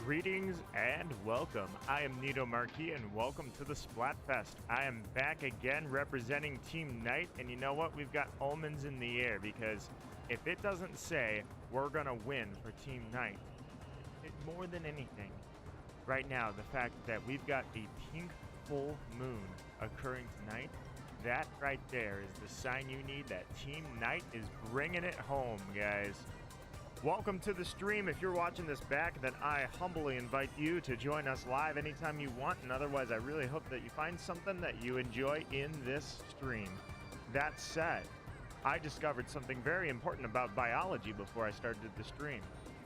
Greetings and welcome. I am Nito Marquis and welcome to the Splatfest. I am back again representing Team Knight, and you know what? We've got omens in the air because if it doesn't say we're gonna win for Team Knight, more than anything, right now, the fact that we've got a pink full moon occurring tonight, that right there is the sign you need that Team Knight is bringing it home, guys. Welcome to the stream. If you're watching this back, then I humbly invite you to join us live anytime you want, and otherwise I really hope that you find something that you enjoy in this stream. That said, I discovered something very important about biology before I started the stream.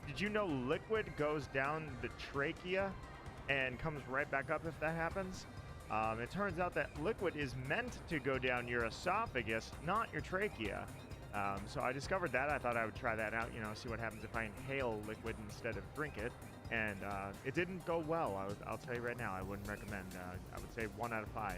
Did you know liquid goes down the trachea and comes right back up if that happens? It turns out that liquid is meant to go down your esophagus, not your trachea. So I discovered that. I thought I would try that out, see what happens if I inhale liquid instead of drink it. And it didn't go well. I'll tell you right now, I wouldn't recommend. I would say 1 out of 5.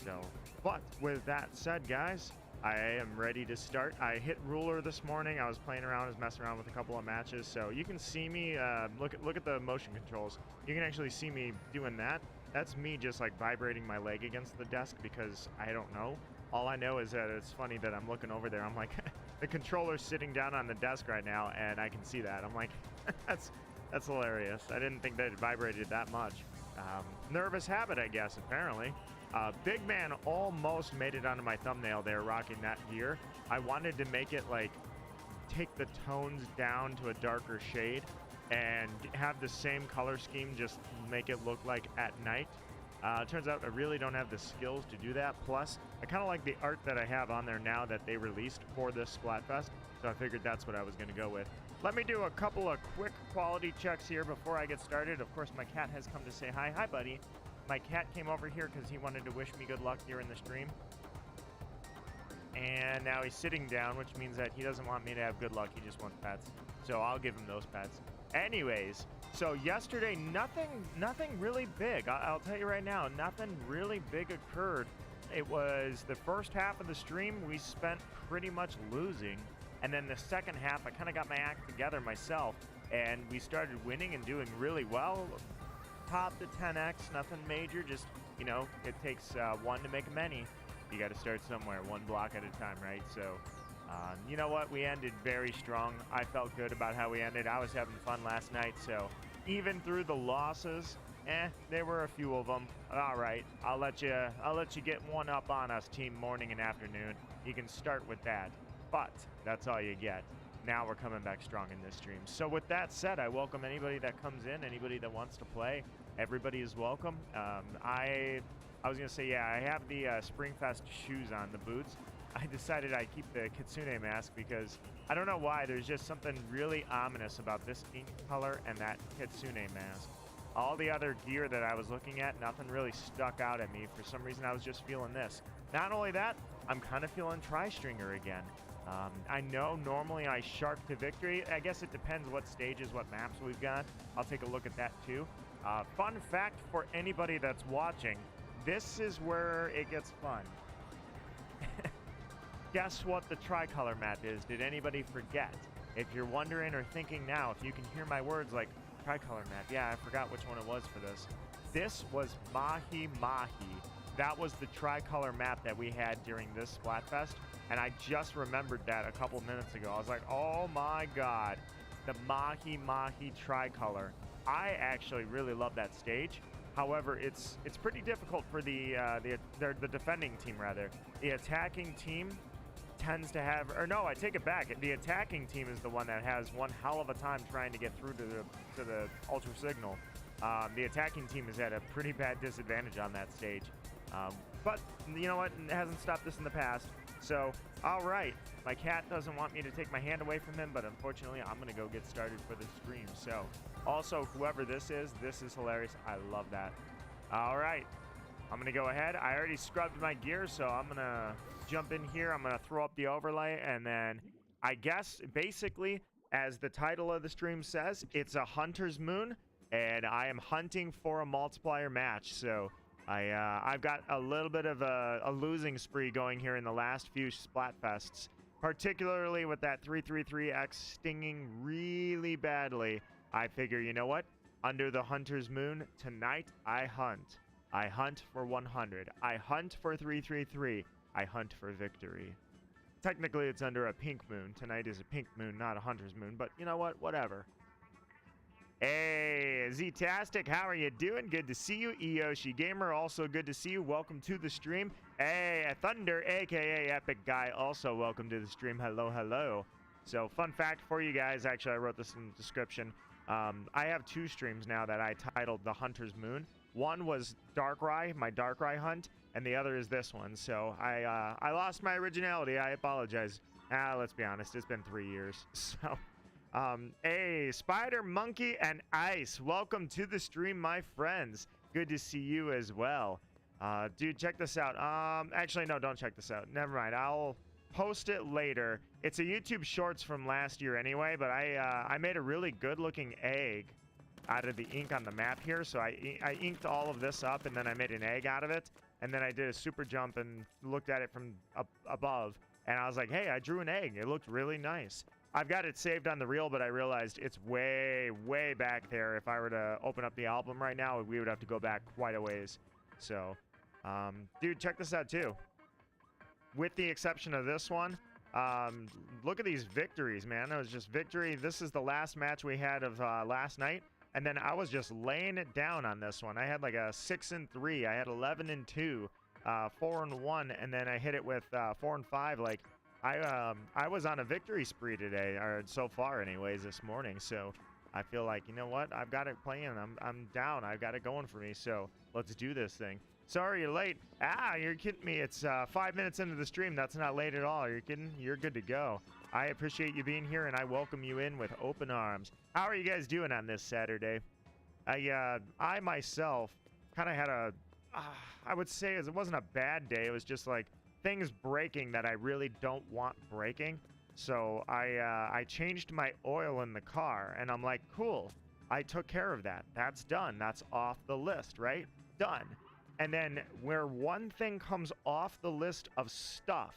So, but with that said, guys, I am ready to start. I hit ruler this morning. I was playing around, I was messing around with a couple of matches. So you can see me, look at the motion controls. You can actually see me doing that. That's me just like vibrating my leg against the desk because I don't know. All I know is that it's funny that I'm looking over there. I'm like, the controller's sitting down on the desk right now, and I can see that. I'm like, that's hilarious. I didn't think that it vibrated that much. Nervous habit, I guess, apparently. Big Man almost made it onto my thumbnail there, rocking that gear. I wanted to make it, like, take the tones down to a darker shade and have the same color scheme, just make it look like at night. Turns out I really don't have the skills to do that. Plus, I kind of like the art that I have on there now that they released for this Splatfest, so I figured that's what I was going to go with. Let me do a couple of quick quality checks here before I get started. Of course, my cat has come to say hi. Hi, buddy. My cat came over here because he wanted to wish me good luck here in the stream. And now he's sitting down, which means that he doesn't want me to have good luck. He just wants pets. So I'll give him those pets. Anyways, so yesterday, nothing really big. I'll tell you right now, nothing really big occurred. It was the first half of the stream we spent pretty much losing. And then the second half, I kind of got my act together myself. And we started winning and doing really well. Top to 10x, nothing major. Just, it takes one to make a many. You got to start somewhere, one block at a time, right? So, you know what? We ended very strong. I felt good about how we ended. I was having fun last night, so even through the losses, there were a few of them. All right, I'll let you get one up on us, team morning and afternoon. You can start with that, but that's all you get. Now we're coming back strong in this stream. So with that said, I welcome anybody that comes in, anybody that wants to play. Everybody is welcome. I was gonna say, yeah, I have the Springfest shoes on, the boots. I decided I'd keep the Kitsune mask because I don't know why, there's just something really ominous about this ink color and that Kitsune mask. All the other gear that I was looking at, nothing really stuck out at me. For some reason, I was just feeling this. Not only that, I'm kind of feeling Tri-Stringer again. I know normally I shark to victory. I guess it depends what stages, what maps we've got. I'll take a look at that too. Fun fact for anybody that's watching, this is where it gets fun. Guess what the tricolor map is? Did anybody forget? If you're wondering or thinking now, if you can hear my words like tricolor map, yeah, I forgot which one it was for this. This was Mahi Mahi. That was the tricolor map that we had during this Splatfest, and I just remembered that a couple minutes ago. I was like, oh my god, the Mahi Mahi tricolor. I actually really love that stage. However, it's pretty difficult for the defending team, rather. The attacking team tends to have, or no, I take it back. The attacking team is the one that has one hell of a time trying to get through to the ultra signal. The attacking team is at a pretty bad disadvantage on that stage. But you know what? It hasn't stopped us in the past. So, all right. My cat doesn't want me to take my hand away from him, but unfortunately, I'm going to go get started for the stream. So, also, whoever this is hilarious. I love that. All right. I'm going to go ahead. I already scrubbed my gear, so I'm going to jump in here. I'm going to throw up the overlay, and then I guess, basically, as the title of the stream says, it's a hunter's moon, and I am hunting for a multiplier match. So I've got a little bit of a losing spree going here in the last few Splatfests, particularly with that 333X stinging really badly. I figure, you know what? Under the hunter's moon, tonight I hunt. I hunt for 100. I hunt for 333. I hunt for victory. Technically, it's under a pink moon. Tonight is a pink moon, not a hunter's moon, but you know what? Whatever. Hey, Z-tastic, how are you doing? Good to see you. Eyoshi Gamer, also good to see you. Welcome to the stream. Hey, Thunder, aka Epic Guy, also welcome to the stream. Hello, hello. So, fun fact for you guys, actually, I wrote this in the description. I have 2 streams now that I titled The Hunter's Moon. One was Darkrai, my Darkrai hunt, and the other is this one. So I lost my originality. I apologize. Let's be honest, it's been 3 years. So, hey, Spider, Monkey, and Ice, welcome to the stream, my friends. Good to see you as well. Dude, check this out. Actually, no, don't check this out. Never mind. I'll post it later. It's a YouTube Shorts from last year anyway, but I made a really good-looking egg out of the ink on the map here. So I inked all of this up, and then I made an egg out of it. And then I did a super jump and looked at it from up above. And I was like, hey, I drew an egg. It looked really nice. I've got it saved on the reel, but I realized it's way, way back there. If I were to open up the album right now, we would have to go back quite a ways. So, dude, check this out too. With the exception of this one, look at these victories, man. It was just victory. This is the last match we had of last night. And then I was just laying it down on this one. I had like a 6-3. I had 11-2, 4-1, and then I hit it with 4-5. Like I was on a victory spree today, or so far, anyways, this morning. So I feel like, you know what? I've got it playing. I'm down. I've got it going for me. So let's do this thing. Sorry you're late. You're kidding me. It's 5 minutes into the stream. That's not late at all. You're kidding? You're good to go. I appreciate you being here, and I welcome you in with open arms. How are you guys doing on this Saturday? I myself kind of had a, I would say it wasn't a bad day. It was just like things breaking that I really don't want breaking. So I changed my oil in the car, and I'm like, cool. I took care of that. That's done. That's off the list, right? Done. And then where one thing comes off the list of stuff,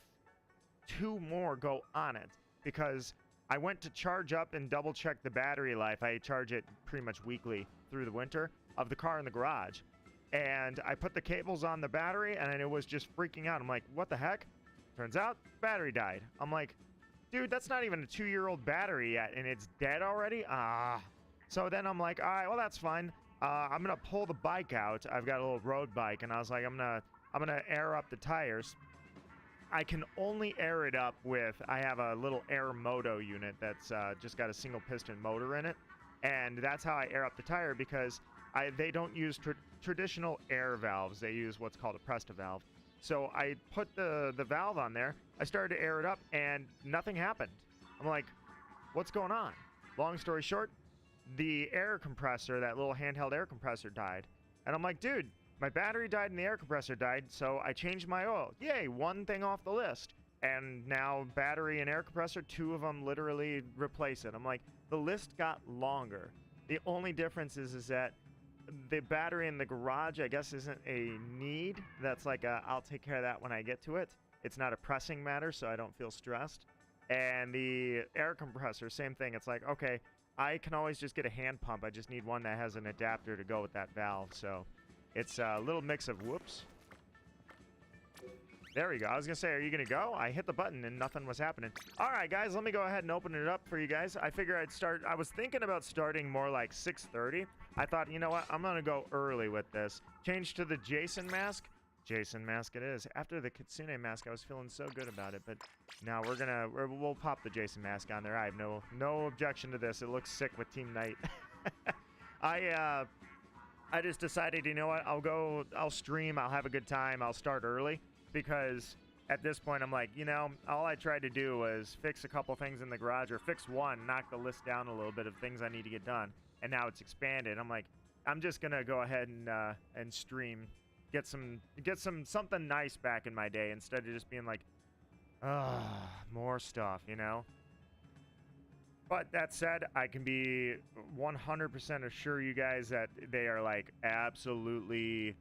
2 more go on it, because I went to charge up and double check the battery life. I charge it pretty much weekly through the winter of the car in the garage. And I put the cables on the battery, and it was just freaking out. I'm like, what the heck? Turns out, battery died. I'm like, dude, that's not even a 2-year-old battery yet, and it's dead already? So then I'm like, all right, well, that's fine. I'm gonna pull the bike out. I've got a little road bike, and I was like, I'm gonna air up the tires. I can only air it up with, I have a little air moto unit that's just got a single piston motor in it, and that's how I air up the tire, because they don't use traditional air valves. They use what's called a Presta valve. So I put the valve on there. I started to air it up, and nothing happened. I'm like, what's going on? Long story short, the air compressor, that little handheld air compressor, died. And I'm like, dude, my battery died and the air compressor died, so I changed my oil. Yay, one thing off the list. And now battery and air compressor, 2 of them literally replace it. I'm like, the list got longer. The only difference is that the battery in the garage, I guess, isn't a need. That's like I'll take care of that when I get to it. It's not a pressing matter, so I don't feel stressed. And the air compressor, same thing. It's like, okay, I can always just get a hand pump. I just need one that has an adapter to go with that valve. So it's a little mix of whoops. There we go. I was going to say, are you going to go? I hit the button and nothing was happening. All right, guys, let me go ahead and open it up for you guys. I figure I'd start. I was thinking about starting more like 6:30. I thought, you know what? I'm going to go early with this. Change to the Jason mask. Jason mask it is. After the Kitsune mask, I was feeling so good about it, but now we'll pop the Jason mask on there. I have no objection to this. It looks sick with Team Knight. I just decided, you know what? I'll stream. I'll have a good time. I'll start early, because at this point I'm like, you know, all I tried to do was fix a couple things in the garage, or fix one, knock the list down a little bit of things I need to get done, and now it's expanded. I'm like, I'm just gonna go ahead and stream. Get something nice back in my day, instead of just being like, more stuff, you know? But that said, I can be 100% assure you guys that they are like absolutely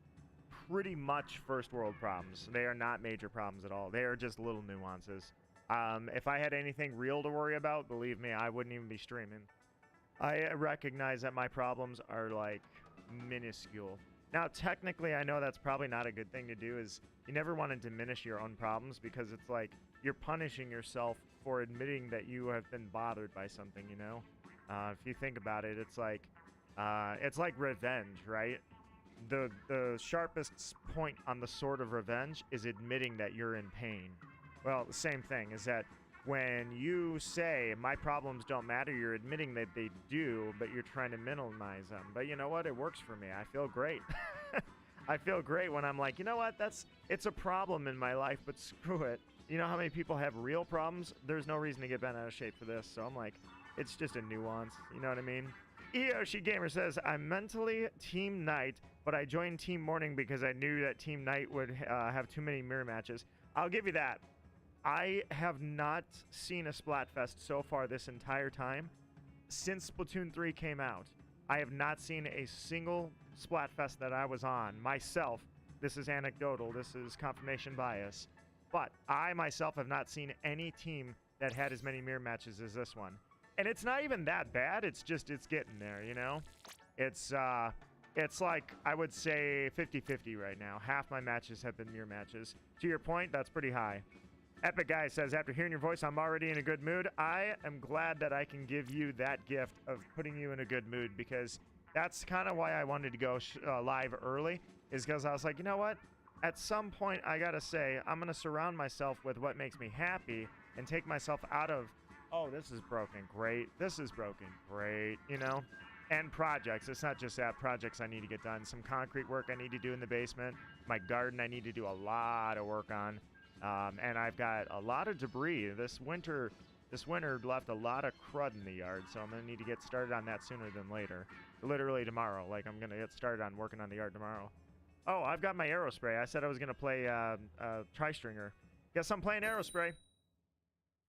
pretty much first world problems. They are not major problems at all. They are just little nuances. If I had anything real to worry about, believe me, I wouldn't even be streaming. I recognize that my problems are like minuscule. Now, technically, I know that's probably not a good thing to do. Is you never want to diminish your own problems because it's like you're punishing yourself for admitting that you have been bothered by something. You know, if you think about it, it's like revenge, right? The sharpest point on the sword of revenge is admitting that you're in pain. Well, the same thing is that when you say my problems don't matter, you're admitting that they do, but you're trying to minimize them. But you know what? It works for me. I feel great. I feel great when I'm like, you know what? It's a problem in my life, but screw it. You know how many people have real problems? There's no reason to get bent out of shape for this. So I'm like, it's just a nuance. You know what I mean? Eoshi Gamer says, I'm mentally Team Night, but I joined Team Morning because I knew that Team Night would have too many mirror matches. I'll give you that. I have not seen a Splatfest so far this entire time. Since Splatoon 3 came out, I have not seen a single Splatfest that I was on myself. This is anecdotal. This is confirmation bias. But I myself have not seen any team that had as many mirror matches as this one. And it's not even that bad. It's just, it's getting there, you know? It's like, I would say 50-50 right now. Half my matches have been mirror matches. To your point, that's pretty high. Epic Guy says, after hearing your voice, I'm already in a good mood. I am glad that I can give you that gift of putting you in a good mood, because that's kind of why I wanted to go live early, is because I was like, you know what? At some point, I got to say, I'm going to surround myself with what makes me happy and take myself out of, oh, this is broken. Great. This is broken. Great. You know? And projects. It's not just that. Projects I need to get done. Some concrete work I need to do in the basement. My garden I need to do a lot of work on. And I've got a lot of debris. This winter left a lot of crud in the yard, so I'm going to need to get started on that sooner than later. Literally tomorrow. Like, I'm going to get started on working on the yard tomorrow. Oh, I've got my Aerospray. I said I was going to play Tri-Stringer. Guess I'm playing Aerospray.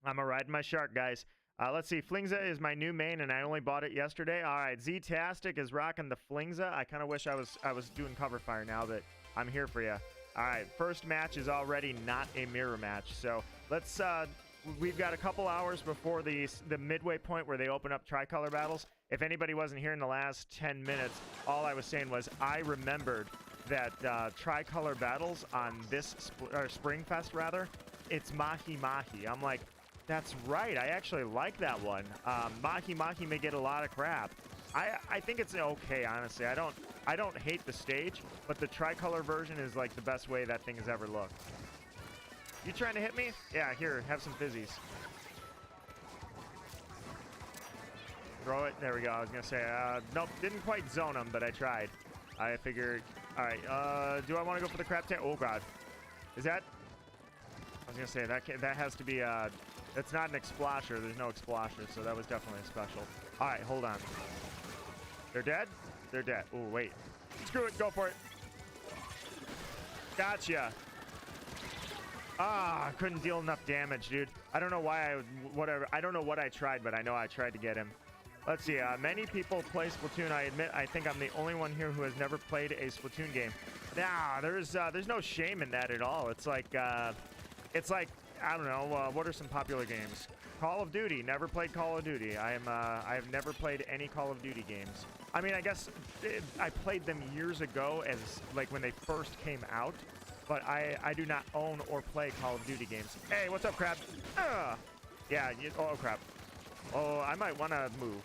I'm riding my shark, guys. Let's see. Flingza is my new main, and I only bought it yesterday. All right, Z-Tastic is rocking the Flingza. I kind of wish I was doing cover fire now, but I'm here for you. All right, first match is already not a mirror match, so let's. We've got a couple hours before the midway point where they open up tricolor battles. If anybody wasn't here in the last 10 minutes, all I was saying was I remembered that tricolor battles on this Springfest, rather, it's Mahi Mahi. I'm like, that's right. I actually like that one. Mahi Mahi may get a lot of crap. I think it's okay, honestly. I don't hate the stage, but the tricolor version is like the best way that thing has ever looked. You trying to hit me? Yeah, here, have some fizzies. Throw it. There we go. I was going to say, nope, didn't quite zone him, but I tried. I figured, all right, do I want to go for the crap tank? Oh, God. Is that? I was going to say, that has to be, it's not an explasher. There's no explasher, so that was definitely a special. All right, hold on. They're dead? They're dead. Oh, wait. Screw it. Go for it. Gotcha. Ah, I couldn't deal enough damage, dude. I don't know why I don't know what I tried, but I know I tried to get him. Let's see. Many people play Splatoon. I admit, I think I'm the only one here who has never played a Splatoon game. Nah, there's no shame in that at all. It's like, I don't know. What are some popular games? Call of Duty. Never played Call of Duty. I have never played any Call of Duty games. I mean, I guess I played them years ago as like when they first came out, but I do not own or play Call of Duty games. Hey, what's up, crab? Yeah. Oh, crap. Oh, I might want to move.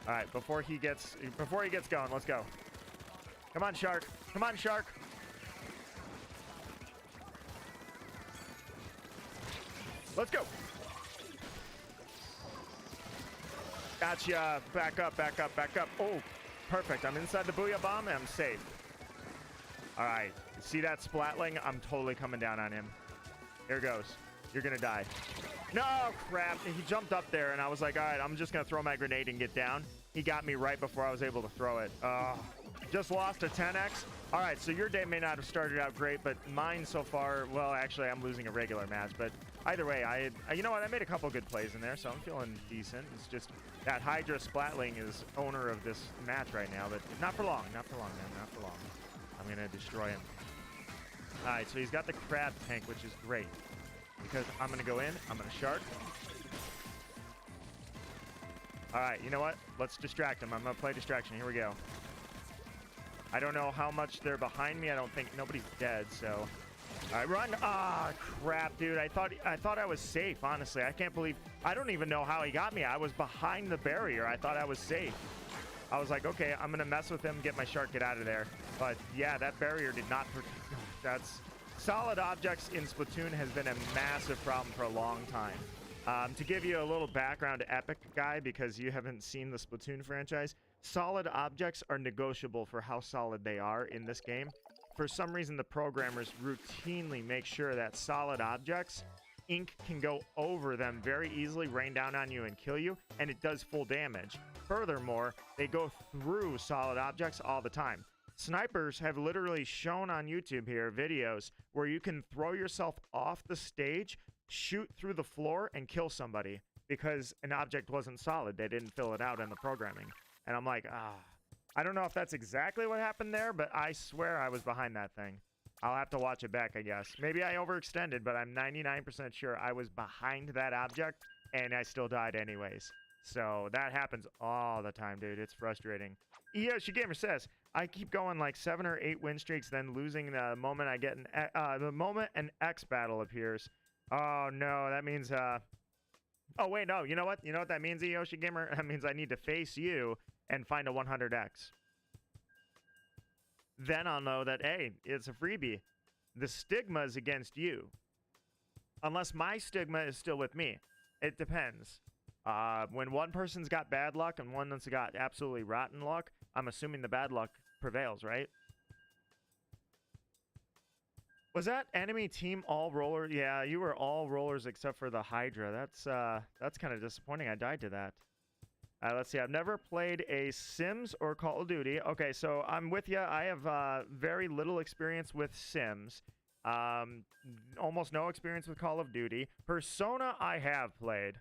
All right, before he gets going, let's go. Come on, shark. Come on, shark. Let's go. Gotcha. Back up, back up, back up. Oh, perfect. I'm inside the Booyah Bomb and I'm safe. All right. See that Splatling? I'm totally coming down on him. Here goes. You're going to die. No, crap. He jumped up there and I was like, all right, I'm just going to throw my grenade and get down. He got me right before I was able to throw it. Just lost a 10x. All right, so your day may not have started out great, but mine so far, well, actually, I'm losing a regular match. But either way, you know what? I made a couple good plays in there, so I'm feeling decent. It's just that Hydra Splatling is owner of this match right now, but not for long. Not for long, man. Not for long. I'm going to destroy him. All right, so he's got the crab tank, which is great. because I'm going to go in. I'm going to shark. All right, you know what? Let's distract them. I'm going to play distraction. Here we go. I don't know how much they're behind me. I don't think nobody's dead, so... All right, run. Ah, crap, dude. I thought I was safe, honestly. I can't believe... I don't even know how he got me. I was behind the barrier. I thought I was safe. I was like, okay, I'm going to mess with him, get my shark, get out of there. But, yeah, that barrier did not... That's... Solid objects in Splatoon has been a massive problem for a long time. To give you a little background to Epic Guy, because you haven't seen the Splatoon franchise, solid objects are negotiable for how solid they are in this game. For some reason, the programmers routinely make sure that solid objects, ink can go over them very easily, rain down on you and kill you, and it does full damage. Furthermore, they go through solid objects all the time. Snipers have literally shown on YouTube here videos where you can throw yourself off the stage, shoot through the floor, and kill somebody because an object wasn't solid. They didn't fill it out in the programming. And I'm like, I don't know if that's exactly what happened there, but I swear I was behind that thing. I'll have to watch it back, I guess. Maybe I overextended, but I'm 99% sure I was behind that object, and I still died anyways. So that happens all the time, dude. It's frustrating. Yoshi Gamer says, I keep going like 7 or 8 win streaks, then losing the moment I get the moment an X battle appears. Oh, no, that means... Oh, wait, no. You know what? You know what that means, Yoshi Gamer? That means I need to face you and find a 100X. Then I'll know that, hey, it's a freebie. The stigma is against you. Unless my stigma is still with me. It depends. When one person's got bad luck and one that's got absolutely rotten luck, I'm assuming the bad luck prevails, right? Was that enemy team all roller? Yeah, you were all rollers except for the Hydra. That's kind of disappointing. I died to that. Let's see. I've never played a Sims or Call of Duty. Okay, so I'm with you. I have very little experience with Sims. Almost no experience with Call of Duty. Persona, I have played.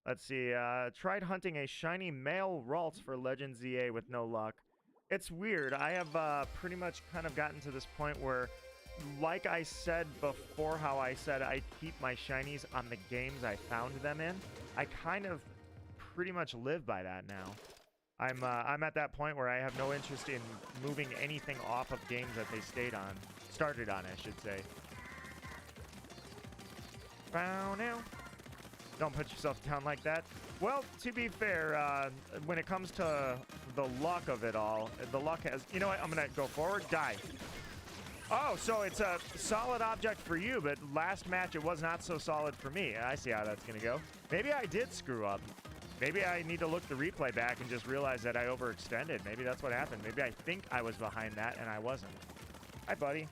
Let's see. Tried hunting a shiny male Ralts for Legend ZA with no luck. It's weird. I have pretty much kind of gotten to this point where, like I said before, how I said I keep my shinies on the games I found them in. I kind of pretty much live by that now. I'm at that point where I have no interest in moving anything off of games that they started on, I should say. Bow now. Don't put yourself down like that. Well, to be fair, when it comes to the luck of it all, the luck has... You know what? I'm going to go forward. Die. Oh, so it's a solid object for you, but last match it was not so solid for me. I see how that's going to go. Maybe I did screw up. Maybe I need to look the replay back and just realize that I overextended. Maybe that's what happened. Maybe I think I was behind that and I wasn't. Hi, buddy.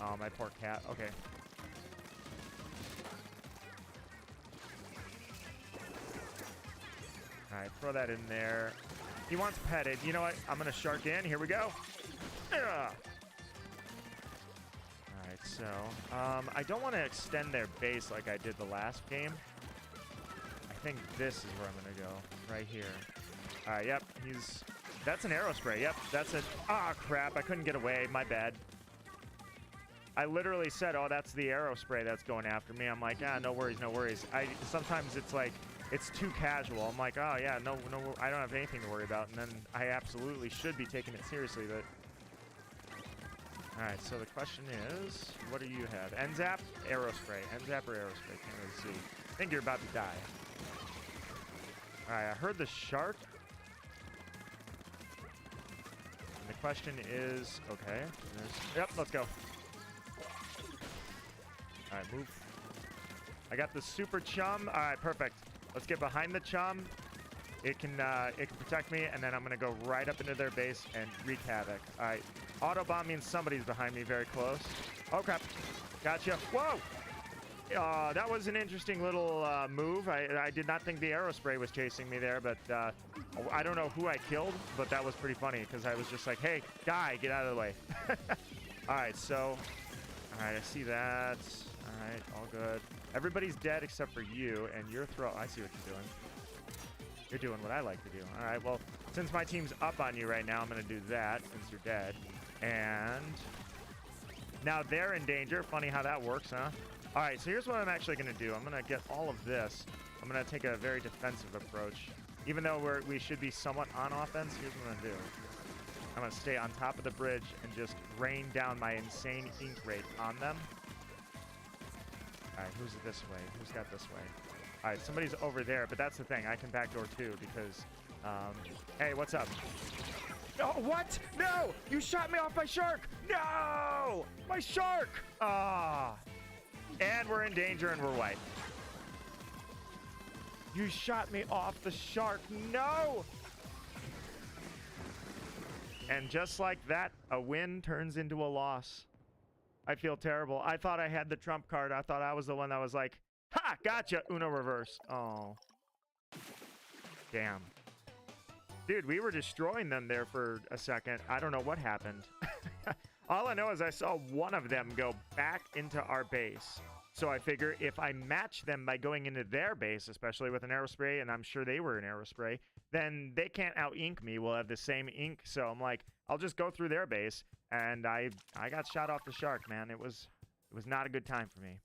Oh, my poor cat. Okay. All right, throw that in there. He wants petted. You know what? I'm going to shark in. Here we go. Ugh. All right, so I don't want to extend their base like I did the last game. I think this is where I'm going to go. Right here. All right, yep. That's an arrow spray. Yep, that's it. Ah, crap. I couldn't get away. My bad. I literally said, oh, that's the arrow spray that's going after me. I'm like, no worries, no worries. Sometimes it's like, it's too casual. I'm like, oh, yeah, no, I don't have anything to worry about. And then I absolutely should be taking it seriously, but... All right, so the question is, what do you have? NZAP, arrow spray. NZAP or arrow spray? Can't really see. I think you're about to die. All right, I heard the shark. And the question is, okay. Yep, let's go. All right, move. I got the super chum. All right, perfect. Let's get behind the chum. It can protect me, and then I'm gonna go right up into their base and wreak havoc. All right, auto bomb means somebody's behind me, very close. Oh crap! Gotcha. Whoa! That was an interesting little move. I did not think the arrow spray was chasing me there, but I don't know who I killed, but that was pretty funny because I was just like, hey, guy, get out of the way. All right, so, all right, I see that. All right, all good. Everybody's dead except for you, and your throw. I see what you're doing. You're doing what I like to do. All right, well, since my team's up on you right now, I'm going to do that since you're dead. And now they're in danger. Funny how that works, huh? All right, so here's what I'm actually going to do. I'm going to get all of this. I'm going to take a very defensive approach. Even though we should be somewhat on offense, here's what I'm going to do. I'm going to stay on top of the bridge and just rain down my insane ink rate on them. All right, who's this way? Who's got this way? All right, somebody's over there, but that's the thing. I can backdoor too because, hey, what's up? No, what? No! You shot me off my shark! No! My shark! Ah! And we're in danger and we're white. You shot me off the shark. No! And just like that, a win turns into a loss. I feel terrible. I thought I had the trump card. I thought I was the one that was like, ha! Gotcha! Uno reverse. Oh. Damn. Dude, we were destroying them there for a second. I don't know what happened. All I know is I saw one of them go back into our base. So I figure if I match them by going into their base, especially with an aerospray, and I'm sure they were an aerospray, then they can't out-ink me. We'll have the same ink. So I'm like, I'll just go through their base. And I got shot off the shark, man. It was not a good time for me.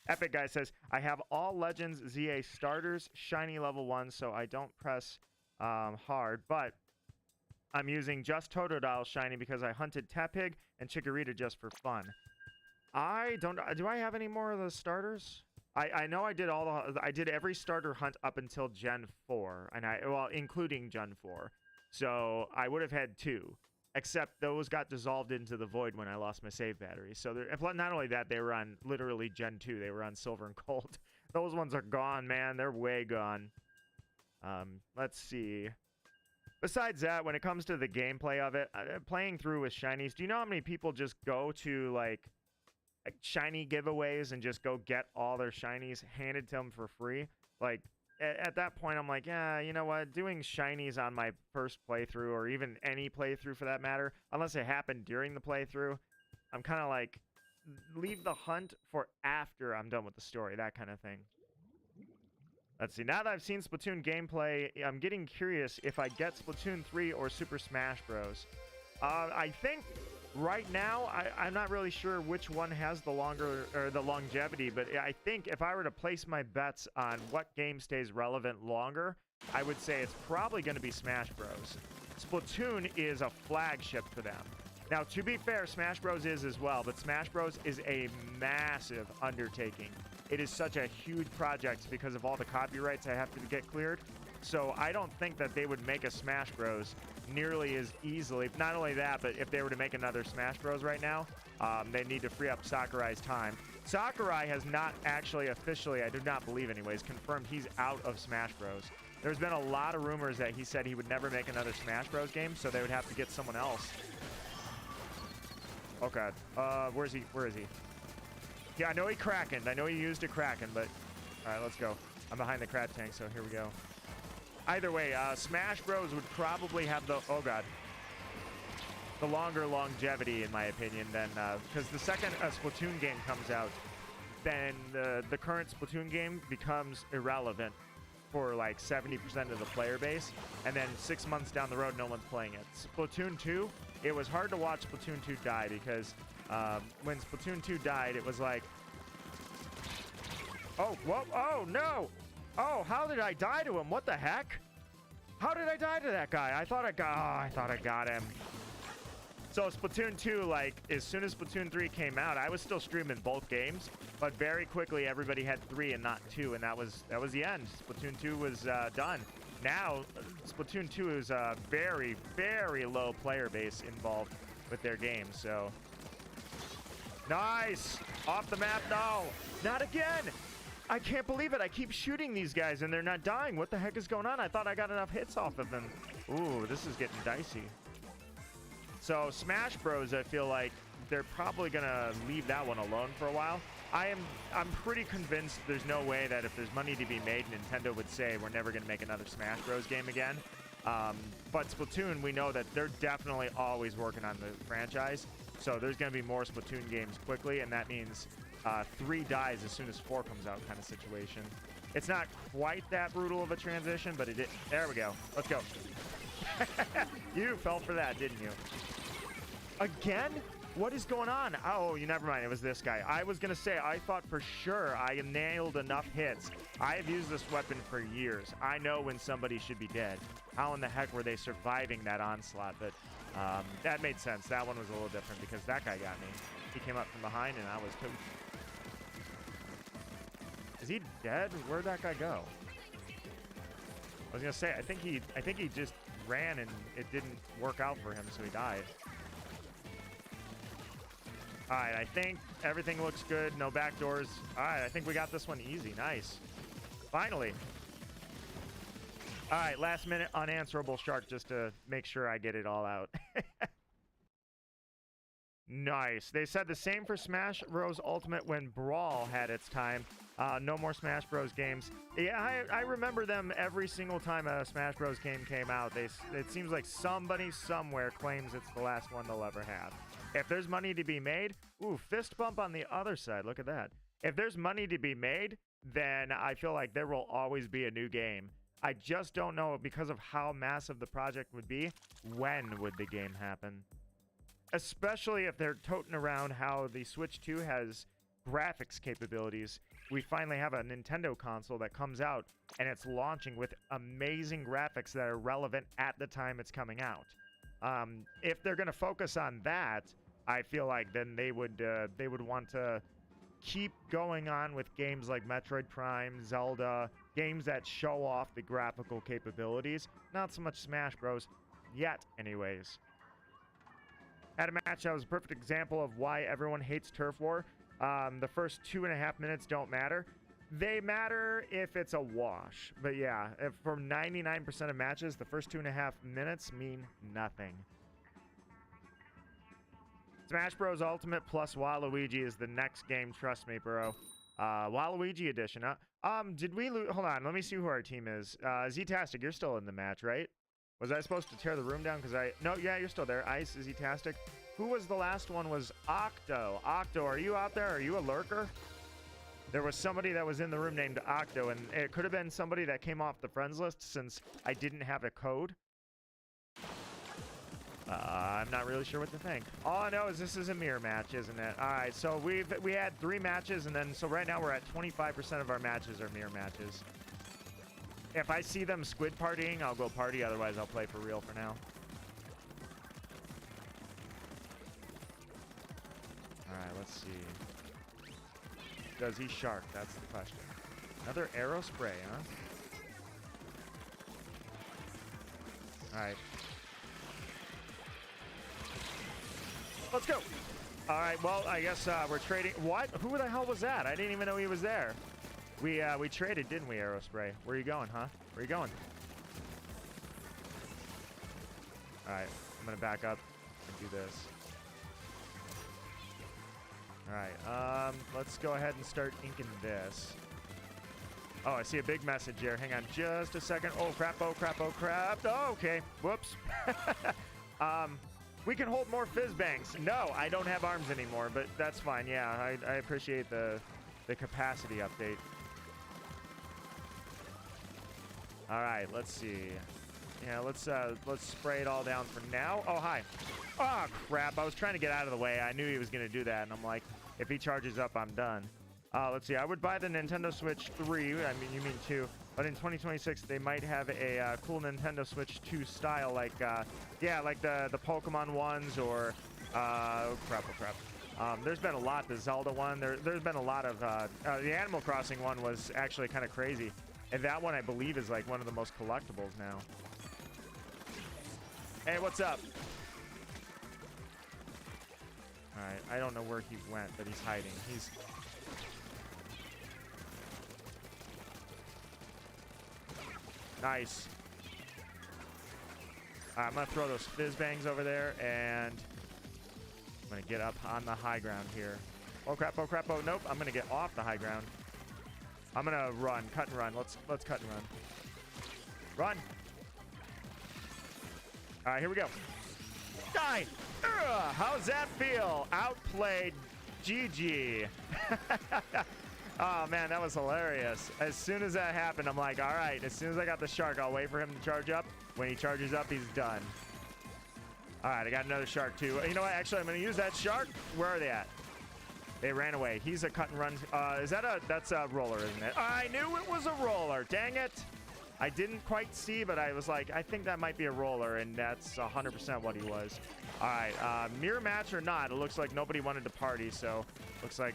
Epic Guy says, I have all Legends ZA starters, shiny level 1, so I don't press hard, but I'm using just Totodile shiny because I hunted Tepig and Chikorita just for fun. I don't, do I have any more of the starters? I know I did I did every starter hunt up until Gen 4, and well, including Gen 4. So I would have had 2. Except those got dissolved into the void when I lost my save battery. So not only that, they were on literally Gen 2. They were on Silver and Gold. Those ones are gone, man. They're way gone. Let's see. Besides that, when it comes to the gameplay of it, playing through with shinies, do you know how many people just go to like shiny giveaways and just go get all their shinies handed to them for free? Like, at that point, I'm like, yeah, you know what? Doing shinies on my first playthrough, or even any playthrough for that matter, unless it happened during the playthrough, I'm kind of like, leave the hunt for after I'm done with the story, that kind of thing. Let's see. Now that I've seen Splatoon gameplay, I'm getting curious if I get Splatoon 3 or Super Smash Bros. I think right now, I'm not really sure which one has the longer or the longevity, but I think if I were to place my bets on what game stays relevant longer, I would say it's probably going to be Smash Bros. Splatoon is a flagship for them. Now, to be fair, Smash Bros is as well, but Smash Bros is a massive undertaking. It is such a huge project because of all the copyrights I have to get cleared. So I don't think that they would make a Smash Bros nearly as easily. Not only that, but if they were to make another Smash Bros right now, they need to free up Sakurai's time. Sakurai has not actually officially, I do not believe anyways, confirmed he's out of Smash Bros. There's been a lot of rumors that he said he would never make another Smash Bros game, so they would have to get someone else. Oh god. Where is he? Where is he? Yeah, I know he Krakened. I know he used a Kraken, but alright, let's go. I'm behind the crab tank, so here we go. Either way, Smash Bros would probably have the, oh god, the longer longevity in my opinion than, because the second a Splatoon game comes out, then the current Splatoon game becomes irrelevant for like 70% of the player base, and then 6 months down the road, no one's playing it. Splatoon 2, it was hard to watch Splatoon 2 die because when Splatoon 2 died, it was like, oh, whoa, oh no! Oh, how did I die to him? What the heck? How did I die to that guy? I thought I got him. So Splatoon 2, like, as soon as Splatoon 3 came out, I was still streaming both games, but very quickly everybody had 3 and not 2, and that was the end. Splatoon 2 was done. Now, Splatoon 2 is a very, very low player base involved with their game, so. Nice! Off the map, no! Not again! I can't believe it. I keep shooting these guys and they're not dying. What the heck is going on? I thought I got enough hits off of them. Ooh, this is getting dicey. So Smash Bros, I feel like they're probably going to leave that one alone for a while. I'm pretty convinced there's no way that if there's money to be made, Nintendo would say we're never going to make another Smash Bros game again. But Splatoon, we know that they're definitely always working on the franchise. So there's going to be more Splatoon games quickly, and that means 3 dies as soon as 4 comes out kind of situation. It's not quite that brutal of a transition, but it is. There we go. Let's go. You fell for that, didn't you? Again? What is going on? Oh, you never mind. It was this guy. I was going to say, I thought for sure I nailed enough hits. I have used this weapon for years. I know when somebody should be dead. How in the heck were they surviving that onslaught? But that made sense. That one was a little different because that guy got me. He came up from behind and I was toast. Is he dead? Where'd that guy go? I was going to say, I think he just ran and it didn't work out for him, so he died. All right, I think everything looks good. No back doors. All right, I think we got this one easy. Nice. Finally. All right, last minute unanswerable shark just to make sure I get it all out. Nice. They said the same for Smash Bros. Ultimate when Brawl had its time. No more Smash Bros. Games. Yeah, I remember them every single time a Smash Bros. Game came out. It seems like somebody somewhere claims it's the last one they'll ever have. If there's money to be made, ooh, fist bump on the other side. Look at that. If there's money to be made, then I feel like there will always be a new game. I just don't know, because of how massive the project would be, when would the game happen? Especially if they're toting around how the Switch 2 has graphics capabilities. We finally have a Nintendo console that comes out and it's launching with amazing graphics that are relevant at the time it's coming out. If they're going to focus on that, I feel like then they would want to keep going on with games like Metroid Prime, Zelda, games that show off the graphical capabilities. Not so much Smash Bros. Yet, anyways. Had a match that was a perfect example of why everyone hates Turf War. The first 2.5 minutes don't matter. They matter if it's a wash. But yeah, for 99% of matches, the first 2.5 minutes mean nothing. Smash Bros. Ultimate plus Waluigi is the next game. Trust me, bro. Waluigi edition. Did we lose? Hold on. Let me see who our team is. Z-Tastic, you're still in the match, right? Was I supposed to tear the room down? No, yeah, you're still there. Ice, Z-Tastic. Who was the last one? Was Octo. Octo, are you out there? Are you a lurker? There was somebody that was in the room named Octo, and it could have been somebody that came off the friends list since I didn't have a code. I'm not really sure what to think. All I know is this is a mirror match, isn't it? All right, so we had 3 matches, and then so right now we're at 25% of our matches are mirror matches. If I see them squid partying, I'll go party. Otherwise, I'll play for real for now. All right, let's see. Does he shark? That's the question. Another arrow spray, huh? All right. Let's go. All right, well, I guess we're trading. What? Who the hell was that? I didn't even know he was there. We traded, didn't we, arrow spray? Where are you going, huh? Where are you going? All right, I'm going to back up and do this. All right, let's go ahead and start inking this. Oh, I see a big message here. Hang on just a second. Oh, crap, oh, crap, oh, crap. Oh, okay. Whoops. We can hold more fizz banks. No, I don't have arms anymore, but that's fine. Yeah, I appreciate the capacity update. All right, let's see. Yeah, let's spray it all down for now. Oh, hi. Oh, crap. I was trying to get out of the way. I knew he was going to do that, and I'm like, if he charges up, I'm done. Let's see. I would buy the Nintendo Switch 3. I mean, you mean 2. But in 2026, they might have a cool Nintendo Switch 2 style, like, yeah, like the Pokemon ones or, oh, crap, oh, crap. There's been a lot. The Zelda one. There's been a lot of, the Animal Crossing one was actually kind of crazy. And that one, I believe, is like one of the most collectibles now. Hey, what's up? All right, I don't know where he went, but he's hiding. He's... Nice. All right, I'm going to throw those fizz bangs over there, and I'm going to get up on the high ground here. Oh, crap, oh, crap, oh, nope. I'm going to get off the high ground. I'm going to run, cut and run. Let's cut and run. Run. All right, here we go. Die. How's that feel? Outplayed. GG. Oh, man, that was hilarious. As soon as that happened, I'm like, all right, as soon as I got the shark, I'll wait for him to charge up. When he charges up, he's done. All right, I got another shark too. You know what? Actually, I'm going to use that shark. Where are they at? They ran away. He's a cut and run. That's a roller, isn't it? I knew it was a roller. Dang it. I didn't quite see, but I was like, I think that might be a roller, and that's 100% what he was. All right, mirror match or not, it looks like nobody wanted to party, so looks like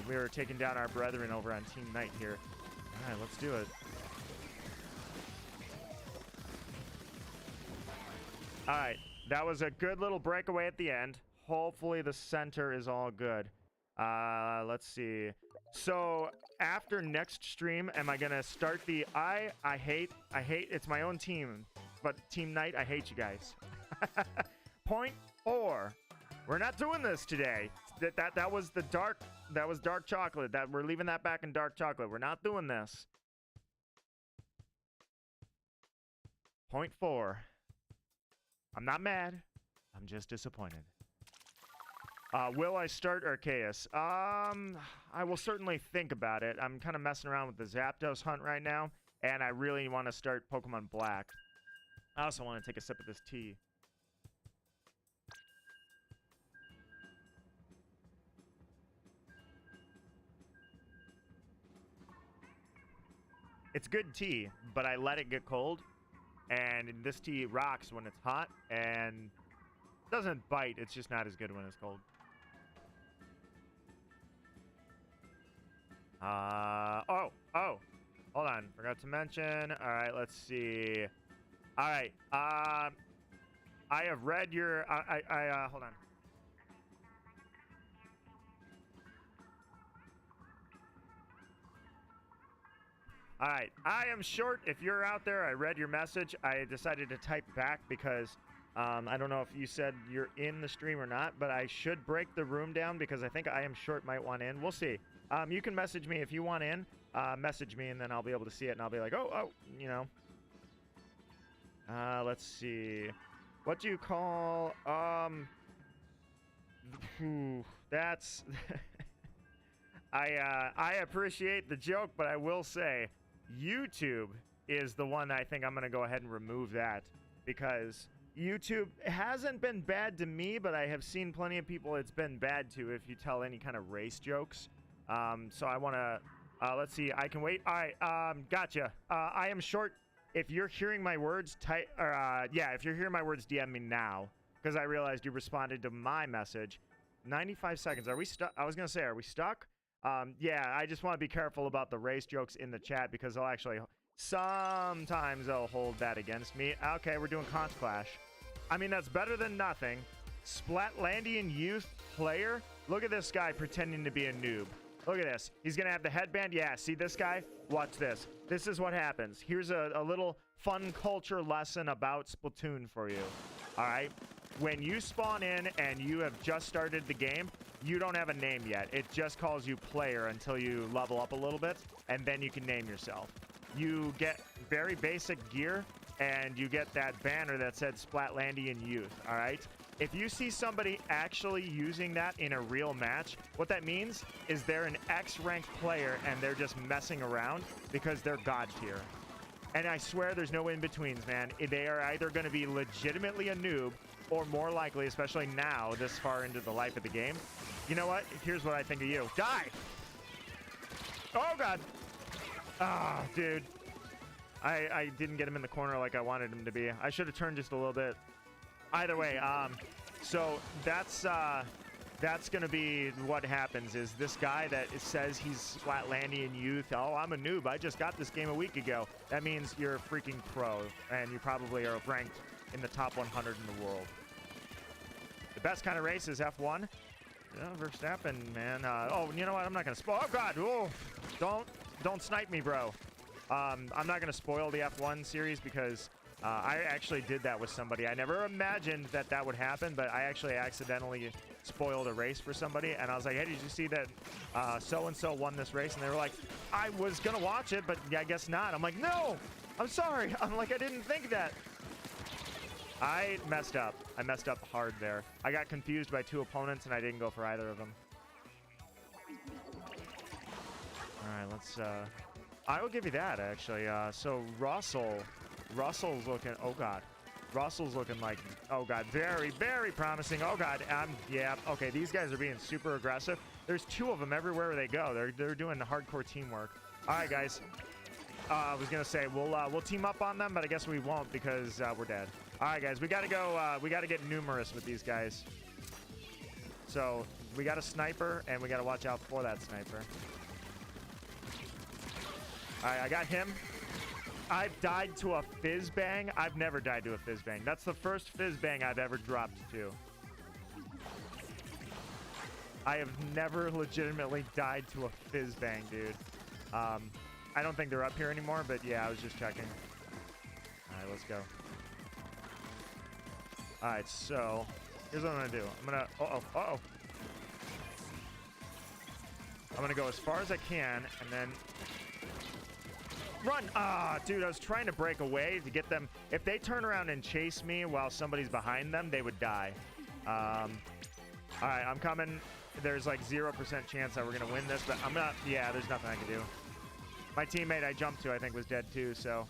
we were taking down our brethren over on Team Knight here. All right, let's do it. All right, that was a good little breakaway at the end. Hopefully the center is all good. Let's see. So after next stream, am I gonna start the I hate it's my own team, but Team Knight, I hate you guys. Point 4. We're not doing this today. That was dark chocolate. That we're leaving that back in dark chocolate. We're not doing this. Point 4. I'm not mad. I'm just disappointed. Will I start Arceus? I will certainly think about it. I'm kind of messing around with the Zapdos hunt right now, and I really want to start Pokemon Black. I also want to take a sip of this tea. It's good tea, but I let it get cold, and this tea rocks when it's hot, and doesn't bite. It's just not as good when it's cold. Hold on. Forgot to mention. All right, let's see. All right. I have read your, hold on. All right. I am short. If you're out there, I read your message. I decided to type back because I don't know if you said you're in the stream or not, but I should break the room down because I think I am short might want in. We'll see. You can message me if you want in. Message me, and then I'll be able to see it, and I'll be like, oh, you know. Let's see. What do you call, that's, I appreciate the joke, but I will say YouTube is the one I think I'm going to go ahead and remove that because YouTube hasn't been bad to me, but I have seen plenty of people it's been bad to if you tell any kind of race jokes. So I want to, let's see, I can wait. All right, gotcha. I am short. If you're hearing my words, if you're hearing my words, DM me now, because I realized you responded to my message. 95 seconds. Are we stuck? I was going to say, are we stuck? Yeah, I just want to be careful about the race jokes in the chat, because they'll actually, sometimes they'll hold that against me. Okay, we're doing Conch Clash. I mean, that's better than nothing. Splatlandian youth player. Look at this guy pretending to be a noob. Look at this. He's going to have the headband. Yeah, see this guy? Watch this. This is what happens. Here's a little fun culture lesson about Splatoon for you. All right? When you spawn in and you have just started the game, you don't have a name yet. It just calls you player until you level up a little bit, and then you can name yourself. You get very basic gear, and you get that banner that said Splatlandian Youth, all right? If you see somebody actually using that in a real match, what that means is they're an X-ranked player and they're just messing around because they're God tier. And I swear there's no in-betweens, man. They are either going to be legitimately a noob or more likely, especially now, this far into the life of the game. You know what? Here's what I think of you. Die! Oh, God. Ah, dude. I didn't get him in the corner like I wanted him to be. I should have turned just a little bit. Either way, so that's gonna be what happens is this guy that says he's Splatlandian youth. Oh, I'm a noob. I just got this game a week ago. That means you're a freaking pro, and you probably are ranked in the top 100 in the world. The best kind of race is F1. Yeah, Verstappen, man. Oh, you know what? I'm not gonna spoil. Oh God! Oh, don't snipe me, bro. I'm not gonna spoil the F1 series because I actually did that with somebody. I never imagined that that would happen, but I actually accidentally spoiled a race for somebody, and I was like, hey, did you see that so-and-so won this race? And they were like, I was gonna watch it, but I guess not. I'm like, no, I'm sorry. I'm like, I didn't think that. I messed up. I messed up hard there. I got confused by two opponents, and I didn't go for either of them. All right, let's... I will give you that, actually. So Russell's looking... Oh, God. Russell's looking like, oh god, very, very promising. Oh god, yeah, okay, these guys are being super aggressive. There's 2 of them everywhere they go. They're doing hardcore teamwork. All right, guys. I was gonna say we'll team up on them, but I guess we won't because we're dead. All right, guys, we gotta go. We gotta get numerous with these guys. So we got a sniper, and we gotta watch out for that sniper. All right, I got him. I've died to a fizz bang. I've never died to a fizz bang. That's the first fizz bang I've ever dropped to. I have never legitimately died to a fizz bang, dude. I don't think they're up here anymore, but yeah, I was just checking. All right, let's go. All right, so here's what I'm gonna do. I'm gonna, I'm gonna go as far as I can, and then run. Ah, dude, I was trying to break away to get them. If they turn around and chase me while somebody's behind them, they would die. All right, I'm coming. There's like 0% chance that we're gonna win this, but I'm not. Yeah, there's nothing I can do. My teammate I jumped to, I think, was dead too, so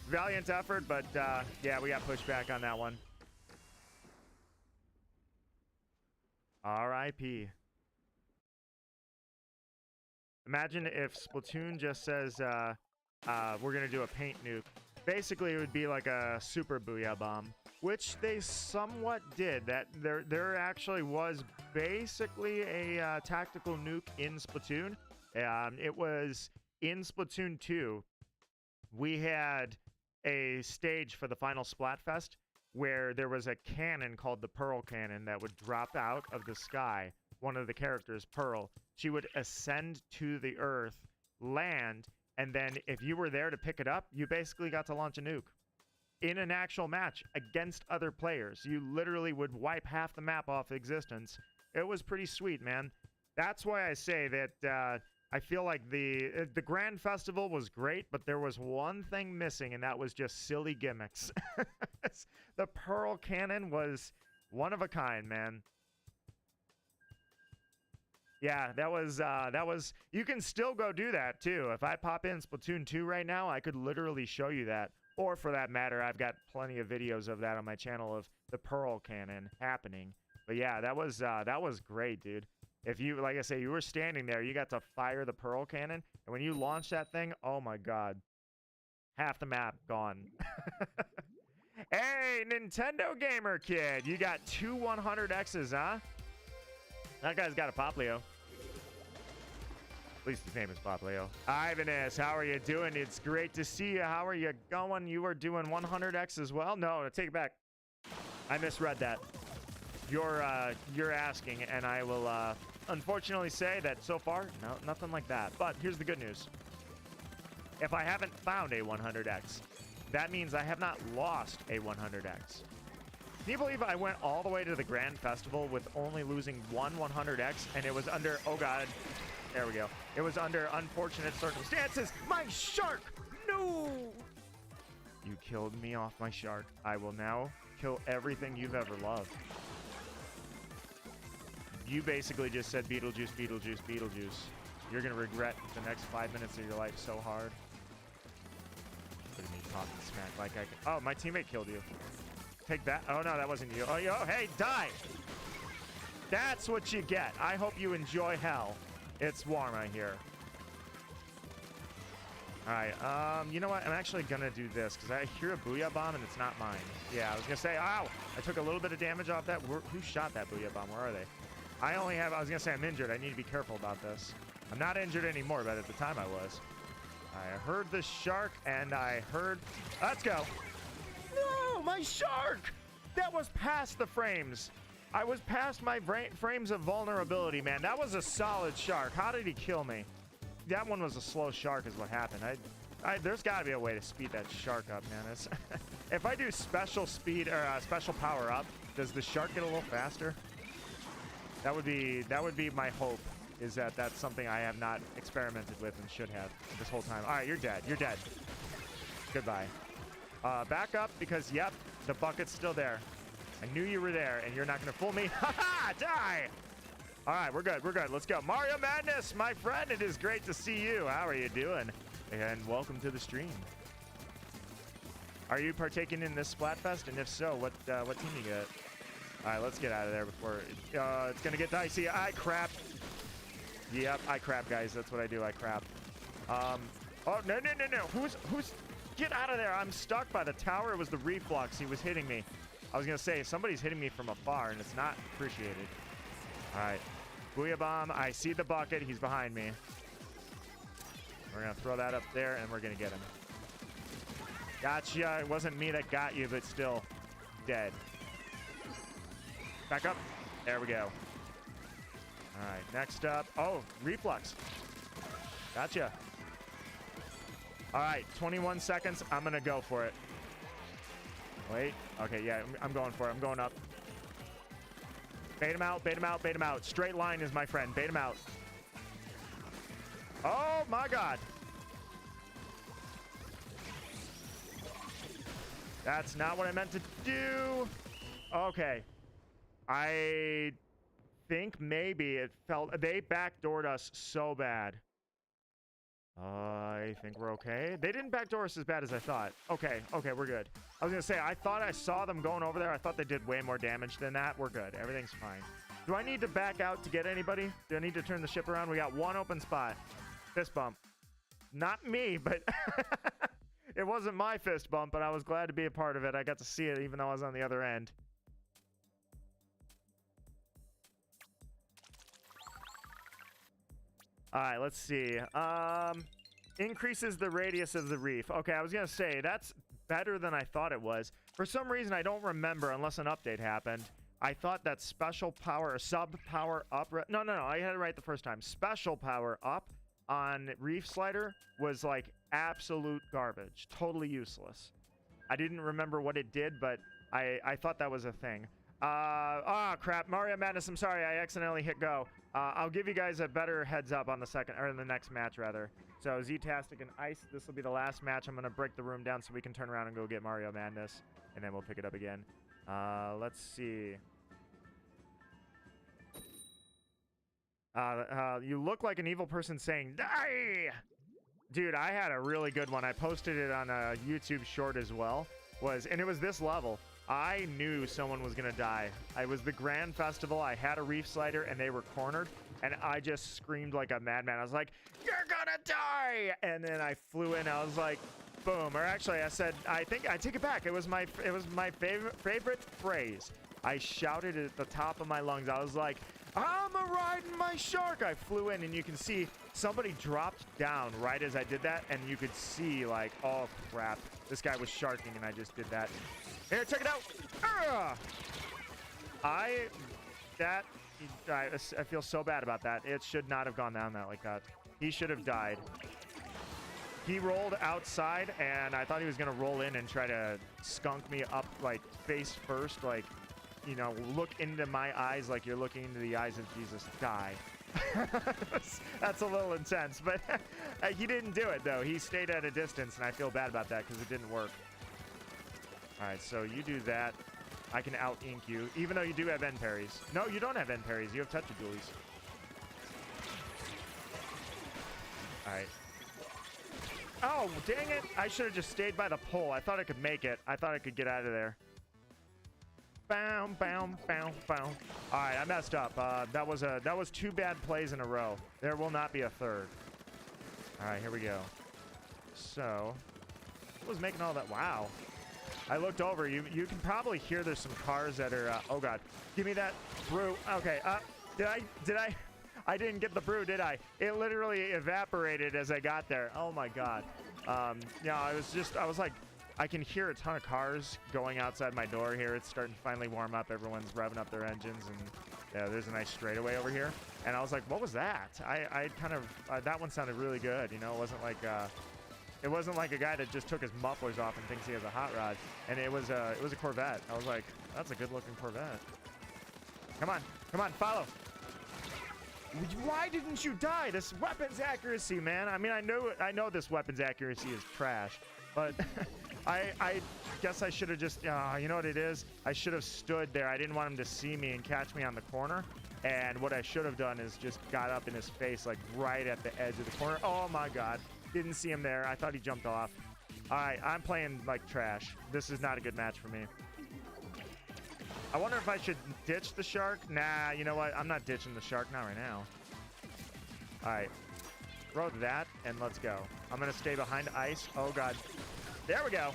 valiant effort, but yeah, we got pushed back on that one. R.I.P. Imagine if Splatoon just says we're gonna do a paint nuke. Basically, it would be like a super booyah bomb, which they somewhat did. That there actually was basically a tactical nuke in Splatoon. It was in Splatoon 2. We had a stage for the final Splatfest where there was a cannon called the Pearl Cannon that would drop out of the sky. One of the characters, Pearl, she would ascend to the earth, land, and then if you were there to pick it up, you basically got to launch a nuke. In an actual match against other players, you literally would wipe half the map off existence. It was pretty sweet, man. That's why I say that I feel like the Grand Festival was great, but there was one thing missing, and that was just silly gimmicks. The Pearl Cannon was one of a kind, man. Yeah, that was, you can still go do that too. If I pop in Splatoon 2 right now, I could literally show you that. Or for that matter, I've got plenty of videos of that on my channel of the Pearl Cannon happening. But yeah, that was great, dude. If you, like I say, you were standing there, you got to fire the Pearl Cannon, and when you launch that thing, oh my god. Half the map gone. Hey, Nintendo Gamer Kid, you got 2 100Xs, huh? That guy's got a Poplio. At least his name is Poplio. Ivanus, how are you doing? It's great to see you. How are you going? You are doing 100X as well? No, take it back. I misread that. You're asking, and I will unfortunately say that so far, no, nothing like that. But here's the good news. If I haven't found a 100X, that means I have not lost a 100X. Can you believe I went all the way to the Grand Festival with only losing one 100X, and it was under, oh god, there we go. It was under unfortunate circumstances. My shark! No! You killed me off my shark. I will now kill everything you've ever loved. You basically just said Beetlejuice, Beetlejuice, Beetlejuice. You're gonna regret the next 5 minutes of your life so hard. Look at me talking smack like I can. Oh, my teammate killed you. Take that. Oh no, that wasn't you. Oh, hey, die! That's what you get. I hope you enjoy hell. It's warm out here. All right, you know what? I'm actually gonna do this because I hear a booyah bomb and it's not mine. Yeah, I was gonna say, ow! I took a little bit of damage off that. Who shot that booyah bomb? Where are they? I was gonna say I'm injured. I need to be careful about this. I'm not injured anymore, but at the time I was. I heard the shark and I heard, let's go. No, my shark! That was past the frames. I was past my frames of vulnerability, man. That was a solid shark. How did he kill me? That one was a slow shark is what happened. There's got to be a way to speed that shark up, man. If I do special speed or special power up, does the shark get a little faster? That would be my hope, is that that's something I have not experimented with and should have this whole time. All right, you're dead. You're dead. Goodbye. Back up because, yep, the bucket's still there. I knew you were there, and you're not going to fool me. Ha-ha! Die! All right, we're good. We're good. Let's go. Mario Madness, my friend, it is great to see you. How are you doing? And welcome to the stream. Are you partaking in this Splatfest? And if so, what team you get? All right, let's get out of there before it's gonna get dicey. I crap. Yep, I crap, guys. That's what I do. I crap. Oh no. Who's? Get out of there! I'm stuck by the tower. It was the reflux. He was hitting me. I was gonna say somebody's hitting me from afar, and it's not appreciated. All right, Booyah Bomb. I see the bucket. He's behind me. We're gonna throw that up there, and we're gonna get him. Gotcha. It wasn't me that got you, but still dead. Back up. There we go. All right, next up. Oh, reflux. Gotcha. All right, 21 seconds. I'm going to go for it. Wait. Okay, yeah, I'm going for it. I'm going up. Bait him out, bait him out, bait him out. Straight line is my friend. Bait him out. Oh, my God. That's not what I meant to do. Okay. I think maybe it felt... They backdoored us so bad. I think we're okay. They didn't backdoor us as bad as I thought. Okay, we're good. I was going to say, I thought I saw them going over there. I thought they did way more damage than that. We're good. Everything's fine. Do I need to back out to get anybody? Do I need to turn the ship around? We got one open spot. Fist bump. Not me, but... It wasn't my fist bump, but I was glad to be a part of it. I got to see it even though I was on the other end. All right, let's see. Increases the radius of the reef. Okay, I was going to say, that's better than I thought it was. For some reason, I don't remember, unless an update happened. I thought that special power or sub power up... No, I had it right the first time. Special power up on Reef Slider was like absolute garbage. Totally useless. I didn't remember what it did, but I thought that was a thing. Oh, crap. Mario Madness, I'm sorry. I accidentally hit go. I'll give you guys a better heads up on the second, or in the next match, rather. So, Z-Tastic and Ice, this will be the last match. I'm going to break the room down so we can turn around and go get Mario Madness, and then we'll pick it up again. Let's see. You look like an evil person saying, die! Dude, I had a really good one. I posted it on a YouTube short as well. And it was this level. I knew someone was gonna die. I was the Grand Festival. I had a Reef Slider and they were cornered, and I just screamed like a madman. I was like, "You're gonna die!" And then I flew in. I was like, boom. Or actually, I said, I take it back. It was my favorite phrase. I shouted it at the top of my lungs. I was like, "I'm a riding my shark!" I flew in, and you can see somebody dropped down right as I did that, and you could see like, oh crap, this guy was sharking, and I just did that. Here, check it out. I feel so bad about that. It should not have gone down like that. He should have died. He rolled outside, and I thought he was gonna roll in and try to skunk me up like face first, like, you know, look into my eyes like you're looking into the eyes of Jesus. Die. That's a little intense, but he didn't do it though. He stayed at a distance, and I feel bad about that because it didn't work. All right, so you do that. I can out-ink you, even though you do have end parries. No, you don't have end parries. You have touch-a-dualies. All right. Oh, dang it. I should have just stayed by the pole. I thought I could make it. I thought I could get out of there. Bow, bow, bow, bow. All right, I messed up. That was 2 bad plays in a row. There will not be a third. All right, here we go. So, who was making all that? Wow. I looked over. You can probably hear there's some cars that are... oh, God. Give me that brew. Okay. I didn't get the brew, did I? It literally evaporated as I got there. Oh, my God. Yeah, I was like... I can hear a ton of cars going outside my door here. It's starting to finally warm up. Everyone's revving up their engines, and yeah, there's a nice straightaway over here. And I was like, what was that? I kind of... that one sounded really good. You know, it wasn't like... It wasn't like a guy that just took his mufflers off and thinks he has a hot rod. And it was a Corvette. I was like, that's a good-looking Corvette. Come on, follow. Why didn't you die? This weapon's accuracy, man. I mean, I know this weapon's accuracy is trash, but I guess I should have just, you know what it is? I should have stood there. I didn't want him to see me and catch me on the corner. And what I should have done is just got up in his face, like right at the edge of the corner. Oh my God. Didn't see him there. I thought he jumped off. All right, I'm playing like trash. This is not a good match for me. I wonder if I should ditch the shark. Nah, you know what? I'm not ditching the shark, not right now. All right, throw that and let's go. I'm gonna stay behind ice. Oh God, there we go.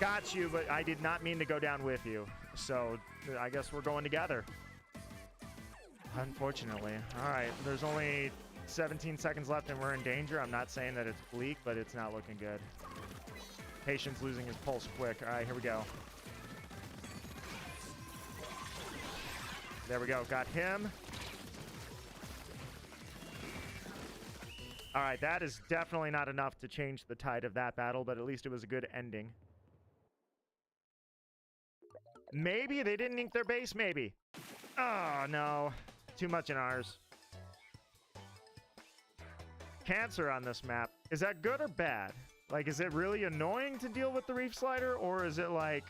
Got you, but I did not mean to go down with you. So I guess we're going together. Unfortunately. All right, there's only 17 seconds left and we're in danger. I'm not saying that it's bleak, but it's not looking good. Patience losing his pulse quick. All right, here we go. There we go. Got him. All right, that is definitely not enough to change the tide of that battle, but at least it was a good ending. Maybe they didn't ink their base, maybe. Oh, no. Too much in ours. Cancer on this map. Is that good or bad? Like, is it really annoying to deal with the reef slider, or is it like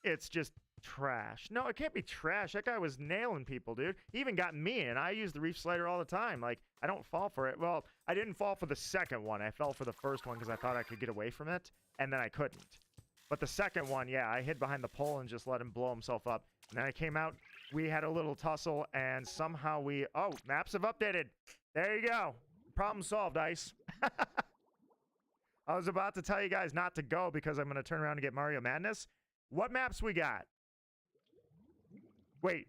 it's just trash? No, it can't be trash. That guy was nailing people, dude. He even got me, and I use the reef slider all the time. Like, I don't fall for it. Well, I didn't fall for the second one. I fell for the first one because I thought I could get away from it, and then I couldn't. But the second one, yeah, I hid behind the pole and just let him blow himself up. And then I came out, we had a little tussle, and somehow we... Oh, maps have updated. There you go. Problem solved, Ice. I was about to tell you guys not to go because I'm going to turn around and get Mario Madness. What maps we got? Wait.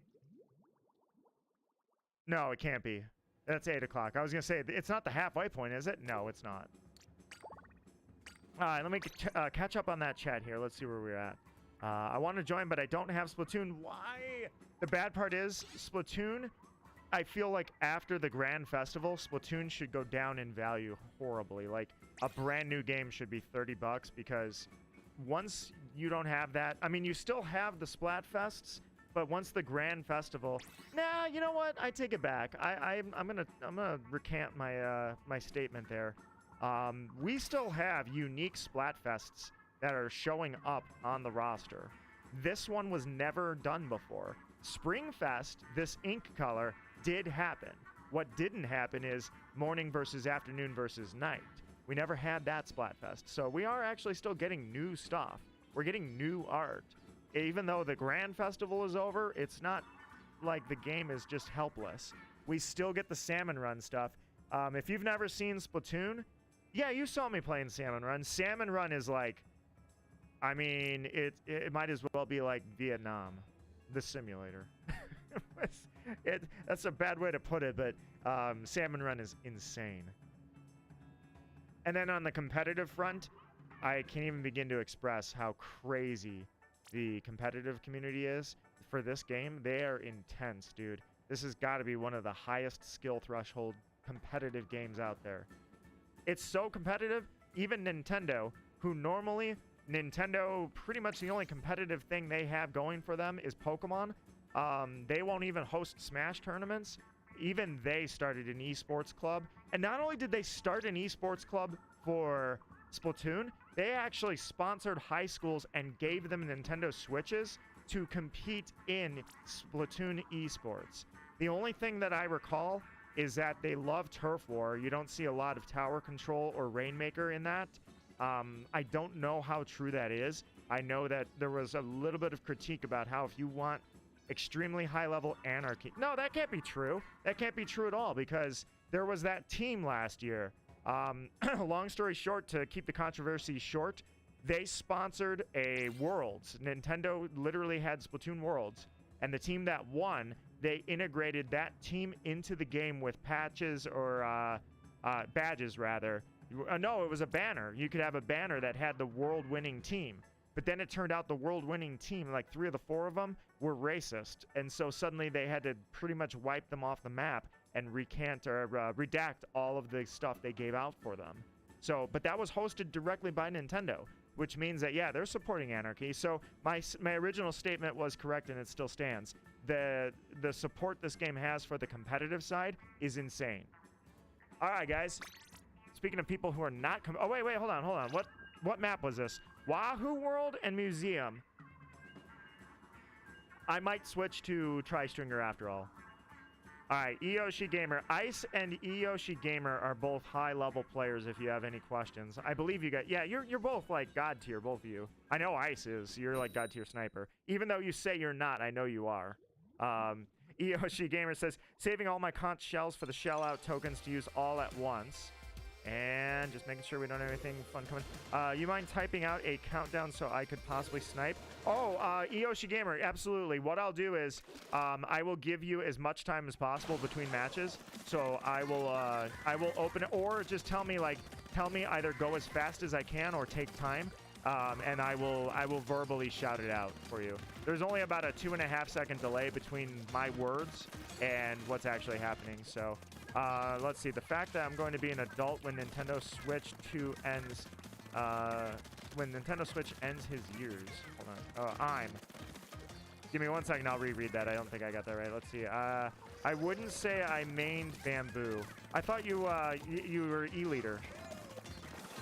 No, it can't be. That's 8 o'clock. I was going to say, it's not the halfway point, is it? No, it's not. All right, let me catch up on that chat here. Let's see where we're at. I want to join, but I don't have Splatoon. Why? The bad part is, Splatoon, I feel like after the Grand Festival, Splatoon should go down in value horribly. Like, a brand new game should be $30 because once you don't have that... I mean, you still have the Splatfests, but once the Grand Festival... Nah, you know what? I take it back. I'm gonna recant my my statement there. We still have unique Splatfests that are showing up on the roster. This one was never done before. Springfest, this ink color, did happen. What didn't happen is morning versus afternoon versus night. We never had that Splatfest. So we are actually still getting new stuff. We're getting new art. Even though the Grand Festival is over, it's not like the game is just helpless. We still get the Salmon Run stuff. If you've never seen Splatoon, yeah, you saw me playing Salmon Run. Salmon Run is like, I mean, it might as well be like Vietnam, the simulator. That's a bad way to put it, but Salmon Run is insane. And then on the competitive front, I can't even begin to express how crazy the competitive community is for this game. They are intense, dude. This has got to be one of the highest skill threshold competitive games out there. It's so competitive, even Nintendo, who normally, Nintendo, pretty much the only competitive thing they have going for them is Pokemon. They won't even host Smash tournaments. Even they started an esports club. And not only did they start an esports club for Splatoon, they actually sponsored high schools and gave them Nintendo Switches to compete in Splatoon esports. The only thing that I recall is that they love Turf War. You don't see a lot of Tower Control or Rainmaker in that. I don't know how true that is. I know that there was a little bit of critique about how if you want extremely high-level anarchy... No, that can't be true. That can't be true at all because there was that team last year. Long story short, to keep the controversy short, they sponsored a Worlds. Nintendo literally had Splatoon Worlds, and the team that won, they integrated that team into the game with patches or badges, rather. No, it was a banner. You could have a banner that had the world-winning team. But then it turned out the world-winning team, like 3 of the 4 of them, were racist. And so suddenly they had to pretty much wipe them off the map and recant or redact all of the stuff they gave out for them. So, but that was hosted directly by Nintendo, which means that, yeah, they're supporting anarchy. So my original statement was correct, and it still stands. The support this game has for the competitive side is insane. All right, guys. Speaking of people who are not... Oh, wait, hold on. What map was this? Wahoo World and Museum. I might switch to Tri-Stringer after all. All right, Eyoshi Gamer. Ice and Eyoshi Gamer are both high-level players if you have any questions. I believe you got... Yeah, you're both, like, God tier, both of you. I know Ice is. You're, like, God tier sniper. Even though you say you're not, I know you are. Eyoshi Gamer says, saving all my conch shells for the shell-out tokens to use all at once. And just making sure we don't have anything fun coming. You mind typing out a countdown so I could possibly snipe? Oh, Eyoshi Gamer, absolutely. What I'll do is I will give you as much time as possible between matches. So I will open it, or just tell me either go as fast as I can or take time. And I will verbally shout it out for you. There's only about a 2.5 second delay between my words and what's actually happening. So let's see. The fact that I'm going to be an adult when Nintendo Switch 2 ends, when Nintendo Switch ends his years. Hold on. Give me 1 second. I'll reread that. I don't think I got that right. Let's see. I wouldn't say I mained Bamboo. I thought you were E-leader.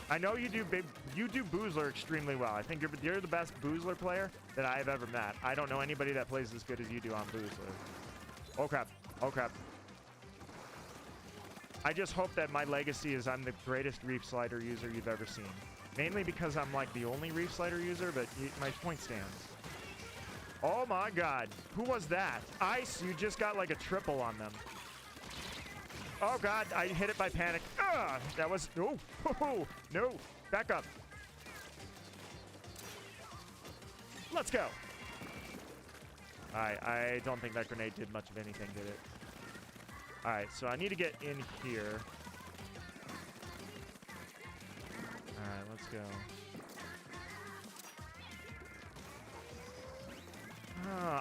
I know you do Boozler extremely well. I think you're the best Boozler player that I've ever met. I don't know anybody that plays as good as you do on Boozler. Oh crap. Oh crap. I just hope that my legacy is I'm the greatest Reef Slider user you've ever seen. Mainly because I'm like the only Reef Slider user, but my point stands. Oh my god. Who was that? Ice, you just got like a triple on them. Oh god, I hit it by panic. That was... Oh, no. Back up. Let's go. Alright, I don't think that grenade did much of anything, did it? Alright, so I need to get in here. Alright, let's go.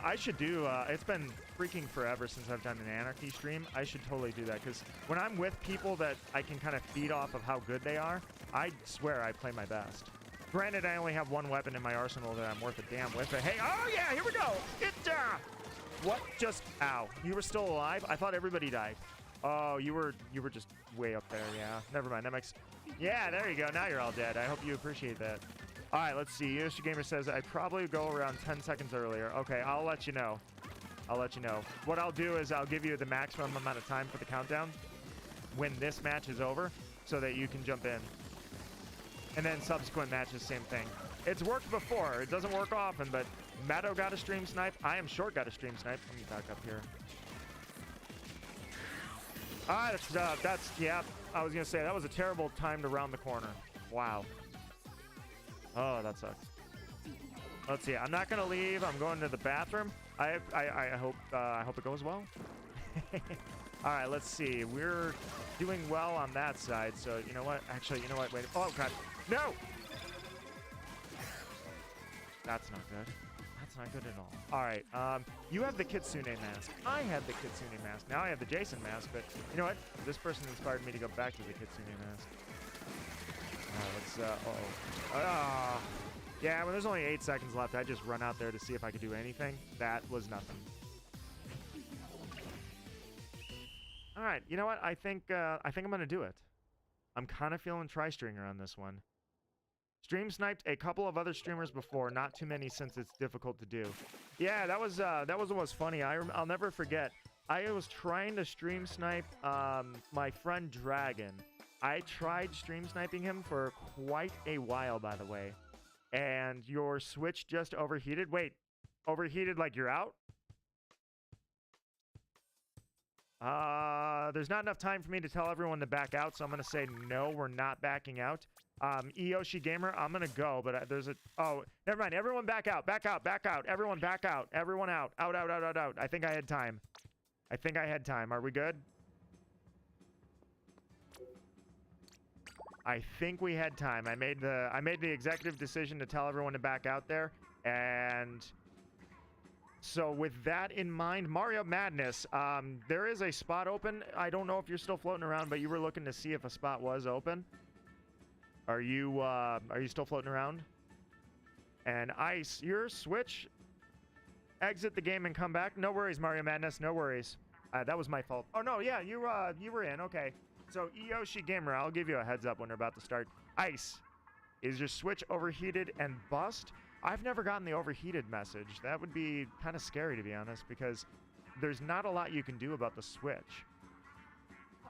I should do, it's been freaking forever since I've done an Anarchy stream. I should totally do that, because when I'm with people that I can kind of feed off of how good they are, I swear I play my best. Granted, I only have one weapon in my arsenal that I'm worth a damn with, but hey, oh yeah, here we go! What just, ow. You were still alive? I thought everybody died. Oh, you were just way up there, yeah. Never mind, that makes, yeah, there you go, now you're all dead. I hope you appreciate that. All right, let's see. Yoshi Gamer says I'd probably go around 10 seconds earlier. Okay, I'll let you know. I'll let you know. What I'll do is I'll give you the maximum amount of time for the countdown when this match is over so that you can jump in. And then subsequent matches, same thing. It's worked before. It doesn't work often, but Matto got a stream snipe. I am short got a stream snipe. Let me back up here. That's, yeah, I was going to say that was a terrible time to round the corner. Wow. Oh, that sucks. Let's see. I'm not gonna leave. I'm going to the bathroom. I hope it goes well. All right, let's see. We're doing well on that side. So you know what? Actually, you know what? Wait. Oh crap! No. That's not good. That's not good at all. All right. You have the Kitsune mask. I have the Kitsune mask. Now I have the Jason mask. But you know what? This person inspired me to go back to the Kitsune mask. Yeah, when there's only 8 seconds left, I just run out there to see if I could do anything. That was nothing. All right, you know what? I think I'm gonna do it. I'm kind of feeling Tri-Stringer on this one. Stream sniped a couple of other streamers before, not too many since it's difficult to do. Yeah, that was what was funny. I'll never forget. I was trying to stream snipe my friend Dragon. I tried stream sniping him for quite a while, by the way. And your Switch just overheated. Wait, overheated like you're out? There's not enough time for me to tell everyone to back out, so I'm going to say no, we're not backing out. Eyoshi Gamer, I'm going to go, but there's a... Oh, never mind. Everyone back out, back out, back out. Everyone back out. Everyone out. Out, out, out, out, out. I think I had time. I think I had time. Are we good? I think we had time. I made the executive decision to tell everyone to back out there, and so with that in mind, Mario Madness, there is a spot open. I don't know if you're still floating around, but you were looking to see if a spot was open. Are you still floating around? And Ice, your Switch, exit the game and come back. No worries, Mario Madness. No worries. That was my fault. Oh no, yeah, you were in. Okay. So, Eyoshi Gamer, I'll give you a heads up when we're about to start. Ice, is your Switch overheated and bust? I've never gotten the overheated message. That would be kind of scary, to be honest, because there's not a lot you can do about the Switch.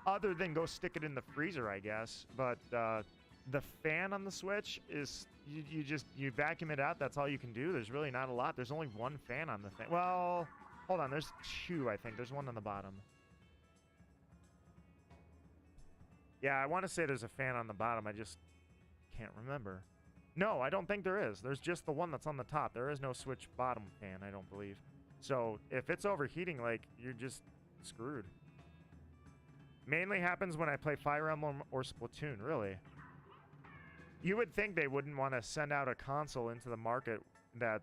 Other than go stick it in the freezer, I guess. But the fan on the Switch is, you vacuum it out. That's all you can do. There's really not a lot. There's only one fan on the thing. Well, hold on. There's two, I think. There's one on the bottom. Yeah, I want to say there's a fan on the bottom. I just can't remember. No, I don't think there is. There's just the one that's on the top. There is no Switch bottom fan, I don't believe. So if it's overheating, like, you're just screwed. Mainly happens when I play Fire Emblem or Splatoon, really. You would think they wouldn't want to send out a console into the market that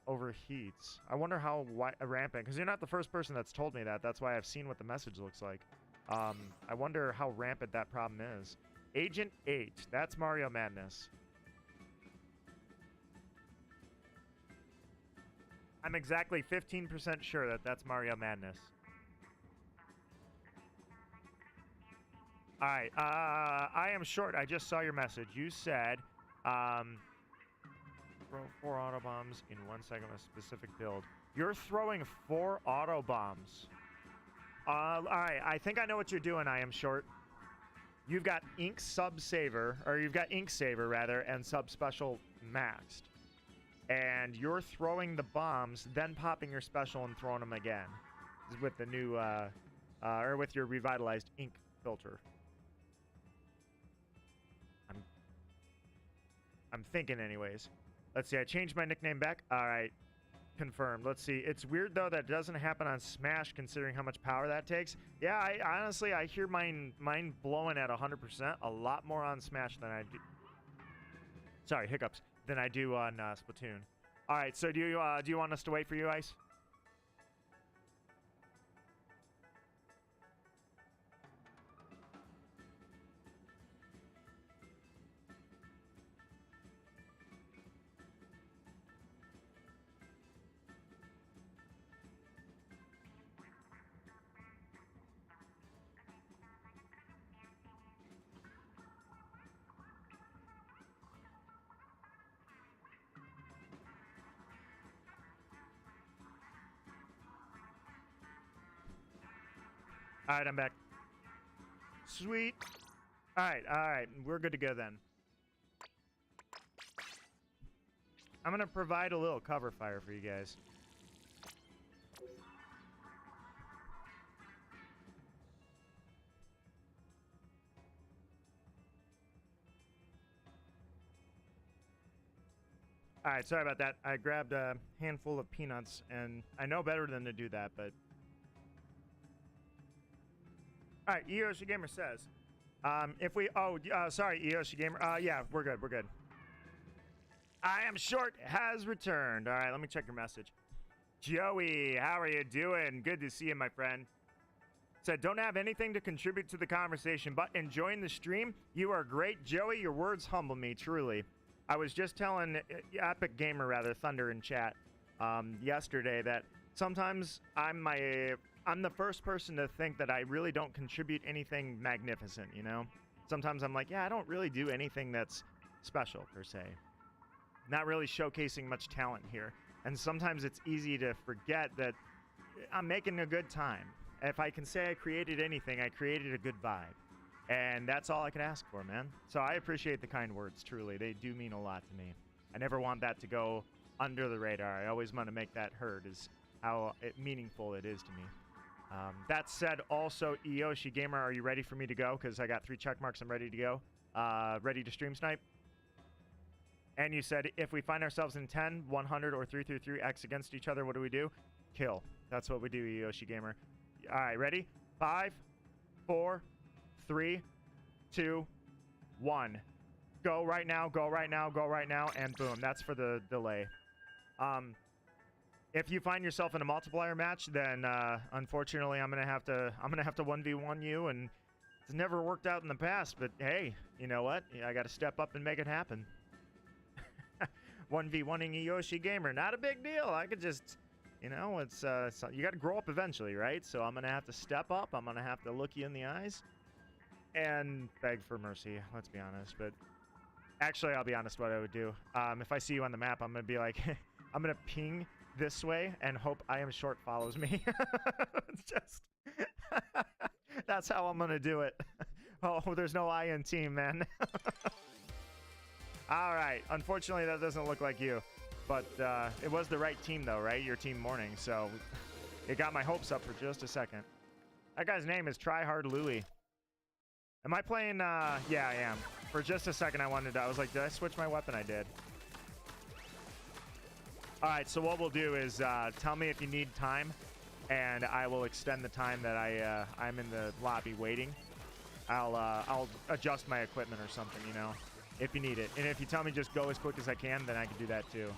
overheats. I wonder how rampant, because you're not the first person that's told me that. That's why I've seen what the message looks like. I wonder how rampant that problem is. Agent 8, that's Mario Madness. I'm exactly 15% sure that that's Mario Madness. All right, I am short. I just saw your message. You said, throw 4 auto bombs in 1 second with a specific build. You're throwing 4 auto bombs. All right, I think I know what you're doing. I am short. You've got Ink Sub Saver, or you've got Ink Saver rather, and Sub Special maxed. And you're throwing the bombs, then popping your special and throwing them again with the new, or with your revitalized ink filter. I'm thinking anyways. Let's see, I changed my nickname back. All right, confirmed. Let's see. It's weird though that it doesn't happen on Smash considering how much power that takes. Yeah, I honestly, I hear mine blowing at 100%, a lot more on Smash than I do. Sorry, hiccups. Than I do on Splatoon. All right, so do you want us to wait for you, Ice? All right, I'm back. Sweet. All right, we're good to go then. I'm gonna provide a little cover fire for you guys. All right, sorry about that. I grabbed a handful of peanuts, and I know better than to do that, but... All right, Eoshi Gamer says, if we, sorry, Eoshi Gamer, yeah, we're good. I am short has returned. All right, let me check your message. Joey, how are you doing? Good to see you, my friend. Said, don't have anything to contribute to the conversation, but enjoying the stream. You are great, Joey. Your words humble me, truly. I was just telling Epic Gamer, rather, Thunder in chat, yesterday that sometimes I'm the first person to think that I really don't contribute anything magnificent, you know? Sometimes I'm like, yeah, I don't really do anything that's special, per se. Not really showcasing much talent here. And sometimes it's easy to forget that I'm making a good time. If I can say I created anything, I created a good vibe. And that's all I could ask for, man. So I appreciate the kind words, truly. They do mean a lot to me. I never want that to go under the radar. I always want to make that heard, is how meaningful it is to me. That said, also, Eoshi Gamer, are you ready for me to go? Because I got 3 check marks. I'm ready to go. Ready to stream snipe? And you said, if we find ourselves in 10, 100, or 3-3 X against each other, what do we do? Kill. That's what we do, Eoshi Gamer. All right, ready? 5, 4, 3, 2, 1. Go right now, go right now, go right now, and boom. That's for the delay. If you find yourself in a multiplier match, then unfortunately I'm gonna have to 1v1 you, and it's never worked out in the past. But hey, you know what? I got to step up and make it happen. 1v1ing Eoshi Gamer, not a big deal. I could just, you know, it's you got to grow up eventually, right? So I'm gonna have to step up. I'm gonna have to look you in the eyes and beg for mercy. Let's be honest. But actually, I'll be honest. What I would do, if I see you on the map, I'm gonna be like, I'm gonna ping this way and hope I am short follows me. It's just that's how I'm gonna do it. Oh, there's no I in team, man. All right. Unfortunately, that doesn't look like you, but it was the right team though, right? Your team morning, so it got my hopes up for just a second. That guy's name is Tryhard Louie. Am I playing? Yeah, I am. For just a second, I was like, did I switch my weapon? I did. All right, so what we'll do is tell me if you need time, and I will extend the time that I'm in the lobby waiting. I'll adjust my equipment or something, you know, if you need it. And if you tell me just go as quick as I can, then I can do that too.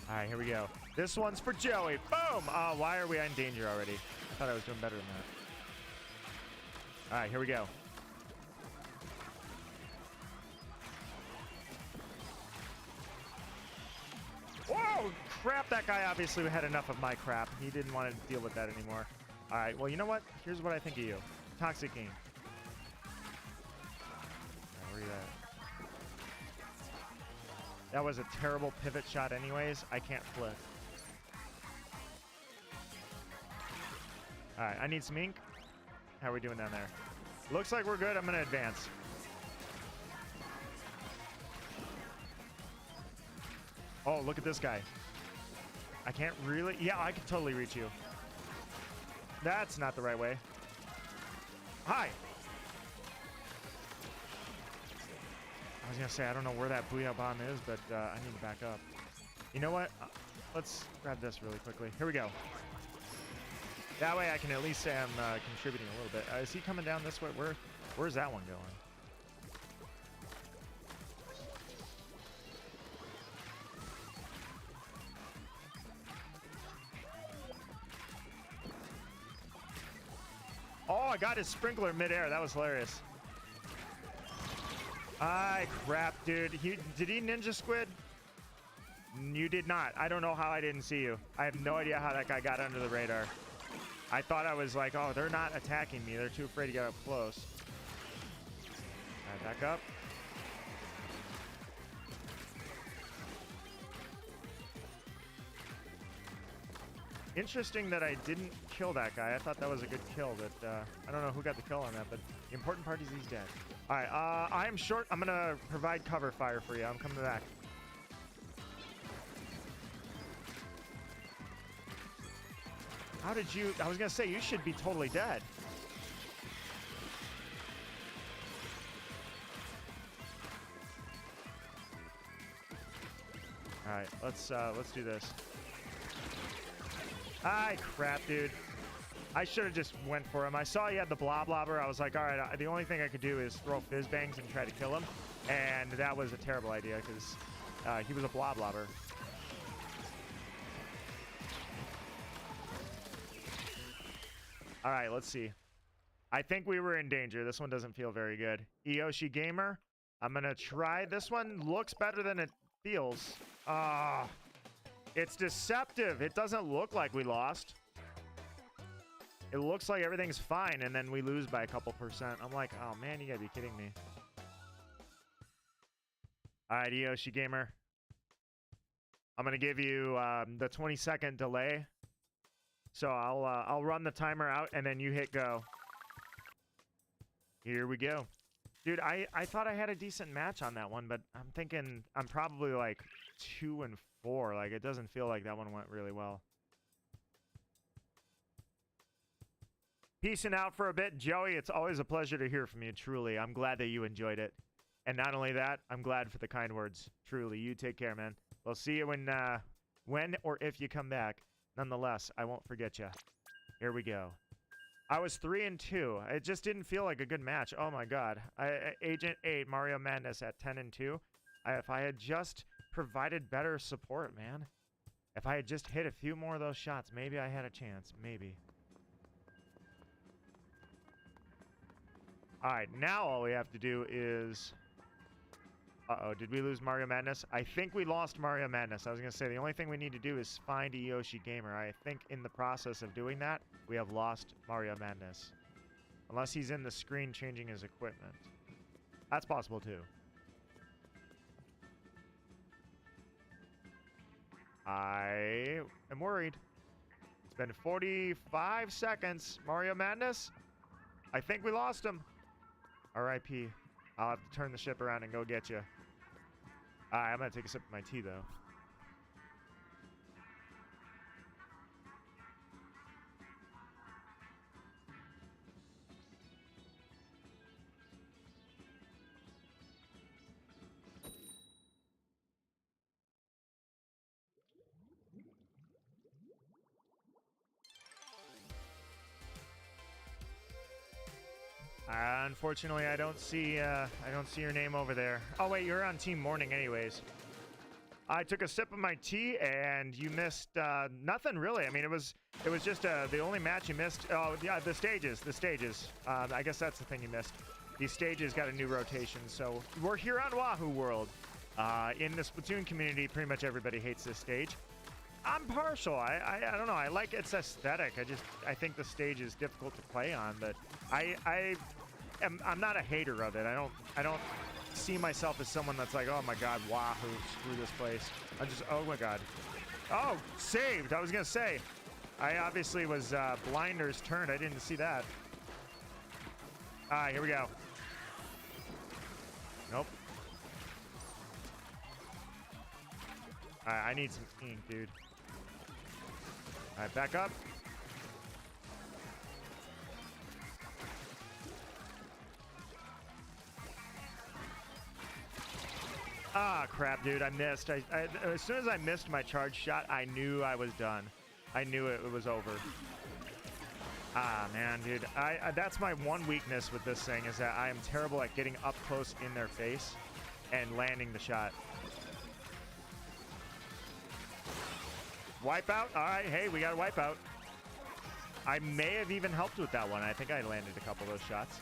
All right, here we go. This one's for Joey. Boom! Why are we in danger already? I thought I was doing better than that. All right, here we go. Whoa! Crap, that guy obviously had enough of my crap. He didn't want to deal with that anymore. All right, well, you know what? Here's what I think of you. Toxic game. Right, where are you at? That was a terrible pivot shot anyways. I can't flip. All right, I need some ink. How are we doing down there? Looks like we're good. I'm going to advance. Oh, look at this guy. I can't really... Yeah, I can totally reach you. That's not the right way. Hi. I was going to say, I don't know where that Booyah Bomb is, but I need to back up. You know what? Let's grab this really quickly. Here we go. That way I can at least say I'm contributing a little bit. Is he coming down this way? Where's that one going? Oh, I got his sprinkler midair. That was hilarious. Ay, crap, dude. Did he ninja squid? You did not. I don't know how I didn't see you. I have no idea how that guy got under the radar. I thought I was like, oh, they're not attacking me. They're too afraid to get up close. All right, back up. Interesting that I didn't kill that guy. I thought that was a good kill, but I don't know who got the kill on that, but the important part is he's dead. All right, I am short. I'm going to provide cover fire for you. I'm coming back. How did you... I was going to say, you should be totally dead. All right, let's do this. Ay, crap, dude. I should have just went for him. I saw he had the blob lobber. I was like, all right, the only thing I could do is throw fizz bangs and try to kill him. And that was a terrible idea because he was a blob lobber. All right, let's see. I think we were in danger. This one doesn't feel very good. Eyoshi Gamer. I'm going to try. This one looks better than it feels. It's deceptive. It doesn't look like we lost. It looks like everything's fine, and then we lose by a couple percent. I'm like, oh, man, you got to be kidding me. All right, Eyoshi Gamer. I'm going to give you the 20-second delay. So I'll run the timer out, and then you hit go. Here we go. Dude, I thought I had a decent match on that one, but I'm thinking I'm probably like 2 and 4. Like, it doesn't feel like that one went really well. Peacing out for a bit. Joey, it's always a pleasure to hear from you, truly. I'm glad that you enjoyed it. And not only that, I'm glad for the kind words. Truly, you take care, man. We'll see you when or if you come back. Nonetheless, I won't forget you. Here we go. I was 3 and 2. It just didn't feel like a good match. Oh my god. Agent 8, Mario Madness at 10 and 2. If I had just provided better support, man. If I had just hit a few more of those shots, maybe I had a chance. Maybe. Alright, now all we have to do is... Uh-oh, did we lose Mario Madness? I think we lost Mario Madness. I was going to say, the only thing we need to do is find Eyoshi Gamer. I think in the process of doing that, we have lost Mario Madness. Unless he's in the screen changing his equipment. That's possible, too. I am worried. It's been 45 seconds. Mario Madness? I think we lost him. R.I.P. I'll have to turn the ship around and go get you. Alright, I'm gonna take a sip of my tea, though. Unfortunately, I don't see your name over there. Oh wait, you're on Team Morning anyways. I took a sip of my tea and you missed nothing really. I mean, it was just the only match you missed. Oh yeah, the stages. I guess that's the thing you missed. These stages got a new rotation, so we're here on Wahoo World. In the Splatoon community, pretty much everybody hates this stage. I'm partial. I don't know. I like its aesthetic. I think the stage is difficult to play on, but I'm not a hater of it. I don't see myself as someone that's like, oh my god, Wahoo, screw this place. Oh my god. Oh, saved. I was gonna say. I obviously was Blinder's turn. I didn't see that. Here we go. Nope. I need some ink, dude. Alright, back up. Ah, crap, dude. I missed. As soon as I missed my charge shot, I knew I was done. I knew it was over. Ah, man, dude. That's my one weakness with this thing, is that I am terrible at getting up close in their face and landing the shot. Wipeout? All right, hey, we got a wipeout. I may have even helped with that one. I think I landed a couple of those shots.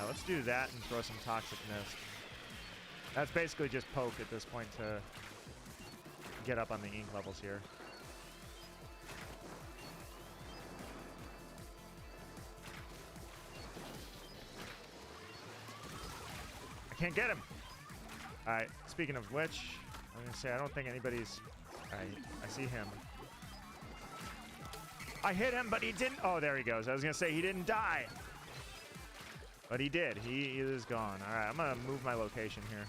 Let's do that and throw some Toxic Mist. That's basically just poke at this point to get up on the ink levels here. I can't get him. All right, speaking of which, I'm gonna say I don't think anybody's... All right, I see him. I hit him, but he didn't... Oh, there he goes. I was gonna say he didn't die. But he did. He is gone. All right, I'm gonna move my location here.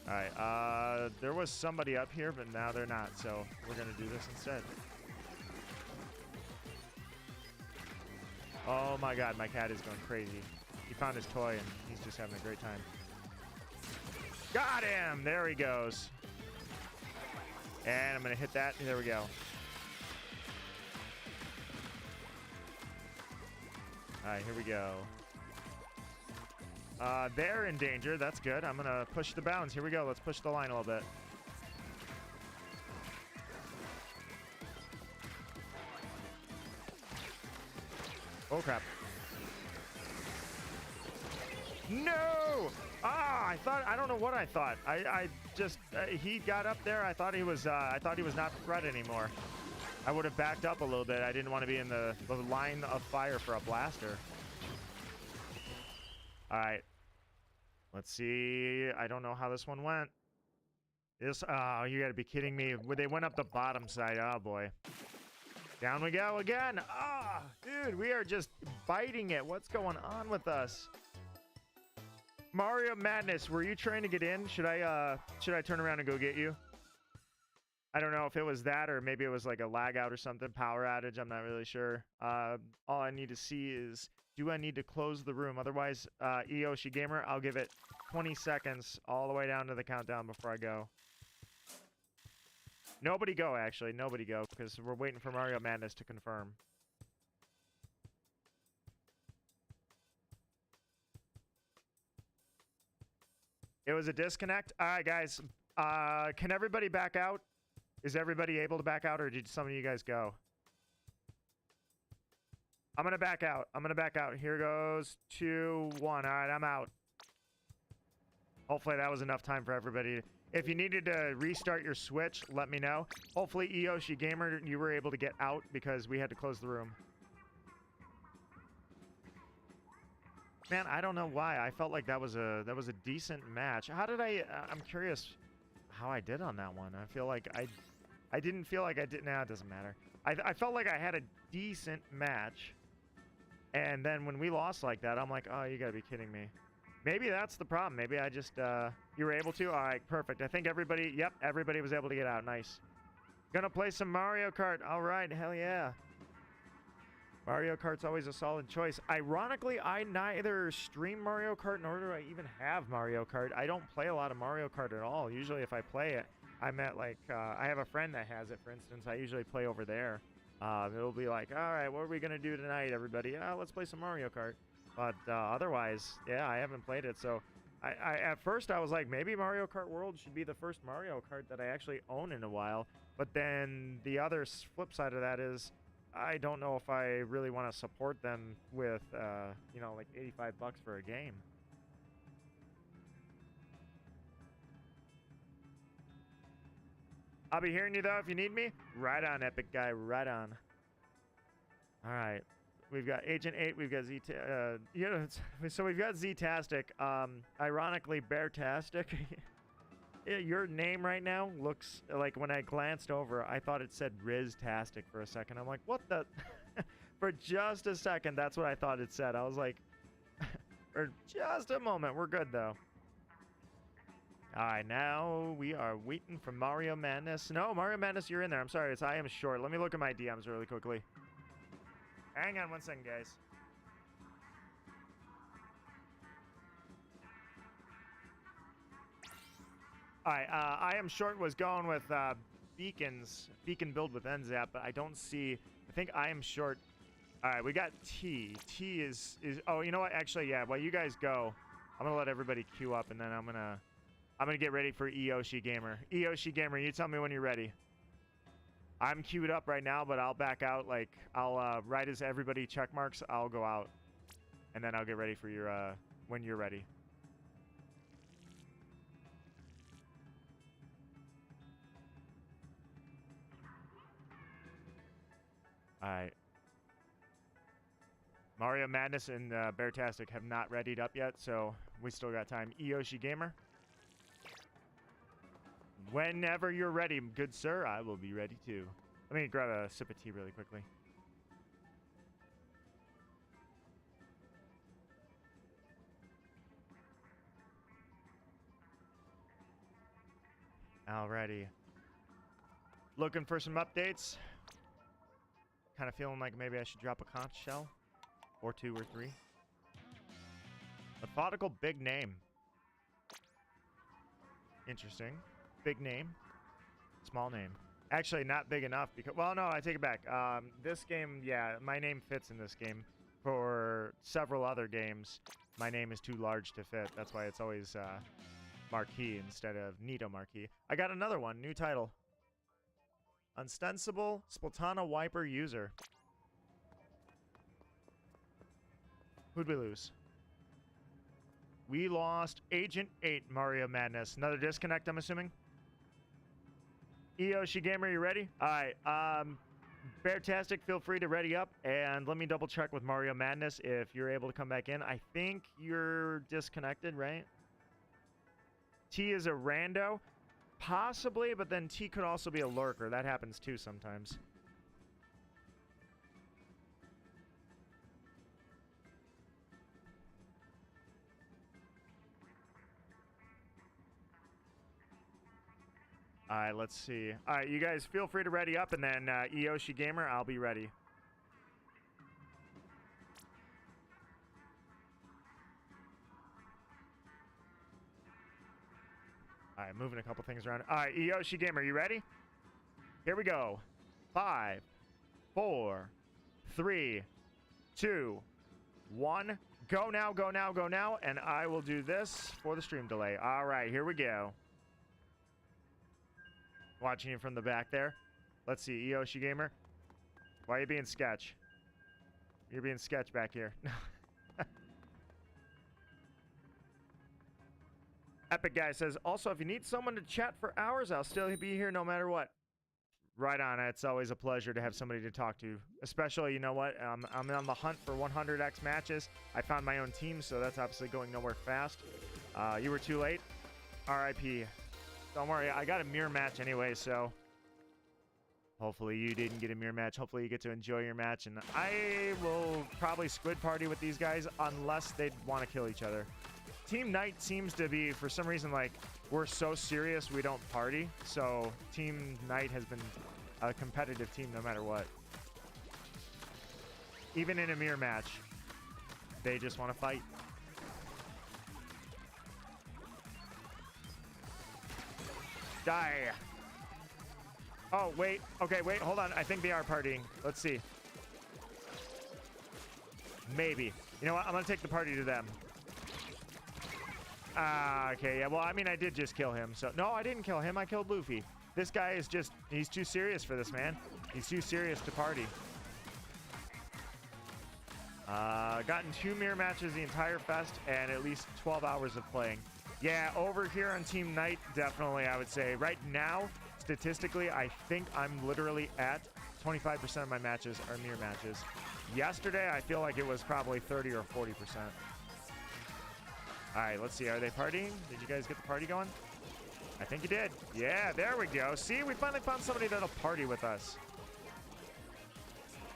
All right, there was somebody up here, but now they're not, so we're gonna do this instead. Oh my god, my cat is going crazy. He found his toy and he's just having a great time. Got him! There he goes. And I'm gonna hit that. There we go. Alright, here we go. They're in danger. That's good. I'm gonna push the bounds. Here we go. Let's push the line a little bit. Oh crap. No! I don't know what I thought. He got up there. I thought he was not threat anymore. I would have backed up a little bit. I didn't want to be in the line of fire for a blaster. All right. Let's see. I don't know how this one went. Oh, you gotta be kidding me. They went up the bottom side. Oh boy. Down we go again. Dude, we are just biting it. What's going on with us? Mario Madness, were you trying to get in? Should I turn around and go get you? I don't know if it was that or maybe it was like a lag out or something, power outage. I'm not really sure. All I need to see is, do I need to close the room? Otherwise, Yoshi Gamer, I'll give it 20 seconds all the way down to the countdown before I go. Nobody go, actually. Nobody go, because we're waiting for Mario Madness to confirm. It was a disconnect. All right, guys. Can everybody back out? Is everybody able to back out, or did some of you guys go? I'm going to back out. I'm going to back out. Here goes 2, 1. All right, I'm out. Hopefully that was enough time for everybody. If you needed to restart your Switch, let me know. Hopefully, Yoshi Gamer, you were able to get out because we had to close the room. Man, I don't know why. I felt like that was a decent match. How did I'm curious how I did on that one. I feel like I didn't feel like I did. Nah, it doesn't matter. I felt like I had a decent match, and then when we lost like that, I'm like, oh, you gotta be kidding me. Maybe that's the problem. Maybe I just you were able to. All right, perfect. I think everybody. Yep, everybody was able to get out. Nice. Gonna play some Mario Kart. All right, hell yeah. Mario Kart's always a solid choice. Ironically, I neither stream Mario Kart nor do I even have Mario Kart. I don't play a lot of Mario Kart at all. Usually if I play it, I'm at like, I have a friend that has it, for instance. I usually play over there. It'll be like, all right, what are we going to do tonight, everybody? Let's play some Mario Kart. But otherwise, yeah, I haven't played it. So at first I was like, maybe Mario Kart World should be the first Mario Kart that I actually own in a while. But then the other flip side of that is, I don't know if I really want to support them with, you know, like 85 bucks for a game. I'll be hearing you, though, if you need me. Right on, Epic Guy. Right on. All right. We've got Agent 8. We've got Z... you know, so we've got Z-tastic. Ironically, Bear-tastic. Your name right now looks like, when I glanced over, I thought it said Riz-tastic for a second. I'm like, what the? For just a second, that's what I thought it said. I was like, for just a moment. We're good, though. All right, now we are waiting for Mario Madness. No, Mario Madness, you're in there. I'm sorry, I am short. Let me look at my DMs really quickly. Hang on one second, guys. All right, I am short was going with beacon build with NZAP, but I don't see. I think I am short. All right, we got T. T is. Oh, you know what? Actually, yeah. While you guys go, I'm gonna let everybody queue up, and then I'm gonna get ready for Eoshi Gamer. Eoshi Gamer, you tell me when you're ready. I'm queued up right now, but I'll back out. Like I'll right as everybody check marks, I'll go out, and then I'll get ready for your when you're ready. All right. Mario Madness and Beartastic have not readied up yet, so we still got time. Eoshi Gamer. Whenever you're ready, good sir, I will be ready too. Let me grab a sip of tea really quickly. Alrighty. Looking for some updates. Kind of feeling like maybe I should drop a conch shell. Or 2 or 3. Methodical big name. Interesting. Big name. Small name. Actually, not big enough because... Well, no, I take it back. This game, yeah, my name fits in this game. For several other games, my name is too large to fit. That's why it's always Marquis instead of Nito Marquis. I got another one. New title. Unstensible Splatana Wiper User. Who'd we lose? We lost Agent 8 Mario Madness. Another disconnect, I'm assuming. Eoshi Gamer, you ready? All right. Beartastic, feel free to ready up. And let me double check with Mario Madness if you're able to come back in. I think you're disconnected, right? T is a rando. Possibly, but then T could also be a lurker. That happens too sometimes. All right, let's see. All right, you guys feel free to ready up, and then Eoshi Gamer, I'll be ready. All right, moving a couple things around. All right, Eoshi Gamer, you ready? Here we go. 5, 4, 3, 2, 1. Go now, go now, go now. And I will do this for the stream delay. All right, here we go. Watching you from the back there. Let's see, Eoshi Gamer. Why are you being sketch? You're being sketch back here. Epic Guy says, also, if you need someone to chat for hours, I'll still be here no matter what. Right on. It's always a pleasure to have somebody to talk to. Especially, you know what? I'm on the hunt for 100x matches. I found my own team, so that's obviously going nowhere fast. You were too late. RIP. Don't worry, I got a mirror match anyway, so hopefully you didn't get a mirror match. Hopefully you get to enjoy your match, and I will probably squid party with these guys unless they want to kill each other. Team Knight seems to be, for some reason, like, we're so serious we don't party, so Team Knight has been a competitive team no matter what. Even in a mirror match, they just want to fight. Die. Oh, wait. Okay, wait, hold on. I think they are partying. Let's see. Maybe. You know what? I'm going to take the party to them. Okay, yeah, well, I mean, I did just kill him, so... No, I didn't kill him. I killed Luffy. This guy is just... He's too serious for this, man. He's too serious to party. Gotten 2 mirror matches the entire fest and at least 12 hours of playing. Yeah, over here on Team Knight, definitely, I would say. Right now, statistically, I think I'm literally at 25% of my matches are mirror matches. Yesterday, I feel like it was probably 30 or 40%. All right, let's see. Are they partying? Did you guys get the party going? I think you did. Yeah, there we go. See, we finally found somebody that'll party with us.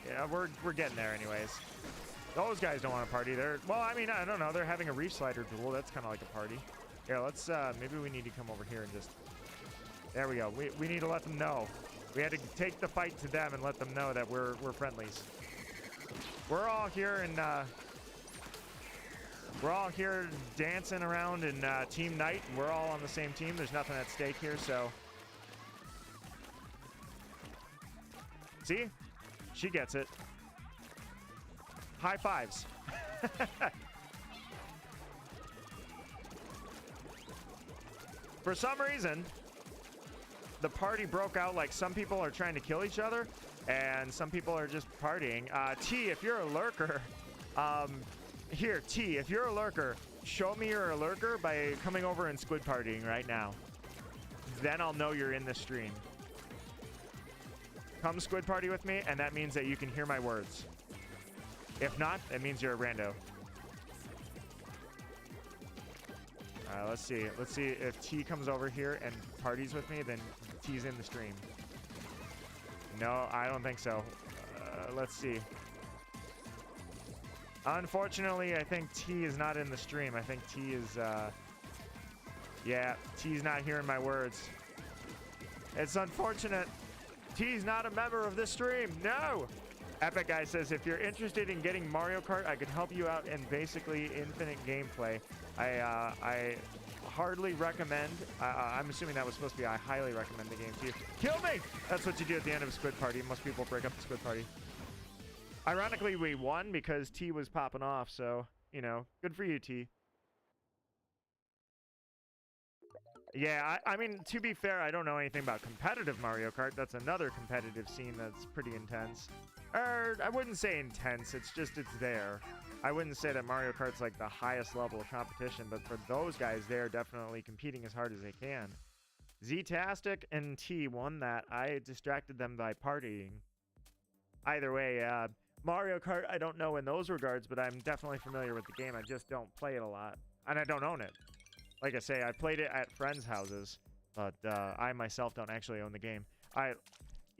Yeah, we're getting there anyways. Those guys don't want to party. Well, I mean, I don't know. They're having a reef slider duel. That's kind of like a party. Here, let's, maybe we need to come over here and just... There we go. We need to let them know. We had to take the fight to them and let them know that we're friendlies. We're all here and, we're all here dancing around in Team Knight, and we're all on the same team. There's nothing at stake here, so... See? She gets it. High fives. For some reason, the party broke out like some people are trying to kill each other, and some people are just partying. T, if you're a lurker... Here, T, if you're a lurker, show me you're a lurker by coming over and squid partying right now. Then I'll know you're in the stream. Come squid party with me, and that means that you can hear my words. If not, that means you're a rando. All right, let's see. Let's see if T comes over here and parties with me, then T's in the stream. No, I don't think so. Let's see. Unfortunately, I think T is not in the stream. I think T is, yeah, T's not hearing my words. It's unfortunate. T's not a member of this stream. No! Epic Guy says, if you're interested in getting Mario Kart, I could help you out in basically infinite gameplay. I hardly recommend, I'm assuming that was supposed to be, I highly recommend the game to you. Kill me! That's what you do at the end of a squid party. Most people break up the squid party. Ironically, we won because T was popping off, so, you know, good for you, T. Yeah, I mean, to be fair, I don't know anything about competitive Mario Kart. That's another competitive scene that's pretty intense. Or, I wouldn't say intense, it's just, it's there. I wouldn't say that Mario Kart's like the highest level of competition, but for those guys, they're definitely competing as hard as they can. Z-tastic and T won that. I distracted them by partying. Either way, Mario Kart, I don't know in those regards, but I'm definitely familiar with the game. I just don't play it a lot. And I don't own it. Like I say, I played it at friends' houses, but I myself don't actually own the game. All right,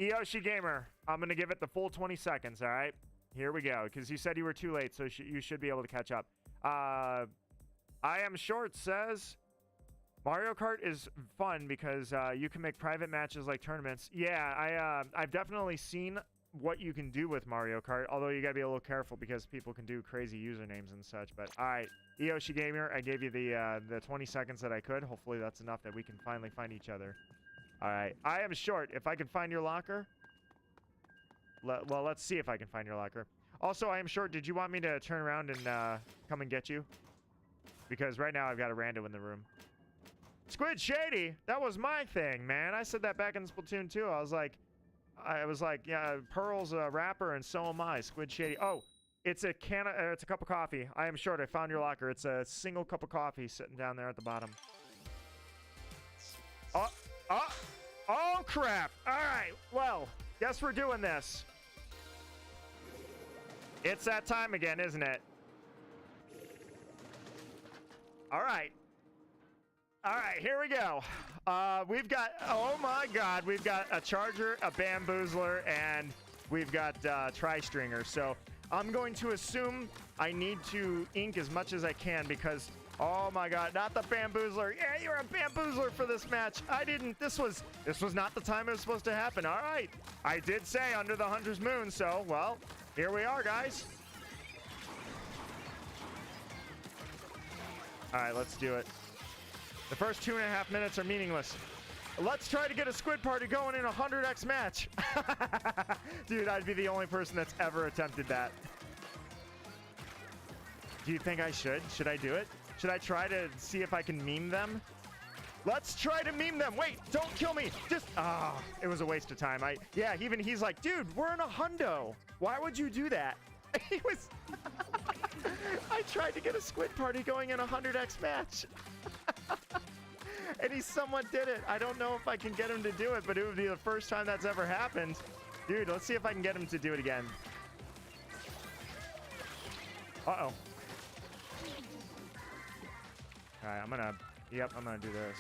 Eoshi Gamer, I'm going to give it the full 20 seconds, all right? Here we go, because you said you were too late, so you should be able to catch up. I Am Short says, Mario Kart is fun because you can make private matches like tournaments. Yeah, I've definitely seen what you can do with Mario Kart, although you gotta be a little careful because people can do crazy usernames and such. But all right, Eoshi Gamer, I gave you the 20 seconds that I could. Hopefully that's enough that we can finally find each other. All right, I Am Short, if I can find your locker. Well, let's see if I can find your locker. Also, I Am Short, did you want me to turn around and come and get you? Because right now I've got a rando in the room. Squid Shady, that was my thing, man. I said that back in Splatoon 2. I was like, yeah, Pearl's a rapper and so am I. Squid Shady. Oh, it's a it's a cup of coffee. I Am Short, I found your locker. It's a single cup of coffee sitting down there at the bottom. Oh, crap. All right. Well, guess we're doing this. It's that time again, isn't it? All right. All right, here we go. We've got, oh my God, we've got a charger, a bamboozler, and we've got tri-stringer. So I'm going to assume I need to ink as much as I can because, oh my God, not the bamboozler. Yeah, you're a bamboozler for this match. I didn't, this was not the time it was supposed to happen. All right, I did say under the Hunter's Moon, so, well, here we are, guys. All right, let's do it. The first 2.5 minutes are meaningless. Let's try to get a squid party going in a 100x match. Dude, I'd be the only person that's ever attempted that. Do you think I should? Should I do it? Should I try to see if I can meme them? Let's try to meme them. Wait, don't kill me. Just, it was a waste of time. Yeah, even he's like, dude, we're in a hundo. Why would you do that? He was, I tried to get a squid party going in a 100x match. And he somewhat did it. I don't know if I can get him to do it, but it would be the first time that's ever happened. Dude, let's see if I can get him to do it again. Uh-oh. All right, I'm gonna do this.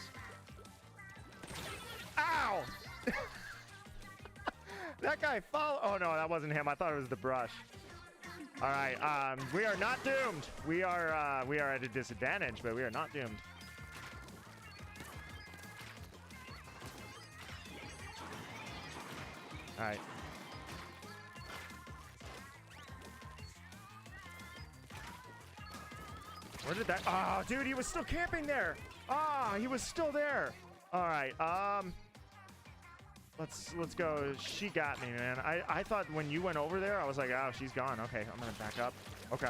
Ow! That guy followed. Oh no, that wasn't him. I thought it was the brush. All right, we are not doomed. We are at a disadvantage, but we are not doomed. All right. Where did that? Oh, dude, he was still camping there. Ah, he was still there. All right. Let's go. She got me, man. I thought when you went over there, I was like, oh, she's gone. Okay, I'm gonna back up. Okay.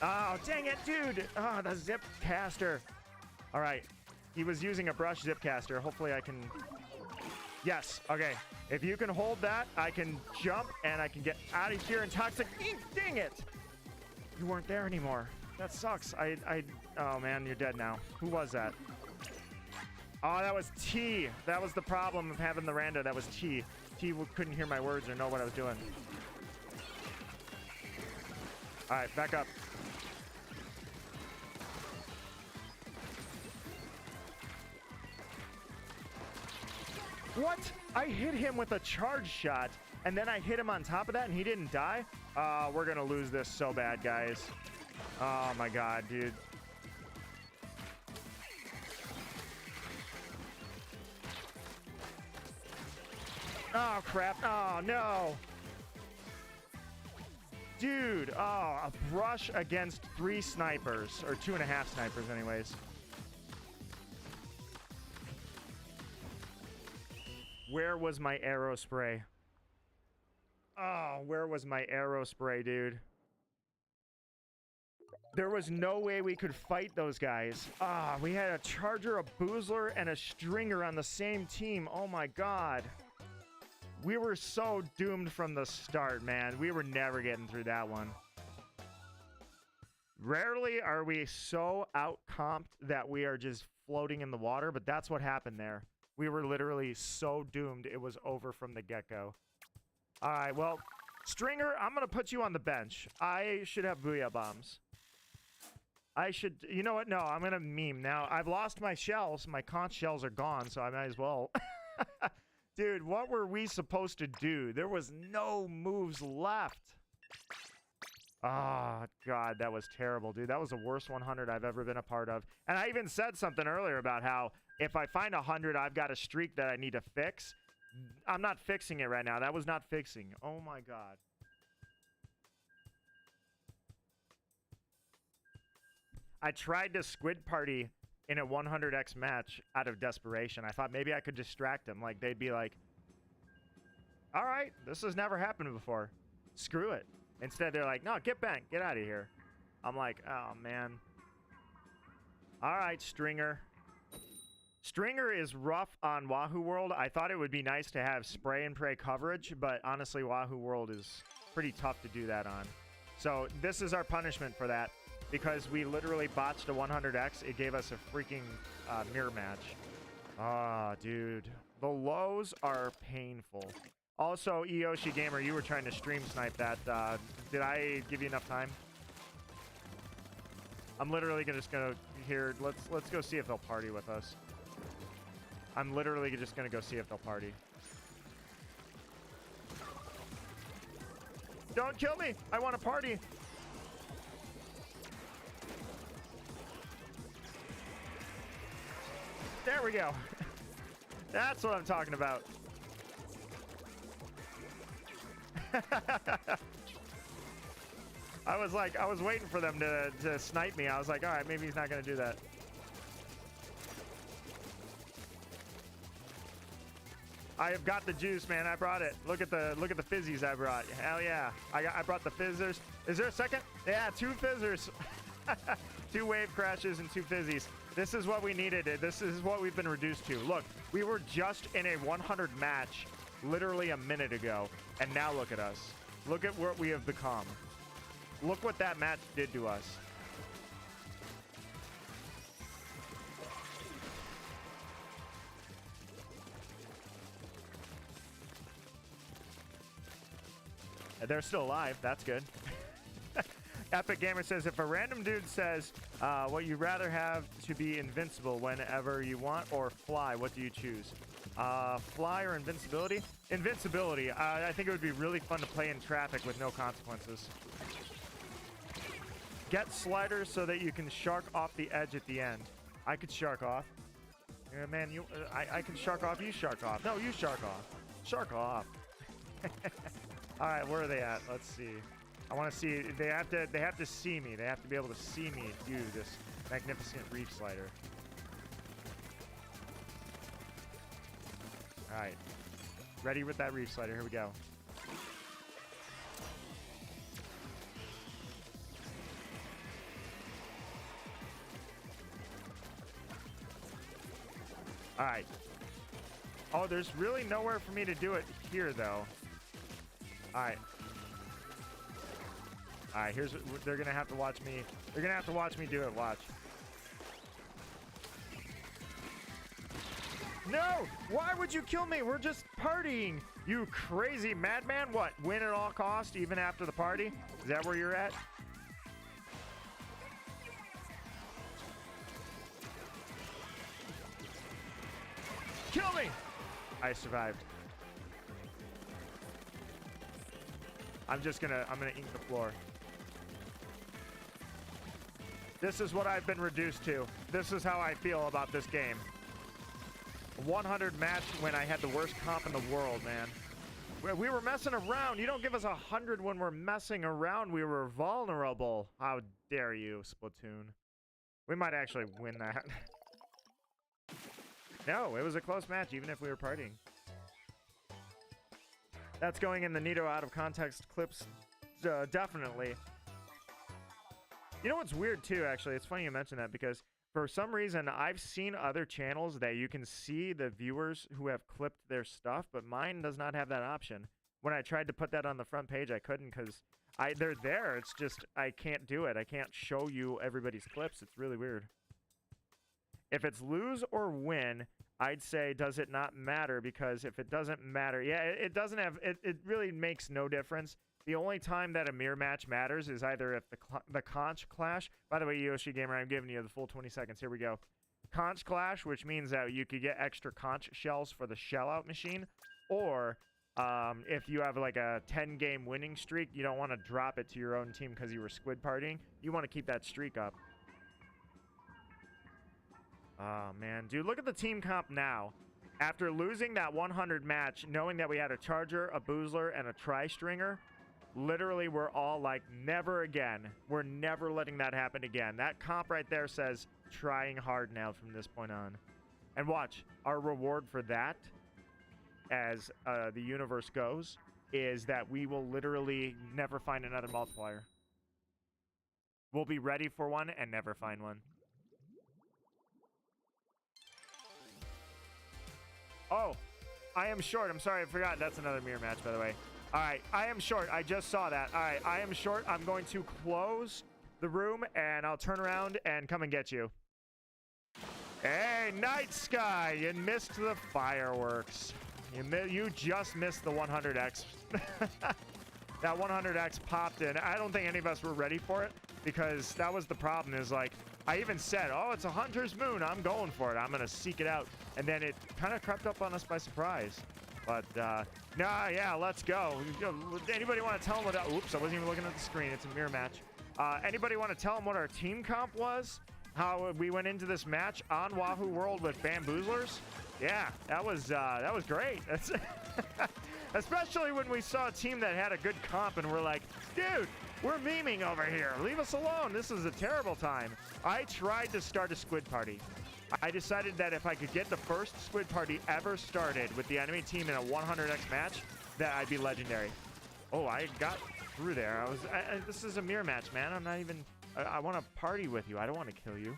Oh, dang it, dude. Oh, the zip caster. All right. He was using a brush zip caster. Hopefully I can. Yes. Okay. If you can hold that, I can jump and I can get out of here in toxic ink. Dang it. You weren't there anymore. That sucks. Oh man, you're dead now. Who was that? Oh, that was T. That was the problem of having the rando. That was T. T couldn't hear my words or know what I was doing. All right, back up. What? I hit him with a charge shot, and then I hit him on top of that, and he didn't die? We're gonna lose this so bad, guys. Oh my God, dude. Oh, crap. Oh, no. Dude. Oh, a brush against 3 snipers, or 2.5 snipers anyways. Where was my arrow spray? Oh, where was my arrow spray, dude? There was no way we could fight those guys. Ah, we had a charger, a boozler, and a stringer on the same team. Oh my God. We were so doomed from the start, man. We were never getting through that one. Rarely are we so out-comped that we are just floating in the water, but that's what happened there. We were literally so doomed, it was over from the get-go. All right, well, Stringer, I'm going to put you on the bench. I should have Booyah Bombs. I should, you know what? No, I'm going to meme. Now, I've lost my shells. My conch shells are gone, so I might as well. Dude, what were we supposed to do? There was no moves left. Oh, God, that was terrible, dude. That was the worst 100 I've ever been a part of. And I even said something earlier about how if I find 100, I've got a streak that I need to fix. I'm not fixing it right now. That was not fixing. Oh, my God. I tried to squid party in a 100x match out of desperation. I thought maybe I could distract them. Like, they'd be like, all right, this has never happened before. Screw it. Instead, they're like, no, get back. Get out of here. I'm like, oh, man. All right, Stringer. Stringer is rough on Wahoo World. I thought it would be nice to have spray and pray coverage, but honestly, Wahoo World is pretty tough to do that on. So this is our punishment for that. Because we literally botched a 100x, it gave us a freaking mirror match. Ah, dude. The lows are painful. Also, Eyoshi Gamer, you were trying to stream snipe that. Did I give you enough time? I'm literally just gonna here. Let's go see if they'll party with us. I'm literally just gonna go see if they'll party. Don't kill me! I want to party. There we go. That's what I'm talking about. I was waiting for them to snipe me. I was like, all right, maybe he's not going to do that. I have got the juice, man. I brought it. Look at the fizzies I brought. Hell yeah. I brought the fizzers. Is there a second? Yeah, 2 fizzers. 2 wave crashes and 2 fizzies. This is what we needed. This is what we've been reduced to. Look, we were just in a 100 match literally a minute ago, and now look at us. Look at what we have become. Look what that match did to us. They're still alive. That's good. Epic Gamer says, if a random dude says, what you'd rather have to be invincible whenever you want or fly, what do you choose? Fly or invincibility? Invincibility. I think it would be really fun to play in traffic with no consequences. Get sliders so that you can shark off the edge at the end. I could shark off. Yeah, man, I can shark off. You shark off. No, you shark off. Shark off. All right, where are they at? Let's see. I want to see. They have to see me. They have to be able to see me do this magnificent reef slider. All right, ready with that reef slider. Here we go. All right. Oh, there's really nowhere for me to do it here, though. All right. All right, here's what they're gonna have to watch me. They're gonna have to watch me do it. Watch. No! Why would you kill me? We're just partying. You crazy madman. What? Win at all cost, even after the party? Is that where you're at? Kill me! I survived. I'm gonna ink the floor. This is what I've been reduced to. This is how I feel about this game. 100 match when I had the worst comp in the world, man. We were messing around. You don't give us 100 when we're messing around. We were vulnerable. How dare you, Splatoon? We might actually win that. No, it was a close match, even if we were partying. That's going in the Nito out of context clips, definitely. You know what's weird too, actually? It's funny you mentioned that because for some reason I've seen other channels that you can see the viewers who have clipped their stuff, but mine does not have that option. When I tried to put that on the front page, I couldn't because they're there. It's just I can't do it. I can't show you everybody's clips. It's really weird. If it's lose or win, I'd say does it not matter, because if it doesn't matter, yeah, it doesn't have, it really makes no difference. The only time that a mirror match matters is either if the conch clash. By the way, Yoshi Gamer, I'm giving you the full 20 seconds. Here we go. Conch clash, which means that you could get extra conch shells for the shell out machine, or if you have like a 10-game winning streak, you don't want to drop it to your own team because you were squid partying. You want to keep that streak up. Oh, man. Dude, look at the team comp now. After losing that 100 match, knowing that we had a Charger, a Boozler, and a Tri-Stringer, literally we're all like, never again. We're never letting that happen again. That comp right there says trying hard now from this point on. And watch, our reward for that, as the universe goes, is that we will literally never find another multiplier. We'll be ready for one and never find one. Oh, I am short. I'm sorry, I forgot. That's another mirror match, by the way. All right, I am short. I just saw that. All right, I am short. I'm going to close the room, and I'll turn around and come and get you. Hey, Night Sky, you missed the fireworks. You just missed the 100x. That 100x popped in. I don't think any of us were ready for it because that was the problem is like, I even said, oh, it's a hunter's moon. I'm going for it. I'm going to seek it out. And then it kind of crept up on us by surprise. But, nah, yeah, let's go. Anybody want to tell them what... Oops, I wasn't even looking at the screen. It's a mirror match. Anybody want to tell them what our team comp was? How we went into this match on Wahoo World with Bamboozlers? Yeah, that was great. That's especially when we saw a team that had a good comp and we're like, dude, we're memeing over here. Leave us alone. This is a terrible time. I tried to start a squid party. I decided that if I could get the first squid party ever started with the enemy team in a 100x match, that I'd be legendary. Oh, I got through there. This is a mirror match, man. I'm not even... I want to party with you. I don't want to kill you.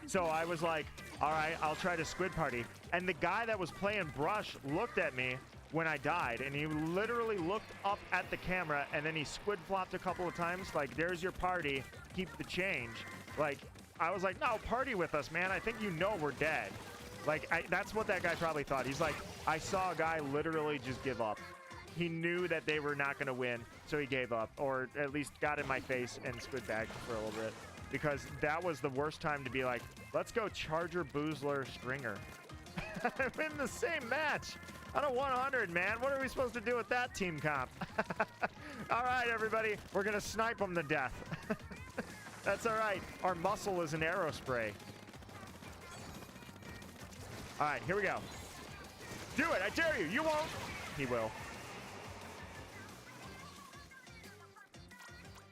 So I was like, all right, I'll try to squid party. And the guy that was playing Brush looked at me when I died, and he literally looked up at the camera, and then he squid flopped a couple of times, like, there's your party, keep the change. Like, I was like, no, party with us, man. I think you know we're dead. Like, that's what that guy probably thought. He's like, I saw a guy literally just give up. He knew that they were not going to win, so he gave up, or at least got in my face and squid bagged for a little bit. Because that was the worst time to be like, let's go Charger, Boozler, Stringer. I'm in the same match. On a 100, man. What are we supposed to do with that team comp? All right, everybody. We're going to snipe them to death. That's all right. Our muscle is an arrow spray. All right, here we go. Do it. I dare you. You won't. He will.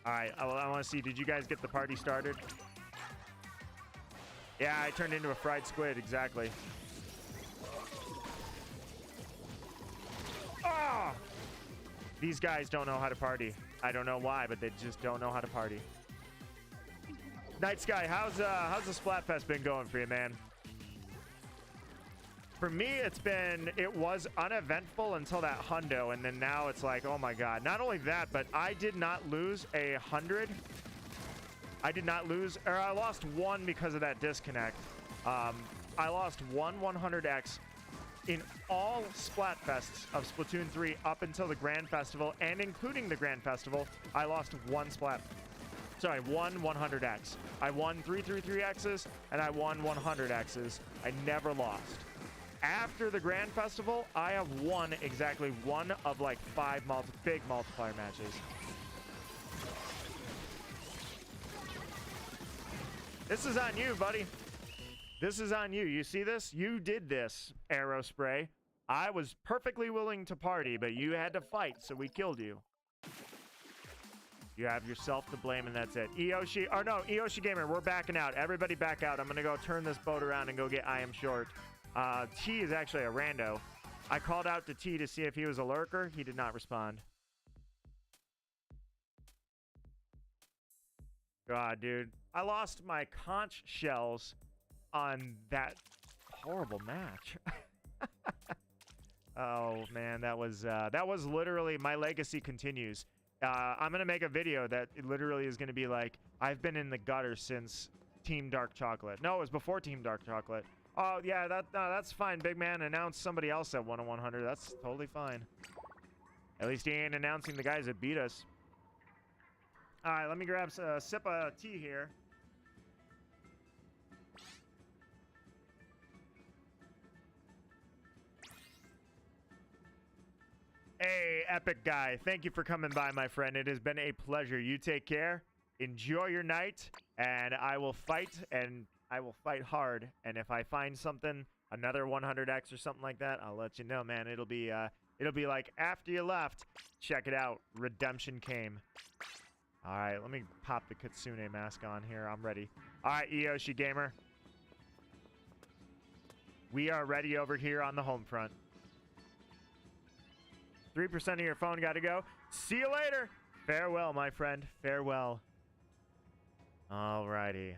All right, I want to see, did you guys get the party started? Yeah, I turned into a fried squid, exactly. Oh! These guys don't know how to party. I don't know why, but they just don't know how to party. Night Sky, how's the Splatfest been going for you, man? For me, it was uneventful until that hundo, and then now it's like, oh my god. Not only that, but I did not lose 100. I did not lose, or I lost one because of that disconnect. I lost one 100x in all Splatfests of Splatoon 3 up until the Grand Festival, and including the Grand Festival, I lost one 100x. I won 333x's, and I won 100x's. I never lost. After the Grand Festival, I have won exactly one of like 5 big multiplier matches. This is on you, buddy. This is on you. You see this? You did this, arrow spray. I was perfectly willing to party, but you had to fight, so we killed you. You have yourself to blame, and that's it. Eoshi, or no, Eoshi Gamer, we're backing out. Everybody back out. I'm going to go turn this boat around and go get I Am Short. T is actually a rando. I called out to T to see if he was a lurker. He did not respond. God, dude. I lost my conch shells on that horrible match. Oh, man, that was literally, my legacy continues. I'm going to make a video that literally is going to be like, I've been in the gutter since Team Dark Chocolate. No, it was before Team Dark Chocolate. Oh, yeah, that's fine, big man. Announce somebody else at 1-100. That's totally fine. At least he ain't announcing the guys that beat us. All right, let me grab a sip of tea here. Hey, Epic Guy. Thank you for coming by, my friend. It has been a pleasure. You take care. Enjoy your night, and I will fight, and I will fight hard. And if I find something, another 100x or something like that, I'll let you know, man. It'll be like after you left. Check it out. Redemption came. All right, let me pop the Kitsune mask on here. I'm ready. All right, Eoshi Gamer. We are ready over here on the home front. 3% of your phone got to go. See you later. Farewell, my friend. Farewell. All righty.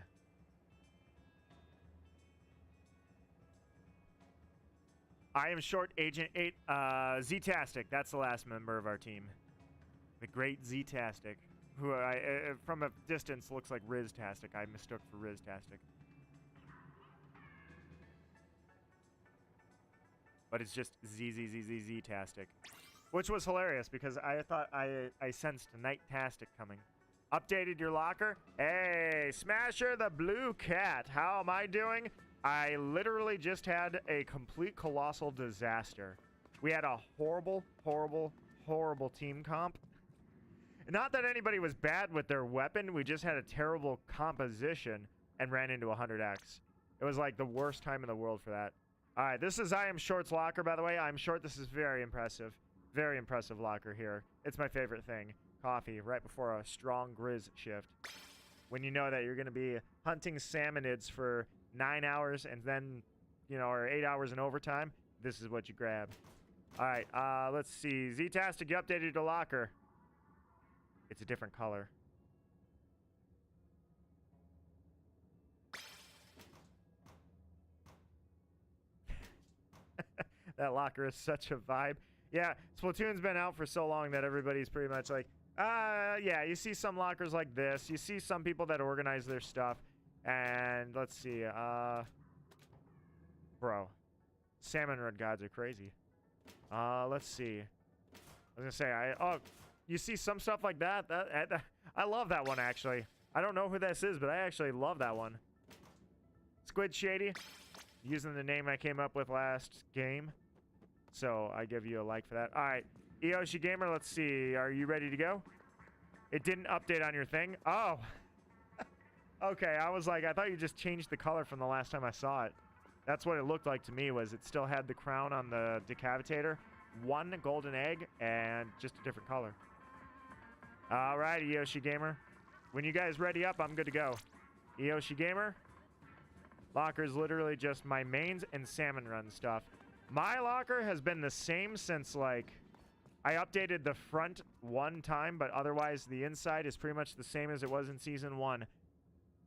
I am Short Agent 8. Z-tastic. That's the last member of our team. The great Z-tastic. Who from a distance looks like Riz-tastic. I mistook for Riz-tastic. but it's just Z-Z-Z-Z-Z-tastic. Which was hilarious because I thought I sensed night-tastic coming. Updated your locker? Hey, Smasher the Blue Cat. How am I doing? I literally just had a complete colossal disaster. We had a horrible, horrible, horrible team comp. Not that anybody was bad with their weapon. We just had a terrible composition and ran into 100x. It was like the worst time in the world for that. All right, this is I Am Short's locker, by the way. I Am Short, this is very impressive. Very impressive locker here. It's my favorite thing. Coffee right before a strong Grizz shift. When you know that you're going to be hunting salmonids for 9 hours and then, you know, or 8 hours in overtime, this is what you grab. All right, let's see. Z-Tastic, you updated the locker. It's a different color. That locker is such a vibe. Yeah, Splatoon's been out for so long that everybody's pretty much like, yeah, you see some lockers like this. You see some people that organize their stuff. And let's see, bro, Salmon Red Gods are crazy. Let's see. I was gonna say, you see some stuff like that. I love that one, actually. I don't know who this is, but I actually love that one. Squid Shady, using the name I came up with last game. So I give you a like for that. All right, Eoshi Gamer, let's see. Are you ready to go? It didn't update on your thing. Oh. Okay, I was like, I thought you just changed the color from the last time I saw it. That's what it looked like to me, was it still had the crown on the decapitator, one golden egg, and just a different color. All right, Eoshi Gamer. When you guys ready up, I'm good to go. Eoshi Gamer. Locker is literally just my mains and salmon run stuff. My locker has been the same since, like, I updated the front one time, but otherwise the inside is pretty much the same as it was in Season 1.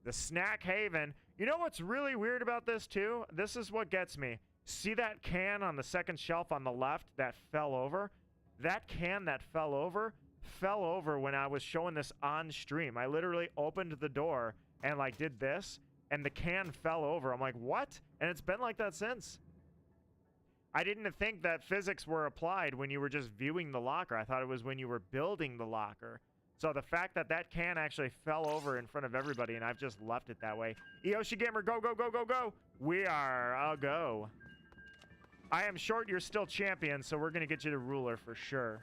The Snack Haven. You know what's really weird about this, too? This is what gets me. See that can on the second shelf on the left that fell over? That can that fell over when I was showing this on stream. I literally opened the door and, like, did this, and the can fell over. I'm like, what? And it's been like that since. I didn't think that physics were applied when you were just viewing the locker. I thought it was when you were building the locker. So the fact that that can actually fell over in front of everybody and I've just left it that way. Eoshi Gamer, go, go, go, go, go. We are a go. I Am Short, you're still champion, so we're going to get you the ruler for sure.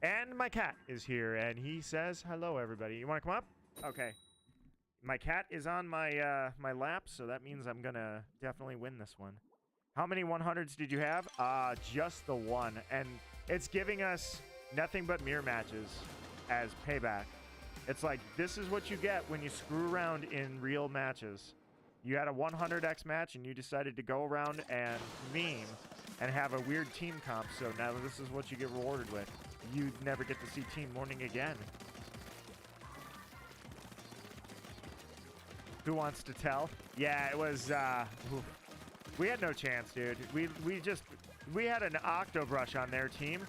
And my cat is here, and he says hello, everybody. You want to come up? Okay. My cat is on my my lap, so that means I'm going to definitely win this one. How many 100s did you have? Just the one. And it's giving us nothing but mirror matches as payback. It's like, this is what you get when you screw around in real matches. You had a 100x match and you decided to go around and meme and have a weird team comp, so now this is what you get rewarded with. You never get to see Team Morning again. Who wants to tell? Yeah, it was, we had no chance, dude. We had an Octobrush on their team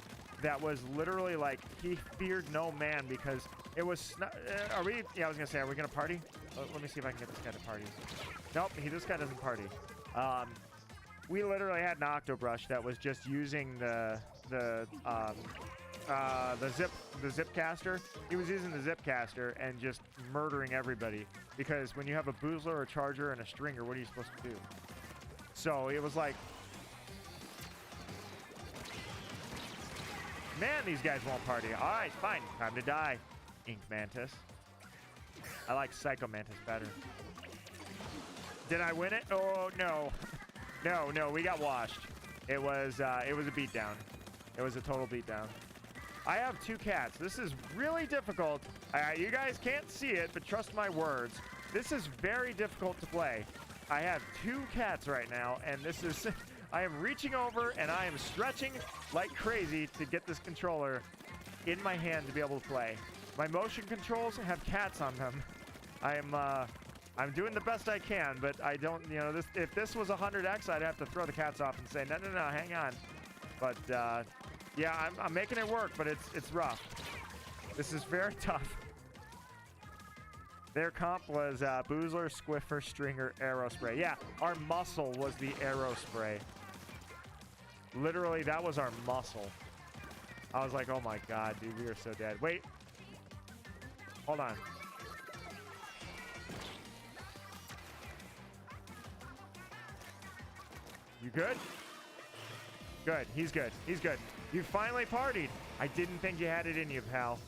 that was literally like, he feared no man because it was, yeah, I was gonna say, are we gonna party? Let me see if I can get this guy to party. Nope, this guy doesn't party. We literally had an Octobrush that was just using the zip caster. He was using the zip caster and just murdering everybody because when you have a boozler, a charger, and a stringer, what are you supposed to do? So it was like, man, these guys won't party. All right, fine. Time to die. Ink Mantis. I like Psycho Mantis better. Did I win it? Oh, no. No, we got washed. It was a beatdown. It was a total beatdown. I have 2 cats. This is really difficult. You guys can't see it, but trust my words. This is very difficult to play. I have 2 cats right now, and this is... I am reaching over, and I am stretching like crazy to get this controller in my hand to be able to play. My motion controls have cats on them. I'm doing the best I can, but I don't, you know, if this was 100x, I'd have to throw the cats off and say, no, hang on. But, yeah, I'm making it work, but it's rough. This is very tough. Their comp was Boozler, Squiffer, Stringer, Aerospray. Yeah, our muscle was the Aerospray. Literally, that was our muscle. I was like, oh my god, dude, we are so dead. Wait. Hold on. You good? Good. He's good. He's good. You finally partied. I didn't think you had it in you, pal.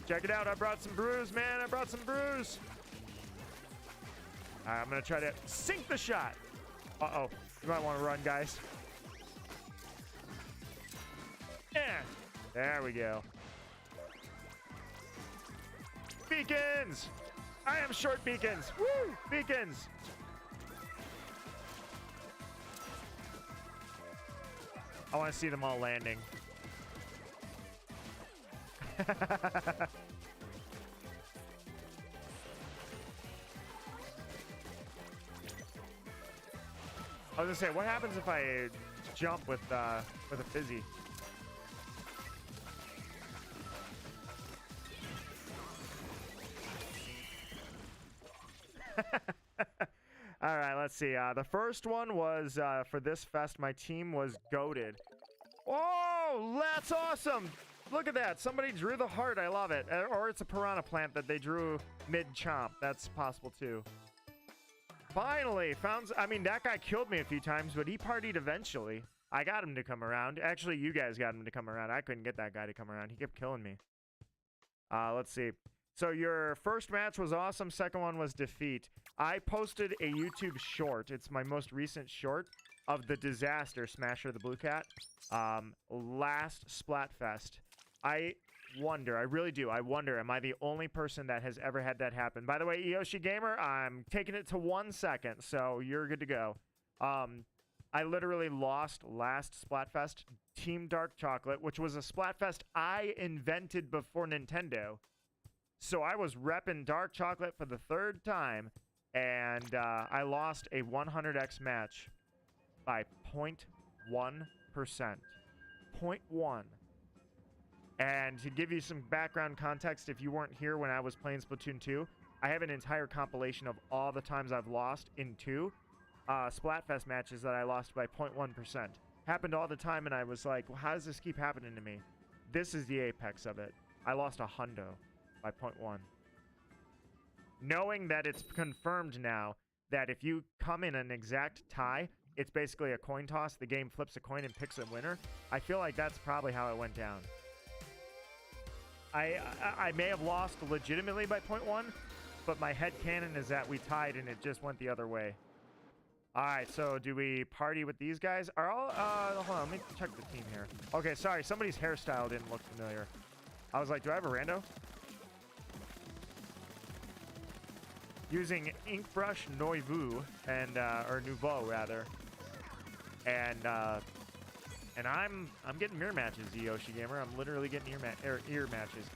Check it out. I brought some brews, man. I brought some brews. All right, I'm going to try to sink the shot. Uh-oh. You might want to run, guys. Yeah. There we go. Beacons! I am short beacons. Woo! Beacons! I want to see them all landing. I was gonna say, what happens if I jump with a fizzy? All right, let's see. The first one was for this fest. My team was goated. Oh, that's awesome! Look at that. Somebody drew the heart. I love it. Or it's a piranha plant that they drew mid-chomp. That's possible, too. Finally, found... I mean, that guy killed me a few times, but he partied eventually. I got him to come around. Actually, you guys got him to come around. I couldn't get that guy to come around. He kept killing me. Let's see. So your first match was awesome. Second one was defeat. I posted a YouTube short. It's my most recent short of the disaster Smasher the Blue Cat last Splatfest. I wonder, I really do, I wonder, am I the only person that has ever had that happen? By the way, Eyoshi Gamer, I'm taking it to 1 second, so you're good to go. I literally lost last Splatfest, Team Dark Chocolate, which was a Splatfest I invented before Nintendo. So I was repping Dark Chocolate for the 3rd time, and I lost a 100x match by 0.1%. 0.1. And to give you some background context, if you weren't here when I was playing Splatoon 2, I have an entire compilation of all the times I've lost in 2 Splatfest matches that I lost by 0.1%. Happened all the time, and I was like, well, how does this keep happening to me? This is the apex of it. I lost a hundo by 0.1. Knowing that it's confirmed now that if you come in an exact tie, it's basically a coin toss. The game flips a coin and picks a winner. I feel like that's probably how it went down. I may have lost legitimately by 0.1, but my headcanon is that we tied and it just went the other way. All right, so do we party with these guys? Are all, hold on, let me check the team here. Okay, sorry, somebody's hairstyle didn't look familiar. I was like, do I have a rando? Using Ink Brush Nouveau, and, or Nouveau, rather. And I'm getting mirror matches, Eyoshi Gamer. I'm literally getting ear matches.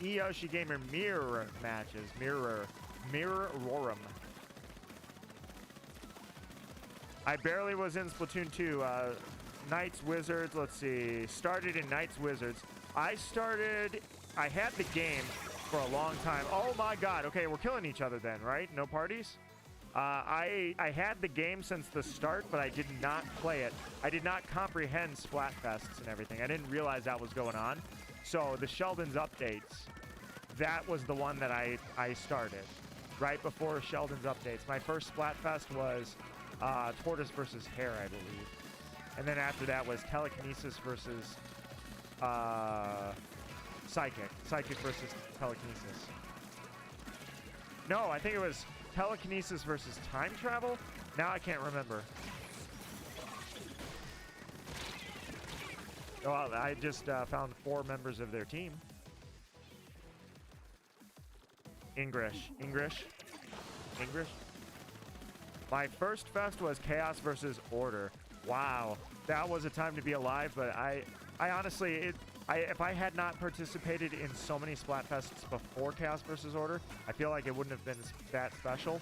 Eyoshi Gamer mirror matches. Mirror-rorum. I barely was in Splatoon 2. Knights, Wizards, let's see. Started in Knights, Wizards. I had the game for a long time. Oh my god. Okay, we're killing each other then, right? No parties? I had the game since the start, but I did not play it. I did not comprehend Splatfests and everything. I didn't realize that was going on. So the Sheldon's updates, that was the one that I started right before Sheldon's updates. My first Splatfest was Tortoise versus Hare, I believe. And then after that was Telekinesis versus Psychic. Psychic versus Telekinesis. No, I think it was Telekinesis versus Time Travel? Now I can't remember. Well, I just found 4 members of their team. English. My first fest was Chaos versus Order. Wow, that was a time to be alive, but I honestly, if I had not participated in so many Splatfests before Chaos versus Order, I feel like it wouldn't have been that special.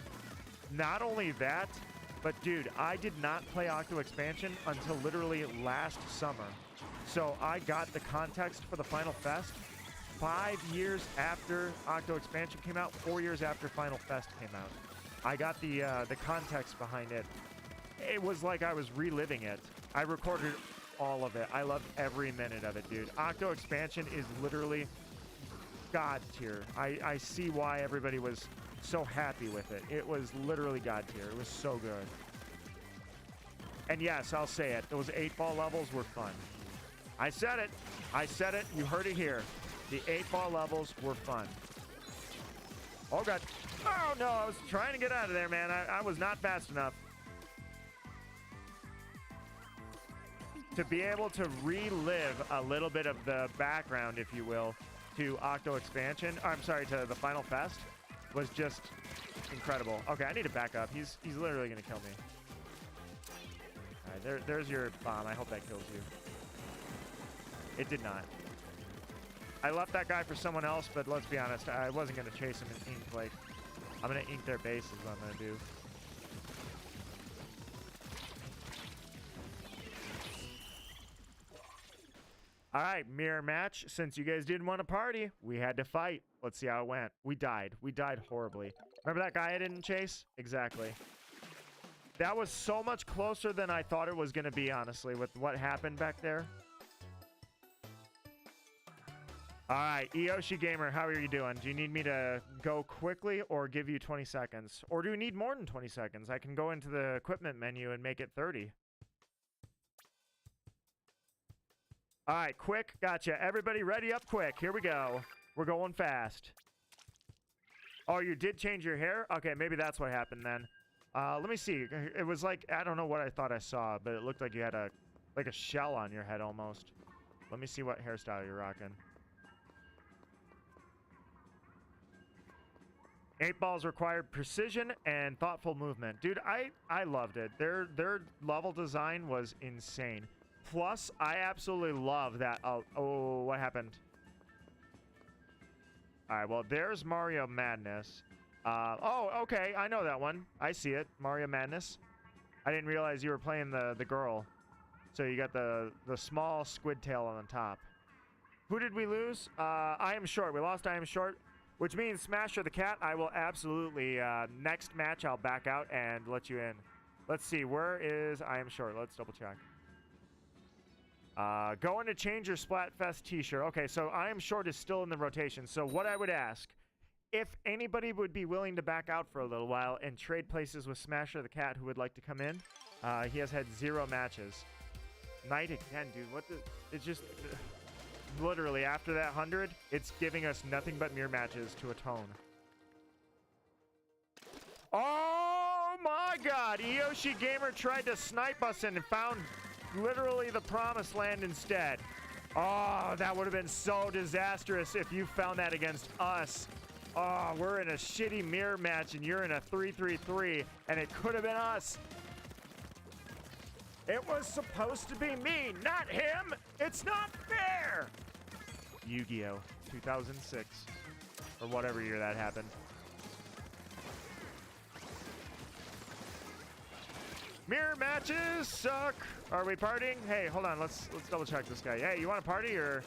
Not only that, but dude, I did not play Octo Expansion until literally last summer. So I got the context for the final fest 5 years after Octo Expansion came out, 4 years after Final Fest came out. I got the context behind it. It was like I was reliving it. I recorded all of it. I loved every minute of it, dude. Octo Expansion is literally God tier. I see why everybody was so happy with it. It was literally God tier. It was so good. And yes, I'll say it. Those 8-ball levels were fun. I said it. I said it. You heard it here. The 8-ball levels were fun. Oh, God. Oh, no. I was trying to get out of there, man. I was not fast enough. To be able to relive a little bit of the background, if you will, to Octo Expansion, I'm sorry, to the Final Fest, was just incredible. Okay, I need to back up. He's literally going to kill me. All right, there's your bomb. I hope that kills you. It did not. I left that guy for someone else, but let's be honest, I wasn't going to chase him and ink. Like, I'm going to ink their base is what I'm going to do. All right, mirror match. Since you guys didn't want to party, we had to fight. Let's see how it went. We died. We died horribly. Remember that guy I didn't chase? Exactly. That was so much closer than I thought it was going to be, honestly, with what happened back there. All right, Eoshi Gamer, how are you doing? Do you need me to go quickly or give you 20 seconds? Or do you need more than 20 seconds? I can go into the equipment menu and make it 30. All right, quick. Gotcha. Everybody ready up quick. Here we go. We're going fast. Oh, you did change your hair? Okay, maybe that's what happened then. Let me see. It was like, I don't know what I thought I saw, but it looked like you had a shell on your head almost. Let me see what hairstyle you're rocking. 8 balls required precision and thoughtful movement. Dude, I loved it. Their level design was insane. Plus, I absolutely love that. Oh, what happened? All right, well, there's Mario Madness. Oh, okay, I know that one. I see it, Mario Madness. I didn't realize you were playing the girl. So you got the small squid tail on the top. Who did we lose? I Am Short. We lost I Am Short, which means Smasher the Cat. I will absolutely, next match, I'll back out and let you in. Let's see, where is I Am Short? Let's double check. Going to change your Splatfest t-shirt. Okay, so I Am Short is still in the rotation. So what I would ask, if anybody would be willing to back out for a little while and trade places with Smasher the Cat who would like to come in. He has had 0 matches. Night again, dude. What the... It's just... literally, after that 100, it's giving us nothing but mirror matches to atone. Oh my God! Eoshi Gamer tried to snipe us and found... literally the promised land instead. Oh, that would have been so disastrous if you found that against us. Oh, we're in a shitty mirror match and you're in a 3-3-3 and it could have been us. It was supposed to be me, not him. It's not fair. Yu-Gi-Oh! 2006 or whatever year that happened. Mirror matches suck. Are we partying? Hey, hold on. Let's double check this guy. Hey, you want to party or?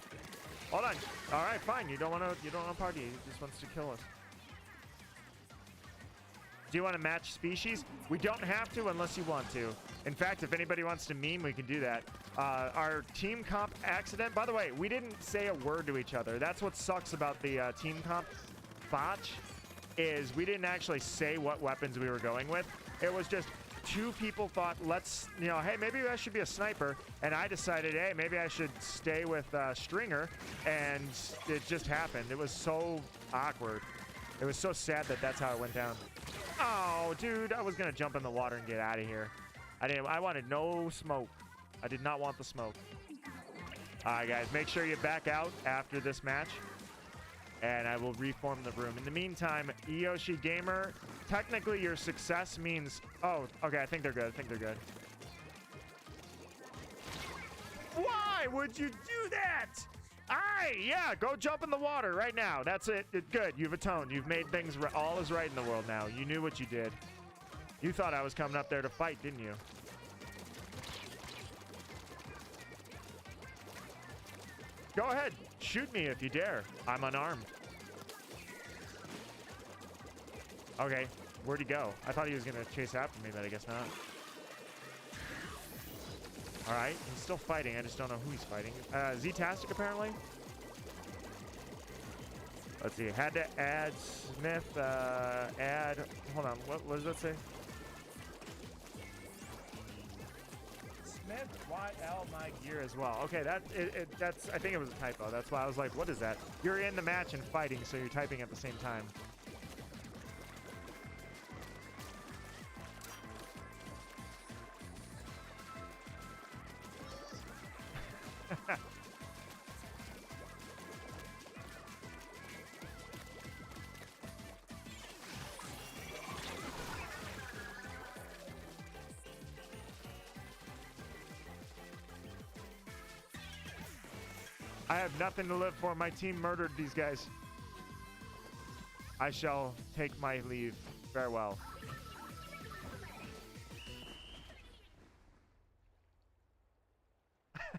Hold on. All right, fine. You don't want to party. He just wants to kill us. Do you want to match species? We don't have to unless you want to. In fact, if anybody wants to meme, we can do that. Our team comp accident. By the way, we didn't say a word to each other. That's what sucks about the team comp botch, is we didn't actually say what weapons we were going with. It was just 2 people thought, let's, hey, maybe I should be a sniper. And I decided, hey, maybe I should stay with Stringer. And it just happened. It was so awkward. It was so sad that that's how it went down. Oh, dude, I was going to jump in the water and get out of here. I wanted no smoke. I did not want the smoke. All right, guys, make sure you back out after this match. And I will reform the room. In the meantime, Eoshi Gamer, technically your success means... Oh, okay, I think they're good. I think they're good. Why would you do that? Yeah, go jump in the water right now. That's it. Good, you've atoned. You've made things... all is right in the world now. You knew what you did. You thought I was coming up there to fight, didn't you? Go ahead. Shoot me if you dare. I'm unarmed. Okay, where'd he go? I thought he was gonna chase after me, but I guess not. All right, he's still fighting. I just don't know who he's fighting. Z-tastic, apparently. Let's see. Had to add Smith. Add. Hold on. What does that say? Smith YL my gear as well. Okay, that's. I think it was a typo. That's why I was like, what is that? You're in the match and fighting, so you're typing at the same time. I have nothing to live for. My team murdered these guys. I shall take my leave. Farewell.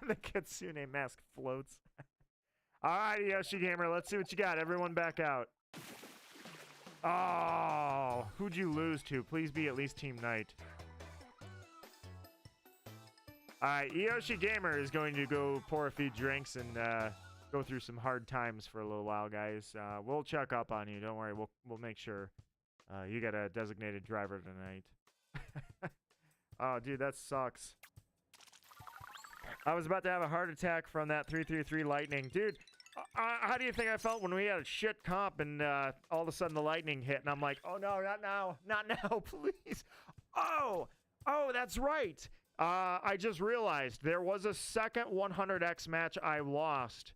The Kitsune mask floats. All right, Yoshi Gamer, let's see what you got. Everyone back out. Oh, who'd you lose to? Please be at least Team Knight. All right, Yoshi Gamer is going to go pour a few drinks and go through some hard times for a little while, guys. We'll check up on you. Don't worry. We'll make sure you got a designated driver tonight. Oh, dude, that sucks. I was about to have a heart attack from that 333 lightning. Dude, how do you think I felt when we had a shit comp and all of a sudden the lightning hit? And I'm like, oh, no, not now. Not now, please. Oh, that's right. I just realized there was a second 100x match I lost.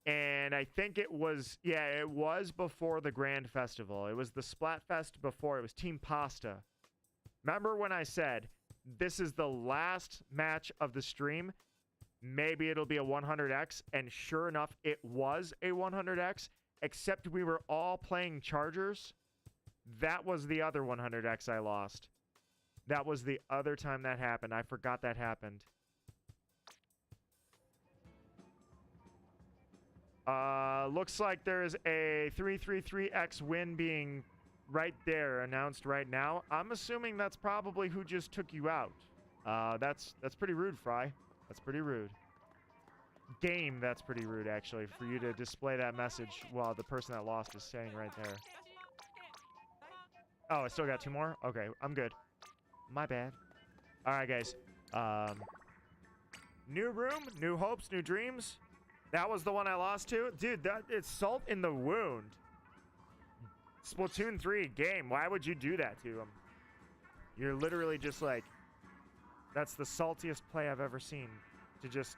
And I think it was, yeah, it was before the Grand Festival. It was the Splatfest before. It was Team Pasta. Remember when I said, this is the last match of the stream? Maybe it'll be a 100x. And sure enough, it was a 100x. Except we were all playing Chargers. That was the other 100x I lost. That was the other time that happened. I forgot that happened. Looks like there's a 333x win being right there announced right now. I'm assuming that's probably who just took you out. That's pretty rude, Fry. That's pretty rude. Game, that's pretty rude, actually, for you to display that message while the person that lost is saying right there. Oh, I still got two more? Okay, I'm good. My bad. All right, guys. New room, new hopes, new dreams. That was the one I lost to. Dude, it's salt in the wound. Splatoon 3 game. Why would you do that to him? You're literally just like, that's the saltiest play I've ever seen. To just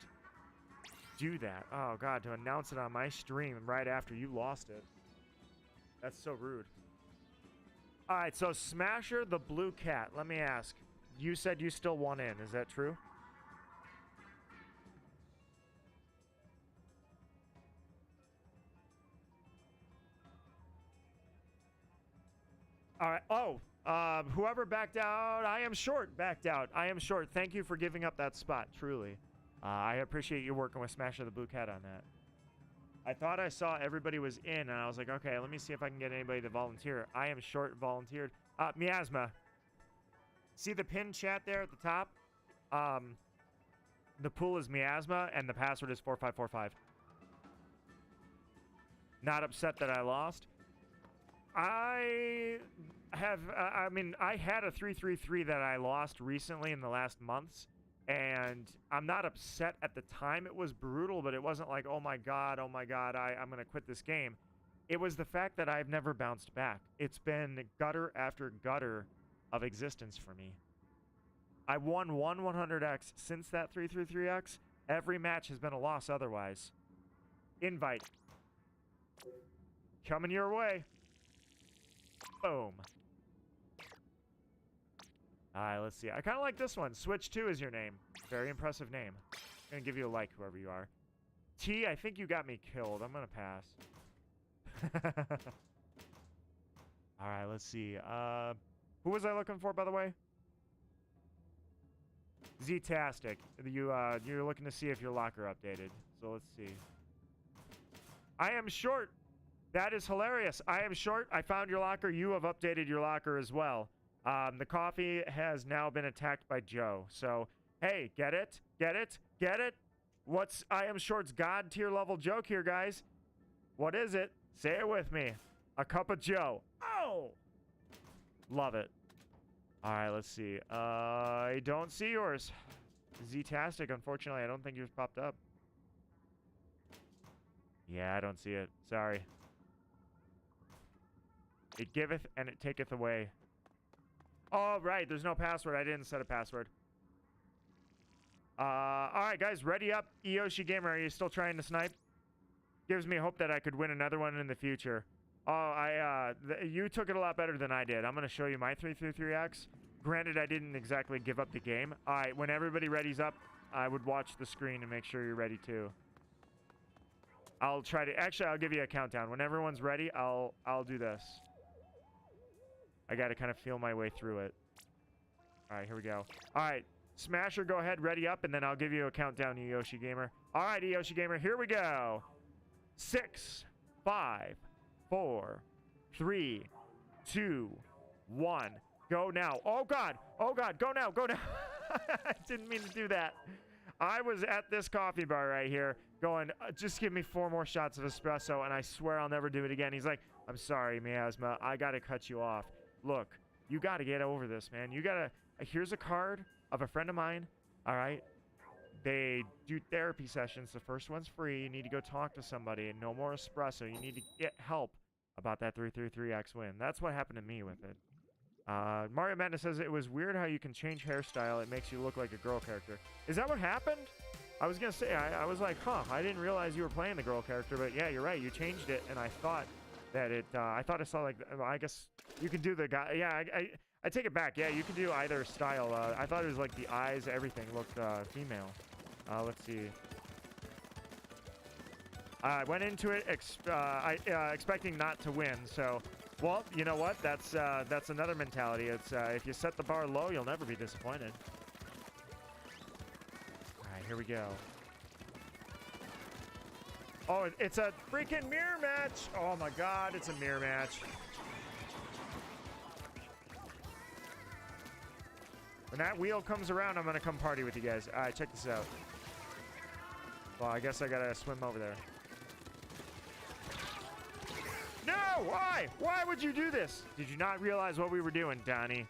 do that. Oh, God, to announce it on my stream right after you lost it. That's so rude. All right, so Smasher the Blue Cat. Let me ask. You said you still want in. Is that true? All right. Oh, whoever backed out, I am short, backed out. I am short. Thank you for giving up that spot, truly. I appreciate you working with Smasher the Blue Cat on that. I thought I saw everybody was in, and I was like, okay, let me see if I can get anybody to volunteer. I am short volunteered. Miasma. See the pin chat there at the top? The pool is Miasma, and the password is 4545. Not upset that I lost. I have, I mean, I had a 333 that I lost recently in the last months. And I'm not upset at the time. It was brutal, but it wasn't like, oh my God, I'm going to quit this game. It was the fact that I've never bounced back. It's been gutter after gutter of existence for me. I won one 100x since that 333x. Every match has been a loss otherwise. Invite. Coming your way. Boom. All right, let's see. I kind of like this one. Switch 2 is your name. Very impressive name. I'm going to give you a like, whoever you are. T, I think you got me killed. I'm going to pass. All right, let's see. Who was I looking for, by the way? Z-tastic. You're looking to see if your locker updated. So let's see. I am short. That is hilarious. I am short. I found your locker. You have updated your locker as well. The coffee has now been attacked by Joe. So, hey, get it? Get it? Get it? What's I am short's god tier level joke here, guys? What is it? Say it with me. A cup of Joe. Oh! Love it. All right, let's see. I don't see yours. Z-tastic, unfortunately, I don't think yours popped up. Yeah, I don't see it. Sorry. It giveth and it taketh away. Oh, right. There's no password. I didn't set a password. All right, guys. Ready up. Eyoshi Gamer, are you still trying to snipe? Gives me hope that I could win another one in the future. Oh, you took it a lot better than I did. I'm going to show you my 333X. Granted, I didn't exactly give up the game. All right, when everybody ready's up, I would watch the screen and make sure you're ready too. I'll try to... Actually, I'll give you a countdown. When everyone's ready, I'll do this. I got to kind of feel my way through it. All right, here we go. All right, Smasher, go ahead, ready up, and then I'll give you a countdown, Eyoshi Gamer. All right, Eyoshi Gamer, here we go. 6, 5, 4, 3, 2, 1. Go now. Oh, God. Oh, God. Go now. Go now. I didn't mean to do that. I was at this coffee bar right here going, just give me 4 more shots of espresso, and I swear I'll never do it again. He's like, I'm sorry, Miasma. I got to cut you off. Look, you got to get over this, man. You got to... Here's a card of a friend of mine. All right? They do therapy sessions. The first one's free. You need to go talk to somebody. No more espresso. You need to get help about that 333X win. That's what happened to me with it. Mario Madness says it was weird how you can change hairstyle. It makes you look like a girl character. Is that what happened? I was going to say, I was like, huh, I didn't realize you were playing the girl character. But yeah, you're right. You changed it. And I thought that it, I thought I saw like, I guess you can do the guy. Yeah, I take it back. Yeah, you can do either style. I thought it was like the eyes, everything looked female. Let's see. I went into it expecting not to win. So, well, you know what? That's another mentality. It's if you set the bar low, you'll never be disappointed. All right, here we go. Oh, it's a freaking mirror match. Oh my God, it's a mirror match. When that wheel comes around, I'm gonna come party with you guys. All right, check this out. Well, I guess I gotta swim over there. No! Why? Why would you do this? Did you not realize what we were doing, Donnie?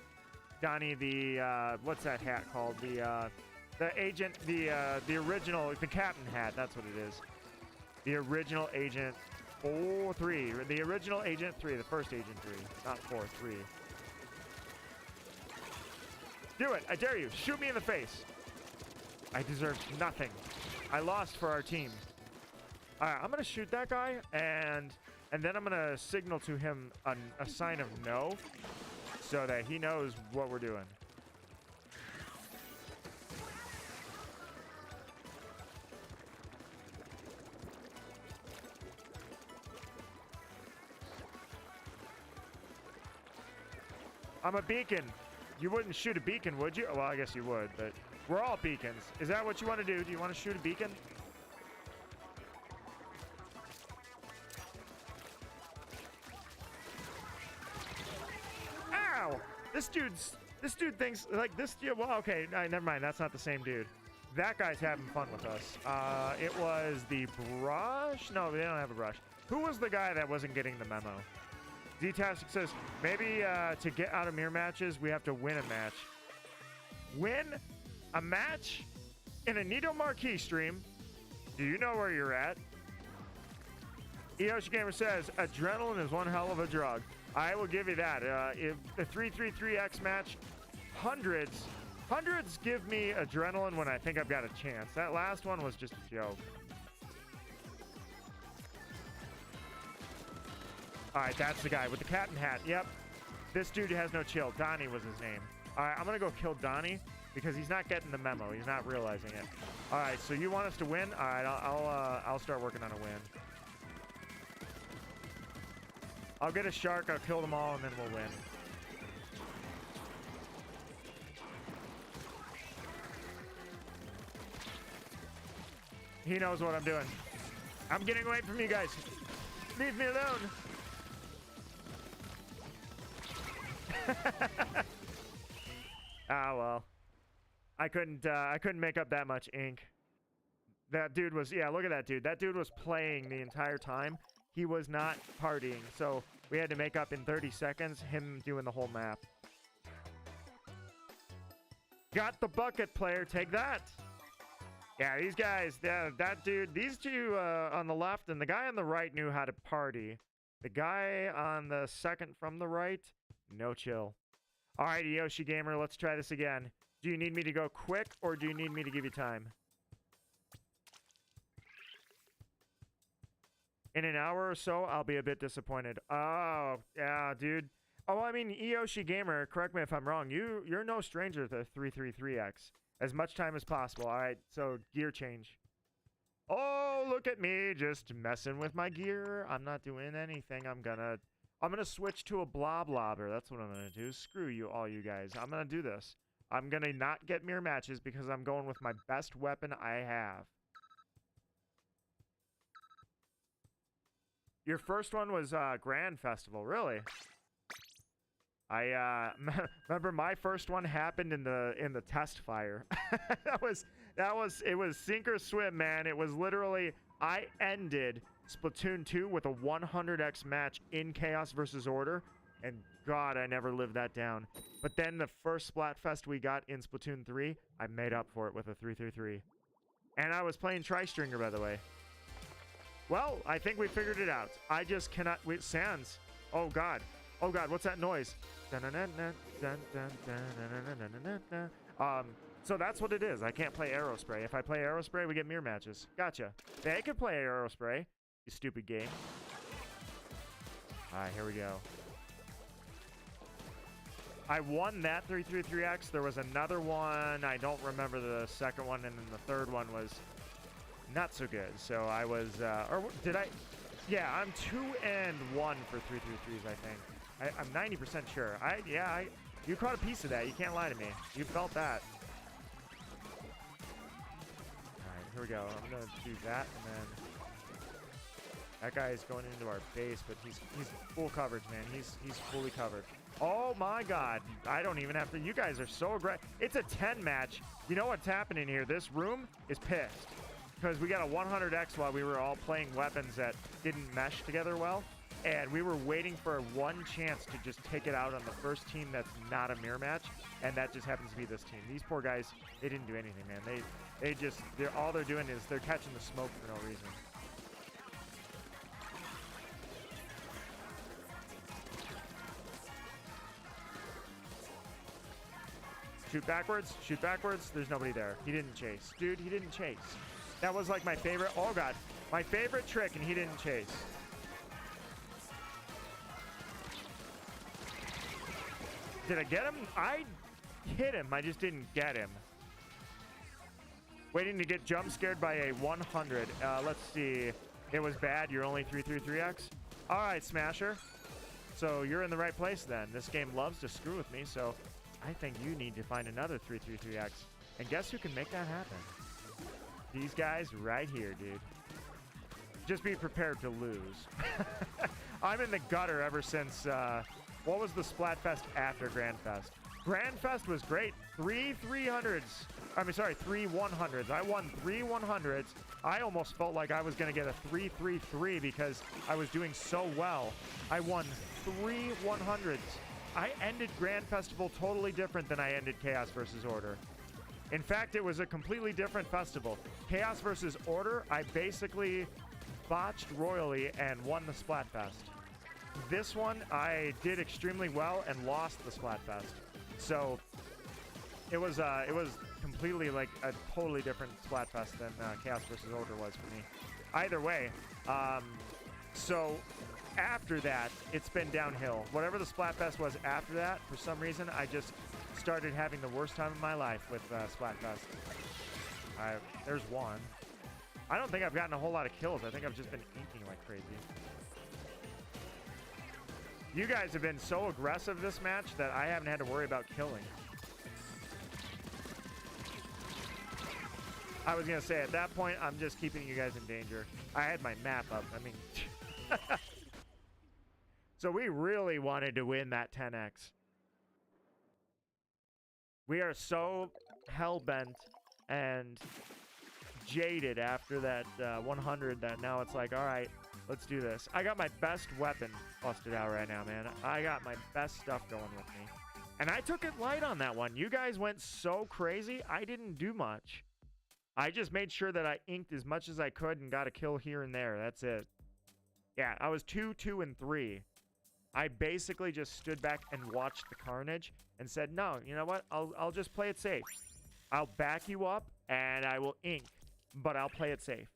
Donnie, the, what's that hat called? The agent, the original, the captain hat. That's what it is. The original Agent 3. The original Agent 3. The first Agent 3. Not 4, 3. Do it. I dare you. Shoot me in the face. I deserve nothing. I lost for our team. All right, I'm going to shoot that guy, and then I'm going to signal to him a sign of no so that he knows what we're doing. I'm a beacon. You wouldn't shoot a beacon, would you? Well, I guess you would, but we're all beacons. Is that what you want to do? Do you want to shoot a beacon? Ow! This dude thinks, like, this, well, okay, never mind. That's not the same dude. That guy's having fun with us. It was the brush? No, they don't have a brush. Who was the guy that wasn't getting the memo? Z-tastic says, maybe to get out of mirror matches, we have to win a match. Win a match in a Nito Marquee stream? Do you know where you're at? Eyoshi Gamer says, adrenaline is one hell of a drug. I will give you that. If the 333X match, hundreds give me adrenaline when I think I've got a chance. That last one was just a joke. All right, that's the guy with the captain hat. Yep. This dude has no chill. Donnie was his name. All right, I'm going to go kill Donnie because he's not getting the memo. He's not realizing it. All right, so you want us to win? All right, I'll start working on a win. I'll get a shark. I'll kill them all, and then we'll win. He knows what I'm doing. I'm getting away from you guys. Leave me alone. Ah, well. I couldn't make up that much ink. That dude was, yeah, look at that dude. That dude was playing the entire time. He was not partying. So we had to make up in 30 seconds him doing the whole map. Got the bucket, player. Take that. Yeah, these guys, that dude, these two on the left and the guy on the right knew how to party. The guy on the second from the right, no chill. All right, Yoshi Gamer, let's try this again. Do you need me to go quick or do you need me to give you time? In an hour or so, I'll be a bit disappointed. Oh, yeah, dude. Oh, I mean, Yoshi Gamer, correct me if I'm wrong. You're no stranger to 333X. As much time as possible. All right, so gear change. Oh, look at me just messing with my gear. I'm not doing anything. I'm gonna switch to a bloblobber. That's what I'm gonna do. Screw you, all you guys. I'm gonna do this. I'm gonna not get mirror matches because I'm going with my best weapon I have. Your first one was Grand Festival, really? I remember my first one happened in the test fire. it was sink or swim, man. It was literally I ended Splatoon 2 with a 100x match in Chaos versus Order, and God, I never lived that down. But then the first Splatfest we got in Splatoon 3, I made up for it with a 333. And I was playing Tri-Stringer, by the way. Well, I think we figured it out. I just cannot... Wait, Sans. Oh, God. Oh, God, what's that noise? So that's what it is. I can't play Aerospray. If I play Aerospray, we get mirror matches. Gotcha. They could play Aerospray. You stupid game. All right, here we go. I won that 333X. There was another one. I don't remember the second one, and then the third one was... not so good. So I was, or did I? Yeah, I'm 2-1 for 333s, I think. I'm 90% sure. You caught a piece of that. You can't lie to me. You felt that. All right, here we go. I'm gonna do that, and then that guy is going into our base, but he's full coverage, man. He's fully covered. Oh my God! I don't even have to. You guys are so aggressive. It's a 10 match. You know what's happening here? This room is pissed. Because we got a 100x while we were all playing weapons that didn't mesh together well. And we were waiting for one chance to just take it out on the first team that's not a mirror match. And that just happens to be this team. These poor guys, they didn't do anything, man. All they're doing is they're catching the smoke for no reason. Shoot backwards, shoot backwards. There's nobody there. He didn't chase. Dude, he didn't chase. That was like my favorite. Oh, God. My favorite trick, and he didn't chase. Did I get him? I hit him. I just didn't get him. Waiting to get jump scared by a 100. Let's see. It was bad. You're only 333X. All right, Smasher. So you're in the right place then. This game loves to screw with me, so I think you need to find another 333X. And guess who can make that happen? These guys right here, dude. Just be prepared to lose. I'm in the gutter ever since, what was the Splatfest after Grand Fest? Grand Fest was great. 3 100s. I won 3 100s. I almost felt like I was going to get a 333 because I was doing so well. I won 3 100s. I ended Grand Festival totally different than I ended Chaos versus Order. In fact, it was a completely different festival. Chaos versus Order, I basically botched royally and won the Splatfest. This one, I did extremely well and lost the Splatfest. So it was completely like a totally different Splatfest than Chaos versus Order was for me. Either way, so after that, it's been downhill. Whatever the Splatfest was after that, for some reason, I just started having the worst time of my life with Splatfest. There's one. I don't think I've gotten a whole lot of kills. I think I've just been inking like crazy. You guys have been so aggressive this match that I haven't had to worry about killing. I was going to say, at that point, I'm just keeping you guys in danger. I had my map up. I mean... So we really wanted to win that 10x. We are so hell-bent and jaded after that 100 that now it's like, all right, let's do this. I got my best weapon busted out right now, man. I got my best stuff going with me. And I took it light on that one. You guys went so crazy, I didn't do much. I just made sure that I inked as much as I could and got a kill here and there. That's it. Yeah, I was 2, 2, and 3. I basically just stood back and watched the carnage and said, no, you know what? I'll just play it safe. I'll back you up and I will ink, but I'll play it safe.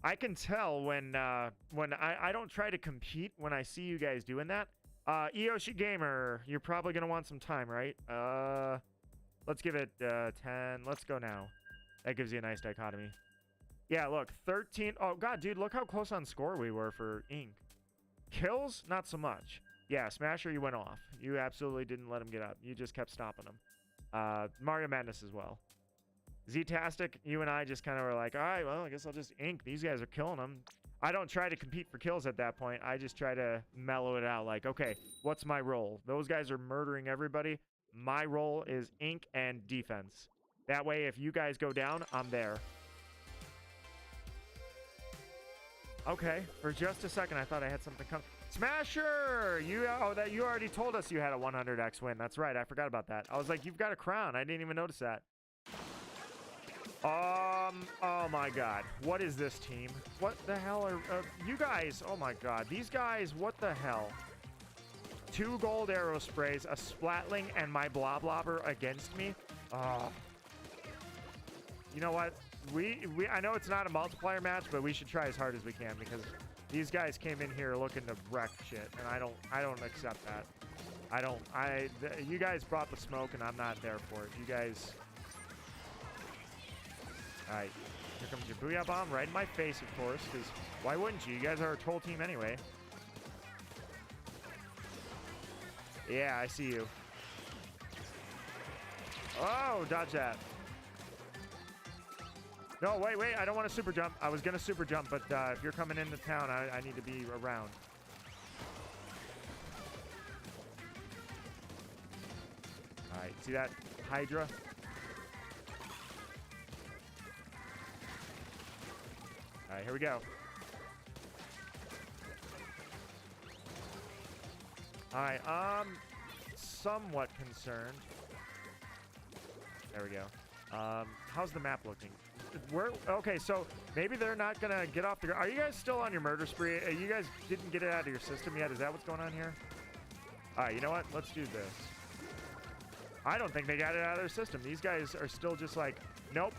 I can tell when I don't try to compete when I see you guys doing that. Eoshi Gamer, you're probably going to want some time, right? Let's give it 10. Let's go now. That gives you a nice dichotomy. Yeah, look, 13. Oh, God, dude, look how close on score we were for ink. Kills? Not so much. Yeah, Smasher, you went off. You absolutely didn't let him get up. You just kept stopping him. Mario Madness as well. Z-tastic, you and I just kind of were like, all right, well, I guess I'll just ink. These guys are killing them. I don't try to compete for kills at that point. I just try to mellow it out like, okay, what's my role? Those guys are murdering everybody. My role is ink and defense. That way, if you guys go down, I'm there. Okay, for just a second, I thought I had something come. Smasher! You already told us you had a 100x win. That's right, I forgot about that. I was like, you've got a crown. I didn't even notice that. Oh my God. What is this team? What the hell are you guys? Oh my God. These guys, what the hell? 2 gold arrow sprays, a splatling, and my bloblobber against me. Oh. You know what? I know it's not a multiplayer match, but we should try as hard as we can because these guys came in here looking to wreck shit, and I don't accept that. You guys brought the smoke, and I'm not there for it. You guys. All right, here comes your Booyah Bomb right in my face, of course, because why wouldn't you? You guys are a troll team anyway. Yeah, I see you. Oh, dodge that. No, wait, I don't want to super jump. I was going to super jump, but if you're coming into town, I need to be around. All right, see that Hydra? All right, here we go. All right, somewhat concerned. There we go. How's the map looking? Okay, so maybe they're not gonna get off the ground. Are you guys still on your murder spree? You guys didn't get it out of your system yet? Is that what's going on here? All right, you know what? Let's do this. I don't think they got it out of their system. These guys are still just like, nope.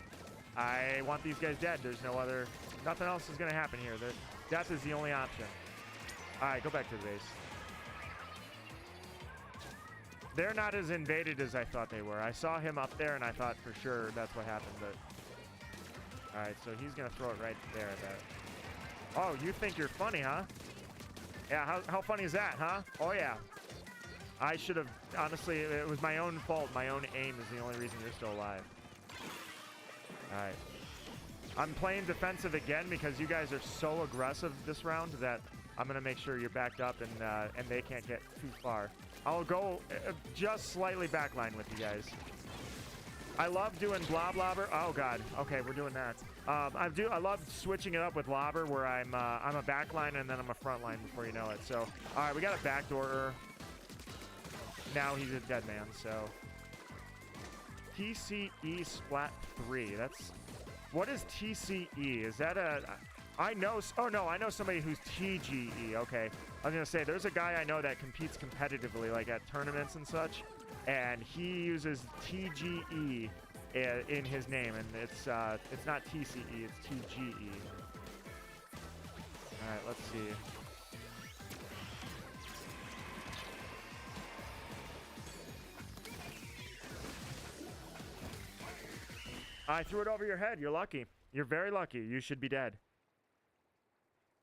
I want these guys dead. There's no other. Nothing else is gonna happen here. Death is the only option. All right, go back to the base. They're not as invaded as I thought they were. I saw him up there, and I thought for sure that's what happened, but... All right, so he's going to throw it right there, I bet. Oh, you think you're funny, huh? Yeah, how funny is that, huh? Oh, yeah. I should have... Honestly, it was my own fault. My own aim is the only reason you're still alive. All right. I'm playing defensive again because you guys are so aggressive this round that I'm going to make sure you're backed up and they can't get too far. I'll go just slightly backline with you guys. I love doing bloblobber. Oh God. Okay, we're doing that. I love switching it up with lobber where I'm a backline and then I'm a front line before you know it. So all right, we got a backdoorer. Now he's a dead man. So TCE Splat 3. That's what is TCE? Is that a? I know. Oh no, I know somebody who's TGE. Okay. I was gonna say there's a guy I know that competes competitively, like at tournaments and such, and he uses TGE in his name, and it's not TCE, it's TGE. All right, let's see. I threw it over your head. You're lucky. You're very lucky. You should be dead.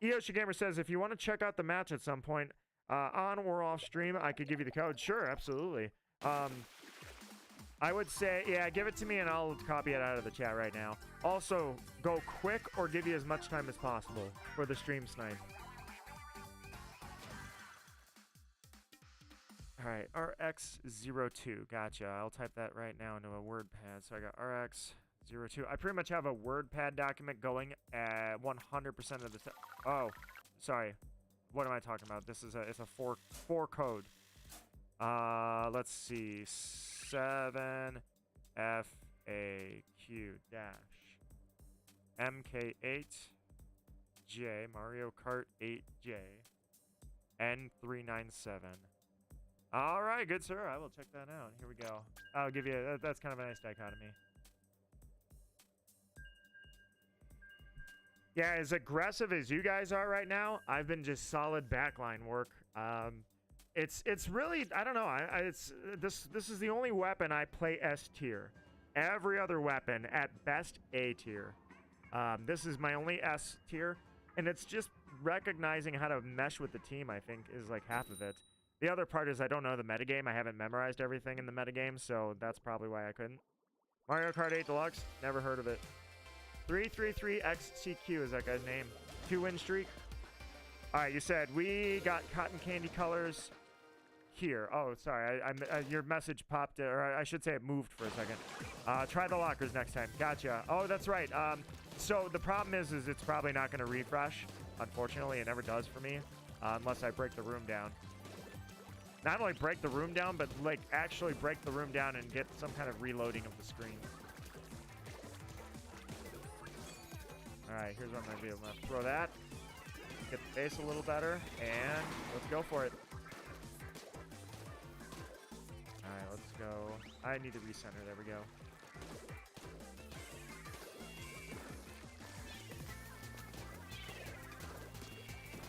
Eoshi Gamer says, if you want to check out the match at some point, on or off stream, I could give you the code. Sure, absolutely. I would say, yeah, give it to me and I'll copy it out of the chat right now. Also, go quick or give you as much time as possible for the stream snipe. All right, RX02. Gotcha. I'll type that right now into a WordPad. So I got RX02. I pretty much have a WordPad document going at 100% of the time. Oh, sorry. What am I talking about? This is it's a four code. Let's see. 7 FAQ dash MK8 J Mario Kart 8J N397. All right, good sir. I will check that out. Here we go. I'll give you that's kind of a nice dichotomy. Yeah, as aggressive as you guys are right now, I've been just solid backline work. It's really, I don't know. This is the only weapon I play S tier. Every other weapon at best A tier. This is my only S tier, and it's just recognizing how to mesh with the team. I think is like half of it. The other part is I don't know the metagame. I haven't memorized everything in the metagame, so that's probably why I couldn't. Mario Kart 8 Deluxe, never heard of it. 333XCQ is that guy's name. 2-win streak. All right, you said we got cotton candy colors here. Oh, sorry, your message popped, or I should say it moved for a second. Try the lockers next time. Gotcha. Oh, that's right. So the problem is it's probably not going to refresh. Unfortunately, it never does for me, unless I break the room down. Not only break the room down, but like actually break the room down and get some kind of reloading of the screen. All right, here's what I'm gonna do. I'm gonna throw that, get the base a little better, and let's go for it. All right, let's go. I need to recenter. There we go.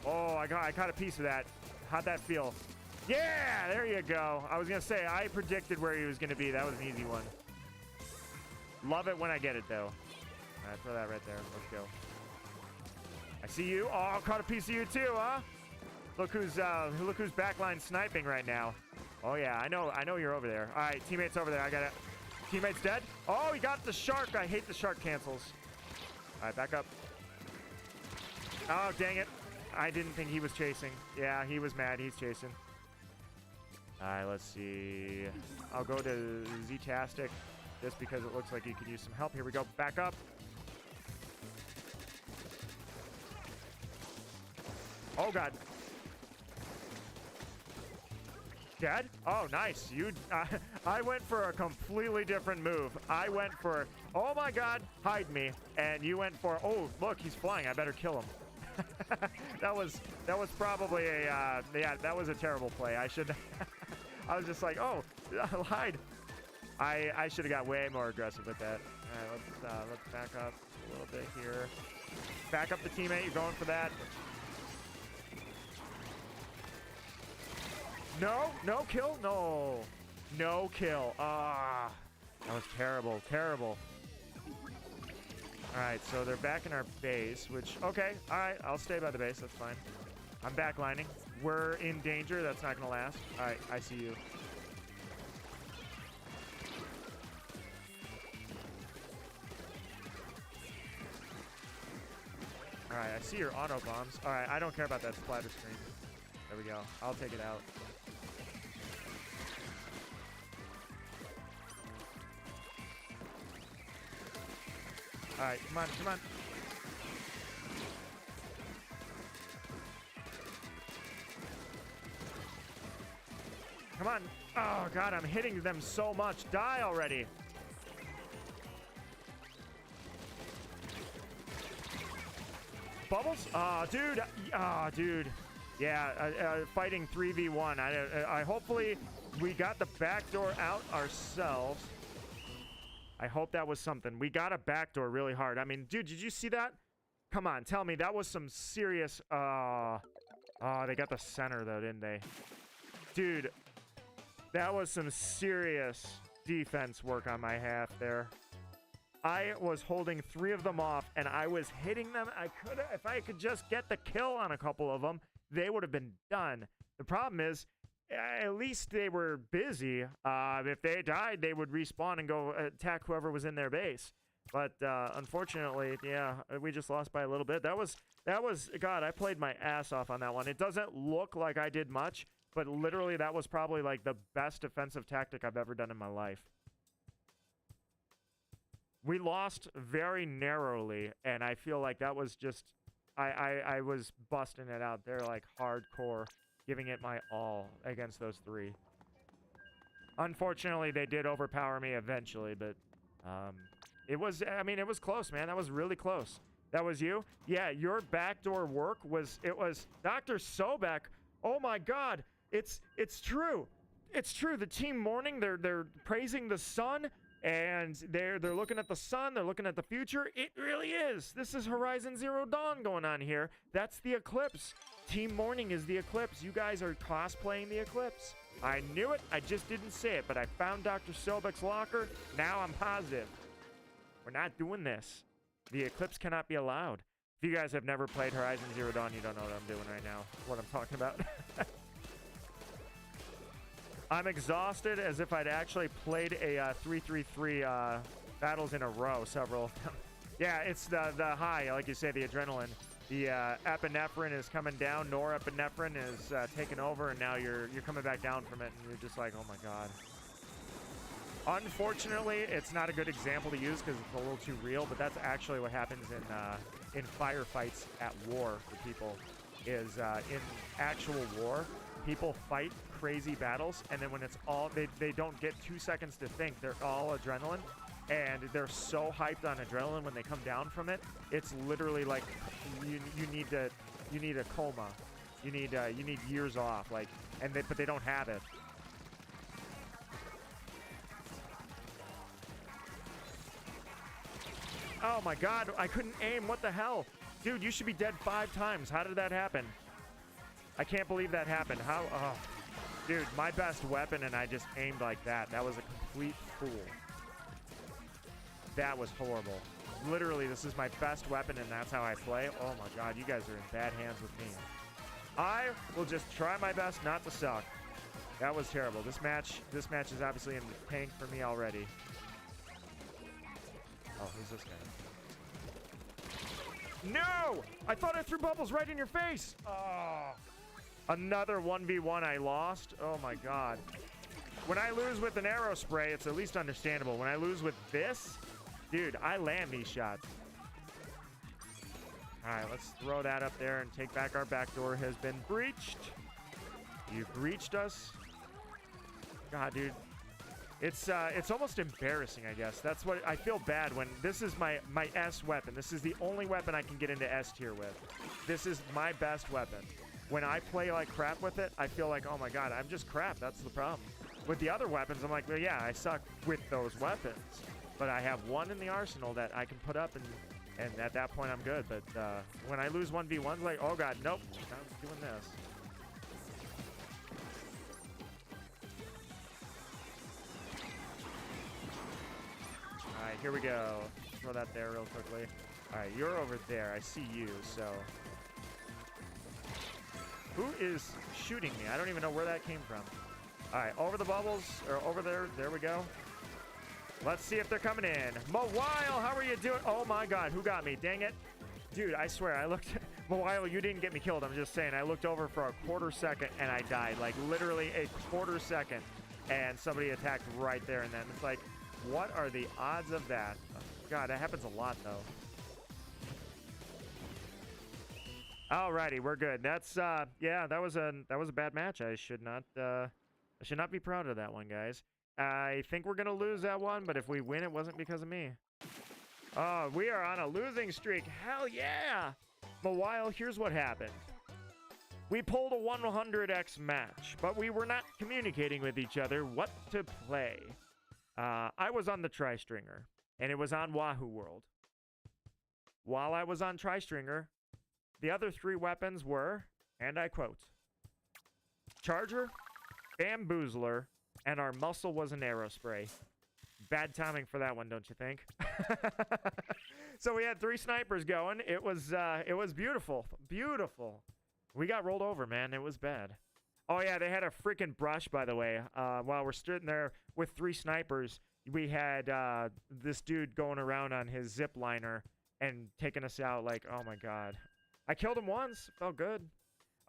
Oh, I caught a piece of that. How'd that feel? Yeah, there you go. I was going to say, I predicted where he was going to be. That was an easy one. Love it when I get it, though. All right, throw that right there. Let's go. I see you. Oh, caught a piece of you, too, huh? Look who's backline sniping right now. Oh, yeah, I know you're over there. All right, teammate's over there. I got it. Teammate's dead. Oh, he got the shark. I hate the shark cancels. All right, back up. Oh, dang it. I didn't think he was chasing. Yeah, he was mad. He's chasing. All right, let's see. I'll go to Z-tastic just because it looks like he could use some help. Here we go. Back up. Oh, God. Dead? Oh, nice. I went for a completely different move. I went for, oh, my God, hide me. And you went for, oh, look, he's flying. I better kill him. that was probably a yeah, that was a terrible play. I should I was just like, oh, hide. I should have got way more aggressive with that. All right, let's back up a little bit here. Back up the teammate. You're going for that. No kill. No kill. Ah, that was terrible. All right, so they're back in our base, which, okay, all right, I'll stay by the base. That's fine. I'm backlining. We're in danger. That's not going to last. All right, I see you. All right, I see your auto bombs. All right, I don't care about that splatter screen. There we go. I'll take it out. All right, come on. Come on. Oh, God, I'm hitting them so much. Die already. Bubbles? Oh, dude. Yeah, fighting 3v1. I hopefully we got the back door out ourselves. I hope that was something. We got a backdoor really hard. I mean, dude, did you see that? Come on, tell me. That was some serious... Oh, they got the center, though, didn't they? Dude, that was some serious defense work on my half there. I was holding 3 of them off, and I was hitting them. If I could just get the kill on a couple of them, they would have been done. The problem is, at least they were busy. If they died, they would respawn and go attack whoever was in their base. But unfortunately, yeah, we just lost by a little bit. That was, God, I played my ass off on that one. It doesn't look like I did much, but literally that was probably like the best defensive tactic I've ever done in my life. We lost very narrowly, and I feel like that was just, I was busting it out there like hardcore, giving it my all against those three. Unfortunately, they did overpower me eventually, but it was, I mean, it was close, man. That was really close. That was you? Yeah, your backdoor work was, it was Dr. Sobek. Oh my God, it's true. It's true. The team mourning, they're praising the sun, and they're looking at the sun, they're looking at the future. It really is. This is Horizon Zero Dawn going on here. That's the eclipse. Team mourning is the eclipse. You guys are cosplaying the eclipse. I knew it. I just didn't say it, but I found Dr. Sobek's locker. Now I'm positive. We're not doing this. The eclipse cannot be allowed. If you guys have never played Horizon Zero Dawn, you don't know what I'm doing right now, what I'm talking about. I'm exhausted as if I'd actually played a 333 battles in a row, several of them. Yeah, it's the high, like you say, the adrenaline. The epinephrine is coming down, norepinephrine is taking over, and now you're coming back down from it, and you're just like, oh my God. Unfortunately, it's not a good example to use because it's a little too real, but that's actually what happens in firefights at war for people. Is in actual war, people fight crazy battles, and then when it's all, they don't get 2 seconds to think. They're all adrenaline, and they're so hyped on adrenaline when they come down from it. It's literally like you need a coma. You need years off, like, but they don't have it. Oh my God, I couldn't aim. What the hell? Dude, you should be dead 5 times. How did that happen? I can't believe that happened. How? Oh. Dude, my best weapon, and I just aimed like that. That was a complete fool. That was horrible. Literally, this is my best weapon, and that's how I play. Oh my God, you guys are in bad hands with me. I will just try my best not to suck. That was terrible. This match is obviously in the tank for me already. Oh, who's this guy? No! I thought I threw bubbles right in your face! Oh. Another 1v1 I lost? Oh my God. When I lose with an arrow spray, it's at least understandable. When I lose with this, dude, I land these shots. Alright, let's throw that up there and take back our backdoor has been breached. You breached us. God, dude. It's almost embarrassing, I guess. That's what I feel bad when this is my S weapon. This is the only weapon I can get into S tier with. This is my best weapon. When I play like crap with it, I feel like, oh my God, I'm just crap. That's the problem. With the other weapons, I'm like, well, yeah, I suck with those weapons, but I have one in the arsenal that I can put up, and at that point I'm good. But when I lose 1v1s, like, oh God, nope, I'm doing this. All right, here we go. Throw that there real quickly. All right, you're over there. I see you, so. Who is shooting me? I don't even know where that came from. All right, over the bubbles, or over there. There we go. Let's see if they're coming in. Mawile, how are you doing? Oh my God, who got me? Dang it. Dude, I swear, I looked. Mawile, you didn't get me killed. I'm just saying, I looked over for a quarter second and I died. Like literally a quarter second. And somebody attacked right there and then. It's like, what are the odds of that? Oh, God, that happens a lot though. Alrighty, we're good. That's yeah, that was a bad match. I should not be proud of that one, guys. I think we're gonna lose that one, but if we win, it wasn't because of me. Oh, we are on a losing streak. Hell yeah! But while here's what happened. We pulled a 100x match, but we were not communicating with each other what to play. I was on the Tri-Stringer, and it was on Wahoo World. While I was on Tri-Stringer, the other 3 weapons were, and I quote, Charger, Bamboozler, and our muscle was an arrow spray. Bad timing for that one, don't you think? So we had 3 snipers going. It was beautiful. Beautiful. We got rolled over, man. It was bad. Oh, yeah, they had a freaking brush, by the way. While we're sitting there with 3 snipers, we had this dude going around on his zip liner and taking us out like, oh, my God. I killed him once. Felt good.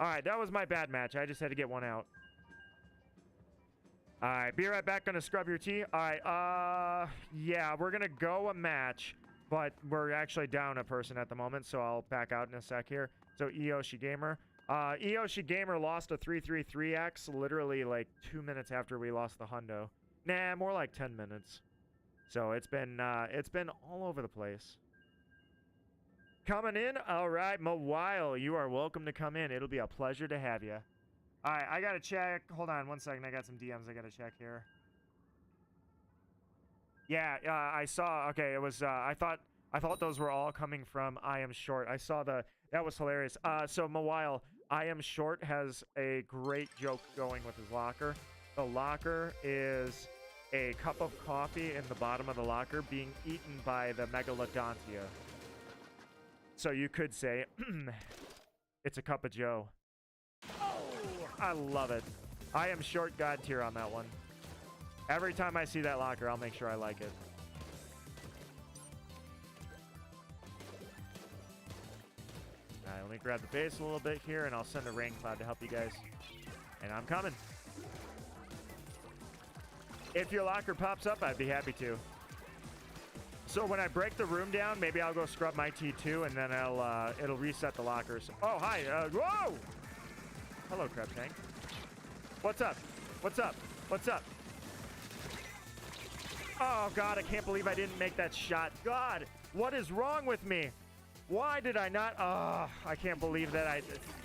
All right, that was my bad match. I just had to get one out. All right, be right back. Gonna scrub your tea. All right, yeah, we're gonna go a match, but we're actually down a person at the moment, so I'll back out in a sec here. So Eoshi Gamer. Eoshi Gamer lost a 333X literally like 2 minutes after we lost the hundo. Nah, more like 10 minutes. So it's been all over the place. Coming in? All right, Mawile, you are welcome to come in. It'll be a pleasure to have you. All right, I gotta check. Hold on 1 second. I got some DMs I gotta check here. Yeah, I saw. Okay, it was. I thought those were all coming from I Am Short. I saw that was hilarious. So Mawile, I Am Short has a great joke going with his locker. The locker is a cup of coffee in the bottom of the locker being eaten by the megalodontia. So you could say, it's a cup of Joe. Oh, I love it. I Am Short God tier on that one. Every time I see that locker, I'll make sure I like it. All right, let me grab the base a little bit here, and I'll send a rain cloud to help you guys. And I'm coming. If your locker pops up, I'd be happy to. So when I break the room down, maybe I'll go scrub my T2, and then it'll reset the lockers. Oh, hi. Whoa! Hello, Crab Tank. What's up? What's up? What's up? Oh, God, I can't believe I didn't make that shot. God, what is wrong with me? Why did I not? Oh, I can't believe that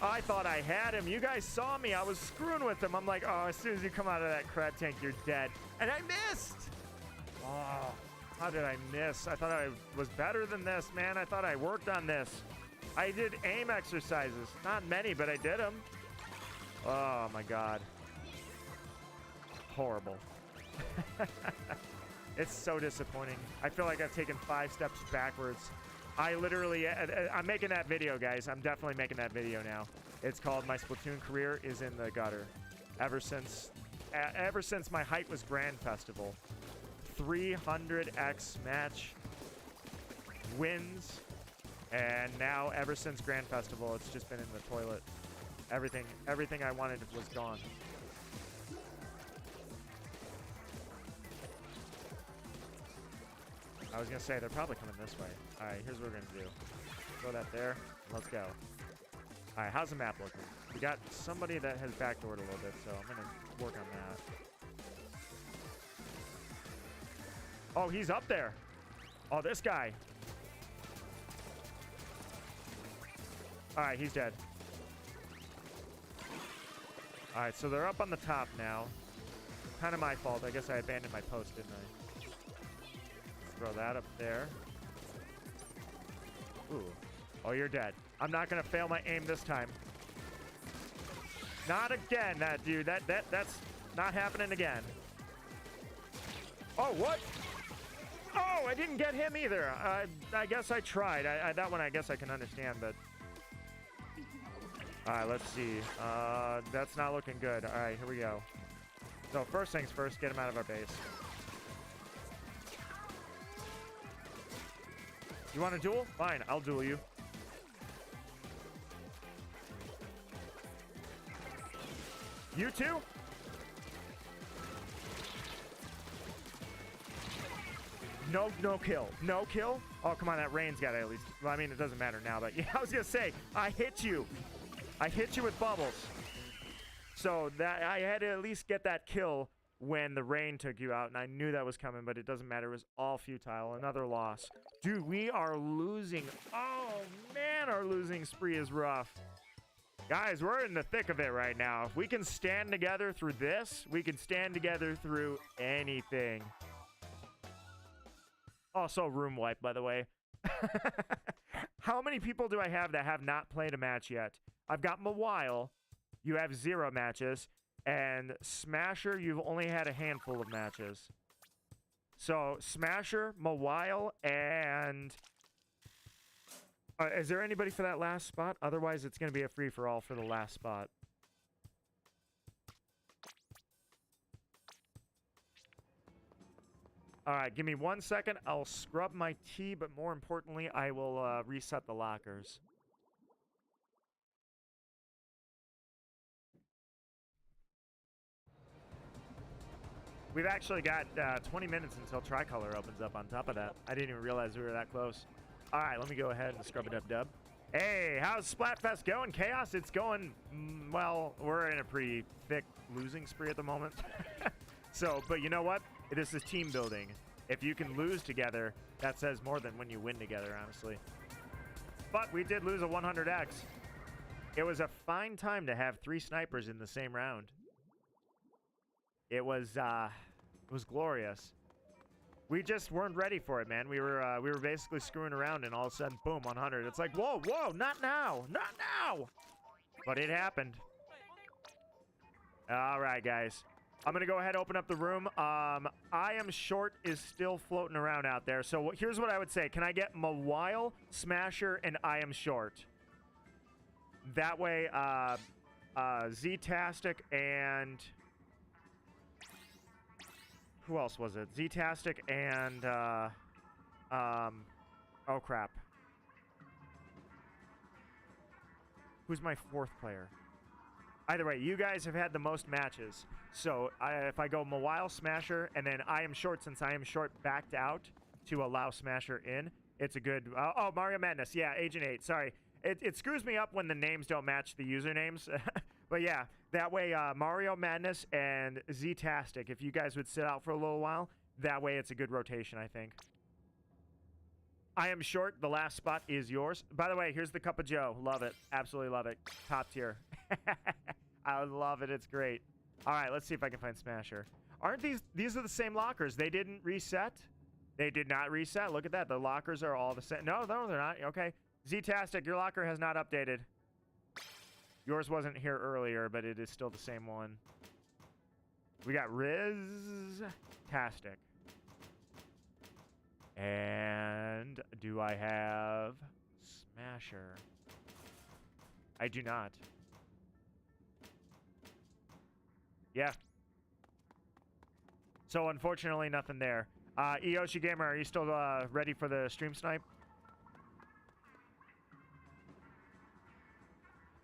I thought I had him. You guys saw me. I was screwing with him. I'm like, oh, as soon as you come out of that Crab Tank, you're dead. And I missed. Oh. How did I miss? I thought I was better than this, man. I thought I worked on this. I did aim exercises. Not many, but I did them. Oh, my God. Horrible. It's so disappointing. I feel like I've taken 5 steps backwards. I literally... I'm making that video, guys. I'm definitely making that video now. It's called My Splatoon Career is in the Gutter. Ever since my Height Was Grand Festival. 300x match wins, and now ever since Grand Festival, it's just been in the toilet. Everything I wanted was gone. I was gonna say they're probably coming this way. All right, here's what we're gonna do. Throw that there. Let's go. All right, how's the map looking? We got somebody that has backdoored a little bit, so I'm gonna work on that. Oh, he's up there. Oh, this guy. All right, he's dead. All right, so they're up on the top now. Kind of my fault. I guess I abandoned my post, didn't I? Throw that up there. Ooh. Oh, you're dead. I'm not going to fail my aim this time. Not again, that dude. That's not happening again. Oh, what? Oh, I didn't get him either. I guess I tried. That one I guess I can understand, but... All right, let's see. That's not looking good. All right, here we go. So first things first, get him out of our base. You want a duel? Fine, I'll duel you. You too? No kill. No kill? Oh, come on, that rain's got to at least... Well, I mean, it doesn't matter now, but yeah, I was going to say, I hit you. I hit you with bubbles. So that I had to at least get that kill when the rain took you out, and I knew that was coming, but it doesn't matter. It was all futile. Another loss. Dude, we are losing. Oh, man, our losing spree is rough. Guys, we're in the thick of it right now. If we can stand together through this, we can stand together through anything. Also, room wipe, by the way. How many people do I have that have not played a match yet? I've got Mawile. You have 0 matches. And Smasher, you've only had a handful of matches. So, Smasher, Mawile, and... is there anybody for that last spot? Otherwise, it's going to be a free-for-all for the last spot. All right, give me 1 second. I'll scrub my tea, but more importantly, I will reset the lockers. We've actually got 20 minutes until Tricolor opens up on top of that. I didn't even realize we were that close. All right, let me go ahead and scrub it up, dub. Hey, how's Splatfest going? Chaos, it's going, well, we're in a pretty thick losing spree at the moment. So, but you know what? This is team building. If you can lose together, that says more than when you win together, honestly. But we did lose a 100x. It was a fine time to have 3 snipers in the same round. It was glorious. We just weren't ready for it, man. We were basically screwing around, and all of a sudden, boom, 100. It's like, whoa, whoa, not now, not now. But it happened. All right, guys. I'm gonna go ahead and open up the room. I am short is still floating around out there. So here's what I would say. Can I get Mawile, Smasher, and I am short? That way, Z-tastic and... who else was it? Z-tastic and, oh, crap. Who's my 4th player? Either way, you guys have had the most matches. So, if I go Mawile, Smasher, and then I am short, since I am short backed out to allow Smasher in, it's a good... oh, Mario Madness. Yeah, Agent 8. Sorry. It screws me up when the names don't match the usernames. But yeah, that way Mario Madness and Z-tastic, if you guys would sit out for a little while, that way it's a good rotation, I think. I am short. The last spot is yours. By the way, here's the Cup of Joe. Love it. Absolutely love it. Top tier. I love it. It's great. All right, let's see if I can find Smasher. Aren't these are the same lockers? They didn't reset? They did not reset. Look at that. The lockers are all the same. No, they're not. Okay. Z-tastic, your locker has not updated. Yours wasn't here earlier, but it is still the same one. We got Riz-tastic. And do I have Smasher? I do not. Yeah. So unfortunately, nothing there. Eyoshi Gamer, are you still ready for the stream snipe?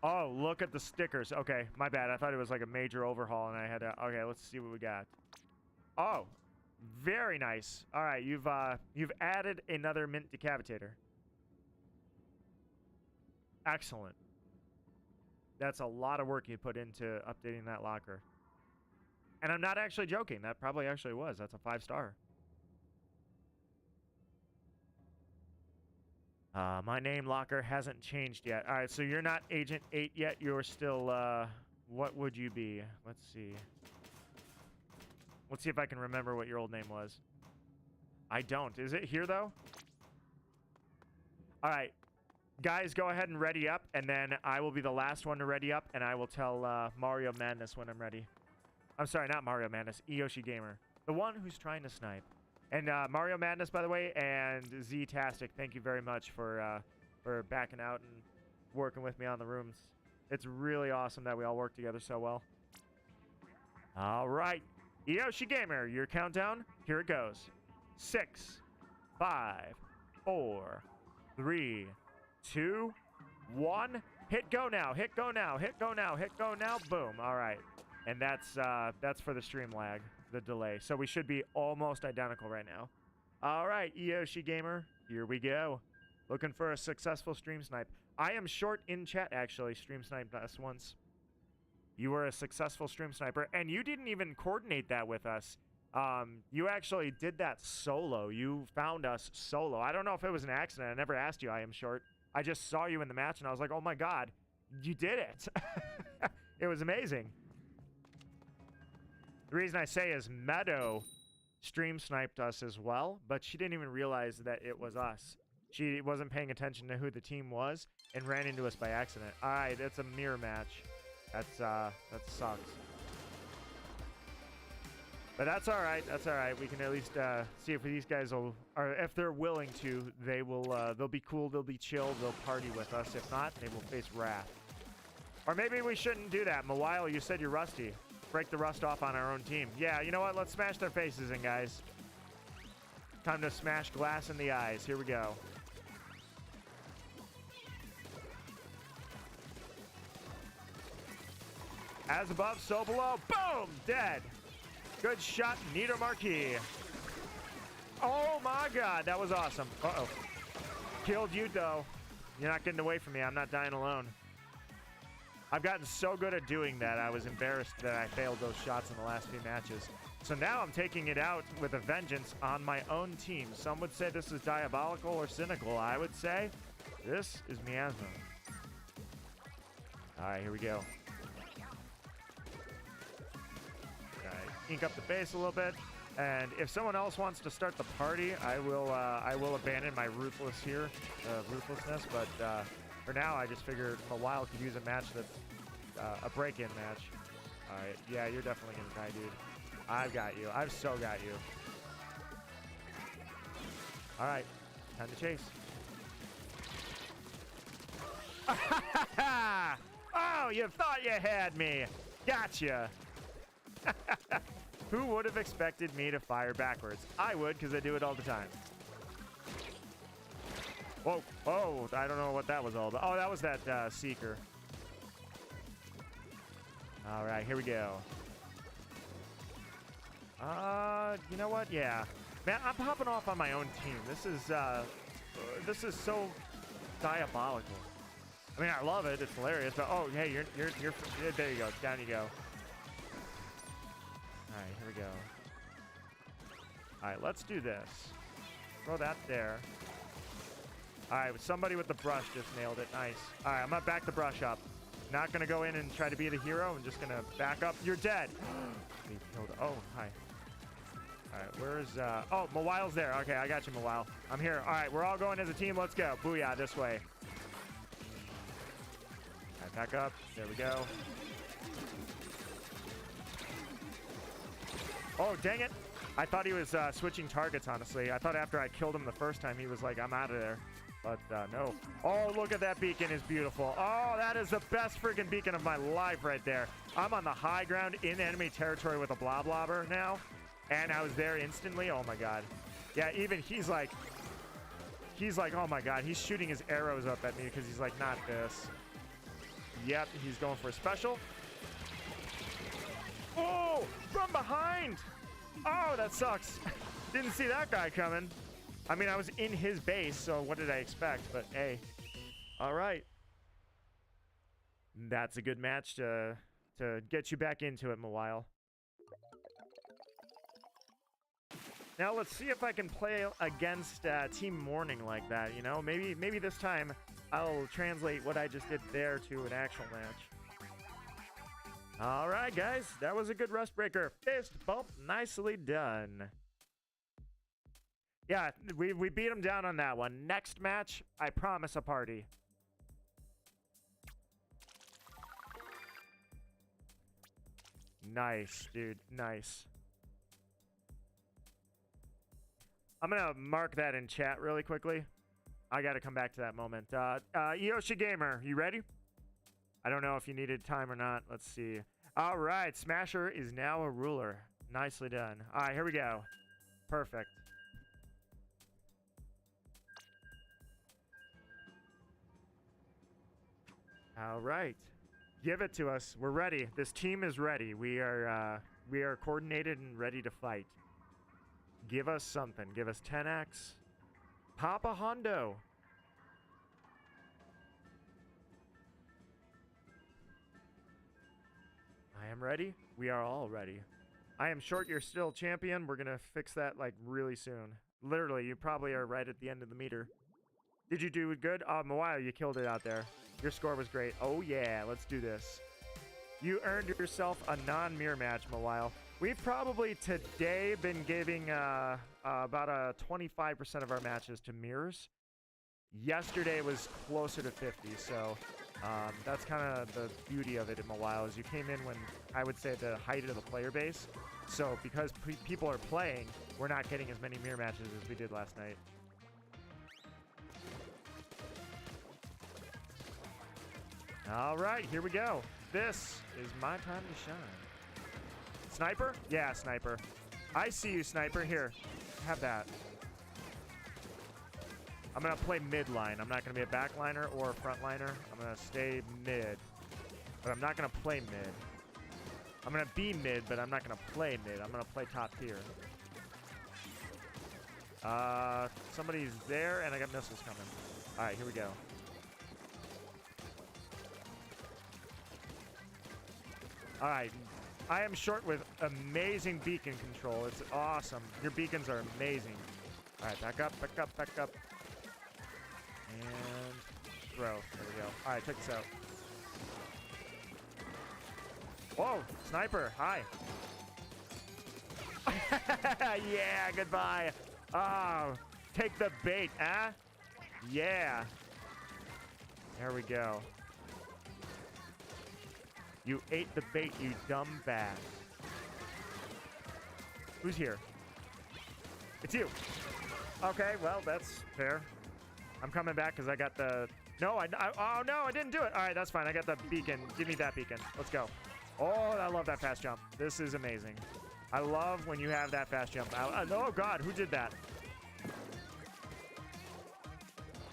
Oh, look at the stickers. Okay, my bad. I thought it was like a major overhaul, and I had to... Okay, let's see what we got. Oh, very nice. All right, you've added another mint decapitator. Excellent. That's a lot of work you put into updating that locker. And I'm not actually joking. That probably actually was. That's a 5-star. My name locker hasn't changed yet. All right, so you're not Agent 8 yet. You're still, what would you be? Let's see. Let's see if I can remember what your old name was. I don't. Is it here, though? All right. Guys, go ahead and ready up, and then I will be the last one to ready up, and I will tell Mario Madness when I'm ready. I'm sorry, not Mario Madness. Eyoshi Gamer. The one who's trying to snipe. And Mario Madness, by the way, and Z-tastic, thank you very much for backing out and working with me on the rooms. It's really awesome that we all work together so well. All right. Eyoshi Gamer, your countdown, here it goes. 6, 5, 4, 3, 2, 1. Hit go now, hit go now, hit go now, hit go now. Boom. All right. And that's for the stream lag. The delay, so we should be almost identical right now. All right, Eyoshi Gamer, here we go. Looking for a successful stream snipe. I am short in chat, actually. Stream sniped us once. You were a successful stream sniper, and you didn't even coordinate that with us. You actually did that solo. You found us solo. I don't know if it was an accident. I never asked you. I am short. I just saw you in the match, and I was like, oh my god, you did it. It was amazing. The reason I say is Meadow stream sniped us as well, but she didn't even realize that it was us. She wasn't paying attention to who the team was and ran into us by accident. All right, that's a mirror match. That sucks. But that's all right. That's all right. We can at least see if these guys will, or if they're willing to, they will. They'll be cool. They'll be chill. They'll party with us. If not, they will face wrath. Or maybe we shouldn't do that. Mawile, you said you're rusty. Break the rust off on our own team. Yeah, you know what? Let's smash their faces in, guys. Time to smash glass in the eyes. Here we go. As above, so below. Boom! Dead. Good shot, Nito Marquis. Oh my god, that was awesome. Uh-oh. Killed you, though. You're not getting away from me. I'm not dying alone. I've gotten so good at doing that, I was embarrassed that I failed those shots in the last few matches. So now I'm taking it out with a vengeance on my own team. Some would say this is diabolical or cynical. I would say this is miasma. All right, here we go. All right, ink up the base a little bit. And if someone else wants to start the party, I will abandon my ruthlessness. But for now, I just figured Mawile could use a match that's a break-in match. All right, yeah, you're definitely gonna die, dude. I've got you. I've so got you. All right, time to chase. Oh, you thought you had me. Gotcha. Who would have expected me to fire backwards? I would, because I do it all the time. Whoa, whoa, I don't know what that was all about. Oh, that was that Seeker. All right, here we go. You know what? Yeah. Man, I'm popping off on my own team. This is so diabolical. I mean, I love it. It's hilarious. But oh, hey, you're there you go. Down you go. All right, here we go. All right, let's do this. Throw that there. All right, somebody with the brush just nailed it. Nice. All right, I'm gonna back the brush up. Not gonna go in and try to be the hero. I'm just gonna back up. You're dead. He killed. Oh, hi. All right, where's oh, Mawile's there. Okay, I got you, Mawile. I'm here. All right, we're all going as a team. Let's go. Booyah, this way. All right, back up. There we go. Oh, dang it. I thought he was switching targets, honestly. I thought after I killed him the first time, he was like, I'm out of there. But no. Oh, look at that beacon. Is beautiful. Oh, that is the best freaking beacon of my life right there. I'm on the high ground in enemy territory with a bloblobber now. And I was there instantly. Oh, my God. Yeah, even he's like, oh, my God. He's shooting his arrows up at me because he's like, not this. Yep, he's going for a special. Oh, from behind. Oh, that sucks. Didn't see that guy coming. I mean, I was in his base, so what did I expect? But hey, all right. That's a good match to get you back into it, Mawile. Now let's see if I can play against Team Morning like that. You know, maybe this time I'll translate what I just did there to an actual match. All right, guys, that was a good rust breaker. Fist bump, nicely done. Yeah, we beat him down on that one. Next match, I promise a party. Nice, dude, nice. I'm gonna mark that in chat really quickly. I gotta come back to that moment. Yoshi Gamer, you ready? I don't know if you needed time or not. Let's see. All right, Smasher is now a ruler. Nicely done. All right, here we go. Perfect. All right. Give it to us. We're ready. This team is ready. We are coordinated and ready to fight. Give us something. Give us 10x. Papa Hondo. I am ready. We are all ready. I am short. You're still champion. We're going to fix that like really soon. Literally, you probably are right at the end of the meter. Did you do it good? Mawile, you killed it out there. Your score was great. Oh, yeah. Let's do this. You earned yourself a non-mirror match, Mawile. We've probably today been giving about 25% of our matches to mirrors. Yesterday was closer to 50, so that's kind of the beauty of it in Mawile is you came in when I would say the height of the player base. So because people are playing, we're not getting as many mirror matches as we did last night. All right, here we go. This is my time to shine. Sniper? Yeah, Sniper. I see you, Sniper. Here, have that. I'm going to play mid line. I'm not going to be a backliner or a frontliner. I'm going to stay mid. But I'm not going to play mid. I'm going to be mid, but I'm not going to play mid. I'm going to play top tier. Somebody's there, and I got missiles coming. All right, here we go. All right. I am short with amazing beacon control. It's awesome. Your beacons are amazing. All right, back up, back up, back up. And throw. There we go. All right, check this out. Whoa, sniper. Hi. Yeah, goodbye. Oh, take the bait, huh? Yeah. There we go. You ate the bait, you dumb bat. Who's here? It's you. Okay, well, that's fair. I'm coming back because I got the... No, oh, no, I didn't do it. All right, that's fine. I got the beacon. Give me that beacon. Let's go. Oh, I love that fast jump. This is amazing. I love when you have that fast jump. Oh, God, who did that?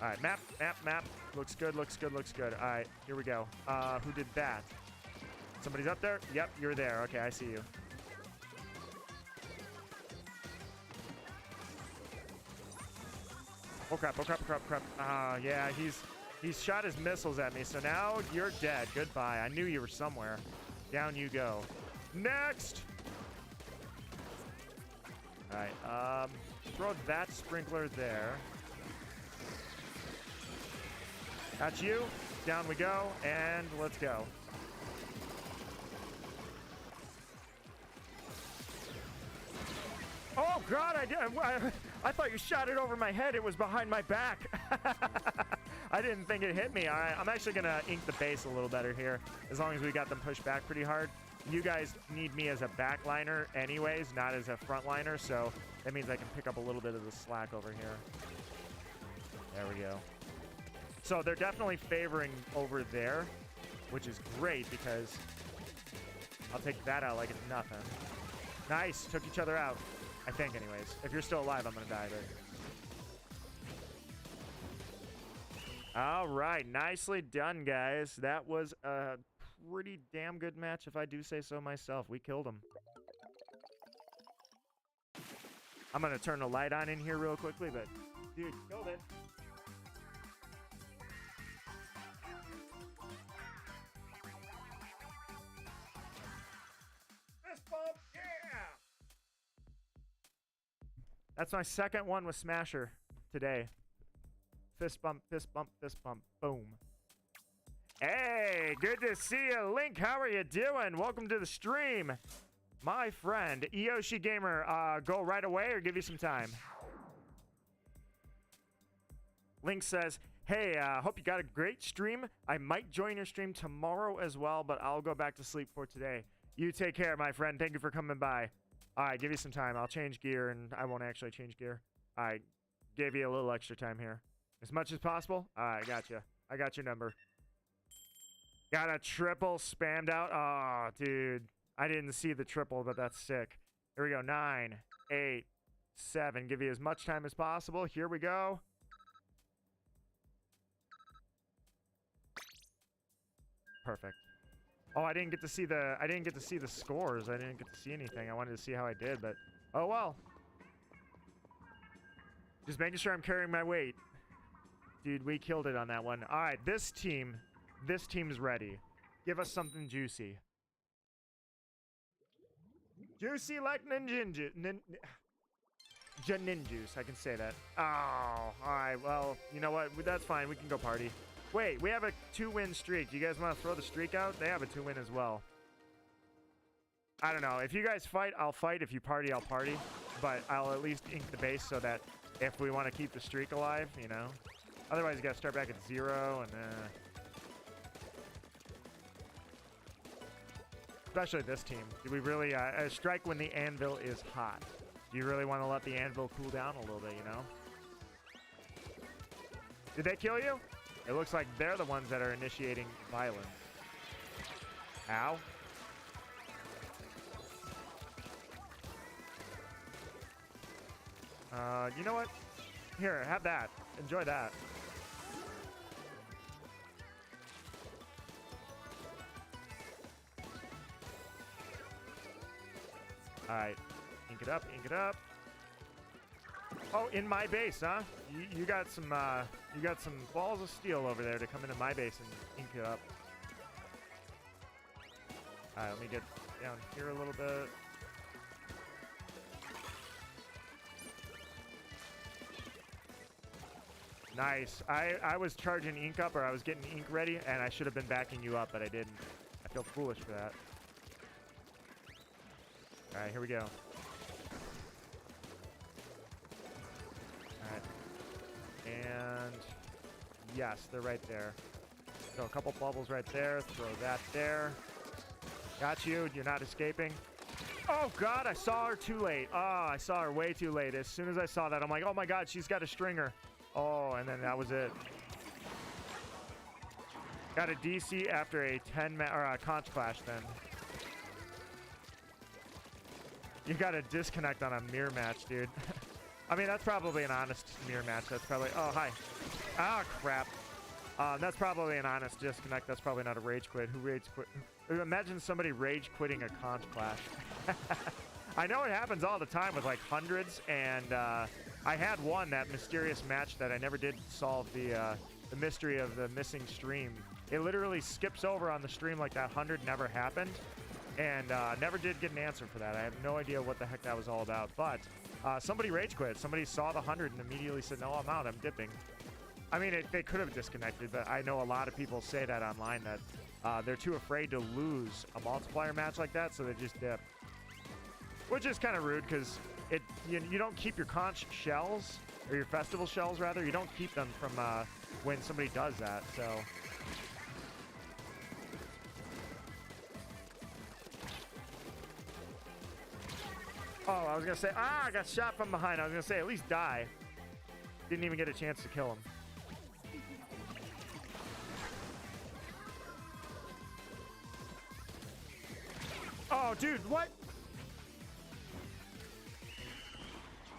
All right, map, map, map. Looks good, looks good, looks good. All right, here we go. Who did that? Somebody's up there? Yep, you're there. Okay, I see you. Oh, crap, oh, crap, oh, crap, crap. Yeah, he's shot his missiles at me, so now you're dead. Goodbye. I knew you were somewhere. Down you go. Next! All right, throw that sprinkler there. That's you. Down we go, and let's go. Oh, God, I thought you shot it over my head. It was behind my back. I didn't think it hit me. All right, I'm actually going to ink the base a little better here, as long as we got them pushed back pretty hard. You guys need me as a backliner anyways, not as a frontliner, so that means I can pick up a little bit of the slack over here. There we go. So they're definitely favoring over there, which is great because I'll take that out like it's nothing. Nice. Took each other out. I think, anyways. If you're still alive, I'm going to die, but... All right. Nicely done, guys. That was a pretty damn good match, if I do say so myself. We killed him. I'm going to turn the light on in here real quickly, but... Dude, killed it. Fist bump, yeah! That's my second one with Smasher today. Fist bump, fist bump, fist bump. Boom. Hey, good to see you, Link. How are you doing? Welcome to the stream. My friend, Eoshi Gamer, go right away or give you some time? Link says, hey, hope you got a great stream. I might join your stream tomorrow as well, but I'll go back to sleep for today. You take care, my friend. Thank you for coming by. All right, give you some time. I'll change gear, and I won't actually change gear. All right, gave you a little extra time here. As much as possible? All right, gotcha. I got your number. Got a triple spammed out. Oh, dude. I didn't see the triple, but that's sick. Here we go. 9, 8, 7. Give you as much time as possible. Here we go. Perfect. Oh, I didn't get to see the scores. I didn't get to see anything. I wanted to see how I did, but oh well. Just making sure I'm carrying my weight. Dude, we killed it on that one. All right, this team's ready. Give us something juicy. Juicy like ninjuice. I can say that. Oh, all right. Well, you know what? That's fine. We can go party. Wait, we have a 2-win streak. Do you guys want to throw the streak out? They have a 2-win as well. I don't know. If you guys fight, I'll fight. If you party, I'll party. But I'll at least ink the base so that if we want to keep the streak alive, you know. Otherwise, you got to start back at 0 and especially this team. Do we really strike when the anvil is hot? Do you really want to let the anvil cool down a little bit, you know? Did they kill you? It looks like they're the ones that are initiating violence. Ow. You know what? Here, have that. Enjoy that. All right, ink it up, ink it up. Oh, in my base, huh? You got some balls of steel over there to come into my base and ink it up. All right, let me get down here a little bit. Nice. I was charging ink up, or I was getting ink ready, and I should have been backing you up, but I didn't. I feel foolish for that. All right, here we go. All right. And yes, they're right there. So a couple bubbles right there. Throw that there. Got you. You're not escaping. Oh, God, I saw her too late. Oh, I saw her way too late. As soon as I saw that, I'm like, oh, my God, she's got a stringer. Oh, and then that was it. Got a DC after a 10-man or a conch clash then. You got a disconnect on a mirror match, dude. I mean, that's probably an honest mirror match. That's probably... Oh, hi. Ah, crap. That's probably an honest disconnect. That's probably not a rage quit. Who rage quit? Imagine somebody rage quitting a conch clash. I know it happens all the time with, like, hundreds, and I had one, that mysterious match that I never did solve the mystery of the missing stream. It literally skips over on the stream like that 100 never happened, and never did get an answer for that. I have no idea what the heck that was all about, but somebody rage quit. Somebody saw the 100 and immediately said, no, I'm out, I'm dipping. I mean, they could have disconnected, but I know a lot of people say that online, that they're too afraid to lose a multiplier match like that, so they just dip. Which is kind of rude, because you don't keep your conch shells, or your festival shells, rather. You don't keep them from when somebody does that, so... Oh, I was going to say, I got shot from behind. I was going to say, at least die. Didn't even get a chance to kill him. Oh, dude, what?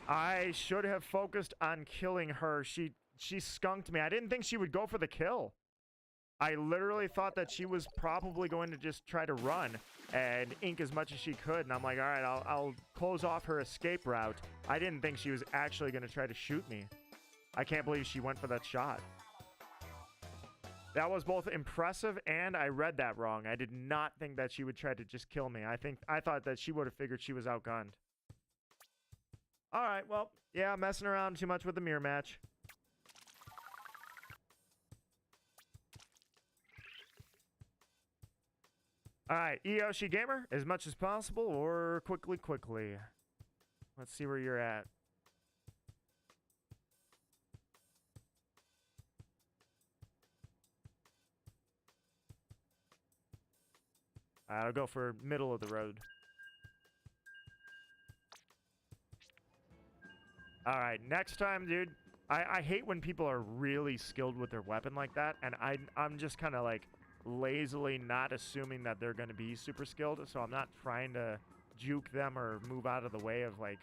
I should have focused on killing her. She skunked me. I didn't think she would go for the kill. I literally thought that she was probably going to just try to run and ink as much as she could. And I'm like, all right, I'll close off her escape route. I didn't think she was actually going to try to shoot me. I can't believe she went for that shot. That was both impressive and I read that wrong. I did not think that she would try to just kill me. I thought that she would have figured she was outgunned. All right, well, yeah, messing around too much with the mirror match. All right, Eyoshi Gamer, as much as possible or quickly. Let's see where you're at. I'll go for middle of the road. All right, next time, dude. I hate when people are really skilled with their weapon like that, and I'm just kind of like lazily not assuming that they're going to be super skilled, so I'm not trying to juke them or move out of the way of like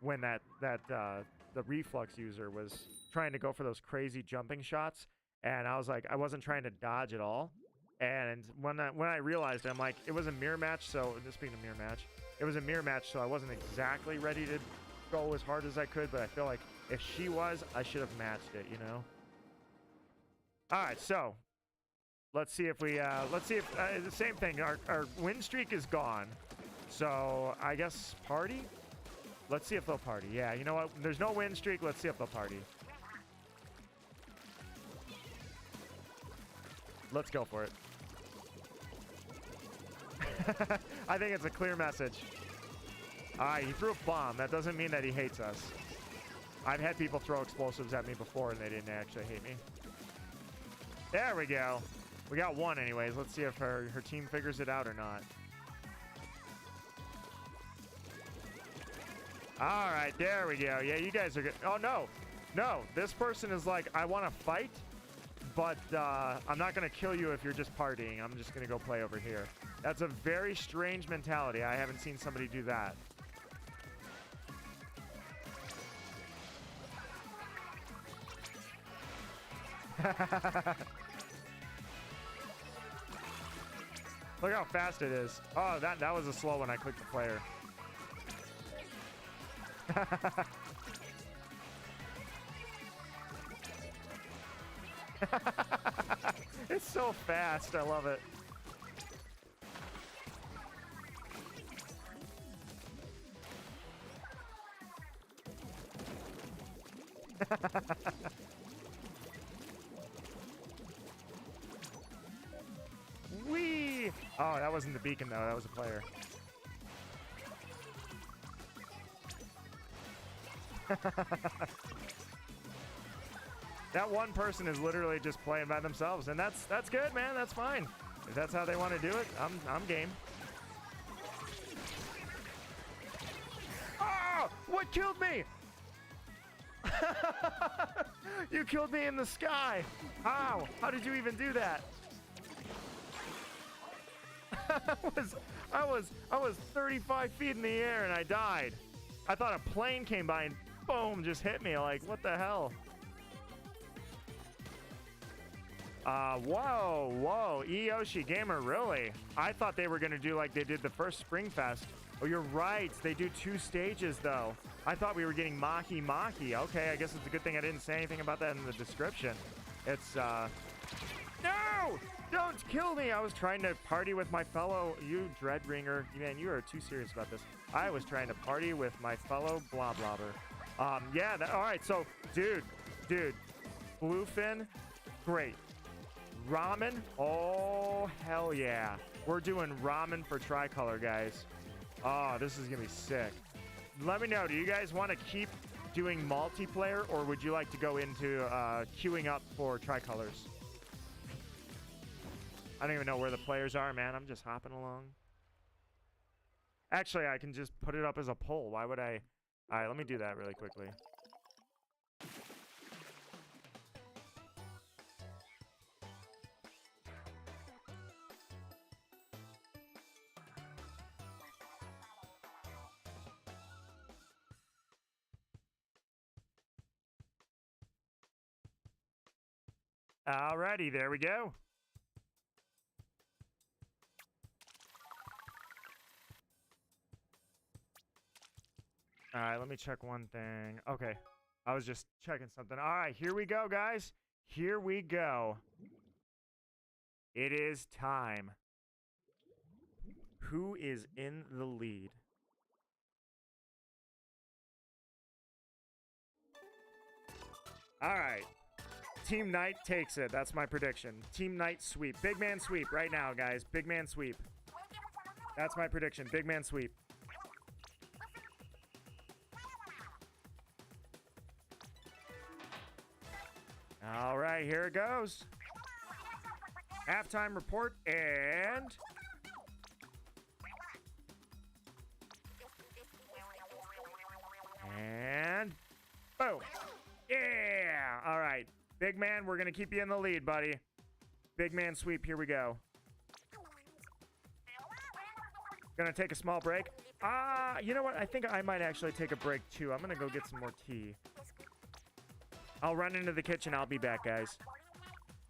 when the reflux user was trying to go for those crazy jumping shots, and I was like, I wasn't trying to dodge at all. And when I realized it, I'm like, it was a mirror match, so this being a mirror match, it was a mirror match, so I wasn't exactly ready to go as hard as I could, but I feel like if she was, I should have matched it, you know? All right, so let's see if the same thing. Our win streak is gone, so I guess party? Let's see if they'll party. Yeah, you know what? There's no win streak. Let's see if they'll party. Let's go for it. I think it's a clear message. All right, he threw a bomb. That doesn't mean that he hates us. I've had people throw explosives at me before and they didn't actually hate me. There we go. We got one anyways. Let's see if her team figures it out or not. All right, there we go. Yeah, you guys are good. Oh, no. No, this person is like, I want to fight, but I'm not going to kill you if you're just partying. I'm just going to go play over here. That's a very strange mentality. I haven't seen somebody do that. Look how fast it is. Oh, that was a slow one. I clicked the player. It's so fast. I love it. Whee! Oh, that wasn't the beacon, though. That was a player. That one person is literally just playing by themselves, and that's good, man. That's fine. If that's how they want to do it, I'm game. Oh! What killed me? You killed me in the sky. How? How did you even do that? I was 35 feet in the air and I died. I thought a plane came by and boom, just hit me. Like, what the hell? Whoa, Eyoshi Gamer, really? I thought they were gonna do like they did the first Spring Fest. Oh, you're right. They do 2 stages, though. I thought we were getting Mahi Mahi. Okay, I guess it's a good thing I didn't say anything about that in the description. It's, No! Don't kill me! I was trying to party with my fellow... You Dreadringer. Man, you are too serious about this. I was trying to party with my fellow Bloblobber. Yeah, alright, so, dude. Bluefin, great. Ramen, oh, hell yeah. We're doing ramen for Tricolor, guys. Oh, this is gonna be sick. Let me know, do you guys want to keep doing multiplayer, or would you like to go into queuing up for Tricolors? I don't even know where the players are, man. I'm just hopping along. Actually, I can just put it up as a poll. Why would I? All right, let me do that really quickly. Alrighty, there we go. All right, let me check one thing. Okay, I was just checking something. All right, here we go, guys. Here we go. It is time. Who is in the lead? All right. Team Knight takes it. That's my prediction. Team Knight sweep. Big man sweep right now, guys. Big man sweep. That's my prediction. Big man sweep. All right, here it goes. Halftime report and... And... Boom. Yeah. All right. Big man, we're going to keep you in the lead, buddy. Big man sweep. Here we go. Gonna take a small break. You know what? I think I might actually take a break, too. I'm going to go get some more tea. I'll run into the kitchen. I'll be back, guys.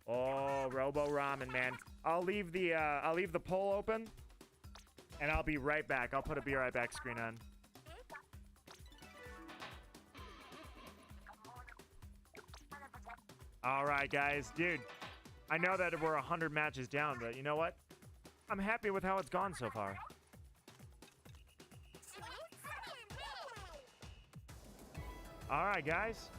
Oh, Robo Ramen, man. I'll leave the poll open, and I'll be right back. I'll put a be right back screen on. All right, guys. Dude, I know that we're 100 matches down, but you know what? I'm happy with how it's gone so far. All right, guys.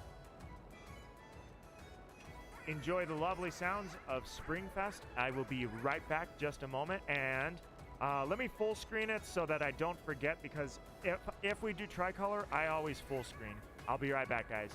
Enjoy the lovely sounds of Springfest. I will be right back just a moment, and let me full screen it so that I don't forget, because if we do Tricolor, I always full screen. I'll be right back, guys.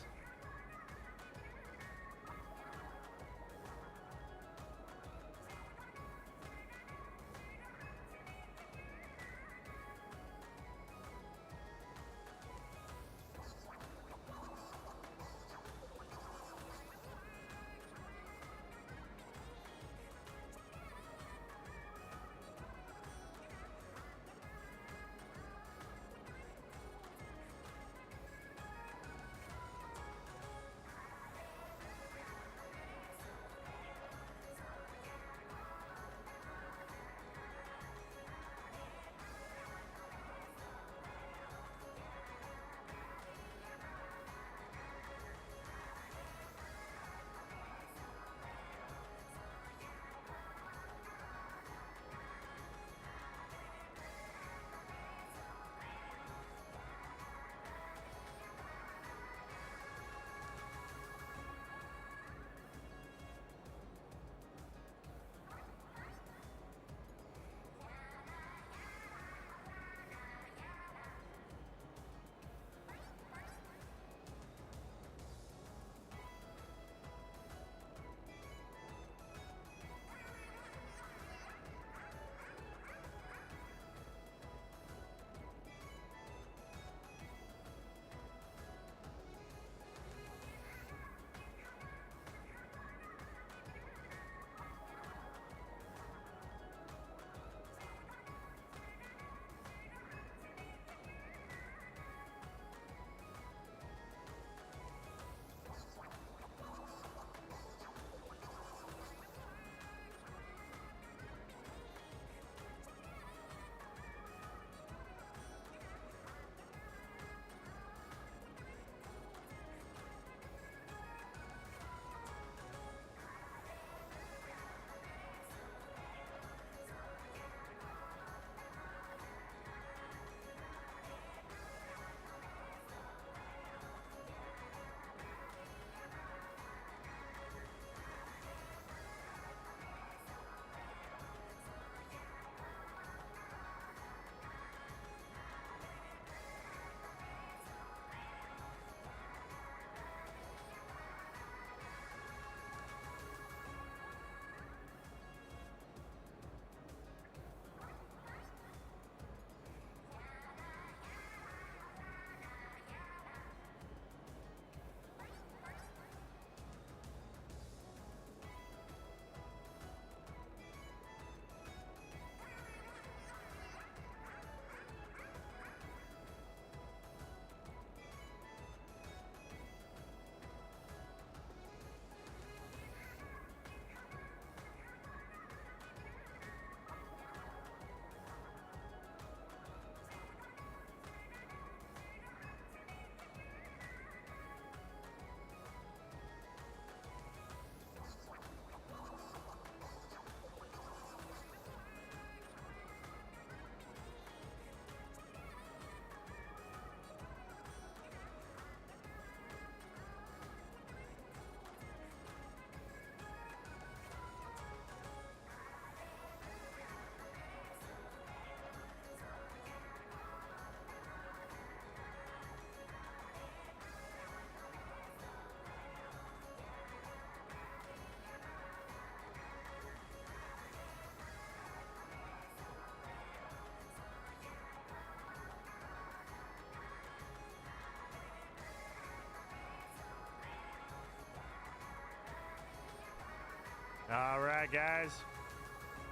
All right, guys.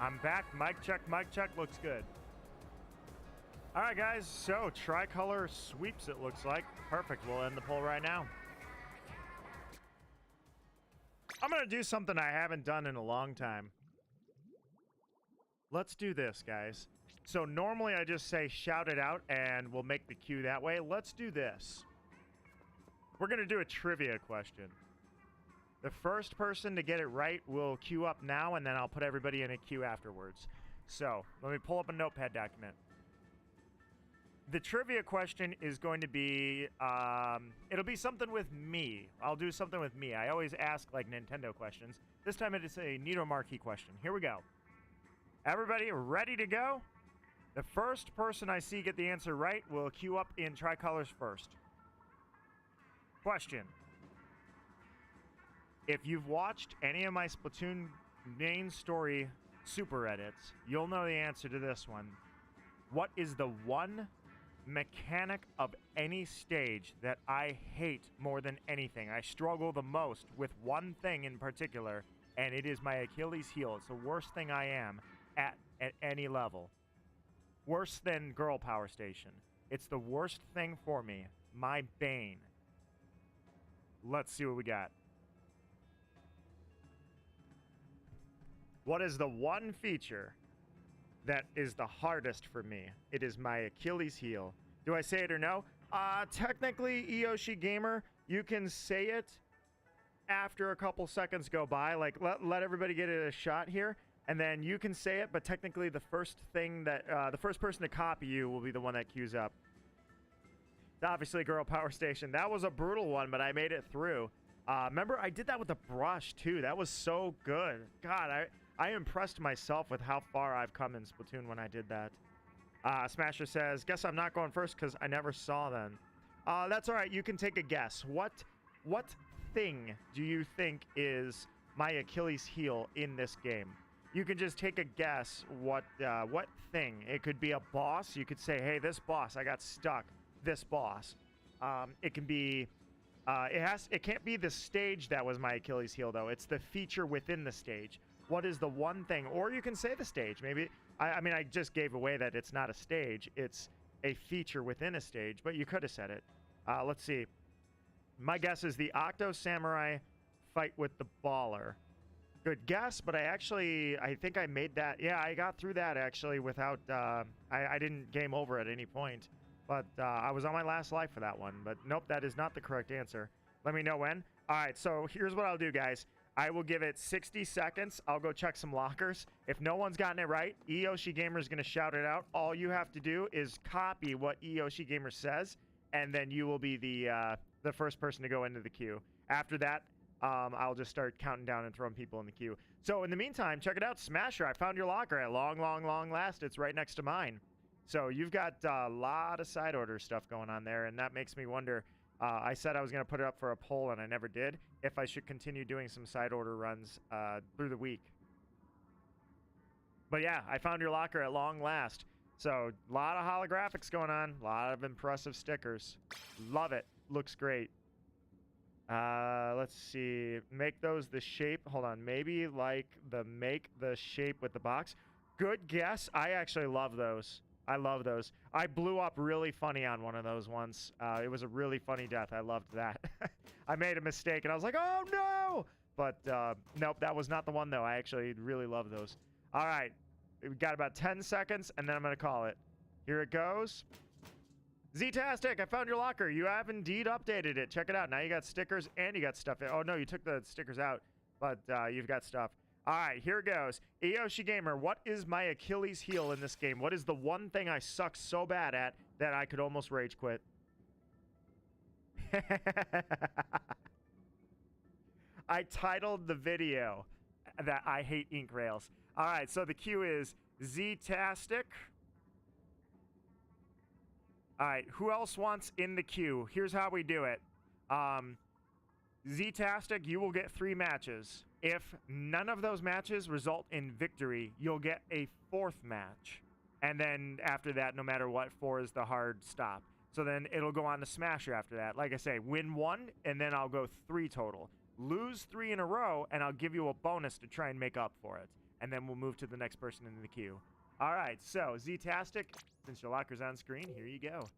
I'm back. Mic check, looks good. All right, guys, so tricolor sweeps, it looks like. Perfect, we'll end the poll right now. I'm gonna do something I haven't done in a long time. Let's do this, guys. So normally I just say shout it out and we'll make the queue that way. Let's do this. We're gonna do a trivia question. The first person to get it right will queue up now, and then I'll put everybody in a queue afterwards. So, let me pull up a notepad document. The trivia question is going to be, it'll be something with me. I'll do something with me. I always ask, like, Nintendo questions. This time it is a Nito Marquee question. Here we go. Everybody ready to go? The first person I see get the answer right will queue up in tricolors first. Question. If you've watched any of my Splatoon main story super edits, you'll know the answer to this one. What is the one mechanic of any stage that I hate more than anything? I struggle the most with one thing in particular, and it is my Achilles heel. It's the worst thing I am at any level. Worse than Girl Power Station. It's the worst thing for me. My bane. Let's see what we got. What is the one feature that is the hardest for me? It is my Achilles heel. Do I say it or no? Technically, Eyoshi Gamer, you can say it after a couple seconds go by. Like, let everybody get it a shot here, and then you can say it, but technically the first thing that, the first person to copy you will be the one that queues up. Obviously, Girl Power Station. That was a brutal one, but I made it through. Remember, I did that with the brush, too. That was so good. God, I impressed myself with how far I've come in Splatoon when I did that. Smasher says, guess I'm not going first because I never saw them. That's all right. You can take a guess. What thing do you think is my Achilles heel in this game? You can just take a guess what thing. It could be a boss. You could say, hey, this boss, I got stuck. This boss. It can be... it can't be the stage that was my Achilles heel, though. It's the feature within the stage. What is the one thing? Or you can say the stage. Maybe, I mean, I just gave away that it's not a stage. It's a feature within a stage, but you could have said it. Let's see. My guess is the Octo Samurai fight with the baller. Good guess, but I think I made that. Yeah, I got through that, actually, without, I didn't game over at any point. But I was on my last life for that one. But nope, that is not the correct answer. Let me know when. All right, so here's what I'll do, guys. I will give it 60 seconds. I'll go check some lockers. If no one's gotten it right, Eyoshi Gamer is going to shout it out. All you have to do is copy what Eyoshi Gamer says, and then you will be the first person to go into the queue. After that, I'll just start counting down and throwing people in the queue. So in the meantime, check it out. Smasher, I found your locker at long last. It's right next to mine. So you've got a lot of side order stuff going on there, and that makes me wonder. I said I was going to put it up for a poll, and I never did, if I should continue doing some side order runs through the week. But yeah, I found your locker at long last. So a lot of holographics going on, a lot of impressive stickers. Love it. Looks great. Let's see. Make those the shape. Hold on. Maybe like make the shape with the box. Good guess. I actually love those. I love those. I blew up really funny on one of those once. It was a really funny death. I loved that. I made a mistake, and I was like, oh, no! But, nope, that was not the one, though. I actually really love those. All right. We've got about 10 seconds, and then I'm going to call it. Here it goes. Z-tastic, I found your locker. You have indeed updated it. Check it out. Now you got stickers, and you got stuff. Oh, no, you took the stickers out, but you've got stuff. All right, here it goes. Eyoshi Gamer, what is my Achilles heel in this game? What is the one thing I suck so bad at that I could almost rage quit? I titled the video that I hate ink rails. All right, so the queue is Z-tastic. All right, who else wants in the queue? Here's how we do it. Z-tastic, you will get 3 matches. If none of those matches result in victory, you'll get a 4th match. And then after that, no matter what, 4 is the hard stop. So then it'll go on to Smasher after that. Like I say, win 1, and then I'll go 3 total. lose 3 in a row, and I'll give you a bonus to try and make up for it. And then we'll move to the next person in the queue. All right, so Z-tastic, since your locker's on screen, here you go.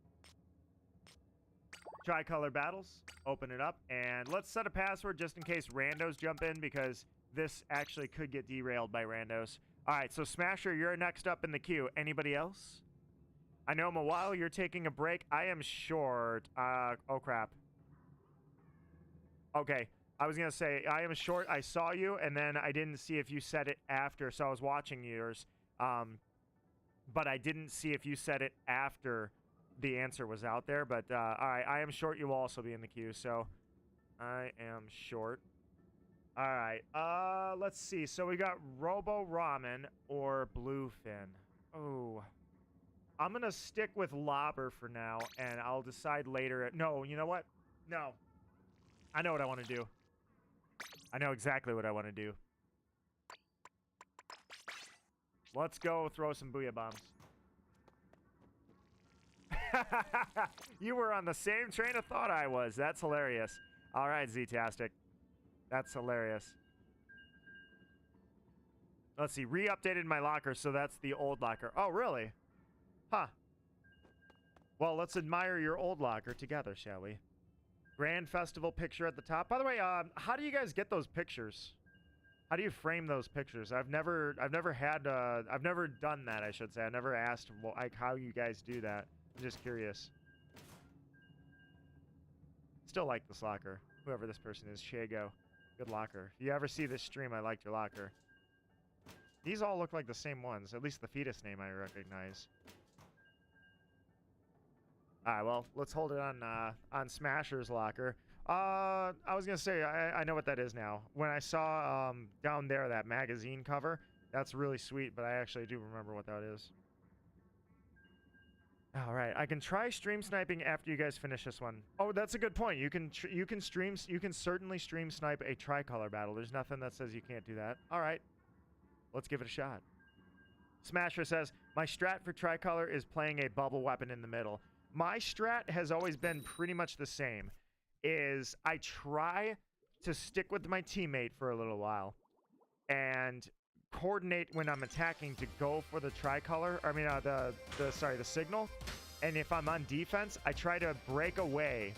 Tricolor battles, open it up, and let's set a password just in case randos jump in, because this actually could get derailed by randos. All right, so Smasher, you're next up in the queue. Anybody else? I know, Mawile, you're taking a break. I am short. Oh, crap. Okay, I was going to say, I am short. I saw you, and then I didn't see if you said it after, so I was watching yours. But I didn't see if you said it after the answer was out there. But, all right, I am short. You will also be in the queue, so I am short. All right, let's see. So we got Robo Ramen or Bluefin. Oh, I'm going to stick with Lobber for now, and I'll decide later. No, you know what? No. I know what I want to do. I know exactly what I want to do. Let's go throw some Booyah Bombs. You were on the same train of thought I was. That's hilarious. All right, Z-tastic. That's hilarious. Let's see. Re-updated my locker, so that's the old locker. Oh, really? Huh. Well, let's admire your old locker together, shall we? Grand Festival picture at the top. By the way, how do you guys get those pictures? How do you frame those pictures? I've never done that, I should say. I've never asked, well, like, how you guys do that. I'm just curious. Still like this locker. Whoever this person is, Shago. Good locker. If you ever see this stream, I liked your locker. These all look like the same ones. At least the fetus name I recognize. Alright, well, let's hold it on Smasher's locker. I was gonna say, I know what that is now. When I saw down there that magazine cover, that's really sweet, but I actually do remember what that is. All right, I can try stream sniping after you guys finish this one. Oh, that's a good point. You can certainly stream snipe a tricolor battle. There's nothing that says you can't do that. All right, let's give it a shot. Smasher says, my strat for tricolor is playing a bubble weapon in the middle. My strat has always been pretty much the same. Is I try to stick with my teammate for a little while and coordinate when I'm attacking to go for the tricolor. I mean, the signal. And if I'm on defense, I try to break away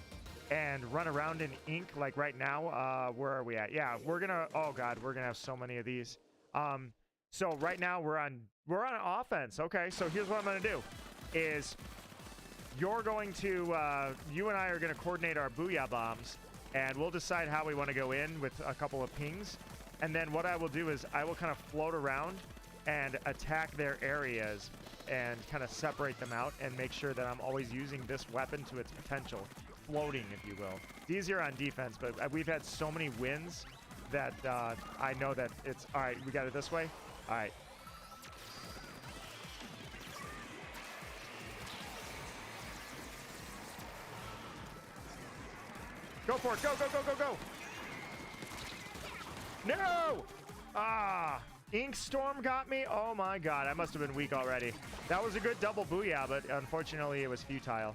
and run around in ink. Like right now, where are we at? Yeah, we're gonna. Oh God, we're gonna have so many of these. So right now we're on offense. Okay, so here's what I'm gonna do: is you're going to you and I are gonna coordinate our Booyah Bombs, and we'll decide how we want to go in with a couple of pings. And then what I will do is I will kind of float around and attack their areas and kind of separate them out and make sure that I'm always using this weapon to its potential. Floating, if you will. It's easier on defense, but we've had so many wins that I know that it's... All right, we got it this way? All right. Go for it. Go, go, go, go, go. No! Ah, Ink Storm got me. Oh my God, I must have been weak already. That was a good double booyah, but unfortunately it was futile. All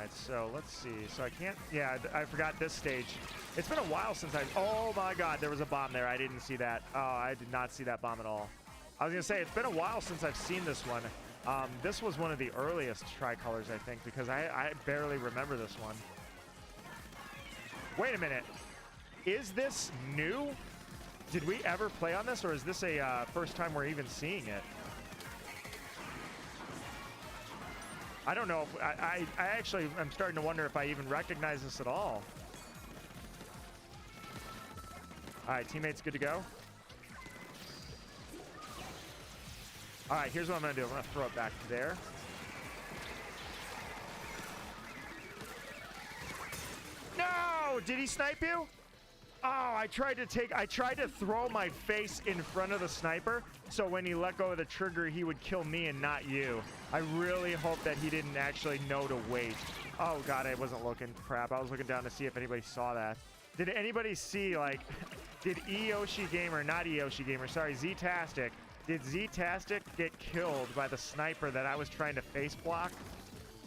right, so let's see. So I can't, yeah, I forgot this stage. It's been a while since oh my God, there was a bomb there. I didn't see that. Oh, I did not see that bomb at all. I was gonna say, it's been a while since I've seen this one. This was one of the earliest tricolors, I think, because I barely remember this one. Wait a minute. Is this new? Did we ever play on this, or is this a first time we're even seeing it? I don't know. If, I actually am starting to wonder if I even recognize this at all. All right, teammates good to go. All right, here's what I'm going to do. I'm going to throw it back there. No! Did he snipe you? Oh, I tried to throw my face in front of the sniper, so when he let go of the trigger, he would kill me and not you. I really hope that he didn't actually know to wait. Oh God, I wasn't looking. Crap, I was looking down to see if anybody saw that. Did anybody see, like, did Eyoshi Gamer, not Eyoshi Gamer, sorry, Z-tastic, did Z-tastic get killed by the sniper that I was trying to face block?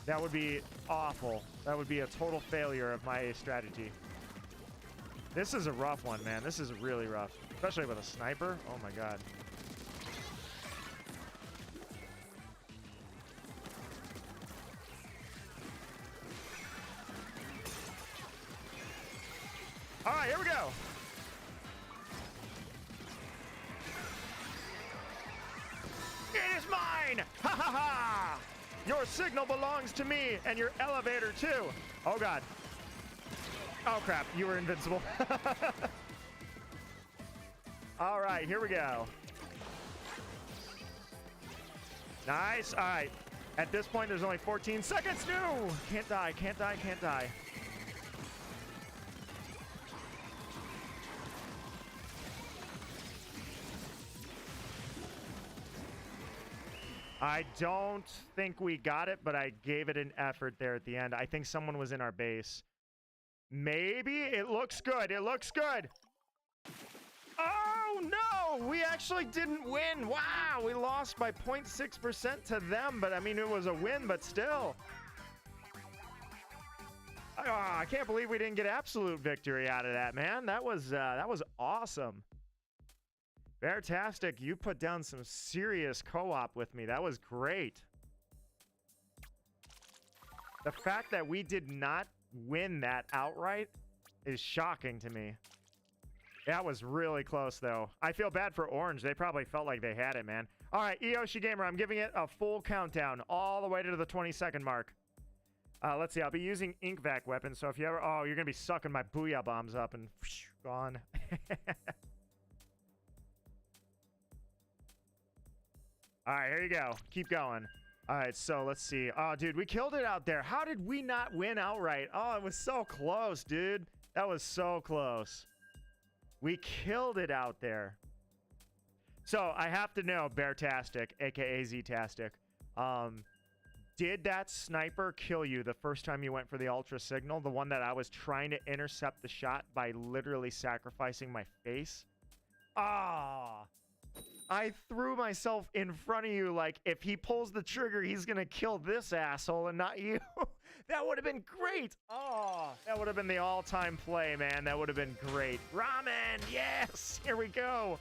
That would be awful. That would be a total failure of my strategy. This is a rough one, man. This is really rough, especially with a sniper. Oh my god. All right, here we go. It is mine! Ha ha ha! Your signal belongs to me, and your elevator too. Oh god. Oh crap, you were invincible. All right, here we go. Nice. All right. At this point, there's only 14 seconds. No! Can't die, can't die, can't die. I don't think we got it, but I gave it an effort there at the end. I think someone was in our base. Maybe? It looks good. It looks good. Oh, no! We actually didn't win. Wow! We lost by 0.6% to them, but I mean, it was a win, but still. Oh, I can't believe we didn't get absolute victory out of that, man. That was awesome. Fantastic. You put down some serious co-op with me. That was great. The fact that we did not win that outright is shocking to me. That was really close, though. I feel bad for Orange. They probably felt like they had it, man. All right, Eoshi Gamer, I'm giving it a full countdown all the way to the 20-second mark. Let's see. I'll be using ink vac weapons, so if you ever... Oh, you're going to be sucking my booyah bombs up and gone. All right, here you go. Keep going. All right, so let's see. Oh, dude, we killed it out there. How did we not win outright? Oh, it was so close, dude. That was so close. We killed it out there. So I have to know, Beartastic, aka Z-tastic, did that sniper kill you the first time you went for the ultra signal? The one that I was trying to intercept the shot by literally sacrificing my face? Ah. I threw myself in front of you like, if he pulls the trigger, he's going to kill this asshole and not you. That would have been great. Oh, that would have been the all-time play, man. That would have been great. Ramen, yes. Here we go.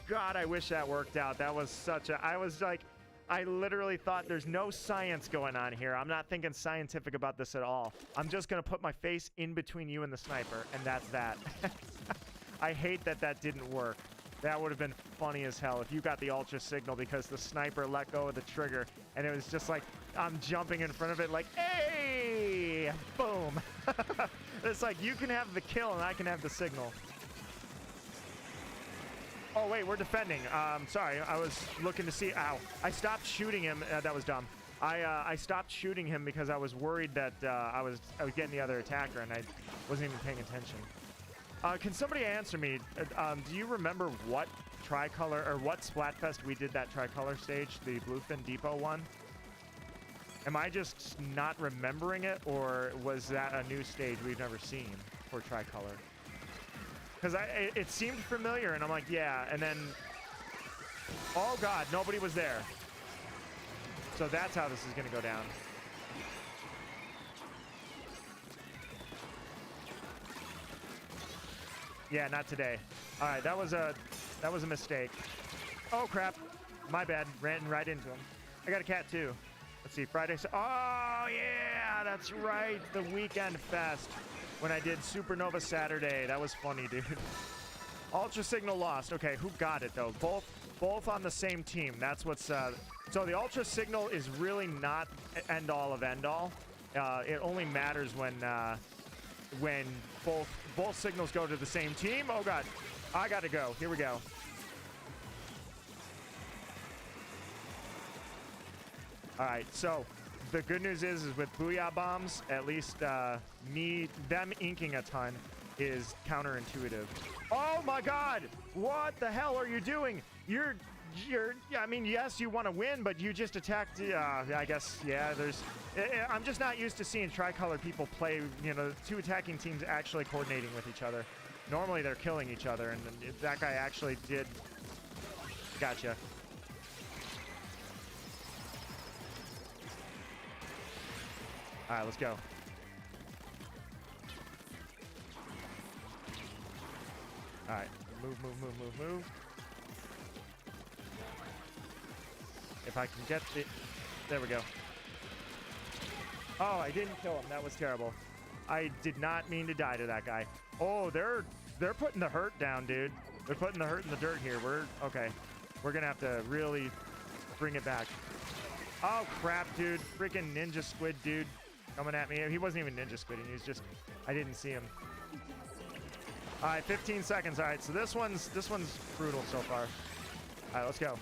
God, I wish that worked out. That was such a... I was like... I literally thought there's no science going on here. I'm not thinking scientific about this at all. I'm just going to put my face in between you and the sniper, and that's that. I hate that that didn't work. That would have been funny as hell if you got the ultra signal because the sniper let go of the trigger and it was just like I'm jumping in front of it like, hey, boom. It's like you can have the kill and I can have the signal. Oh, wait, we're defending. Sorry, I was looking to see. Ow. I stopped shooting him. That was dumb. I stopped shooting him because I was worried that I was getting the other attacker and I wasn't even paying attention. Can somebody answer me? Do you remember what tricolor or what Splatfest we did that tricolor stage, the Bluefin Depot one? Am I just not remembering it, or was that a new stage we've never seen for tricolor? Because it seemed familiar, and I'm like, yeah, and then, oh god, nobody was there. So that's how this is going to go down. Yeah, not today. All right, that was a mistake. Oh crap, my bad. Ran right into him. I got a cat too. Let's see, Friday. Oh yeah, that's right. The weekend fest when I did Supernova Saturday. That was funny, dude. Ultra Signal lost. Okay, who got it though? Both on the same team. That's what's. So the Ultra Signal is really not end all of end all. It only matters when both signals go to the same team. Oh god, I gotta go. Here we go. All right, so the good news is with booyah bombs, at least them inking a ton is counterintuitive. Oh my god, what the hell are you doing? You're I mean, yes, you want to win, but you just attacked. I guess, yeah, I'm just not used to seeing tricolor people play, you know, two attacking teams actually coordinating with each other. Normally they're killing each other, and that guy actually did. Gotcha. All right, let's go. All right, move, move, move, move, move. If I can get the... There we go. Oh, I didn't kill him. That was terrible. I did not mean to die to that guy. Oh, they're putting the hurt down, dude. They're putting the hurt in the dirt here. Okay. We're gonna have to really bring it back. Oh crap, dude. Freaking ninja squid dude coming at me. He wasn't even ninja squidding. He was just, I didn't see him. All right, 15 seconds. All right, so this one's brutal so far. All right, let's go.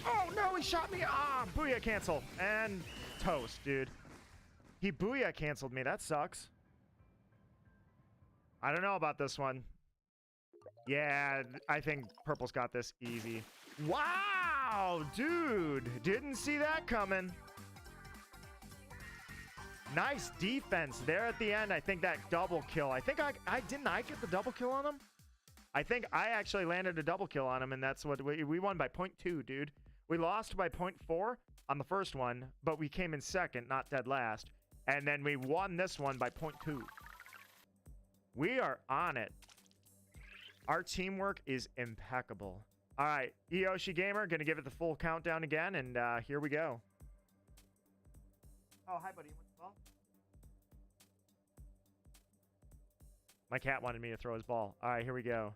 Oh no, he shot me. Ah, booyah cancel. And toast, dude. He booyah canceled me. That sucks. I don't know about this one. Yeah, I think purple's got this easy. Wow, dude. Didn't see that coming. Nice defense there at the end. I think that double kill. I think I didn't I get the double kill on him? I think I actually landed a double kill on him, and that's what we won by 0.2, dude. We lost by 0.4 on the first one, but we came in second, not dead last. And then we won this one by 0.2. We are on it. Our teamwork is impeccable. All right, Yoshi Gamer, gonna give it the full countdown again, and here we go. Oh, hi, buddy. What's the ball? My cat wanted me to throw his ball. All right, here we go.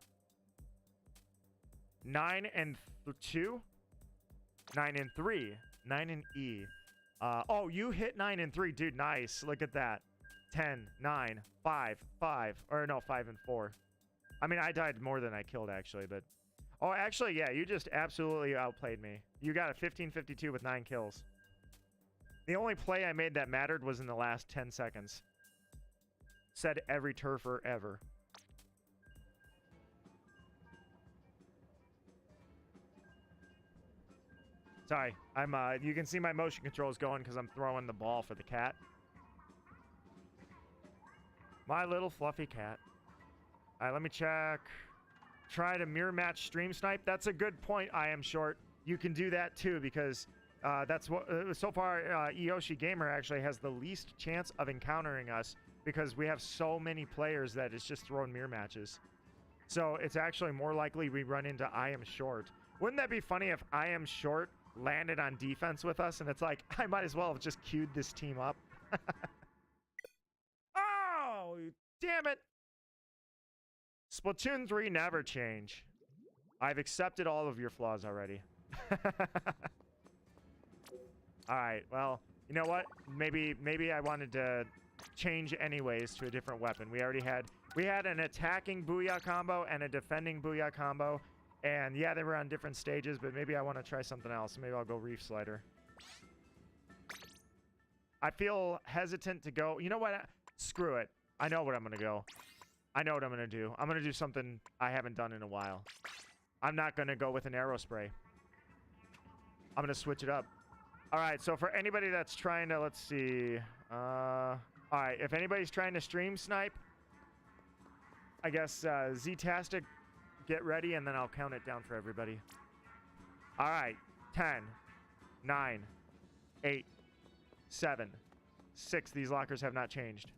9 and 2. 9 and 3. 9 and E. Oh, you hit 9 and 3, dude. Nice. Look at that. 10, 9, 5, 5. Or no, 5 and 4. I mean, I died more than I killed, actually, but... Oh, actually, yeah, you just absolutely outplayed me. You got a 15-52 with 9 kills. The only play I made that mattered was in the last 10 seconds. Said every turfer ever. Sorry, I'm you can see my motion controls going because I'm throwing the ball for the cat. My little fluffy cat. All right, let me check. Try to mirror match stream snipe. That's a good point. I am short. You can do that too because that's what so far Yoshi Gamer actually has the least chance of encountering us because we have so many players that it's just throwing mirror matches. So it's actually more likely we run into I am short. Wouldn't that be funny if I am short landed on defense with us and it's like I might as well have just queued this team up. Oh, damn it. Splatoon 3 never change. I've accepted all of your flaws already. All right, well, you know what? Maybe I wanted to change anyways to a different weapon. We had an attacking booyah combo and a defending booyah combo. And yeah, they were on different stages, but maybe I want to try something else. Maybe I'll go Reef Slider. I feel hesitant to go. You know what? Screw it. I know what I'm going to go. I know what I'm going to do. I'm going to do something I haven't done in a while. I'm not going to go with an arrow spray. I'm going to switch it up. All right, so for anybody that's trying to, let's see. All right, if anybody's trying to stream snipe, I guess Z-tastic, get ready, and then I'll count it down for everybody. All right, 10, 9, 8, 7, 6. These lockers have not changed.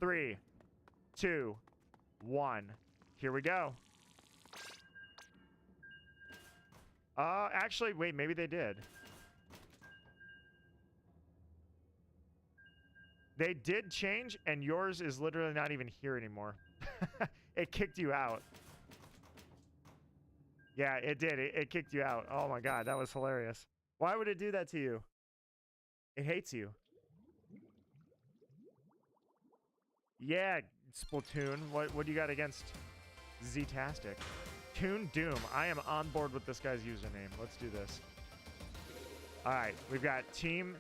3, 2, 1. Here we go. Actually, wait, maybe they did. They did change, and yours is literally not even here anymore. It kicked you out. Yeah, it did. It kicked you out. Oh my god, that was hilarious. Why would it do that to you? It hates you. Yeah, Splatoon. What do you got against Z-tastic? Toon Doom. I am on board with this guy's username. Let's do this. All right, we've got Team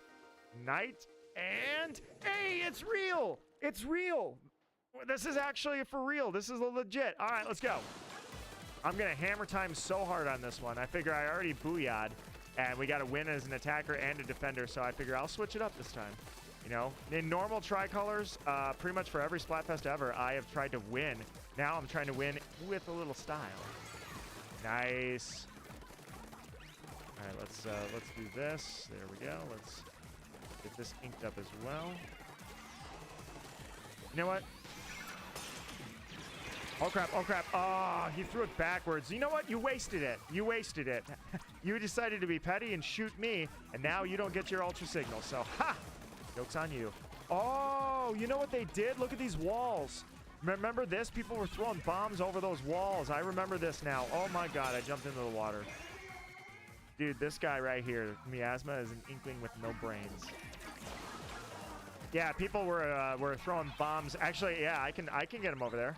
Knight, and hey, it's real. It's real. This is actually for real. This is legit. All right, let's go. I'm going to hammer time so hard on this one. I figure I already booyah'd, and we got to win as an attacker and a defender, so I figure I'll switch it up this time. You know, in normal tricolors, pretty much for every Splatfest ever, I have tried to win. Now I'm trying to win with a little style. Nice. All right, let's do this. There we go. Let's get this inked up as well. You know what? Oh crap, oh crap. Oh, he threw it backwards. You know what? You wasted it. You wasted it. You decided to be petty and shoot me, and now you don't get your ultra signal. So, ha! Joke's on you. Oh, you know what they did? Look at these walls. Remember this? People were throwing bombs over those walls. I remember this now. Oh my god, I jumped into the water. Dude, this guy right here, Miasma, is an inkling with no brains. Yeah, people were throwing bombs. Actually, yeah, I can get him over there.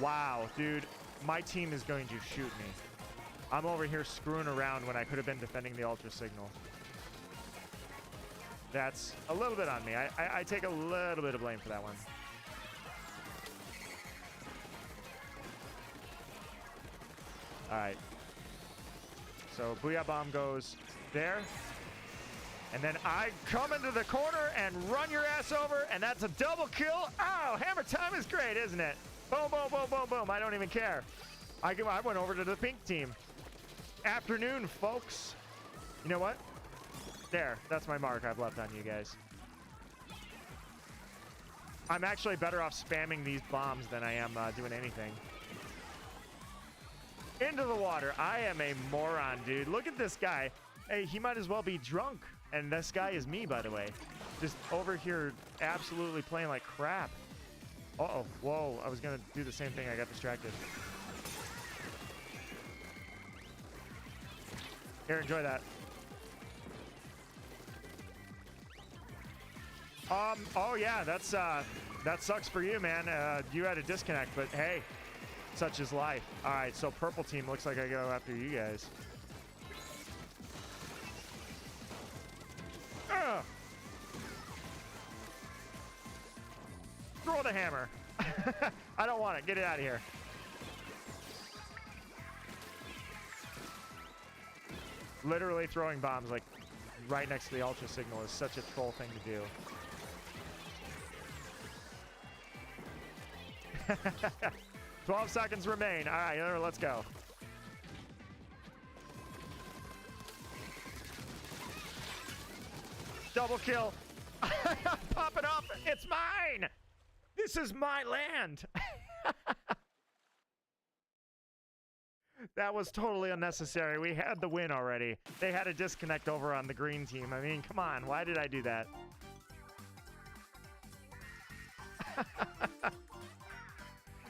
Wow, dude, my team is going to shoot me. I'm over here screwing around when I could have been defending the ultra signal. That's a little bit on me. I take a little bit of blame for that one. All right. So Booyah Bomb goes there. And then I come into the corner and run your ass over, and that's a double kill. Oh, hammer time is great, isn't it? Boom, boom, boom, boom, boom. I don't even care. I went over to the pink team. Afternoon, folks. You know what? There, that's my mark I've left on you guys. I'm actually better off spamming these bombs than I am doing anything. Into the water. I am a moron, dude. Look at this guy. Hey, he might as well be drunk. And this guy is me, by the way. Just over here absolutely playing like crap. Uh-oh. Whoa. I was going to do the same thing. I got distracted. Here, enjoy that. Oh yeah, that sucks for you, man. You had a disconnect, but hey, such is life. All right, so purple team looks like I go after you guys. Throw the hammer. I don't want it. Get it out of here. Literally throwing bombs like right next to the ultra signal is such a troll thing to do. 12 seconds remain. All right, let's go. Double kill. Pop it up. It's mine. This is my land. That was totally unnecessary. We had the win already. They had a disconnect over on the green team. I mean, come on. Why did I do that?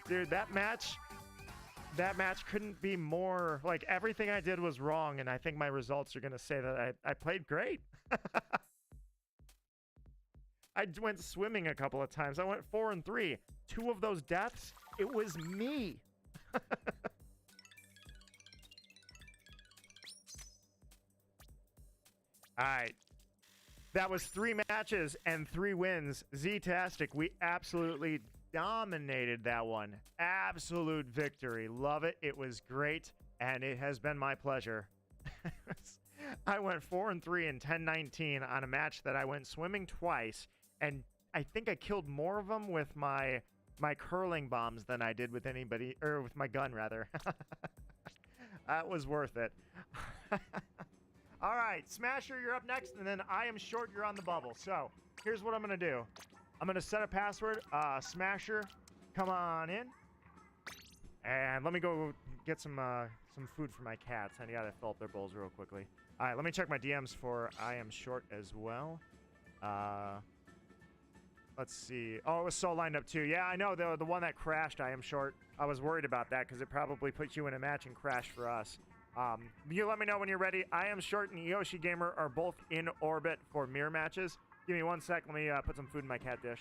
Dude, that match couldn't be more, like, everything I did was wrong, and I think my results are going to say that I played great. I went swimming a couple of times. I went 4 and 3. 2 of those deaths, it was me. All right. That was 3 matches and 3 wins. Z-tastic. We absolutely dominated that one. Absolute victory. Love it. It was great, and it has been my pleasure. I went 4 and 3 in 10-19 on a match that I went swimming twice, and I think I killed more of them with my curling bombs than I did with anybody, or with my gun rather. That was worth it. All right, Smasher, you're up next, and then I am short, you're on the bubble. So here's what I'm gonna do. I'm gonna set a password. Smasher, come on in, and let me go get some food for my cats. I gotta fill up their bowls real quickly. All right, let me check my DMs for I am short as well. Let's see. Oh, it was so lined up too. Yeah, I know the one that crashed. I am short. I was worried about that because it probably put you in a match and crashed for us. You let me know when you're ready. I am short and Yoshi Gamer are both in orbit for mirror matches. Give me 1 sec. Let me put some food in my cat dish.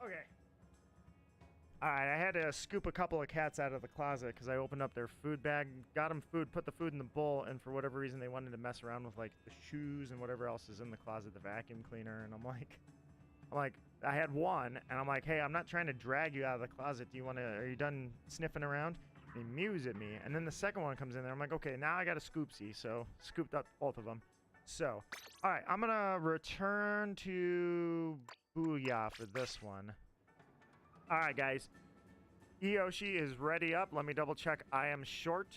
Okay. All right, I had to scoop a couple of cats out of the closet because I opened up their food bag, got them food, put the food in the bowl, and for whatever reason they wanted to mess around with like the shoes and whatever else is in the closet, the vacuum cleaner, and I'm like, I had one, and I'm like, hey, I'm not trying to drag you out of the closet. Are you done sniffing around? And he mews at me, and then the second one comes in there. I'm like, okay, now I got a scoopsy, so scooped up both of them. So, all right, I'm gonna return to Booyah for this one. All right, guys. Eyoshi is ready up. Let me double check. I am short.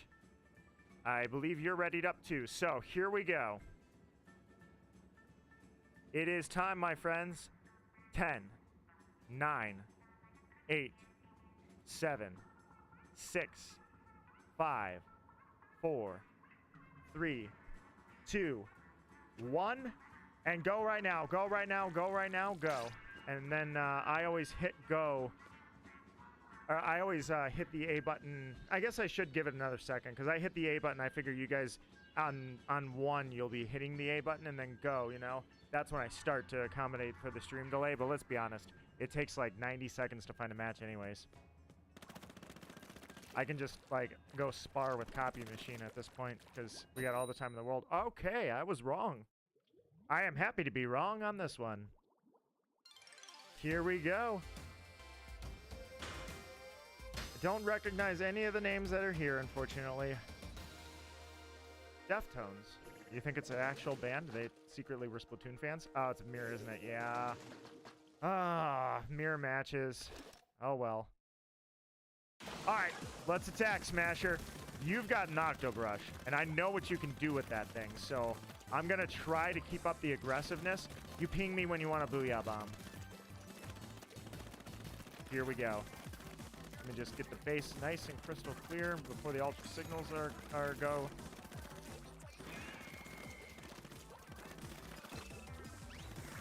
I believe you're readied up too. So, here we go. It is time, my friends. 10, 9, 8, 7, 6, 5, 4, 3, 2, 1. And go right now. Go right now. Go right now. Go. And then I always hit go. I always hit the A button. I guess I should give it another second because I hit the A button. I figure you guys on one, you'll be hitting the A button and then go, you know? That's when I start to accommodate for the stream delay. But let's be honest, it takes like 90 seconds to find a match anyways. I can just like go spar with Copy Machine at this point because we got all the time in the world. Okay, I was wrong. I am happy to be wrong on this one. Here we go. I don't recognize any of the names that are here, unfortunately. Deftones. You think it's an actual band? They secretly were Splatoon fans? Oh, it's a mirror, isn't it? Yeah. Ah, mirror matches. Oh, well. All right, let's attack, Smasher. You've got an Octobrush, and I know what you can do with that thing, so I'm going to try to keep up the aggressiveness. You ping me when you want a Booyah Bomb. Here we go. Let me just get the base nice and crystal clear before the ultra signals are go.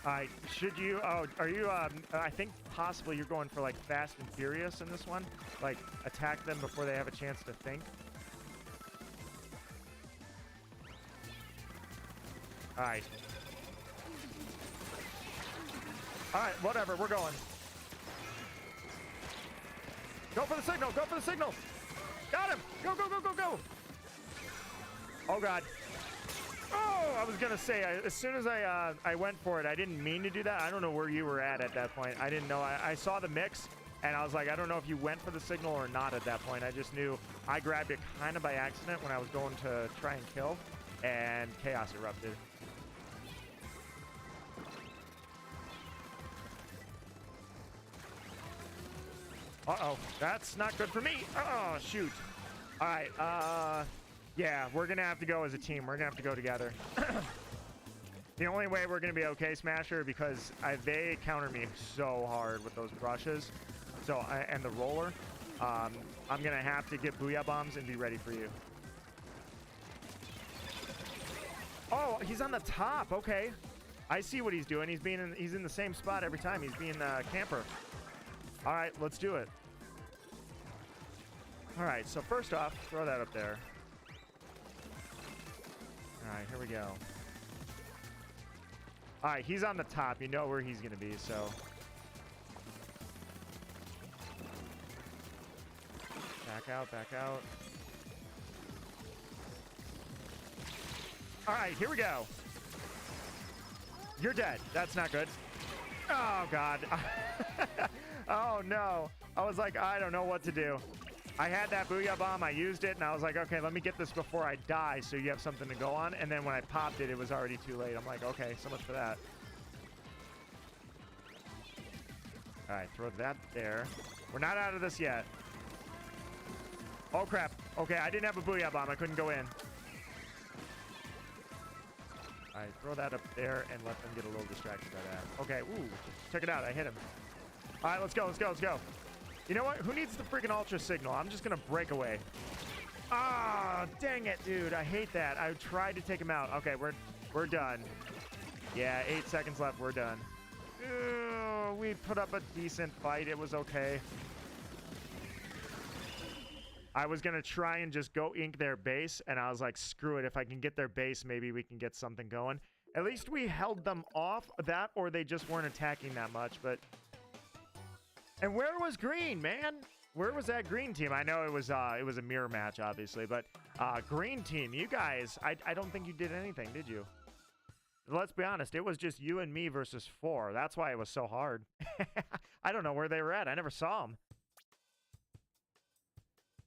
Alright, should you, are you, I think possibly you're going for like Fast and Furious in this one. Like, attack them before they have a chance to think. Alright. Alright, whatever, we're going. Go for the signal! Go for the signal! Got him! Go, go, go, go, go! Oh, God. Oh, I was going to say, as soon as I went for it, I didn't mean to do that. I don't know where you were at that point. I didn't know. I saw the mix, and I was like, I don't know if you went for the signal or not at that point. I just knew I grabbed it kind of by accident when I was going to try and kill, and chaos erupted. Uh-oh, that's not good for me. Oh, shoot. All right, yeah, we're going to have to go as a team. We're going to have to go together. The only way we're going to be okay, Smasher, because they counter me so hard with those brushes. So, and the roller. I'm going to have to get Booyah Bombs and be ready for you. Oh, he's on the top. Okay. I see what he's doing. He's in the same spot every time. He's being a camper. All right, let's do it. All right, so first off, throw that up there. All right, here we go. All right, he's on the top. You know where he's going to be, so. Back out, back out. All right, here we go. You're dead. That's not good. Oh, God. Oh, no. I was like, I don't know what to do. I had that Booyah Bomb. I used it, and I was like, okay, let me get this before I die so you have something to go on. And then when I popped it, it was already too late. I'm like, okay, so much for that. All right, throw that there. We're not out of this yet. Oh, crap. Okay, I didn't have a Booyah Bomb. I couldn't go in. All right, throw that up there and let them get a little distracted by that. Okay, ooh, check it out. I hit him. All right, let's go, let's go, let's go. You know what? Who needs the freaking ultra signal? I'm just going to break away. Ah, dang it, dude. I hate that. I tried to take him out. Okay, we're done. Yeah, 8 seconds left. We're done. We put up a decent fight. It was okay. I was going to try and just go ink their base, and I was like, screw it. If I can get their base, maybe we can get something going. At least we held them off that, or they just weren't attacking that much, but And where was green, man? Where was that green team? I know it was a mirror match, obviously, but green team, you guys, I don't think you did anything, did you? Let's be honest, it was just you and me versus 4. That's why it was so hard. I don't know where they were at. I never saw them.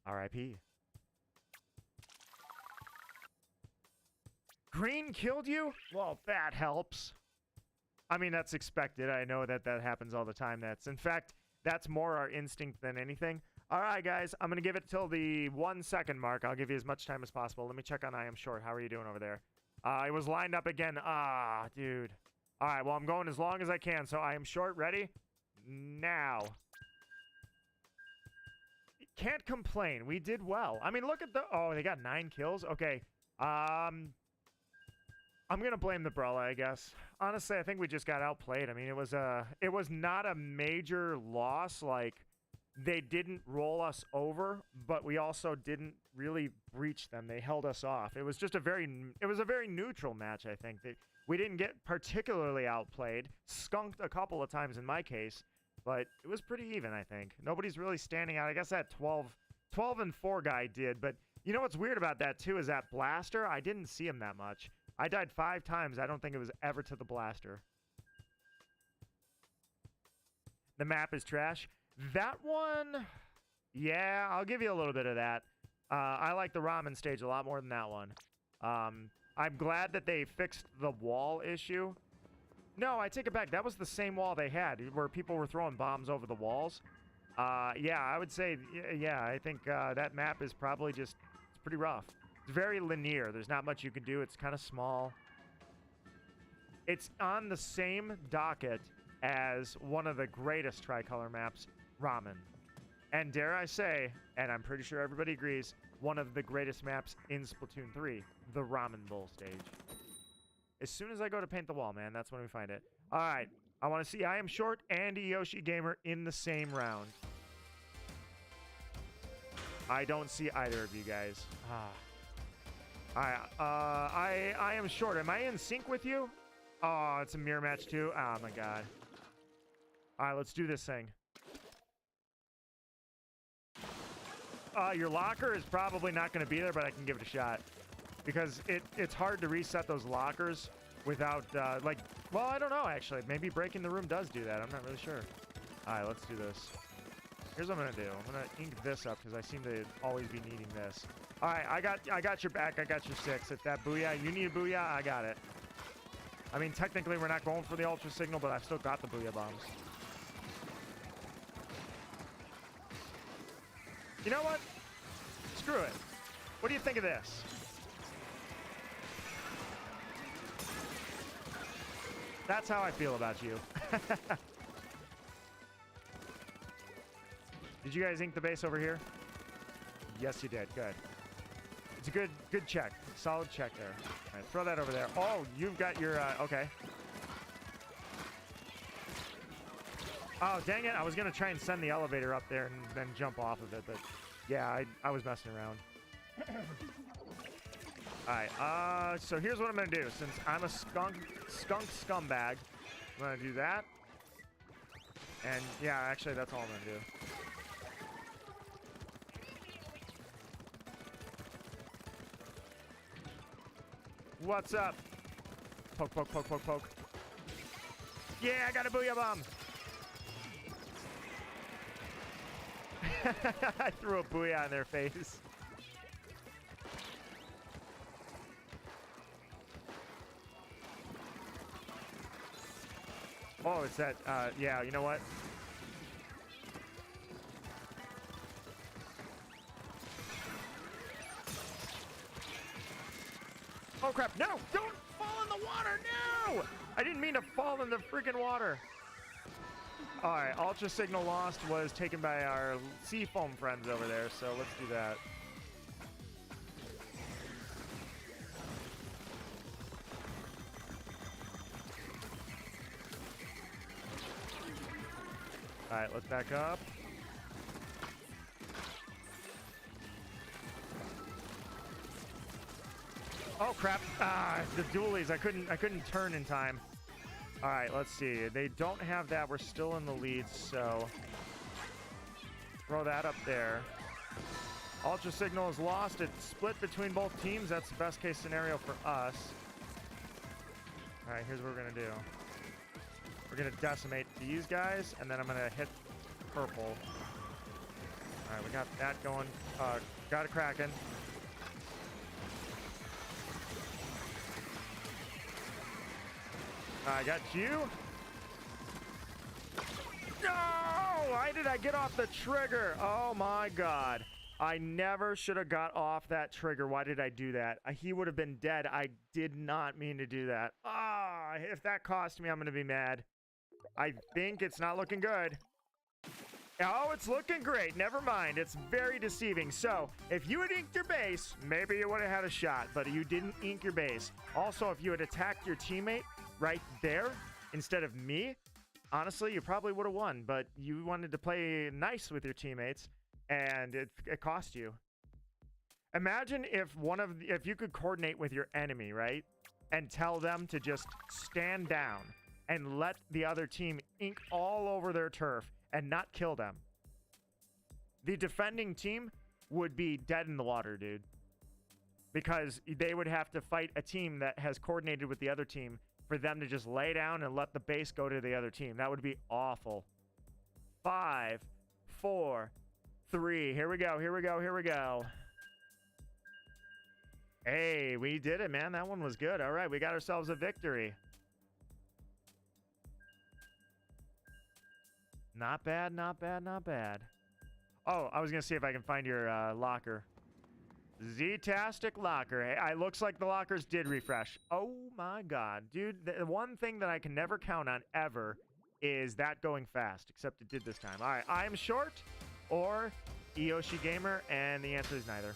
R.I.P. Green killed you? Well, that helps. I mean, that's expected. I know that that happens all the time. In fact, that's more our instinct than anything. All right, guys, I'm going to give it till the 1 second mark. I'll give you as much time as possible. Let me check on I Am Short. How are you doing over there? It was lined up again. Ah, dude. All right, well, I'm going as long as I can. So I Am Short. Ready? Now. Can't complain. We did well. I mean, look at the... Oh, they got 9 kills? Okay. I'm going to blame the Brella, I guess. Honestly, I think we just got outplayed. I mean, it was not a major loss. Like, they didn't roll us over, but we also didn't really breach them. They held us off. It was just a very neutral match, I think. We didn't get particularly outplayed. Skunked a couple of times in my case, but it was pretty even, I think. Nobody's really standing out. I guess that 12 and 4 guy did, but you know what's weird about that, too, is that Blaster, I didn't see him that much. I died 5 times. I don't think it was ever to the Blaster. The map is trash. That one, yeah, I'll give you a little bit of that. I like the ramen stage a lot more than that one. I'm glad that they fixed the wall issue. No, I take it back. That was the same wall they had, where people were throwing bombs over the walls. Yeah, I would say, yeah, I think that map is probably just, it's pretty rough. It's very linear. There's not much you can do. It's kind of small. It's on the same docket as one of the greatest tricolor maps, Ramen. And dare I say, and I'm pretty sure everybody agrees, one of the greatest maps in Splatoon 3, the Ramen Bowl stage. As soon as I go to paint the wall, man, that's when we find it. All right, I want to see I Am Short and Yoshi Gamer in the same round. I don't see either of you guys. All right, I Am Short. Am I in sync with you? Oh, it's a mirror match too. Oh my god. All right, let's do this thing. Your locker is probably not going to be there, but I can give it a shot. Because it's hard to reset those lockers without, like... Well, I don't know, actually. Maybe breaking the room does do that. I'm not really sure. All right, let's do this. Here's what I'm going to do. I'm going to ink this up because I seem to always be needing this. All right, I got your back. I got your 6. If that booyah, you need a booyah, I got it. I mean, technically, we're not going for the ultra signal, but I've still got the booyah bombs. You know what? Screw it. What do you think of this? That's how I feel about you. Did you guys ink the base over here? Yes, you did. Good. It's a good check. Solid check there. All right, throw that over there. Oh, you've got your, okay. Oh, dang it. I was going to try and send the elevator up there and then jump off of it, but yeah, I was messing around. All right, so here's what I'm going to do. Since I'm a skunk scumbag, I'm going to do that. And yeah, actually, that's all I'm going to do. What's up? Poke, poke, poke, poke, poke. Yeah, I got a booyah bomb. I threw a booyah in their face. Oh, it's that, yeah, you know what? Oh, crap. No! Don't fall in the water! No! I didn't mean to fall in the freaking water. All right, Ultra Signal lost was taken by our Seafoam friends over there, so let's do that. All right, let's back up. Oh crap! Ah, the dualies. I couldn't turn in time. All right, let's see. They don't have that. We're still in the lead, so Throw that up there. Ultra signal is lost. It's split between both teams. That's the best case scenario for us. All right, here's what we're gonna do. We're gonna decimate these guys, and then I'm gonna hit purple. All right, we got that going. Got it cracking. I got you. No! Why did I get off the trigger? Oh my god. I never should have got off that trigger. Why did I do that? He would have been dead. I did not mean to do that. Ah, if that cost me, I'm going to be mad. I think it's not looking good. Oh, it's looking great. Never mind. It's very deceiving. So, if you had inked your base, maybe you would have had a shot, but you didn't ink your base. Also, if you had attacked your teammate right there instead of me, honestly, you probably would have won, but you wanted to play nice with your teammates, and it cost you. Imagine if if you could coordinate with your enemy, right? And tell them to just stand down and let the other team ink all over their turf and not kill them. The defending team would be dead in the water, dude. Because they would have to fight a team that has coordinated with the other team for them to just lay down and let the base go to the other team. That would be awful. 5, 4, 3. Here we go. Here we go. Here we go. Hey, we did it, man. That one was good. All right, we got ourselves a victory. Not bad, not bad, not bad. Oh, I was going to see if I can find your locker. Z-tastic locker. Hey, it looks like the lockers did refresh. Oh my god. Dude, the one thing that I can never count on ever is that going fast, except it did this time. All right, I am short or Eyoshi Gamer, and the answer is neither.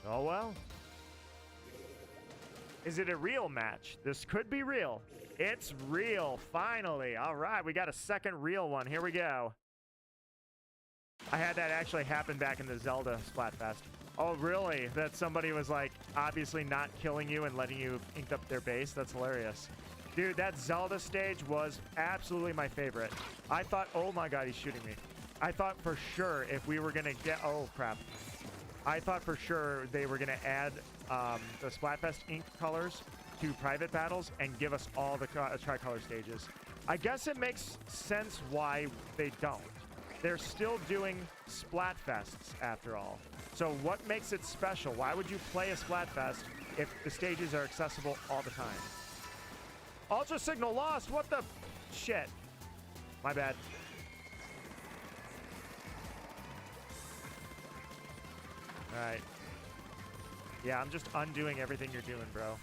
Oh well. Is it a real match? This could be real. It's real, finally. All right, we got a second real one. Here we go. I had that actually happen back in the Zelda Splatfest. Oh, really? That somebody was, like, obviously not killing you and letting you ink up their base? That's hilarious. Dude, that Zelda stage was absolutely my favorite. I thought, oh my god, he's shooting me. I thought for sure if we were going to get, oh crap. I thought for sure they were going to add the Splatfest ink colors to private battles and give us all the tricolor stages. I guess it makes sense why they don't. They're still doing Splatfests after all. So what makes it special? Why would you play a Splatfest if the stages are accessible all the time? Ultra signal lost. What the shit? My bad. All right. Yeah, I'm just undoing everything you're doing, bro.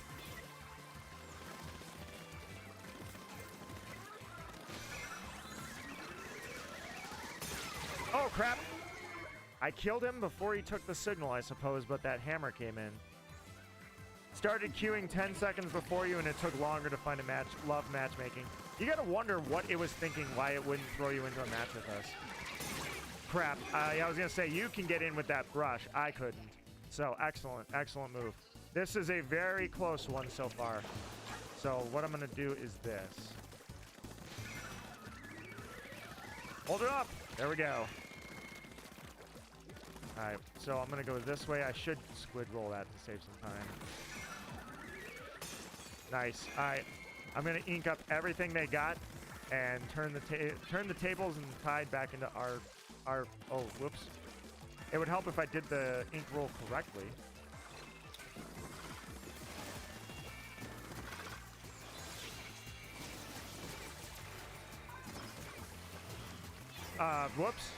Oh, crap. I killed him before he took the signal, I suppose, but that hammer came in. Started queuing 10 seconds before you, and it took longer to find a match. Love matchmaking. You gotta wonder what it was thinking, why it wouldn't throw you into a match with us. Crap. I was gonna say, you can get in with that brush. I couldn't. So, excellent. Excellent move. This is a very close one so far. So, what I'm gonna do is this. Hold it up. There we go. Alright, so I'm going to go this way. I should squid roll that to save some time. Nice. Alright, I'm going to ink up everything they got and turn the tables and tide back into our... Oh, whoops. It would help if I did the ink roll correctly. Whoops.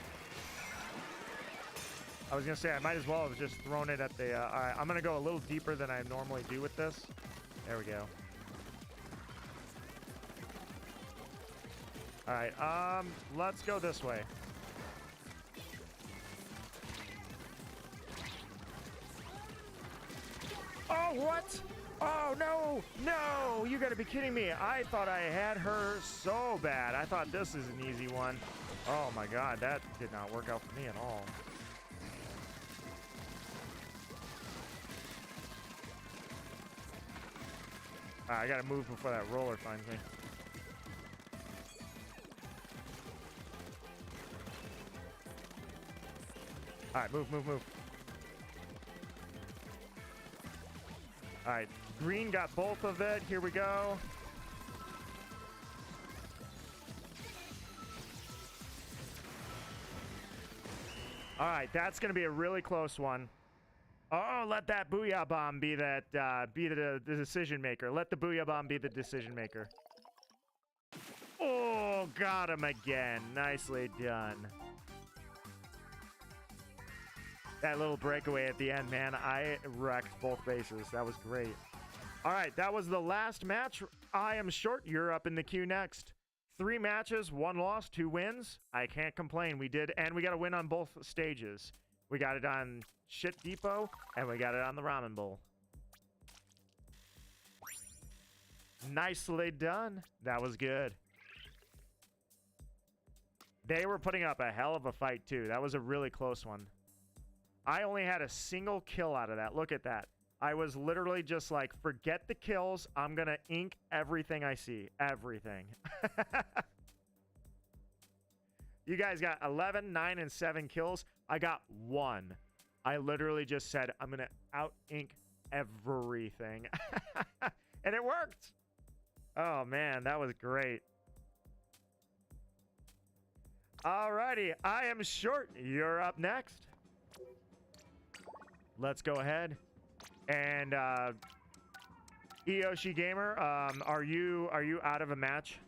I was going to say, I might as well have just thrown it at the... all right, I'm going to go a little deeper than I normally do with this. There we go. All right, let's go this way. Oh, what? Oh, no, no, you got to be kidding me. I thought I had her so bad. I thought this is an easy one. Oh, my God, that did not work out for me at all. I gotta move before that roller finds me. All right, move, move, move. All right, green got both of it. Here we go. All right, that's going to be a really close one. Oh, let that booyah bomb be that be the decision maker. Let the booyah bomb be the decision maker. Oh, got him again. Nicely done. That little breakaway at the end, man, I wrecked both bases. That was great. All right, that was the last match. I am short. You're up in the queue next. 3 matches, 1 loss, 2 wins. I can't complain. We did, and we got a win on both stages. We got it on Shit Depot, and we got it on the Ramen Bowl. Nicely done. That was good. They were putting up a hell of a fight, too. That was a really close one. I only had a single kill out of that. Look at that. I was literally just like, forget the kills. I'm going to ink everything I see. Everything. You guys got 11, 9, and 7 kills. I got 1. I literally just said, I'm going to out-ink everything. And it worked. Oh, man, that was great. Alrighty, I am short. You're up next. Let's go ahead. And Eoshi Gamer, are you out of a match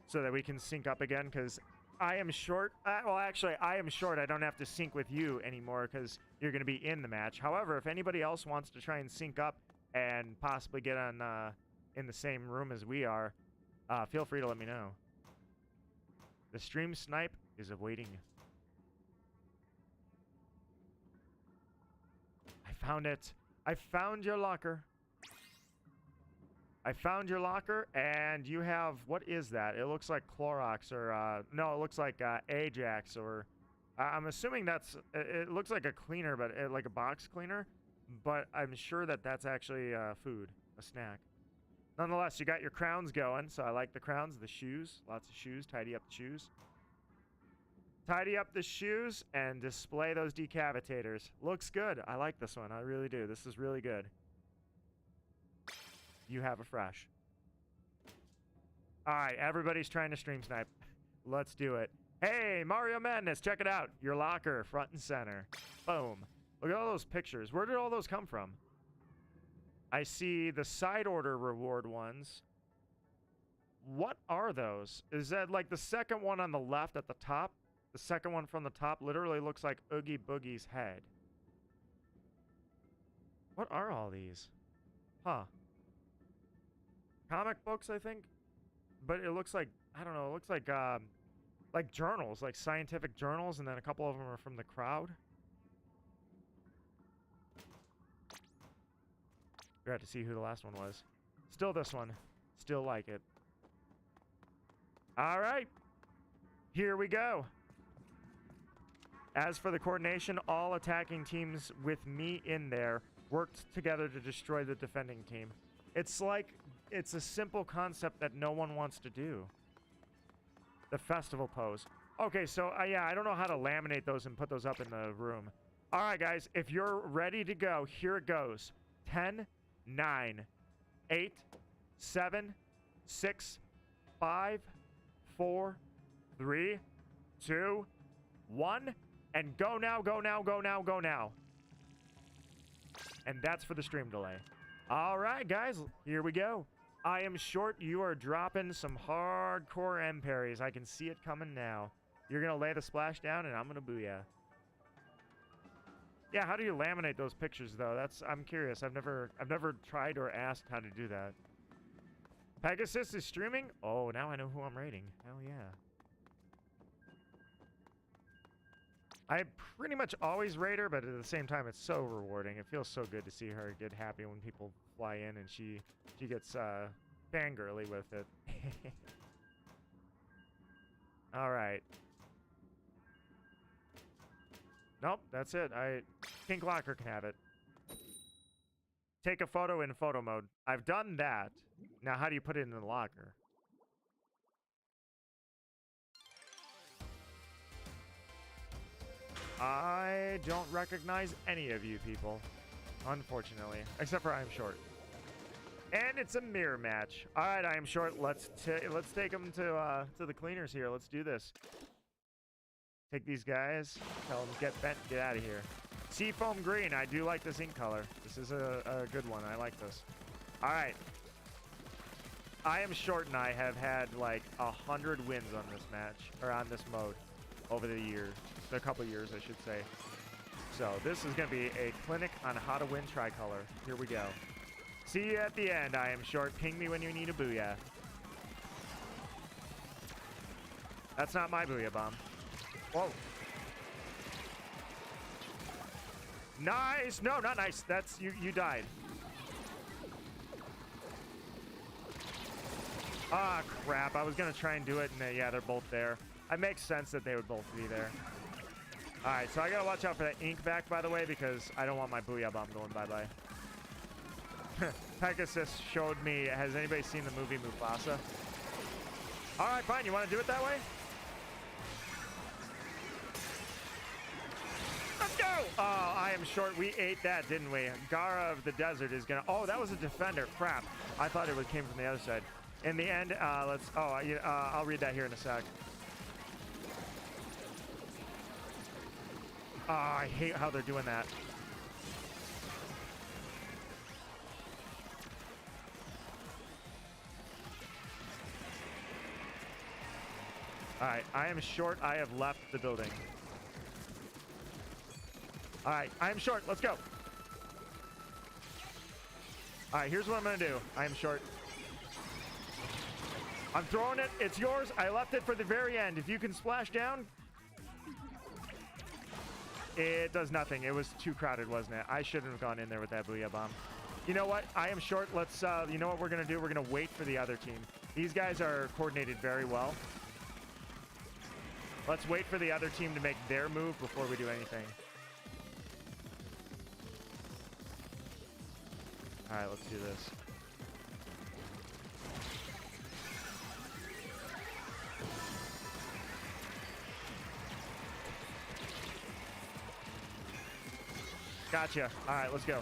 so that we can sync up again? Because I am short. Well, actually, I am short. I don't have to sync with you anymore because you're going to be in the match. However, if anybody else wants to try and sync up and possibly get on in the same room as we are, feel free to let me know. The stream snipe is awaiting. I found it. I found your locker. I found your locker, and you have, what is that? It looks like Clorox, or, no, it looks like Ajax, or, I'm assuming that's, it looks like a cleaner, but like a box cleaner, but I'm sure that that's actually food, a snack. Nonetheless, you got your crowns going, so I like the crowns, the shoes, lots of shoes, tidy up the shoes. Tidy up the shoes and display those decavitators. Looks good. I like this one. I really do. This is really good. You have a fresh. All right, everybody's trying to stream snipe. Let's do it. Hey, Mario Madness, check it out. Your locker, front and center. Boom. Look at all those pictures. Where did all those come from? I see the side order reward ones. What are those? Is that like the second one on the left at the top? The second one from the top literally looks like Oogie Boogie's head. What are all these? Huh. Comic books, I think? But it looks like, I don't know, it looks like journals, like scientific journals, and then a couple of them are from the crowd. We had to see who the last one was. Still this one. Still like it. All right. Here we go. As for the coordination, all attacking teams with me in there worked together to destroy the defending team. It's like, it's a simple concept that no one wants to do. The festival pose. Okay, so yeah, I don't know how to laminate those and put those up in the room. All right, guys, if you're ready to go, here it goes. 10, 9, 8, 7, 6, 5, 4, 3, 2, 1. And go now, go now, go now, go now. And that's for the stream delay. All right, guys, here we go. I am short. You are dropping some hardcore M parries. I can see it coming now. You're going to lay the splash down, and I'm going to booyah. Yeah, how do you laminate those pictures, though? I'm curious. I've never tried or asked how to do that. Pegasus is streaming? Oh, now I know who I'm rating. Hell yeah. I pretty much always rate her, but at the same time, it's so rewarding. It feels so good to see her get happy when people fly in and she gets fangirly with it. All right. Nope, that's it. Pink Locker can have it. Take a photo in photo mode. I've done that. Now, how do you put it in the locker? I don't recognize any of you people, unfortunately, except for I am short. And it's a mirror match. All right, I am short. Let's take them to the cleaners here. Let's do this. Take these guys. Tell them get bent. Get out of here. Seafoam green. I do like this ink color. This is a good one. I like this. All right. I am short, and I have had like 100 wins on this match or on this mode over the years. A couple years, I should say. So this is going to be a clinic on how to win tricolor. Here we go. See you at the end. I am short. Ping me when you need a booyah. That's not my booyah bomb. Whoa. Nice. No, not nice. That's you died. Ah, crap. I was going to try and do it, and yeah, they're both there. It makes sense that they would both be there. All right, so I got to watch out for that ink back, by the way, because I don't want my booyah bomb going bye-bye. Pegasus showed me, has anybody seen the movie Mufasa? All right, fine. You want to do it that way? Let's go! Oh, I am short. We ate that, didn't we? Gara of the Desert is going to... Oh, that was a defender. Crap. I thought it came from the other side. In the end, let's... Oh, I'll read that here in a sec. Oh, I hate how they're doing that. All right, I am short. I have left the building. All right, I am short. Let's go. All right, here's what I'm going to do. I am short. I'm throwing it. It's yours. I left it for the very end. If you can splash down... It does nothing. It was too crowded, wasn't it? I shouldn't have gone in there with that booyah bomb. You know what? I am short. Let's, you know what we're going to do? We're going to wait for the other team. These guys are coordinated very well. Let's wait for the other team to make their move before we do anything. All right, let's do this. Gotcha. All right, let's go.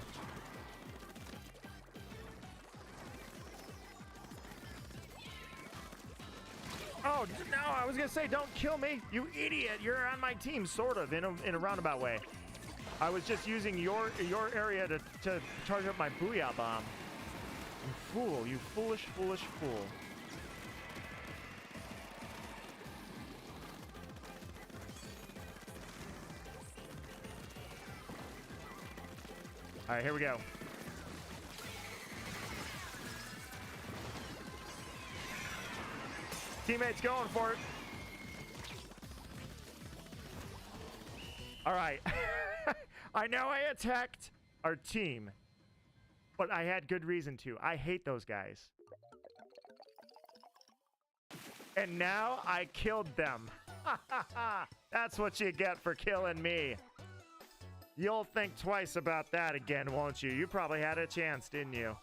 Oh, no, I was going to say, don't kill me. You idiot. You're on my team, sort of, in a roundabout way. I was just using your area to charge up my booyah bomb. You fool. You foolish, foolish fool. All right, here we go. Teammates going for it. All right. I know I attacked our team, but I had good reason to. I hate those guys. And now I killed them. That's what you get for killing me. You'll think twice about that again, won't you? You probably had a chance, didn't you?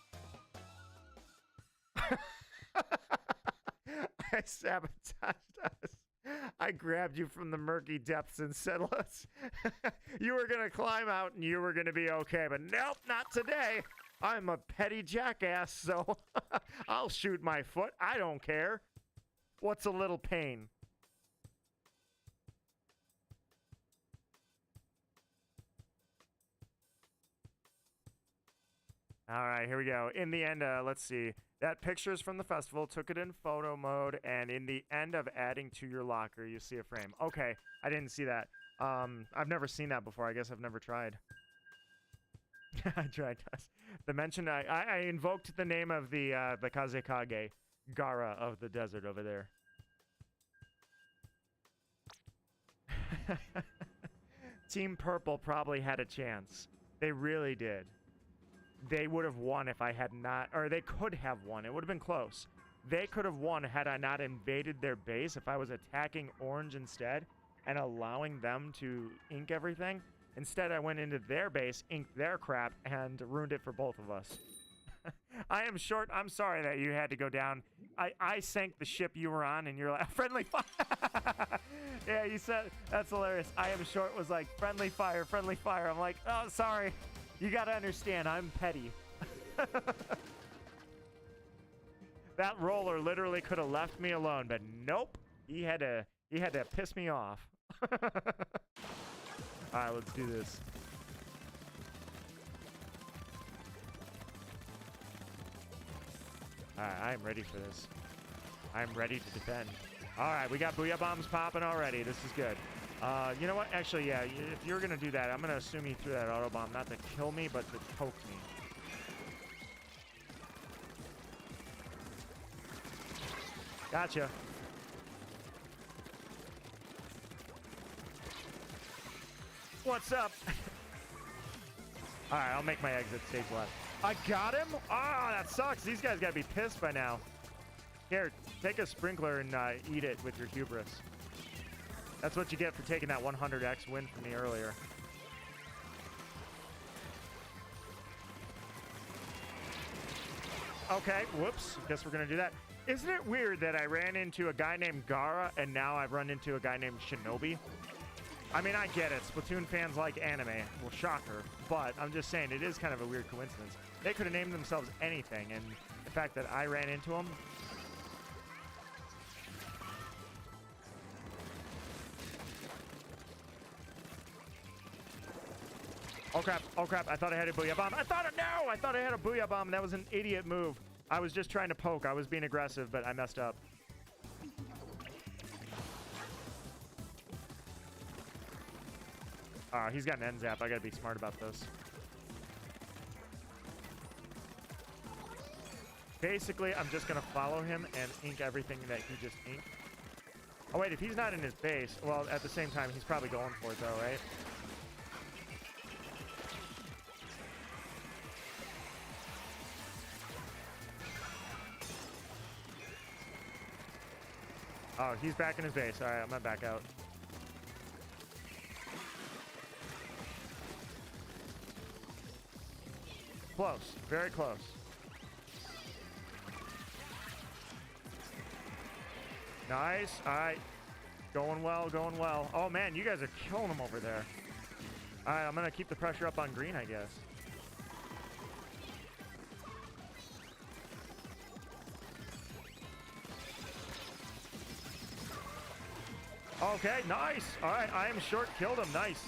I sabotaged us. I grabbed you from the murky depths and said, let's... You were going to climb out and you were going to be okay. But nope, not today. I'm a petty jackass, so I'll shoot my foot. I don't care. What's a little pain? All right, here we go. In the end, let's see. That picture's from the festival. Took it in photo mode, and in the end of adding to your locker, you see a frame. Okay, I didn't see that. I've never seen that before. I guess I've never tried. I tried. The mention I invoked the name of the Kazekage, Gara of the desert over there. Team Purple probably had a chance. They really did. They would have won if I had not, or they could have won. It would have been close. They could have won had I not invaded their base, if I was attacking orange instead and allowing them to ink everything. Instead, I went into their base, inked their crap, and ruined it for both of us. I am short. I'm sorry that you had to go down. I sank the ship you were on, and you're like, friendly fire. Yeah, you said, that's hilarious. I am short was like, friendly fire, friendly fire. I'm like, oh, sorry. You got to understand, I'm petty. That roller literally could have left me alone, but nope. He had to piss me off. All right, let's do this. All right, I'm ready for this. I'm ready to defend. All right, we got booyah bombs popping already. This is good. You know what? Actually, yeah, if you're going to do that, I'm going to assume he threw that auto bomb not to kill me, but to poke me. Gotcha. What's up? All right, I'll make my exit stage left. I got him? Ah, that sucks. These guys got to be pissed by now. Here, take a sprinkler and eat it with your hubris. That's what you get for taking that 100x win from me earlier. Okay, whoops. Guess we're going to do that. Isn't it weird that I ran into a guy named Gara and now I've run into a guy named Shinobi? I mean, I get it. Splatoon fans like anime. Well, shocker. But I'm just saying, it is kind of a weird coincidence. They could have named themselves anything, and the fact that I ran into them... Oh, crap. Oh, crap. I thought I had a booyah bomb. I thought I had a booyah bomb. That was an idiot move. I was just trying to poke. I was being aggressive, but I messed up. He's got an end zap. I gotta be smart about this. Basically, I'm just gonna follow him and ink everything that he just inked. Oh, wait. If he's not in his base, well, at the same time, he's probably going for it, though, right? Oh, he's back in his base. All right, I'm gonna back out. Close. Very close. Nice. All right. Going well, going well. Oh, man, you guys are killing him over there. All right, I'm gonna keep the pressure up on green, I guess. Okay, nice. All right, I am short. Killed him. Nice.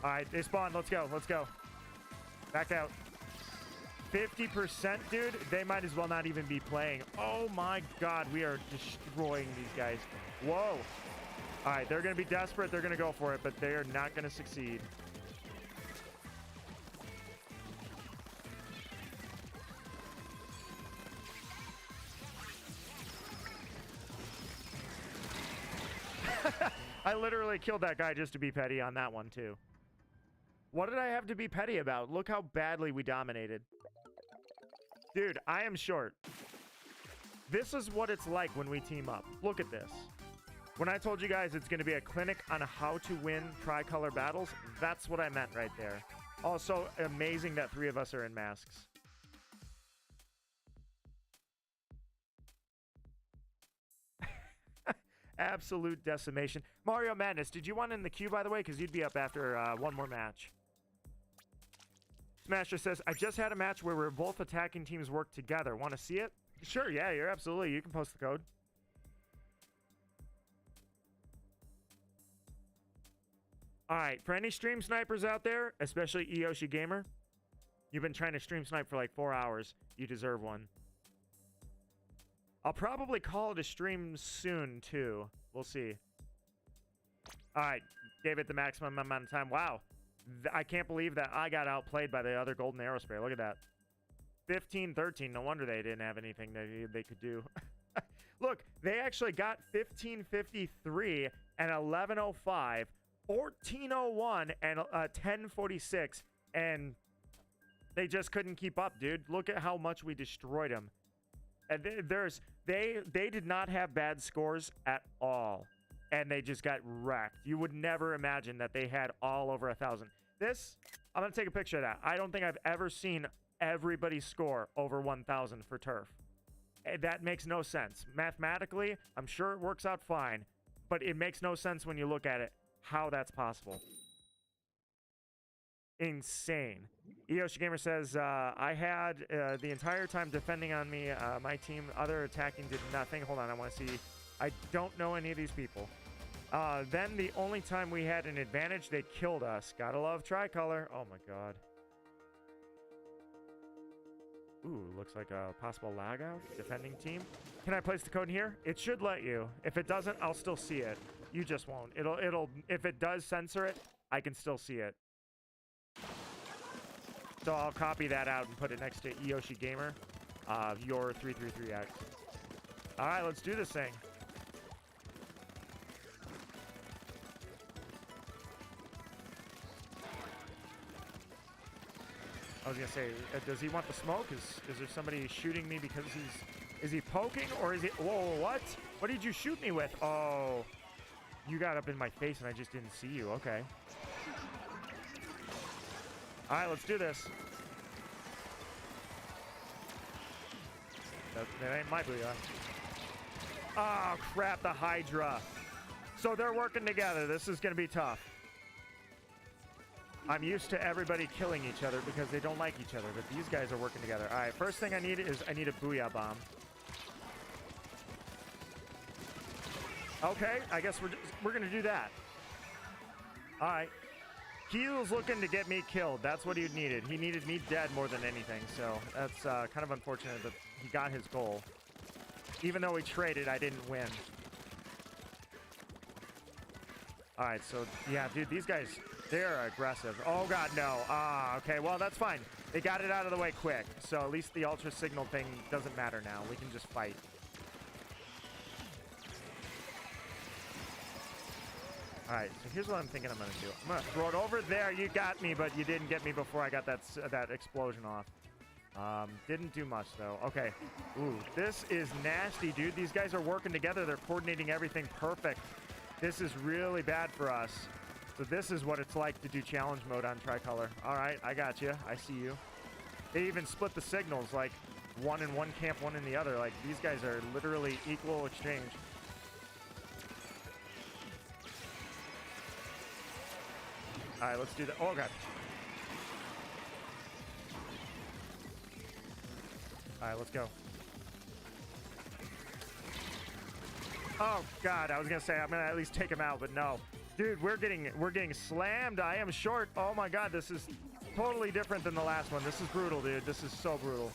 All right, they spawned. Let's go. Let's go. Back out. 50%, dude. They might as well not even be playing. Oh, my God. We are destroying these guys. Whoa. All right, they're going to be desperate. They're going to go for it, but they are not going to succeed. I literally killed that guy just to be petty on that one, too. What did I have to be petty about? Look how badly we dominated. Dude, I am short. This is what it's like when we team up. Look at this. When I told you guys it's going to be a clinic on how to win tricolor battles, that's what I meant right there. Also, amazing that 3 of us are in masks. Absolute decimation. Mario Madness, did you want in the queue, by the way? Because you'd be up after one more match. Smasher says, I just had a match where we're both attacking teams work together. Want to see it? Sure, yeah, you're absolutely. You can post the code. All right, for any stream snipers out there, especially Eyoshi Gamer, you've been trying to stream snipe for like 4 hours. You deserve one. I'll probably call it a stream soon, too. We'll see. All right. Gave it the maximum amount of time. Wow. I can't believe that I got outplayed by the other golden arrow spray. Look at that. 15-13. No wonder they didn't have anything they could do. Look, they actually got 15:53 and 11:05, 14:01 and 10:46, and they just couldn't keep up, dude. Look at how much we destroyed them. And they did not have bad scores at all, and they just got wrecked. You would never imagine that they had all over 1,000. This, I'm going to take a picture of that. I don't think I've ever seen everybody score over 1,000 for turf. That makes no sense. Mathematically, I'm sure it works out fine, but it makes no sense when you look at it, how that's possible. Insane. Yoshi Gamer says, I had the entire time defending on me. My team, other attacking did nothing. Hold on, I want to see. I don't know any of these people. Then the only time we had an advantage, they killed us. Gotta love Tricolor. Oh my god. Ooh, looks like a possible lag out. Defending team. Can I place the code in here? It should let you. If it doesn't, I'll still see it. You just won't. It'll. If it does censor it, I can still see it. So I'll copy that out and put it next to Yoshi Gamer. Your 333X. All right, let's do this thing. I was gonna say, does he want the smoke? Is there somebody shooting me because is he poking or is he? Whoa, what? What did you shoot me with? Oh, you got up in my face and I just didn't see you. Okay. All right, let's do this. That ain't my booyah. Oh crap, the Hydra. So they're working together. This is gonna be tough. I'm used to everybody killing each other because they don't like each other, but these guys are working together. All right, first thing I need is I need a booyah bomb. Okay, I guess we're gonna do that. All right, he was looking to get me killed. That's what he needed. He needed me dead more than anything. So that's kind of unfortunate that he got his goal. Even though we traded, I didn't win. All right, so yeah, dude, these guys. They're aggressive. Oh, God, no. Okay. Well, that's fine. They got it out of the way quick. So at least the ultra signal thing doesn't matter now. We can just fight. All right. So here's what I'm thinking I'm going to do. I'm going to throw it over there. You got me, but you didn't get me before I got that explosion off. Didn't do much, though. Okay. Ooh, this is nasty, dude. These guys are working together. They're coordinating everything perfect. This is really bad for us. So this is what it's like to do challenge mode on Tricolor. All right, I got you. I see you. They even split the signals, like one in one camp, one in the other. Like these guys are literally equal exchange. All right, let's do that. Oh, God. All right, let's go. Oh, God, I was going to say I'm going to at least take him out, but no. Dude, we're getting slammed. I am short. Oh my God, this is totally different than the last one. This is brutal, dude. This is so brutal.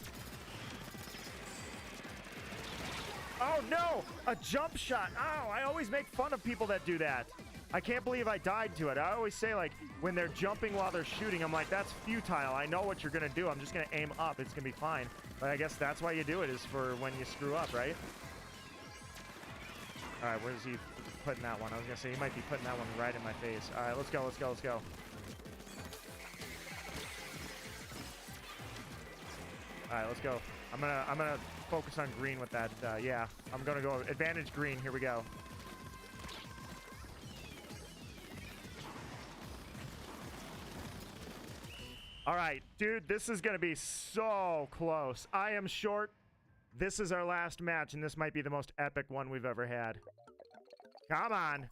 Oh no, a jump shot. Oh, I always make fun of people that do that. I can't believe I died to it. I always say, like, when they're jumping while they're shooting, I'm like, that's futile. I know what you're gonna do. I'm just gonna aim up. It's gonna be fine. But I guess that's why you do it, is for when you screw up, right? All right, where's he putting that one? I was gonna say he might be putting that one right in my face. All right, let's go, let's go, let's go. All right, let's go. I'm gonna focus on green with that. Yeah, I'm gonna go advantage green. Here we go. All right, dude, this is gonna be so close. I am short. This is our last match, and this might be the most epic one we've ever had. Come on.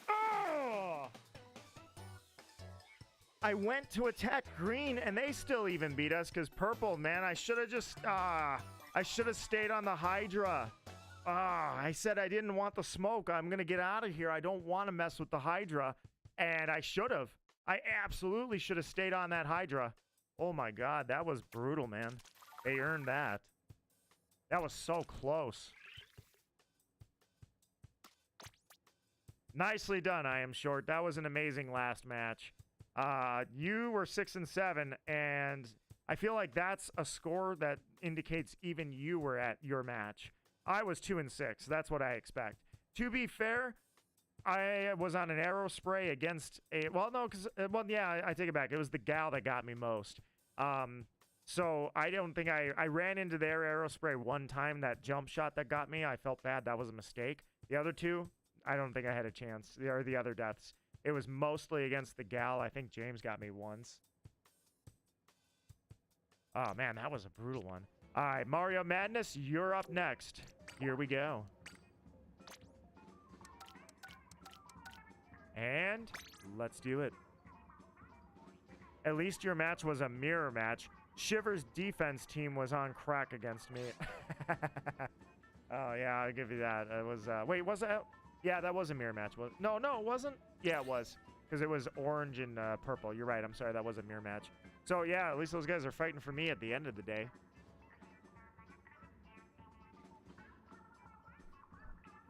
Oh! I went to attack green, and they still even beat us, because purple, man, I should have just, I should have stayed on the Hydra. I said I didn't want the smoke. I'm going to get out of here. I don't want to mess with the Hydra, and I should have. I absolutely should have stayed on that Hydra. Oh, my God, that was brutal, man. They earned that. That was so close. Nicely done, I am short. That was an amazing last match. You were 6 and 7, and I feel like that's a score that indicates even you were at your match. I was 2 and 6. That's what I expect. To be fair, I was on an arrow spray against a... Well, no, because... Well, yeah, I take it back. It was the gal that got me most. So I don't think I ran into their arrow spray one time. That jump shot that got me, I felt bad. That was a mistake. The other two, I don't think I had a chance. They are the other deaths. It was mostly against the gal. I think James got me once. Oh, man, that was a brutal one. All right, Mario Madness, you're up next. Here we go. And let's do it. At least your match was a mirror match. Shiver's defense team was on crack against me. Oh, yeah, I'll give you that. It was, wait, was it? Yeah, that was a mirror match. No, it wasn't. Yeah, it was. Because it was orange and purple. You're right. I'm sorry. That was a mirror match. So, yeah, at least those guys are fighting for me at the end of the day.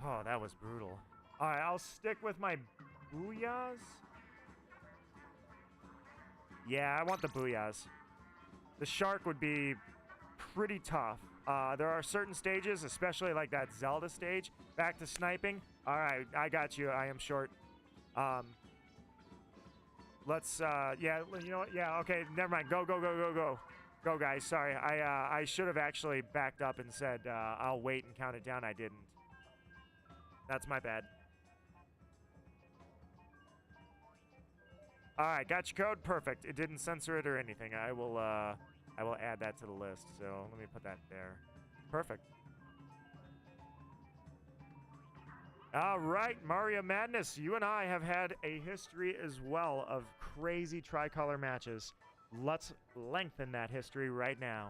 Oh, that was brutal. All right, I'll stick with my booyahs. Yeah, I want the booyahs. The shark would be pretty tough. There are certain stages, especially like that Zelda stage. Back to sniping. All right, I got you. I am short. Let's, yeah, you know what? Yeah, okay, never mind. Go. Go, guys. Sorry, I should have actually backed up and said, I'll wait and count it down. I didn't. That's my bad. All right, got your code. Perfect. It didn't censor it or anything. I will add that to the list. So let me put that there. Perfect. All right, Mario Madness, you and I have had a history as well of crazy tricolor matches. Let's lengthen that history right now.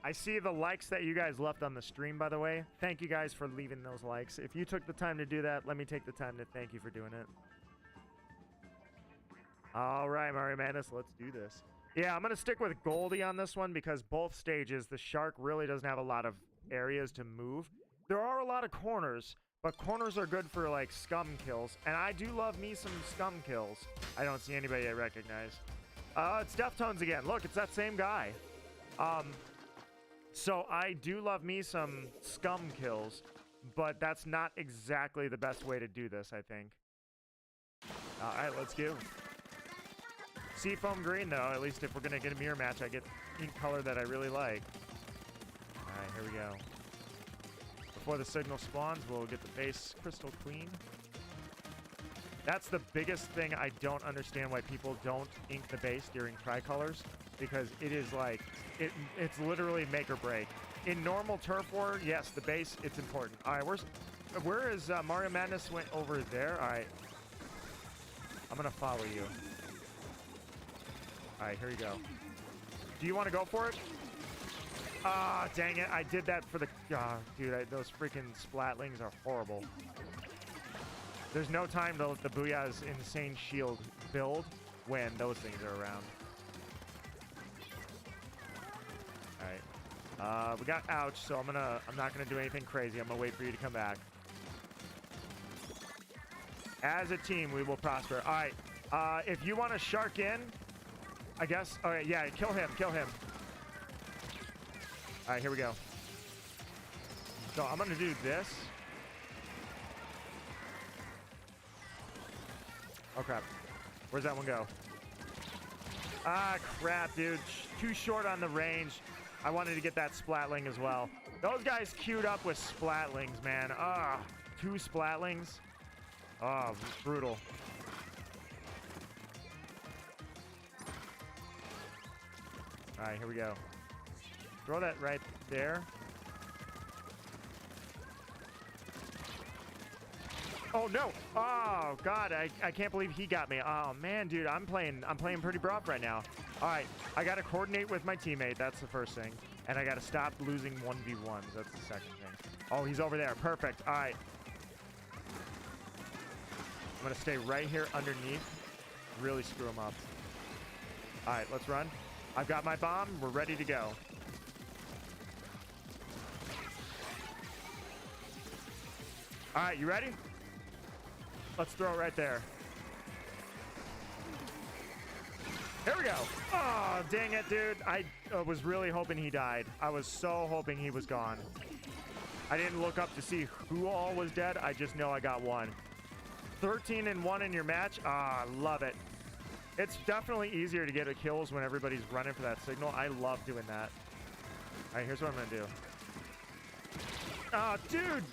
I see the likes that you guys left on the stream, by the way. Thank you guys for leaving those likes. If you took the time to do that, let me take the time to thank you for doing it. All right, Mario Madness, let's do this. Yeah, I'm going to stick with Goldie on this one because both stages, the shark really doesn't have a lot of areas to move. There are a lot of corners, but corners are good for, like, scum kills. And I do love me some scum kills. I don't see anybody I recognize. It's Deftones again. Look, it's that same guy. So I do love me some scum kills, but that's not exactly the best way to do this, I think. All right, let's go. Seafoam green, though. At least if we're going to get a mirror match, I get ink color that I really like. All right, here we go. Before the signal spawns, we'll get the base crystal clean. That's the biggest thing I don't understand why people don't ink the base during tricolors, because it is like, it's literally make or break. In normal turf war, yes, the base, it's important. All right, where is Mario Madness went over there? All right. I'm going to follow you. All right, here you go. Do you want to go for it? Ah, dang it. I did that for the... dude, those freaking splatlings are horrible. There's no time to let the Booyah's insane shield build when those things are around. All right. We got ouch, so I'm not gonna do anything crazy. I'm gonna wait for you to come back. As a team, we will prosper. All right. If you want to shark in, I guess. All right, yeah, kill him. All right, here we go. So I'm gonna do this. Oh, crap. Where's that one go? Ah, crap, dude. Too short on the range. I wanted to get that splatling as well. Those guys queued up with splatlings, man. Ah, 2 splatlings. Oh, brutal. All right, here we go. Throw that right there. Oh no! Oh god, I can't believe he got me. Oh man, dude, I'm playing pretty rough right now. All right, I gotta coordinate with my teammate. That's the first thing, and I gotta stop losing 1v1s. That's the second thing. Oh, he's over there. Perfect. All right, I'm gonna stay right here underneath. Really screw him up. All right, let's run. I've got my bomb. We're ready to go. All right, you ready? Let's throw it right there. Here we go. Oh, dang it, dude. I was really hoping he died. I was so hoping he was gone. I didn't look up to see who all was dead. I just know I got one. 13-1 in your match. Ah, love it. It's definitely easier to get a kills when everybody's running for that signal. I love doing that. All right, here's what I'm going to do. Ah, dude.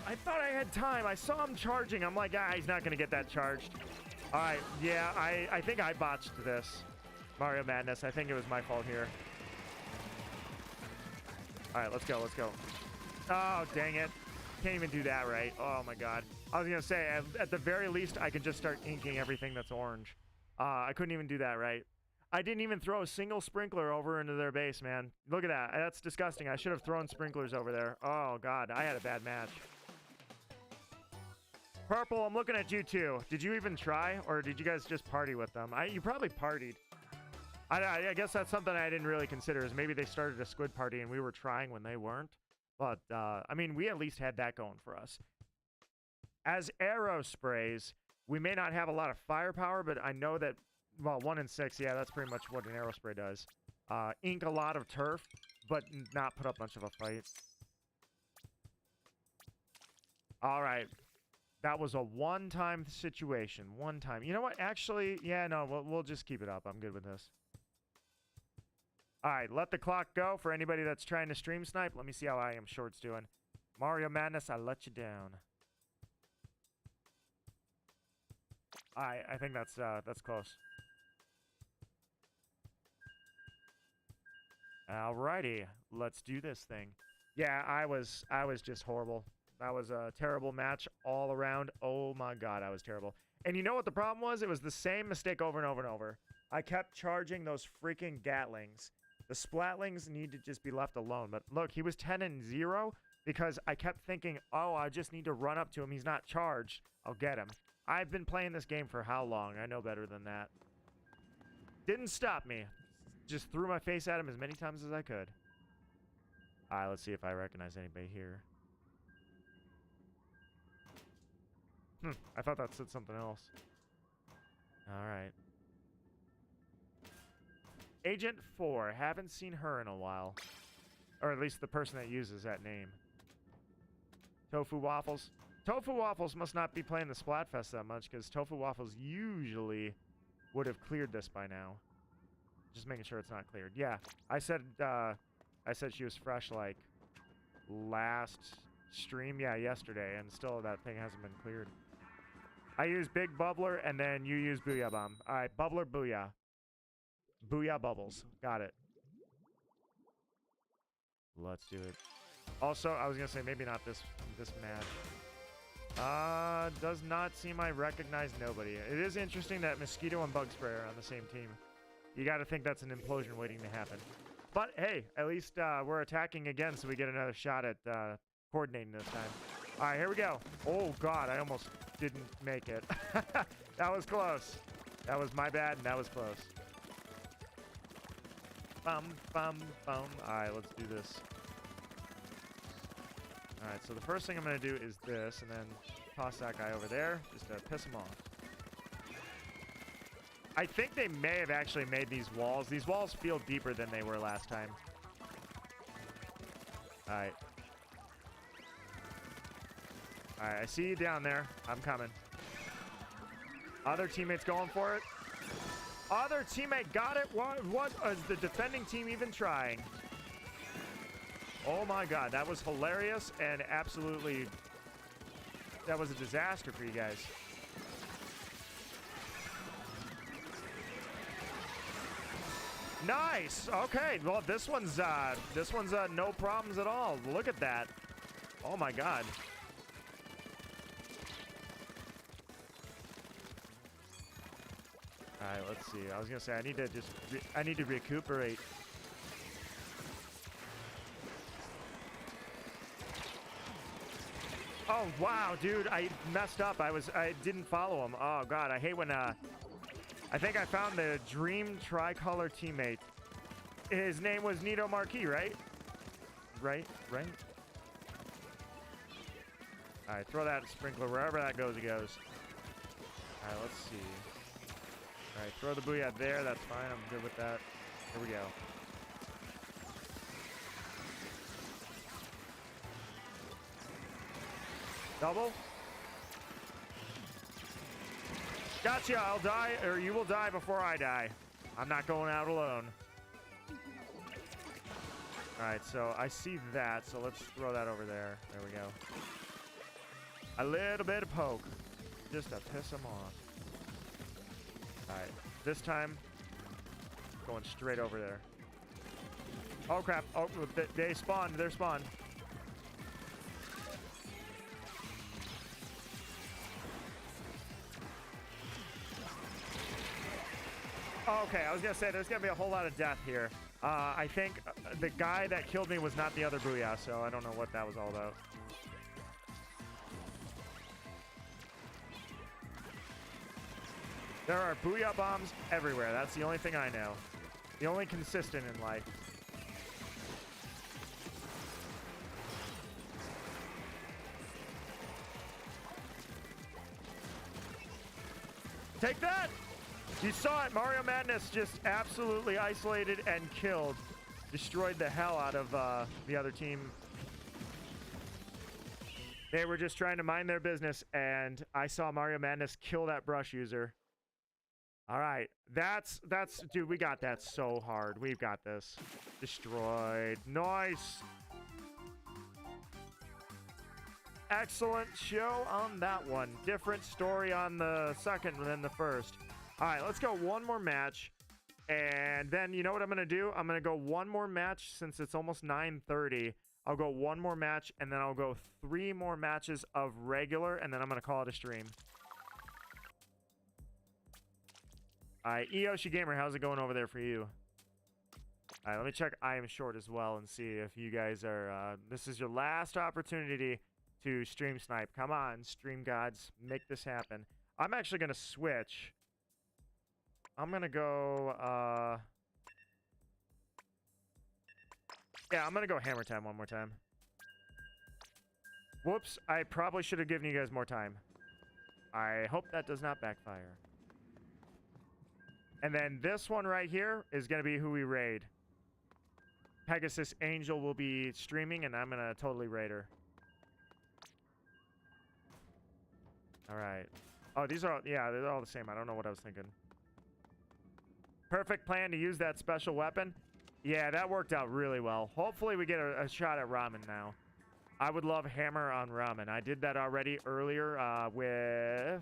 I thought I had time. I saw him charging. I'm like, ah, he's not going to get that charged. All right, yeah, I think I botched this. Mario Madness. I think it was my fault here. All right, let's go, let's go. Oh, dang it. Can't even do that right. Oh, my God. I was going to say, at the very least, I could just start inking everything that's orange. I couldn't even do that right. I didn't even throw a single sprinkler over into their base, man. Look at that. That's disgusting. I should have thrown sprinklers over there. Oh, God. I had a bad match. Purple, I'm looking at you, too. Did you even try, or did you guys just party with them? You probably partied. I guess that's something I didn't really consider, is maybe they started a squid party and we were trying when they weren't. But, I mean, we at least had that going for us. As arrow sprays, we may not have a lot of firepower, but I know that, well, 1 in 6, yeah, that's pretty much what an arrow spray does. Ink a lot of turf, but not put up much of a fight. All right. That was a one-time situation. One time. You know what? Actually, yeah, no, we'll just keep it up. I'm good with this. All right, let the clock go for anybody that's trying to stream snipe. Let me see how I am shorts doing. Mario Madness, I let you down. All right, I think that's close. Alrighty, let's do this thing. Yeah, I was just horrible. That was a terrible match all around. Oh my God, I was terrible. And you know what the problem was? It was the same mistake over and over and over. I kept charging those freaking Gatlings. The Splatlings need to just be left alone. But look, he was 10-0 because I kept thinking, oh, I just need to run up to him. He's not charged. I'll get him. I've been playing this game for how long? I know better than that. Didn't stop me. Just threw my face at him as many times as I could. All right, let's see if I recognize anybody here. I thought that said something else. All right. Agent 4. Haven't seen her in a while. Or at least the person that uses that name. Tofu Waffles. Tofu Waffles must not be playing the Splatfest that much, because Tofu Waffles usually would have cleared this by now. Just making sure it's not cleared. Yeah, I said she was fresh like last stream. Yeah, yesterday, and still that thing hasn't been cleared. I use Big Bubbler, and then you use Booyah Bomb. All right, Bubbler, Booyah. Booyah Bubbles. Got it. Let's do it. Also, I was going to say, maybe not this match. Does not seem I recognize nobody. It is interesting that Mosquito and Bug Spray are on the same team. You got to think that's an implosion waiting to happen. But, hey, at least we're attacking again, so we get another shot at coordinating this time. All right, here we go. Oh, God, I almost didn't make it. That was close. That was my bad, and that was close. Bum, bum, bum. All right, let's do this. All right, so the first thing I'm going to do is this, and then toss that guy over there just to piss him off. I think they may have actually made these walls. These walls feel deeper than they were last time. All right. All right, I see you down there. I'm coming. Other teammates going for it. Other teammate got it. What is the defending team even trying? Oh my God, that was hilarious and absolutely, that was a disaster for you guys. Nice. Okay. Well, this one's no problems at all. Look at that. Oh my God. All right, let's see. I was gonna say I need to recuperate. Oh wow, dude, I messed up. I didn't follow him. Oh God, I hate when I think I found the dream tricolor teammate. His name was Nito Marquis, right? Right. All right, throw that sprinkler wherever that goes. It goes. All right, let's see. All right, throw the booyah there. That's fine. I'm good with that. Here we go. Double. Gotcha. I'll die, or you will die before I die. I'm not going out alone. All right, so I see that. So let's throw that over there. There we go. A little bit of poke. Just to piss them off. Alright. This time, going straight over there. Oh, crap. Oh, they spawned. They're spawned. Okay, I was going to say, there's going to be a whole lot of death here. I think the guy that killed me was not the other Booyah, so I don't know what that was all about. There are Booyah bombs everywhere. That's the only thing I know. The only consistent in life. Take that! You saw it. Mario Madness just absolutely isolated and killed. Destroyed the hell out of the other team. They were just trying to mind their business, and I saw Mario Madness kill that brush user. All right. That's dude, we got that so hard. We've got this. Destroyed. Nice. Excellent show on that one. Different story on the second than the first. All right, let's go one more match. And then you know what I'm going to do? I'm going to go one more match since it's almost 9:30. I'll go one more match, and then I'll go 3 more matches of regular, and then I'm going to call it a stream. All right, Eoshi Gamer, how's it going over there for you? All right, let me check I Am Short as well and see if you guys are... this is your last opportunity to stream snipe. Come on, stream gods. Make this happen. I'm actually going to switch. I'm going to go... yeah, I'm going to go hammer time one more time. Whoops, I probably should have given you guys more time. I hope that does not backfire. And then this one right here is going to be who we raid. Pegasus Angel will be streaming, and I'm going to totally raid her. All right. Oh, these are all, yeah, they're all the same. I don't know what I was thinking. Perfect plan to use that special weapon. Yeah, that worked out really well. Hopefully we get a shot at Ramen now. I would love hammer on Ramen. I did that already earlier with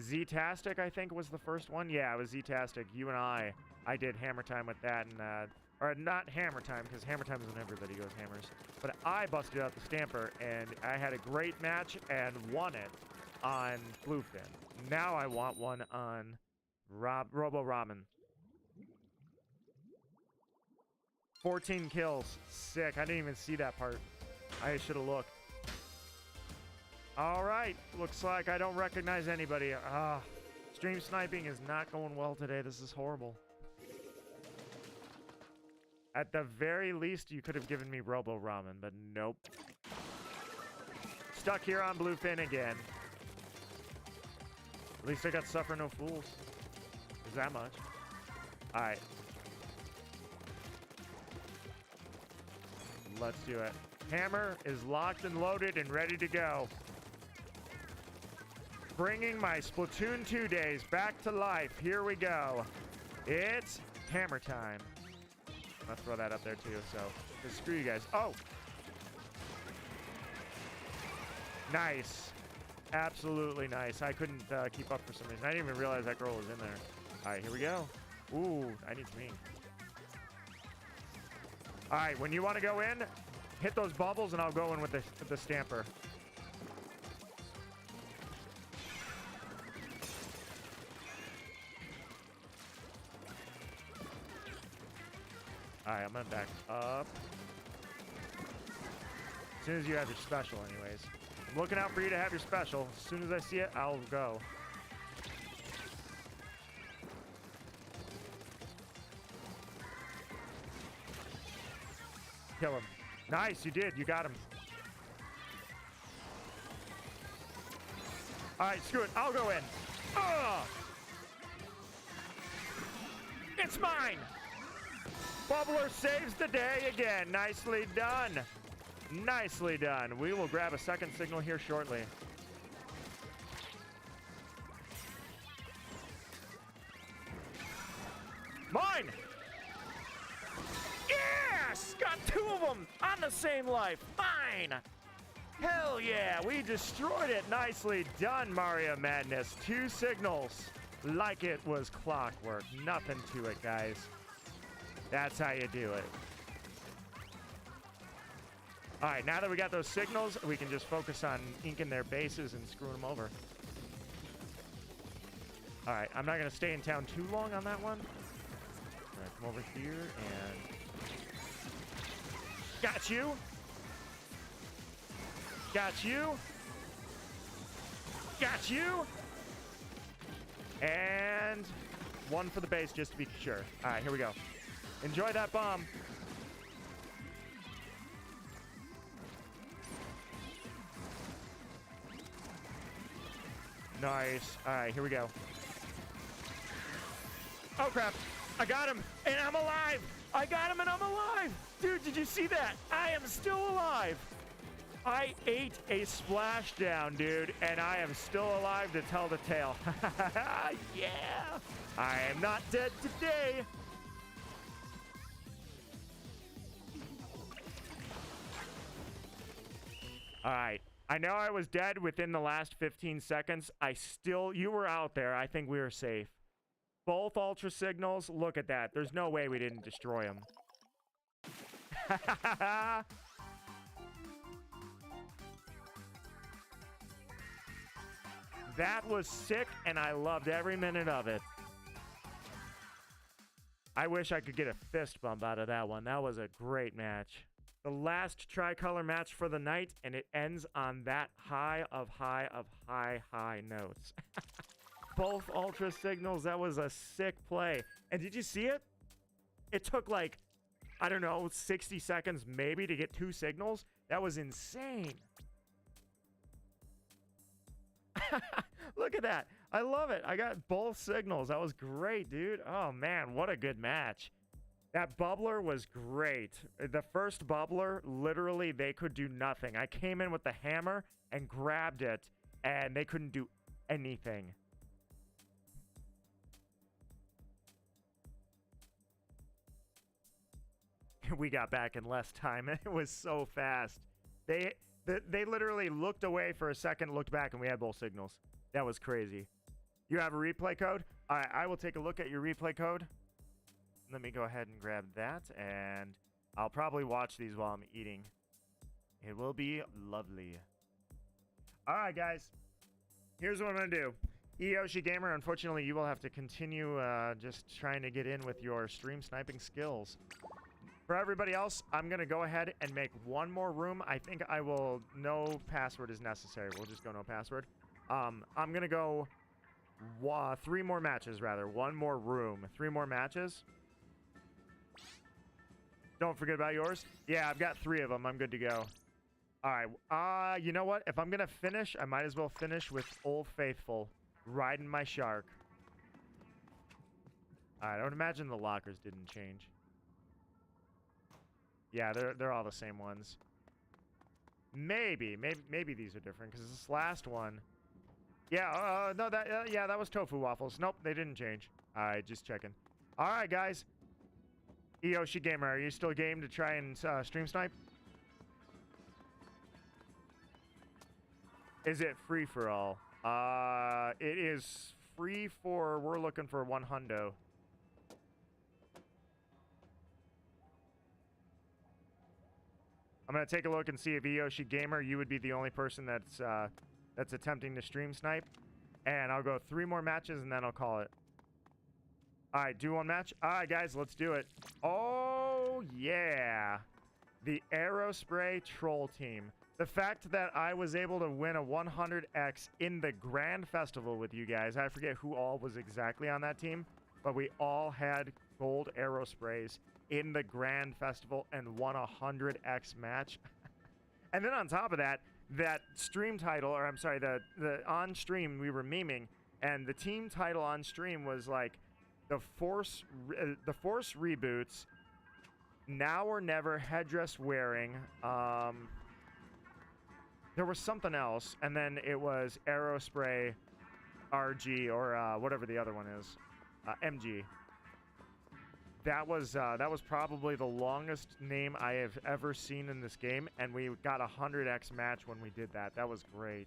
Z-tastic, I think was the first one. Yeah, it was Z-tastic. You and I did hammer time with that. And or not hammer time, because hammer time is when everybody goes hammers. But I busted out the Stamper, and I had a great match and won it on Bluefin. Now I want one on Robo Ramen. 14 kills. Sick. I didn't even see that part. I should have looked. All right. Looks like I don't recognize anybody. Stream sniping is not going well today. This is horrible. At the very least, you could have given me Robo Ramen, but nope. Stuck here on Bluefin again. At least I got Suffer No Fools. Is that much? All right. Let's do it. Hammer is locked and loaded and ready to go. Bringing my Splatoon 2 days back to life. Here we go. It's hammer time. I'll throw that up there too, so just screw you guys. Oh! Nice. Absolutely nice. I couldn't keep up for some reason. I didn't even realize that girl was in there. All right, here we go. Ooh, I need some ink. All right, when you want to go in, hit those bubbles, and I'll go in with the Stamper. All right, I'm going to back up. As soon as you have your special, anyways. I'm looking out for you to have your special. As soon as I see it, I'll go. Kill him. Nice, you did. You got him. All right, screw it. I'll go in. It's mine. Bubbler saves the day again. Nicely done. Nicely done. We will grab a second signal here shortly. Mine! Yes! Got 2 of them on the same life. Fine! Hell yeah, we destroyed it. Nicely done, Mario Madness. 2 signals, like it was clockwork. Nothing to it, guys. That's how you do it. All right, now that we got those signals, we can just focus on inking their bases and screwing them over. All right, I'm not going to stay in town too long on that one. All right, come over here and... Got you! Got you! Got you! And 1 for the base, just to be sure. All right, here we go. Enjoy that bomb. Nice. All right, here we go. Oh, crap. I got him, and I'm alive. I got him, and I'm alive. Dude, did you see that? I am still alive. I ate a splashdown, dude, and I am still alive to tell the tale. Yeah. I am not dead today. All right. I know I was dead within the last 15 seconds. You were out there. I think we were safe. Both ultra signals. Look at that. There's no way we didn't destroy them. That was sick, and I loved every minute of it. I wish I could get a fist bump out of that one. That was a great match. The last tricolor match for the night, and it ends on that high notes. Both ultra signals. That was a sick play. And did you see it? It took like, I don't know, 60 seconds maybe to get 2 signals. That was insane. Look at that. I love it. I got both signals. That was great, dude. Oh, man, what a good match. That bubbler was great. The first bubbler, literally, they could do nothing. I came in with the hammer and grabbed it, and they couldn't do anything. We got back in less time. It was so fast. They literally looked away for a second, looked back, and we had both signals. That was crazy. You have a replay code? All right, I will take a look at your replay code. Let me go ahead and grab that, and I'll probably watch these while I'm eating. It will be lovely. All right, guys. Here's what I'm going to do. Yoshi Gamer, unfortunately, you will have to continue just trying to get in with your stream sniping skills. For everybody else, I'm going to go ahead and make one more room. I think I will... No password is necessary. We'll just go no password. I'm going to go 3 more matches, rather. 1 more room. 3 more matches. Don't forget about yours. Yeah, I've got 3 of them. I'm good to go. All right. You know what? If I'm going to finish, I might as well finish with Old Faithful riding my shark. All right. I would imagine the lockers didn't change. Yeah, they're all the same ones. Maybe these are different because this last one. Yeah, no, yeah, that was tofu waffles. Nope, they didn't change. All right, just checking. All right, guys. Yoshi Gamer, are you still game to try and stream snipe? Is it free for all? It is free for. We're looking for 1 hundo. I'm gonna take a look and see if Yoshi Gamer, you would be the only person that's attempting to stream snipe, and I'll go 3 more matches and then I'll call it. All right, do 1 match. All right, guys, let's do it. Oh yeah, the Aerospray Troll Team. The fact that I was able to win a 100x in the Grand Festival with you guys. I forget who all was exactly on that team, but we all had gold Aerosprays in the Grand Festival and won a 100x match. And then on top of that, that stream title, or I'm sorry, the on stream we were memeing, and the team title on stream was like the Force reboots, now or never headdress wearing. There was something else, and then it was Aerospray RG or whatever the other one is, MG. that was probably the longest name I have ever seen in this game, and we got a 100x match when we did that. That was great.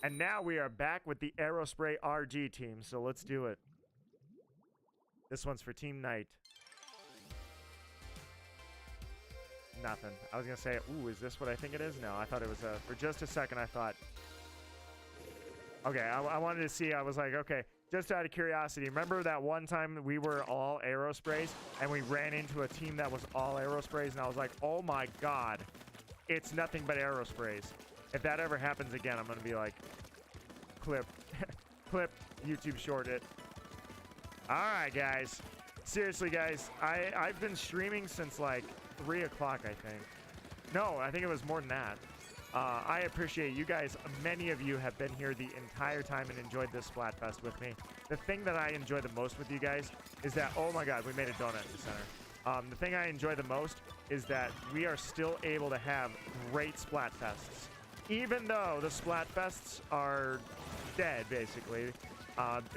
And now we are back with the Aerospray RG team, so let's do it. This one's for Team Knight. Nothing. I was gonna say, ooh, is this what I think it is? No, I thought it was for just a second I thought. Okay, I wanted to see. I was like, okay, just out of curiosity, remember that one time we were all Aerosprays and we ran into a team that was all Aerosprays, and I was like, oh my god, it's nothing but Aerosprays. If that ever happens again, I'm gonna be like, clip, YouTube short it. All right, guys. Seriously, guys, I've been streaming since like 3 o'clock, I think. No, I think it was more than that. I appreciate you guys. Many of you have been here the entire time and enjoyed this Splatfest with me. The thing that I enjoy the most with you guys is that, oh my god, we made a donut in the center. The thing I enjoy the most is that we are still able to have great Splatfests. Even though the Splatfests are dead, basically.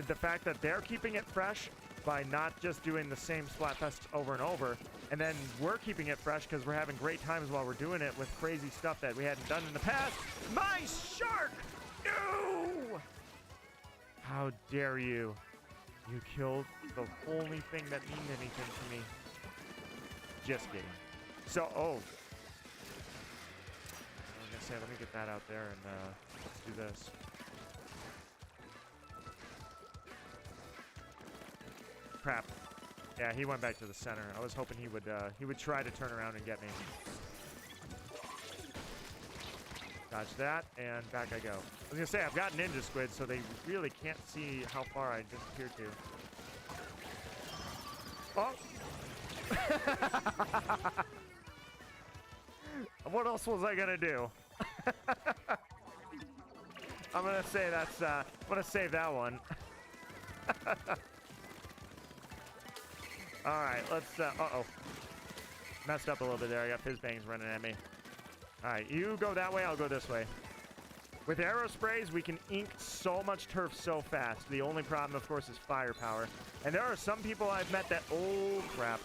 The fact that they're keeping it fresh by not just doing the same Splatfest over and over, and then we're keeping it fresh because we're having great times while we're doing it with crazy stuff that we hadn't done in the past. My shark! No! How dare you? You killed the only thing that means anything to me. Just kidding. So, oh. I was gonna say, let me get that out there and let's do this. Crap. Yeah, he went back to the center. I was hoping he would try to turn around and get me. Dodge that, and back I go. I was gonna say, I've got Ninja Squid, so they really can't see how far I disappeared to. Oh! What else was I gonna do? I'm gonna say that's, I'm gonna save that one. Alright, let's, uh-oh. Messed up a little bit there. I got fizz bangs running at me. Alright, you go that way, I'll go this way. With Aerosprays, we can ink so much turf so fast. The only problem, of course, is firepower. And there are some people I've met that... Oh, crap.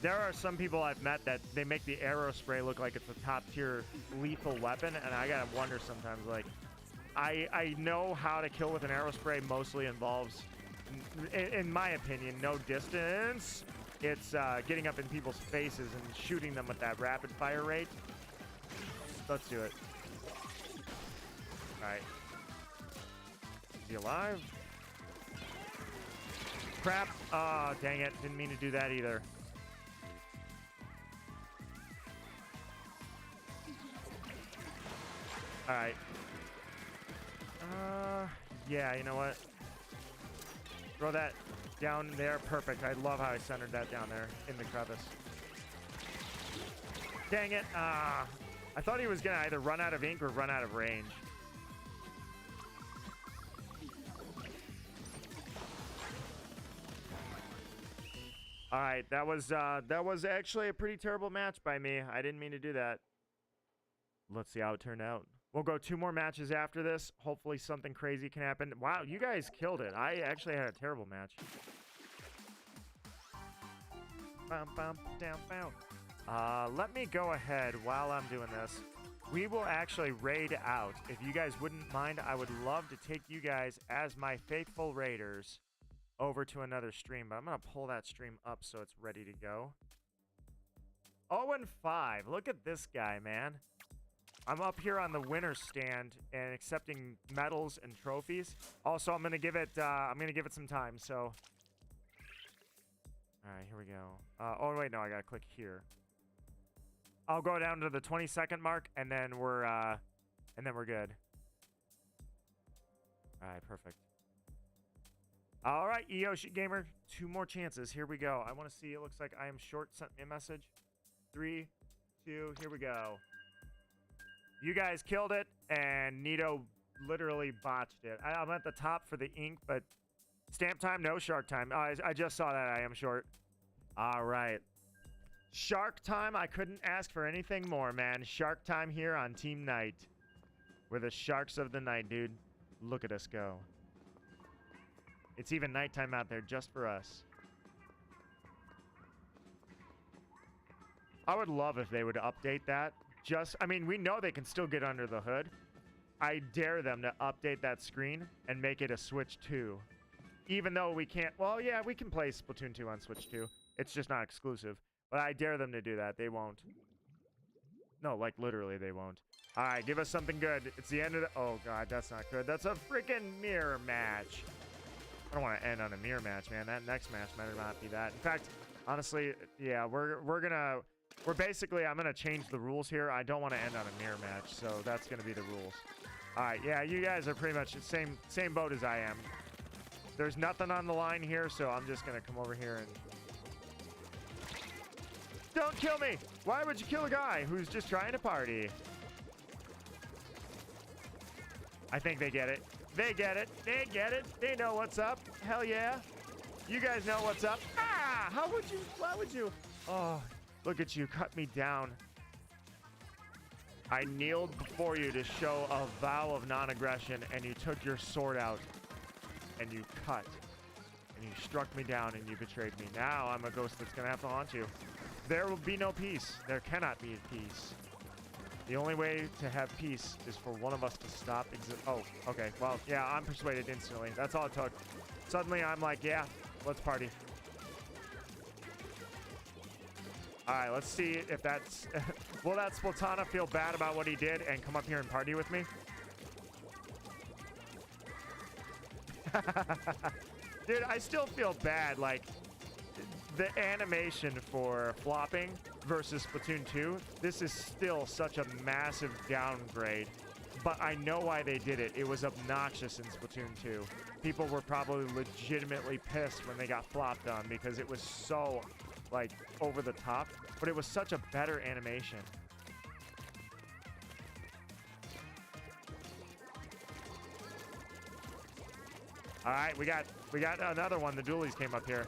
There are some people I've met that they make the Aerospray look like it's a top-tier lethal weapon, and I gotta wonder sometimes, like... I know how to kill with an Aerospray mostly involves... In my opinion, no distance. It's getting up in people's faces and shooting them with that rapid fire rate. Let's do it. Alright. Is he alive? Crap. Oh, dang it. Didn't mean to do that either. Alright. Yeah, you know what? Throw that down there. Perfect. I love how I centered that down there in the crevice. Dang it. I thought he was going to either run out of ink or run out of range. All right. That was actually a pretty terrible match by me. I didn't mean to do that. Let's see how it turned out. We'll go 2 more matches after this. Hopefully something crazy can happen. Wow, you guys killed it. I actually had a terrible match. Let me go ahead while I'm doing this. We will actually raid out. If you guys wouldn't mind, I would love to take you guys as my faithful raiders over to another stream. But I'm going to pull that stream up so it's ready to go. 0-5. Look at this guy, man. I'm up here on the winner's stand and accepting medals and trophies. Also, I'm gonna give it some time. So, all right, here we go. Oh wait, no, I gotta click here. I'll go down to the 20-second mark, and then we're good. All right, perfect. All right, Eoshi Gamer, 2 more chances. Here we go. I want to see. It looks like I am short. Sent me a message. 3, 2. Here we go. You guys killed it, and Nito literally botched it. I'm at the top for the ink, but stamp time, no shark time. I just saw that. I am short. All right. Shark time. I couldn't ask for anything more, man. Shark time here on Team Night. We're the sharks of the night, dude. Look at us go. It's even nighttime out there just for us. I would love if they would update that. Just, I mean, we know they can still get under the hood. I dare them to update that screen and make it a Switch 2. Even though we can't, well, yeah, we can play Splatoon 2 on Switch 2. It's just not exclusive. But I dare them to do that. They won't. No, like literally they won't. All right, give us something good. It's the end of the, oh God, that's not good. That's a freaking mirror match. I don't want to end on a mirror match, man. That next match better not be that. In fact, honestly, yeah, we're basically, I'm gonna change the rules here. I don't want to end on a mirror match, so that's gonna be the rules. All right, yeah, you guys are pretty much the same boat as I am. There's nothing on the line here, so I'm just gonna come over here and don't kill me. Why would you kill a guy who's just trying to party? I think they get it. They get it. They get it. They know what's up. Hell yeah. You guys know what's up. Ah! How would you? Why would you? Oh, look at you. Cut me down. I kneeled before you to show a vow of non-aggression, and you took your sword out, and you cut. And you struck me down, and you betrayed me. Now I'm a ghost that's going to have to haunt you. There will be no peace. There cannot be peace. The only way to have peace is for one of us to stop oh, okay. Well, yeah, I'm persuaded instantly. That's all it took. Suddenly, I'm like, yeah, let's party. All right, let's see if that's... will that Splatana feel bad about what he did and come up here and party with me? Dude, I still feel bad. Like, the animation for flopping versus Splatoon 2, this is still such a massive downgrade. But I know why they did it. It was obnoxious in Splatoon 2. People were probably legitimately pissed when they got flopped on because it was so, like, over the top. But it was such a better animation. All right, we got another one. The dualies came up here.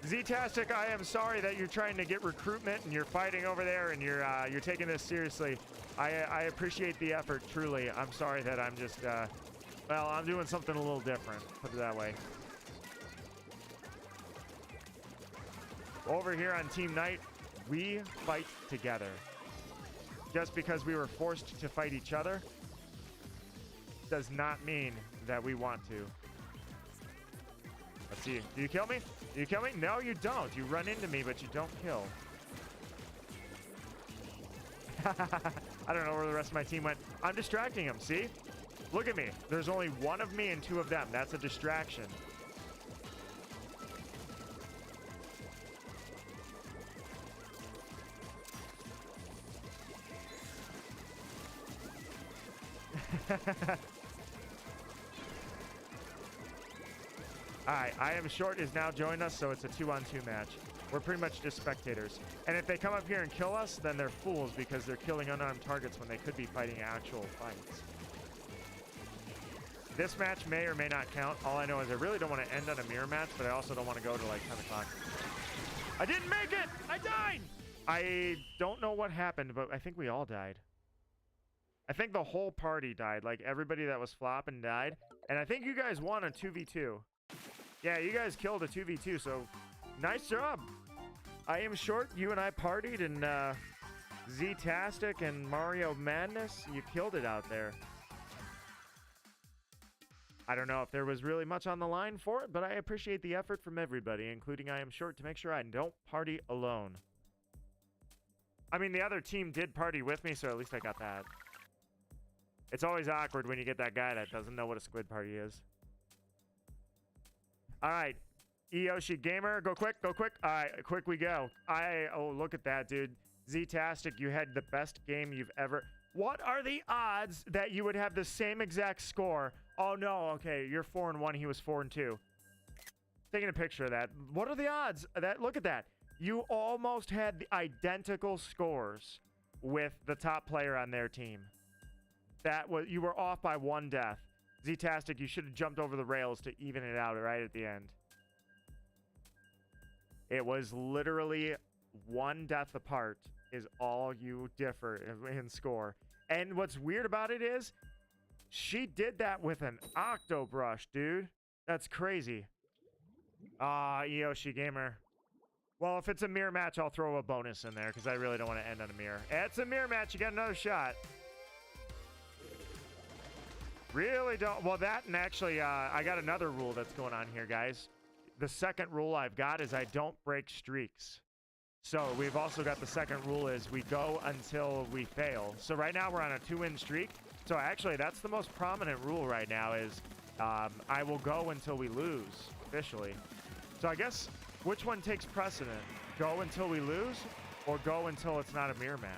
Z-tastic, I am sorry that you're trying to get recruitment and you're fighting over there and you're taking this seriously. I appreciate the effort, truly. I'm sorry that I'm just, well, I'm doing something a little different, put it that way. Over here on Team Night, we fight together. Just because we were forced to fight each other does not mean that we want to. Let's see. Do you kill me? Do you kill me? No, you don't. You run into me, but you don't kill. I don't know where the rest of my team went. I'm distracting them, see? Look at me. There's only one of me and two of them. That's a distraction. All right, I Am Short is now joined us, so it's a 2-on-2 match. We're pretty much just spectators. And if they come up here and kill us, then they're fools because they're killing unarmed targets when they could be fighting actual fights. This match may or may not count. All I know is I really don't want to end on a mirror match, but I also don't want to go to like 10 o'clock. I didn't make it! I died! I don't know what happened, but I think we all died. I think the whole party died. Like, everybody that was flopping died. And I think you guys won a 2v2. Yeah, you guys killed a 2v2, so nice job. I Am Short, you and I partied, and Z-tastic and Mario Madness, you killed it out there. I don't know if there was really much on the line for it, but I appreciate the effort from everybody, including I Am Short, to make sure I don't party alone. I mean, the other team did party with me, so at least I got that. It's always awkward when you get that guy that doesn't know what a squid party is. All right, Eyoshi Gamer, go quick, go quick. All right, quick we go. Oh, look at that, dude. Z-tastic, you had the best game you've ever... What are the odds that you would have the same exact score? Oh, no, okay, you're 4-1, he was 4-2. Taking a picture of that. What are the odds? Look at that. You almost had the identical scores with the top player on their team. You were off by one death. Z-tastic, you should have jumped over the rails to even it out right at the end. It was literally one death apart is all you differ in score. And what's weird about it is she did that with an octobrush, dude. That's crazy. Ah, Eyoshi Gamer. Well, if it's a mirror match, I'll throw a bonus in there because I really don't want to end on a mirror. It's a mirror match. You got another shot. Really don't. Well, that and actually, I got another rule that's going on here, guys. The second rule I've got is I don't break streaks. So we've also got the second rule is we go until we fail. So right now we're on a 2-win streak. So actually, that's the most prominent rule right now is I will go until we lose officially. So I guess which one takes precedent? Go until we lose or go until it's not a mirror match?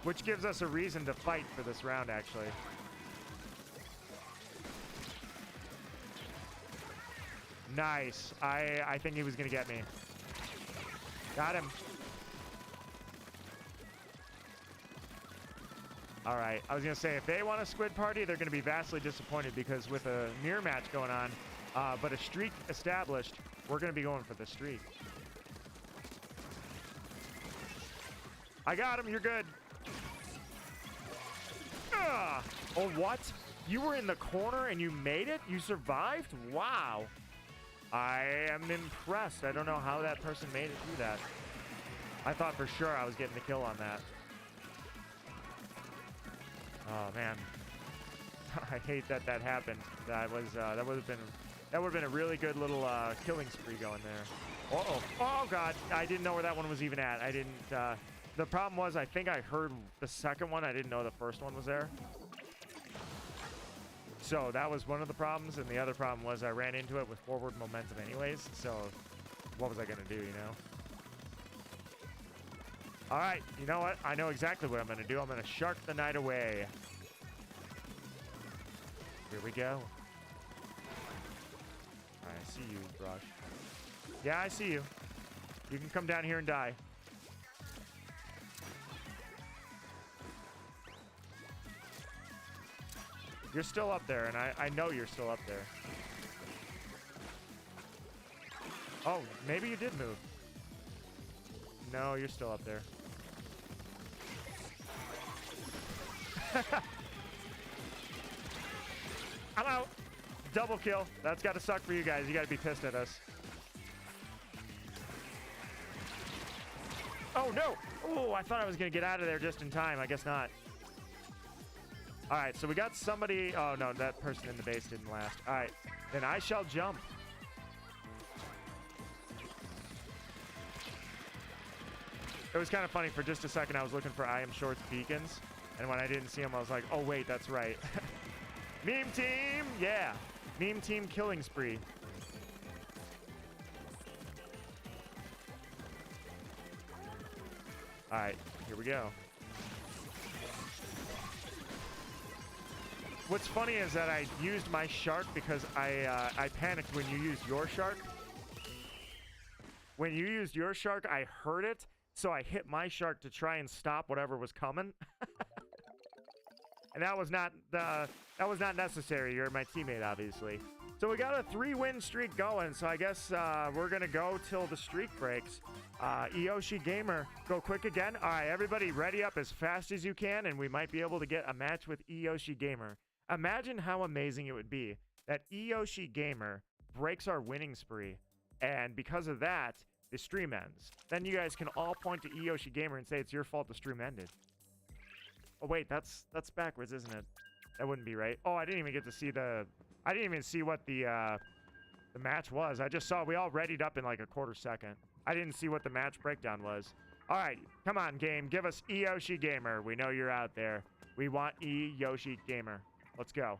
Which gives us a reason to fight for this round, actually. Nice. I think he was going to get me. Got him. All right. I was going to say, if they want a squid party, they're going to be vastly disappointed because with a mirror match going on, but a streak established, we're going to be going for the streak. I got him. You're good. Oh, what? You were in the corner and you made it? You survived? Wow. I am impressed. I don't know how that person made it through that. I thought for sure I was getting the kill on that. Oh, man. I hate that that happened. That was that would have been a really good little killing spree going there. Uh-oh. Oh, God. I didn't know where that one was even at. I didn't... the problem was I think I heard the second one. I didn't know the first one was there. So that was one of the problems, and the other problem was I ran into it with forward momentum anyways, so what was I going to do, you know? All right, you know what? I know exactly what I'm going to do. I'm going to shark the night away. Here we go. All right, I see you, Brush. Yeah, I see you. You can come down here and die. You're still up there, and I know you're still up there. Oh, maybe you did move. No, you're still up there. I'm out. Double kill. That's got to suck for you guys. You got to be pissed at us. Oh, no. Oh, I thought I was going to get out of there just in time. I guess not. All right, so we got somebody. Oh, no, that person in the base didn't last. All right, then I shall jump. It was kind of funny. For just a second, I was looking for I am Short's beacons. And when I didn't see them, I was like, oh, wait, that's right. Meme team. Yeah. Meme team killing spree. All right, here we go. What's funny is that I used my shark because I panicked when you used your shark. When you used your shark, I heard it, so I hit my shark to try and stop whatever was coming. And that was not necessary. You're my teammate, obviously. So we got a 3-win streak going. So I guess we're gonna go till the streak breaks. Eyoshi Gamer, go quick again. All right, everybody, ready up as fast as you can, and we might be able to get a match with Eyoshi Gamer. Imagine how amazing it would be that Eyoshi Gamer breaks our winning spree, and because of that, the stream ends. Then you guys can all point to Eyoshi Gamer and say it's your fault the stream ended. Oh wait, that's backwards, isn't it? That wouldn't be right. Oh, I didn't even get to see I didn't even see what the match was. I just saw we all readied up in like a quarter second. I didn't see what the match breakdown was. All right, come on, game. Give us Eyoshi Gamer. We know you're out there. We want Eyoshi Gamer. Let's go.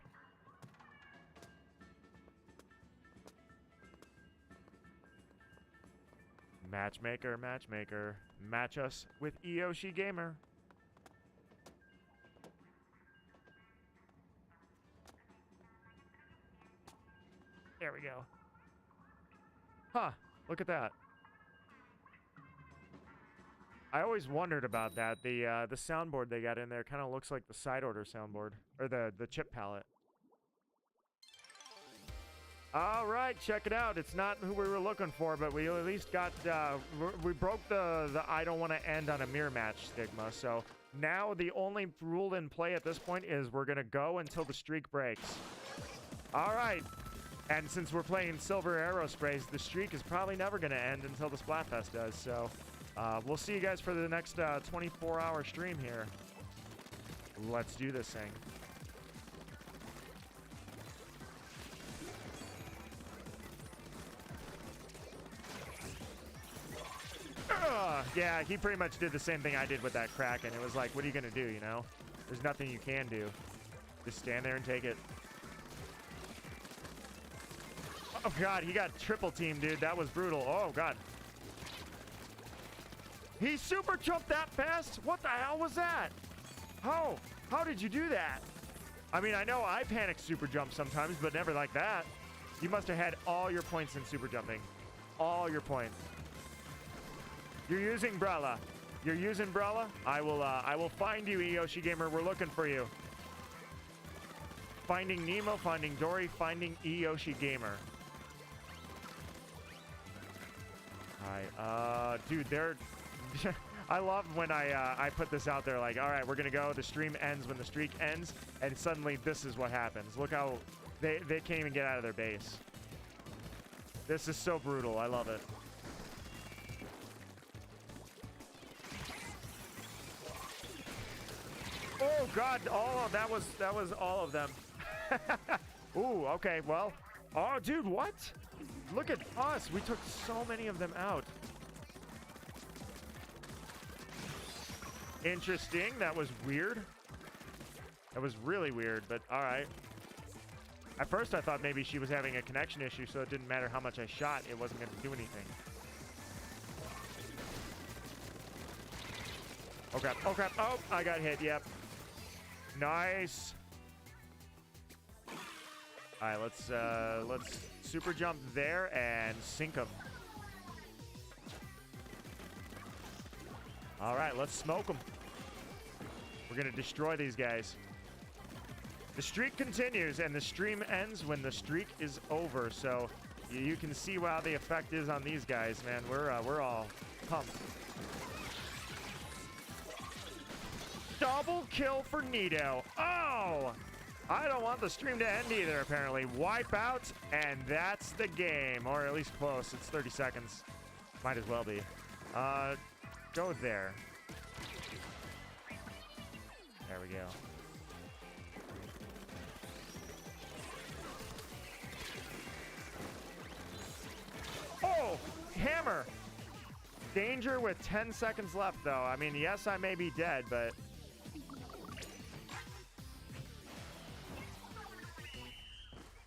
Matchmaker, matchmaker. Match us with Eyoshi Gamer. There we go. Huh, look at that. I always wondered about that. The soundboard they got in there kind of looks like the side order soundboard, or the chip palette. All right, check it out. It's not who we were looking for, but we at least got we broke the I don't want to end on a mirror match stigma. So now the only rule in play at this point is we're gonna go until the streak breaks. All right, And since we're playing Silver Aerosprays, the streak is probably never going to end until the Splatfest does. So we'll see you guys for the next 24-hour stream here. Let's do this thing. Yeah, he pretty much did the same thing I did with that Kraken. It was like, what are you going to do, you know? There's nothing you can do. Just stand there and take it. Oh, God, he got triple teamed, dude. That was brutal. Oh, God. He super jumped that fast? What the hell was that? How? How did you do that? I mean, I know I panic super jump sometimes, but never like that. You must have had all your points in super jumping. All your points. You're using Brella. You're using Brella? I will find you, Yoshi Gamer. We're looking for you. Finding Nemo, finding Dory, finding Yoshi Gamer. Alright, dude, they're... I love when I put this out there, like, all right, we're going to go. The stream ends when the streak ends, and suddenly this is what happens. Look how they can't even get out of their base. This is so brutal. I love it. Oh, God. Oh, that was all of them. Ooh, okay, well. Oh, dude, what? Look at us. We took so many of them out. Interesting. That was weird. That was really weird, but all right. At first, I thought maybe she was having a connection issue, so it didn't matter how much I shot. It wasn't going to do anything. Oh, crap. Oh, crap. Oh, I got hit. Yep. Nice. All right, let's super jump there and sink them. All right, let's smoke them. We're going to destroy these guys. The streak continues, and the stream ends when the streak is over. So you can see how the effect is on these guys, man. We're all pumped. Double kill for Nito. Oh! I don't want the stream to end either, apparently. Wipe out, and that's the game. Or at least close. It's 30 seconds. Might as well be. Go there. There we go. Oh! Hammer! Danger with 10 seconds left, though. I mean, yes, I may be dead, but...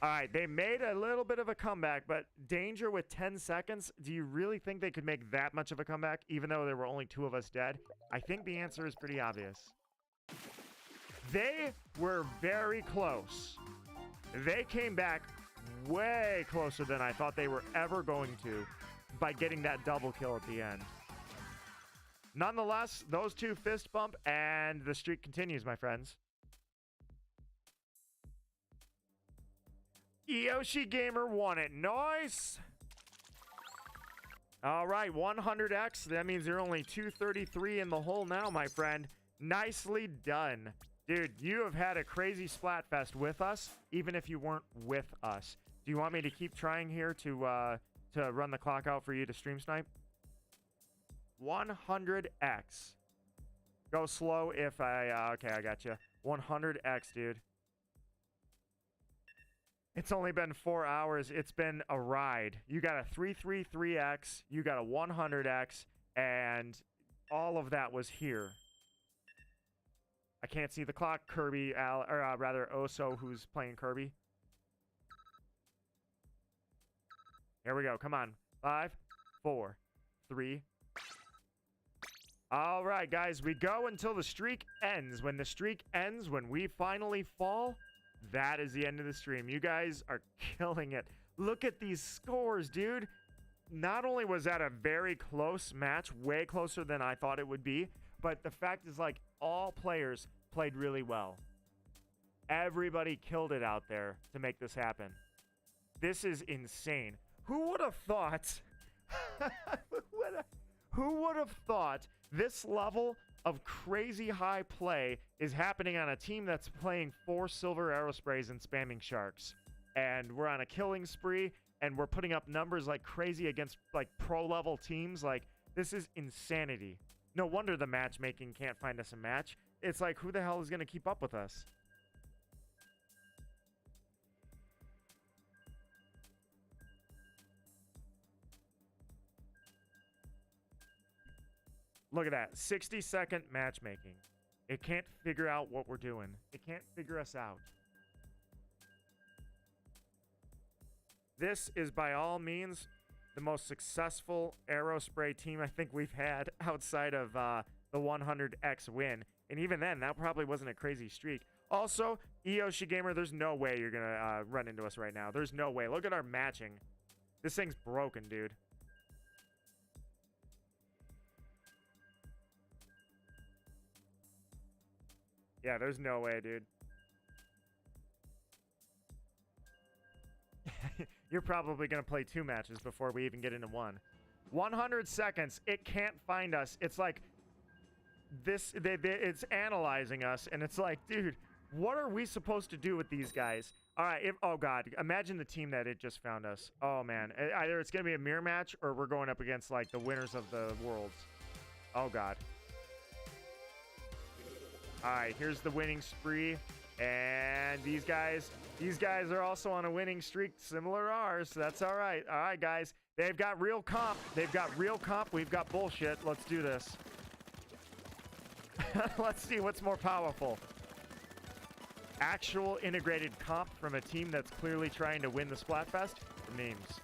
All right, they made a little bit of a comeback, but danger with 10 seconds? Do you really think they could make that much of a comeback, even though there were only 2 of us dead? I think the answer is pretty obvious. They were very close. They came back way closer than I thought they were ever going to by getting that double kill at the end. Nonetheless, those 2 fist bump, and the streak continues, my friends. Yoshi Gamer won it. Nice. All right, 100x. That means you're only 233 in the hole now, my friend. Nicely done. Dude, you have had a crazy Splatfest with us, even if you weren't with us. Do you want me to keep trying here to run the clock out for you to stream snipe? 100x. Go slow if I... okay, I got you. 100x, dude. It's only been 4 hours. It's been a ride. You got a 333x, you got a 100x, and all of that was here. I can't see the clock. Kirby, or rather Oso, who's playing Kirby. Here we go. Come on. 5, 4, 3. All right, guys. We go until the streak ends. When the streak ends, when we finally fall... that is the end of the stream. You guys are killing it. Look at these scores, dude. Not only was that a very close match, way closer than I thought it would be, but the fact is, like, all players played really well. Everybody killed it out there to make this happen. This is insane. Who would have thought... who would have thought this level of crazy high play is happening on a team that's playing 4 silver aerosprays and spamming sharks? and we're on a killing spree, and we're putting up numbers like crazy against like pro level teams. Like, this is insanity. No wonder the matchmaking can't find us a match. It's like, who the hell is going to keep up with us? Look at that. 60-second matchmaking. It can't figure out what we're doing. It can't figure us out. This is by all means the most successful Aerospray team I think we've had outside of the 100x win. And even then, that probably wasn't a crazy streak. Also, Yoshi Gamer, there's no way you're going to run into us right now. There's no way. Look at our matching. This thing's broken, dude. Yeah, there's no way, dude. You're probably going to play 2 matches before we even get into 1. 100 seconds. It can't find us. It's like this. It's analyzing us, and it's like, dude, what are we supposed to do with these guys? All right. Oh, God. Imagine the team that it just found us. Oh, man. Either it's going to be a mirror match or we're going up against, like, the winners of the worlds. Oh, God. All right, here's the winning spree, and these guys are also on a winning streak similar to ours, so that's all right. All right, guys, they've got real comp. They've got real comp. We've got bullshit. Let's do this. Let's see what's more powerful. Actual integrated comp from a team that's clearly trying to win the Splatfest? The memes.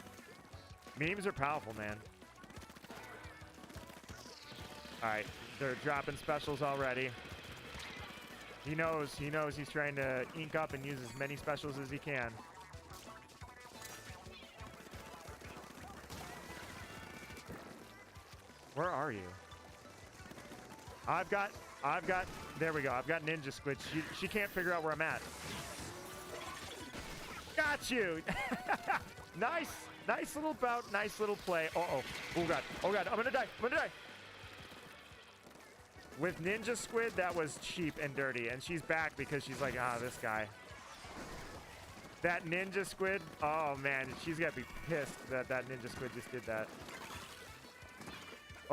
Memes are powerful, man. All right, they're dropping specials already. He knows he's trying to ink up and use as many specials as he can. Where are you? I've got, there we go. I've got Ninja Squid. She can't figure out where I'm at. Got you. Nice little bout, nice little play. Oh God, I'm gonna die. With Ninja Squid, that was cheap and dirty. And she's back because she's like, this guy. That Ninja Squid, oh man, she's got to be pissed that that Ninja Squid just did that.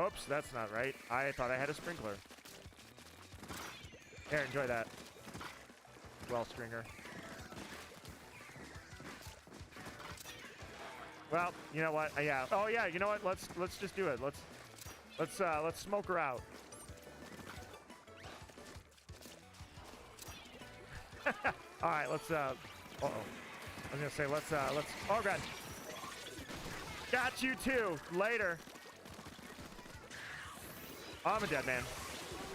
Oops, that's not right. I thought I had a sprinkler. Here, enjoy that. Well, stringer. Well, you know what? Yeah. Oh yeah, you know what? Let's just do it. Let's smoke her out. All right, let's I was gonna say let's oh God, got you too. Later. Oh, I'm a dead man.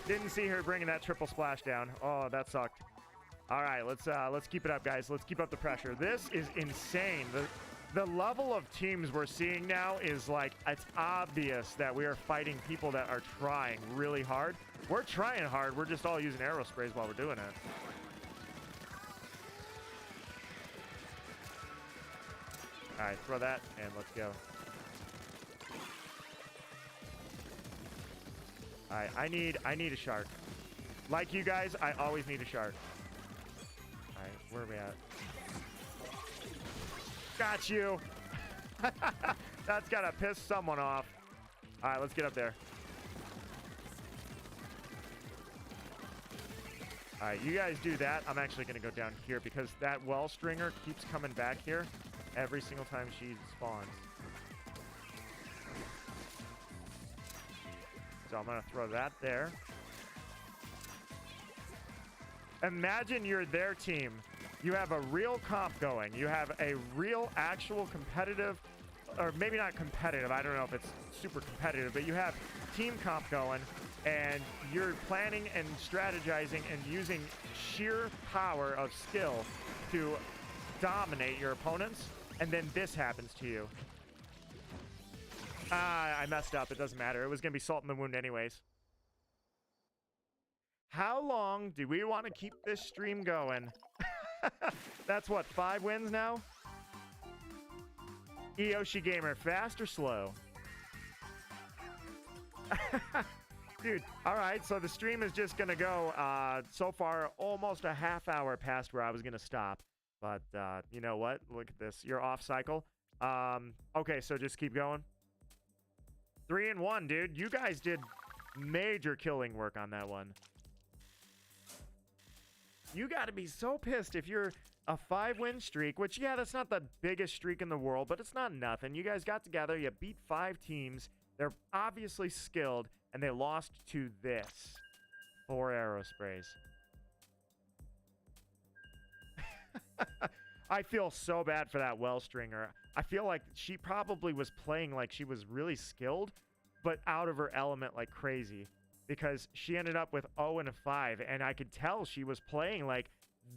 Didn't see her bringing that triple splash down. Oh, that sucked. All right, let's keep it up, guys. Let's keep up the pressure. This is insane. The level of teams we're seeing now is like, it's obvious that we are fighting people that are trying really hard. We're trying hard. We're just all using arrow sprays while we're doing it. All right, throw that, and let's go. All right, I need a shark. Like you guys, I always need a shark. All right, where are we at? Got you. That's gotta piss someone off. All right, let's get up there. All right, you guys do that. I'm actually gonna go down here because that well stringer keeps coming back here every single time she spawns. So I'm gonna throw that there. Imagine you're their team. You have a real comp going. You have a real actual competitive, or maybe not competitive, I don't know if it's super competitive, but you have team comp going, and you're planning and strategizing and using sheer power of skill to dominate your opponents, and then this happens to you. I messed up. It doesn't matter. It was going to be salt in the wound anyways. How long do we want to keep this stream going? That's what, 5 wins now? Yoshi Gamer, fast or slow? Dude, all right, so the stream is just going to go so far almost a half hour past where I was going to stop. But you know what? Look at this. You're off cycle. Okay, so just keep going. 3 and 1, dude. You guys did major killing work on that one. You got to be so pissed if you're a 5-win streak, which, yeah, that's not the biggest streak in the world, but it's not nothing. You guys got together. You beat 5 teams. They're obviously skilled, and they lost to this. 4 arrow sprays. I feel so bad for that well stringer. I feel like she probably was playing like she was really skilled, but out of her element like crazy, because she ended up with 0 and 5, and I could tell she was playing like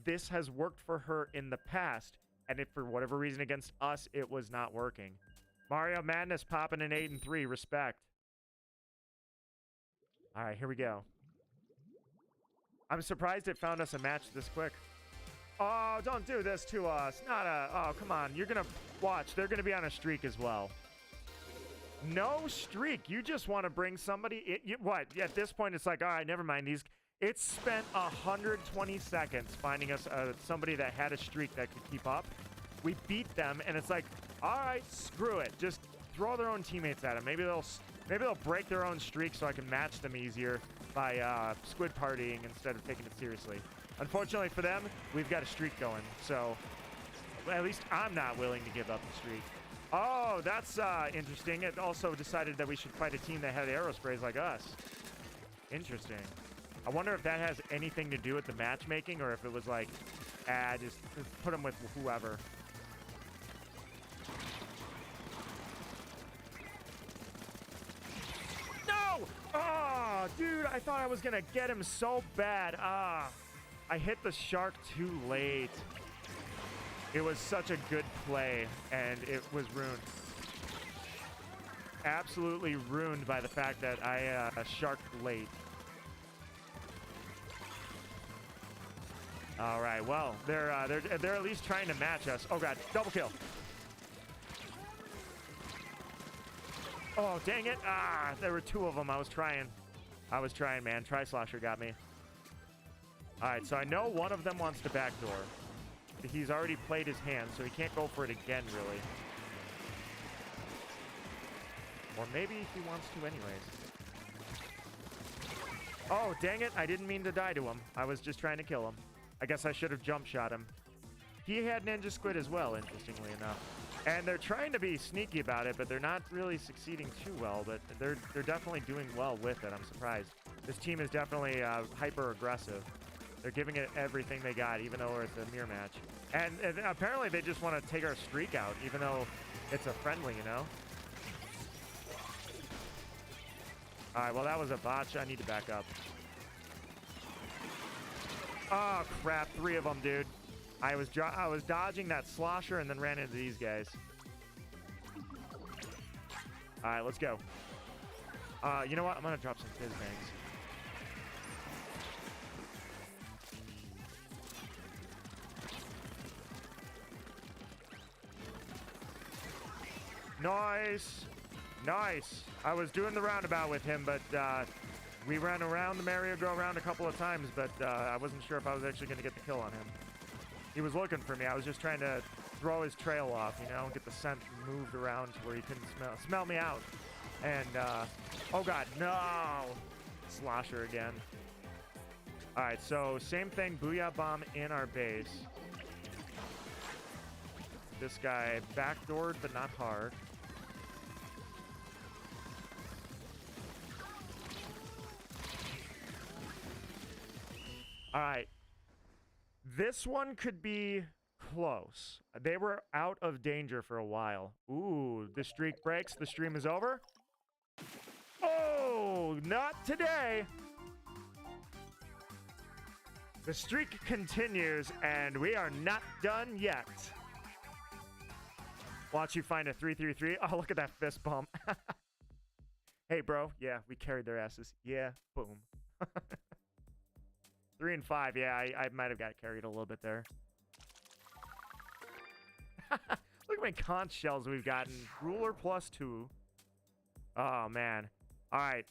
this has worked for her in the past, and if for whatever reason against us it was not working. Mario Madness popping an 8 and 3. Respect. All right, here we go. I'm surprised it found us a match this quick. Oh, don't do this to us. Not a... Oh, come on. You're going to... Watch. They're going to be on a streak as well. No streak. You just want to bring somebody... what? At this point, it's like, all right, never mind. It's spent 120 seconds finding us somebody that had a streak that could keep up. We beat them, and it's like, all right, screw it. Just throw their own teammates at them. Maybe they'll break their own streak so I can match them easier by squid partying instead of taking it seriously. Unfortunately for them, we've got a streak going, so at least I'm not willing to give up the streak. Oh, that's interesting. It also decided that we should fight a team that had arrow sprays like us. Interesting. I wonder if that has anything to do with the matchmaking, or if it was like, just put them with whoever. No! Oh, dude, I thought I was going to get him so bad. I hit the shark too late. It was such a good play, and it was ruined. Absolutely ruined by the fact that I sharked late. All right, well, they're at least trying to match us. Oh god, double kill. Oh, dang it. There were 2 of them. I was trying, man. Tri-slosher got me. All right, so I know one of them wants to backdoor. He's already played his hand, so he can't go for it again, really. Or maybe he wants to anyways. Oh, dang it. I didn't mean to die to him. I was just trying to kill him. I guess I should have jump shot him. He had Ninja Squid as well, interestingly enough. And they're trying to be sneaky about it, but they're not really succeeding too well. But they're definitely doing well with it. I'm surprised. This team is definitely hyper-aggressive. They're giving it everything they got, even though it's a mirror match. And apparently they just want to take our streak out, even though it's a friendly, you know? All right, well, that was a botch. I need to back up. Oh, crap. 3 of them, dude. I was dodging that slosher and then ran into these guys. All right, let's go. You know what? I'm going to drop some fizz bangs. Nice. Nice. I was doing the roundabout with him, but we ran around the merry-go-round a couple of times, but I wasn't sure if I was actually going to get the kill on him. He was looking for me. I was just trying to throw his trail off, you know, get the scent moved around to where he couldn't smell me out. And, oh god, no! Slosher again. Alright, so same thing, Booyah Bomb in our base. This guy backdoored, but not hard. All right. This one could be close. They were out of danger for a while. Ooh, the streak breaks. The stream is over. Oh, not today. The streak continues, and we are not done yet. Watch you find a 3-3-3. Oh, look at that fist bump. Hey, bro. Yeah, we carried their asses. Yeah, boom. 3 and 5. Yeah, I might have got carried a little bit there. Look how many conch shells we've gotten. Ruler +2. Oh, man. All right.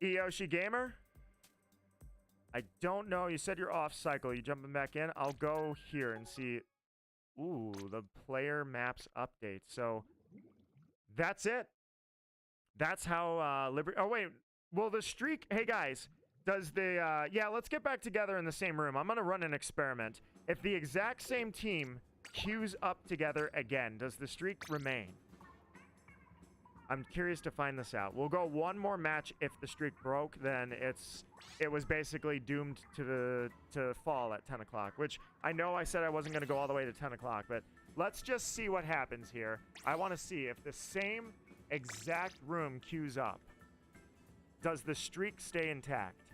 Eyoshi Gamer? I don't know. You said you're off cycle. You jumping back in? I'll go here and see Ooh, the player maps update. So that's it. That's how Liberty. Oh wait, well the streak. Hey guys, does the yeah? Let's get back together in the same room. I'm gonna run an experiment. If the exact same team queues up together again, does the streak remain? I'm curious to find this out. We'll go one more match. If the streak broke, then it was basically doomed to fall at 10 o'clock, which I know I said I wasn't going to go all the way to 10 o'clock, but let's just see what happens here. I want to see if the same exact room queues up. Does the streak stay intact?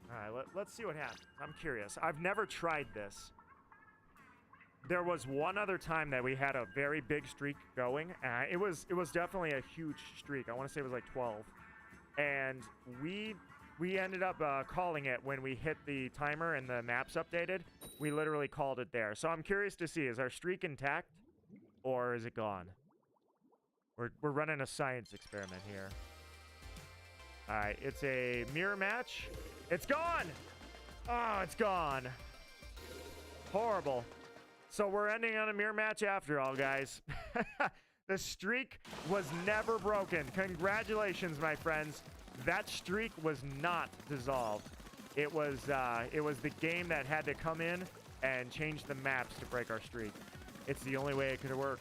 All right, let's see what happens. I'm curious. I've never tried this. There was one other time that we had a very big streak going. It was definitely a huge streak. I want to say it was like 12, and we ended up calling it when we hit the timer and the maps updated. We literally called it there. So I'm curious to see, is our streak intact or is it gone? We're running a science experiment here. All right, it's a mirror match. It's gone. Oh, it's gone. Horrible. So we're ending on a mirror match after all, guys. The streak was never broken. Congratulations, my friends. That streak was not dissolved. It was the game that had to come in and change the maps to break our streak. It's the only way it could work.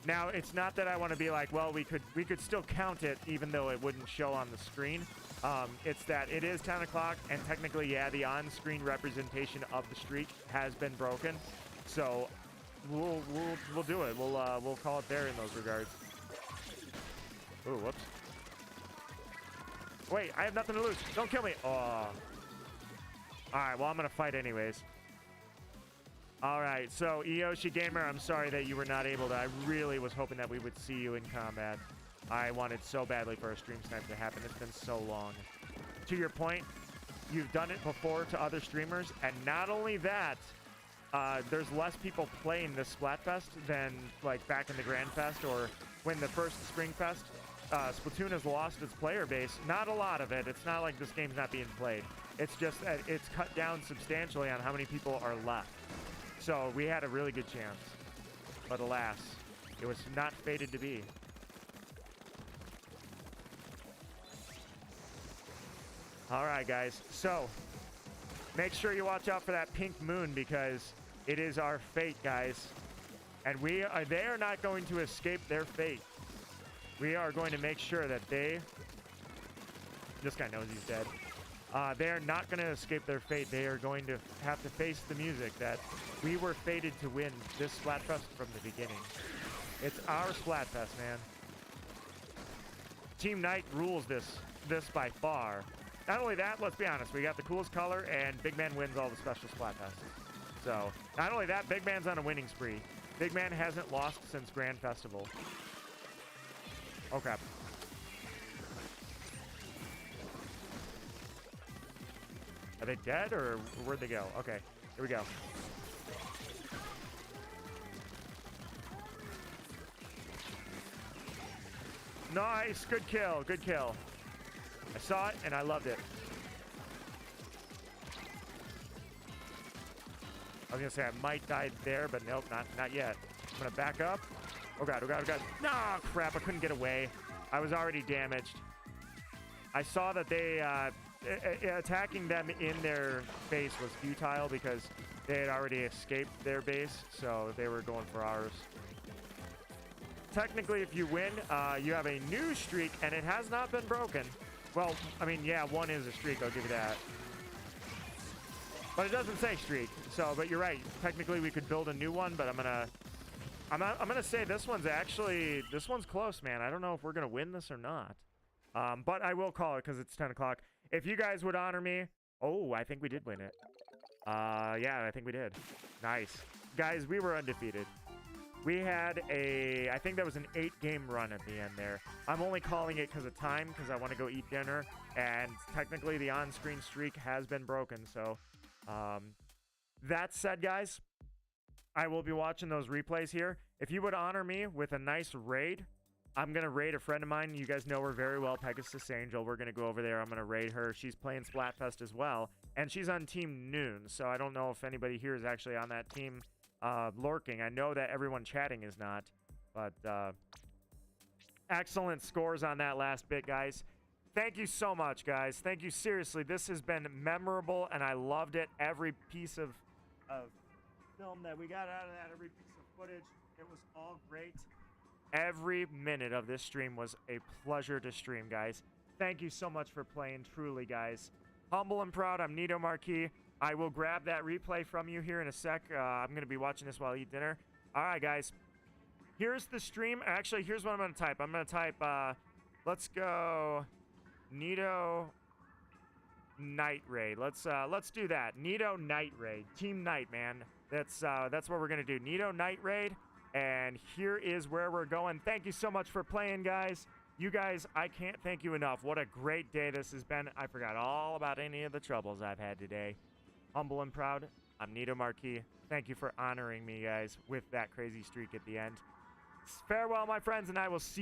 Now, it's not that I want to be like, well, we could still count it even though it wouldn't show on the screen. It's that it is 10 o'clock, and technically, yeah, the on-screen representation of the streak has been broken. So we'll do it. We'll call it there in those regards. Ooh, whoops. Wait, I have nothing to lose. Don't kill me. Oh. All right, well, I'm gonna fight anyways. All right, so Eyoshi Gamer, I'm sorry that you were not able to. I really was hoping that we would see you in combat. I wanted so badly for a stream snipe to happen. It's been so long. To your point, you've done it before to other streamers, and not only that, there's less people playing this Splatfest than like back in the Grand Fest or when the first Spring Fest. Splatoon has lost its player base. Not a lot of it. It's not like this game's not being played. It's just that it's cut down substantially on how many people are left. So we had a really good chance. But alas, it was not fated to be. All right, guys. So make sure you watch out for that pink moon because it is our fate, guys. And they are not going to escape their fate. We are going to make sure that this guy knows he's dead. They are not going to escape their fate. They are going to have to face the music that we were fated to win this Splatfest from the beginning. It's our Splatfest, man. Team Knight rules this by far. Not only that, let's be honest, we got the coolest color, and Big Man wins all the special Splatfests. So, not only that, Big Man's on a winning spree. Big Man hasn't lost since Grand Festival. Oh, crap. Are they dead, or where'd they go? Okay, here we go. Nice, good kill, good kill. I saw it, and I loved it. I was gonna say I might die there, but nope, not yet. I'm gonna back up. Oh god, oh god, oh god. Nah, crap, I couldn't get away. I was already damaged. I saw that they, attacking them in their base was futile because they had already escaped their base, so they were going for ours. Technically, if you win, you have a new streak, and it has not been broken. Well, I mean, yeah, one is a streak, I'll give you that. But it doesn't say streak, so, but you're right. Technically, we could build a new one, but I'm gonna say this one's close, man. I don't know if we're gonna win this or not. But I will call it because it's 10 o'clock. If you guys would honor me, oh, I think we did win it. Yeah, I think we did. Nice. Guys, we were undefeated. We had I think that was an 8-game run at the end there. I'm only calling it because of time, because I want to go eat dinner, and technically the on-screen streak has been broken, so that said, guys, I will be watching those replays here. If you would honor me with a nice raid, I'm going to raid a friend of mine. You guys know her very well, Pegasus Angel. We're going to go over there. I'm going to raid her. She's playing Splatfest as well. And she's on Team Noon. So I don't know if anybody here is actually on that team lurking. I know that everyone chatting is not. But excellent scores on that last bit, guys. Thank you so much, guys. Thank you. Seriously, this has been memorable, and I loved it. Every piece of film that we got out of that, every piece of footage, it was all great. Every minute of this stream was a pleasure to stream, guys. Thank you so much for playing, truly, guys. Humble and proud, I'm Nito Marquis. I will grab that replay from you here in a sec. I'm going to be watching this while I eat dinner. All right, guys. Here's the stream. Actually, here's what I'm going to type. I'm going to type, let's go, Nito Night Raid. Let's do that. Nito Night Raid. Team Night, man. That's what we're going to do. Nito Night Raid. And here is where we're going. Thank you so much for playing, guys. You guys, I can't thank you enough. What a great day this has been. I forgot all about any of the troubles I've had today. Humble and proud, I'm Nito Marquis. Thank you for honoring me, guys, with that crazy streak at the end. Farewell, my friends, and I will see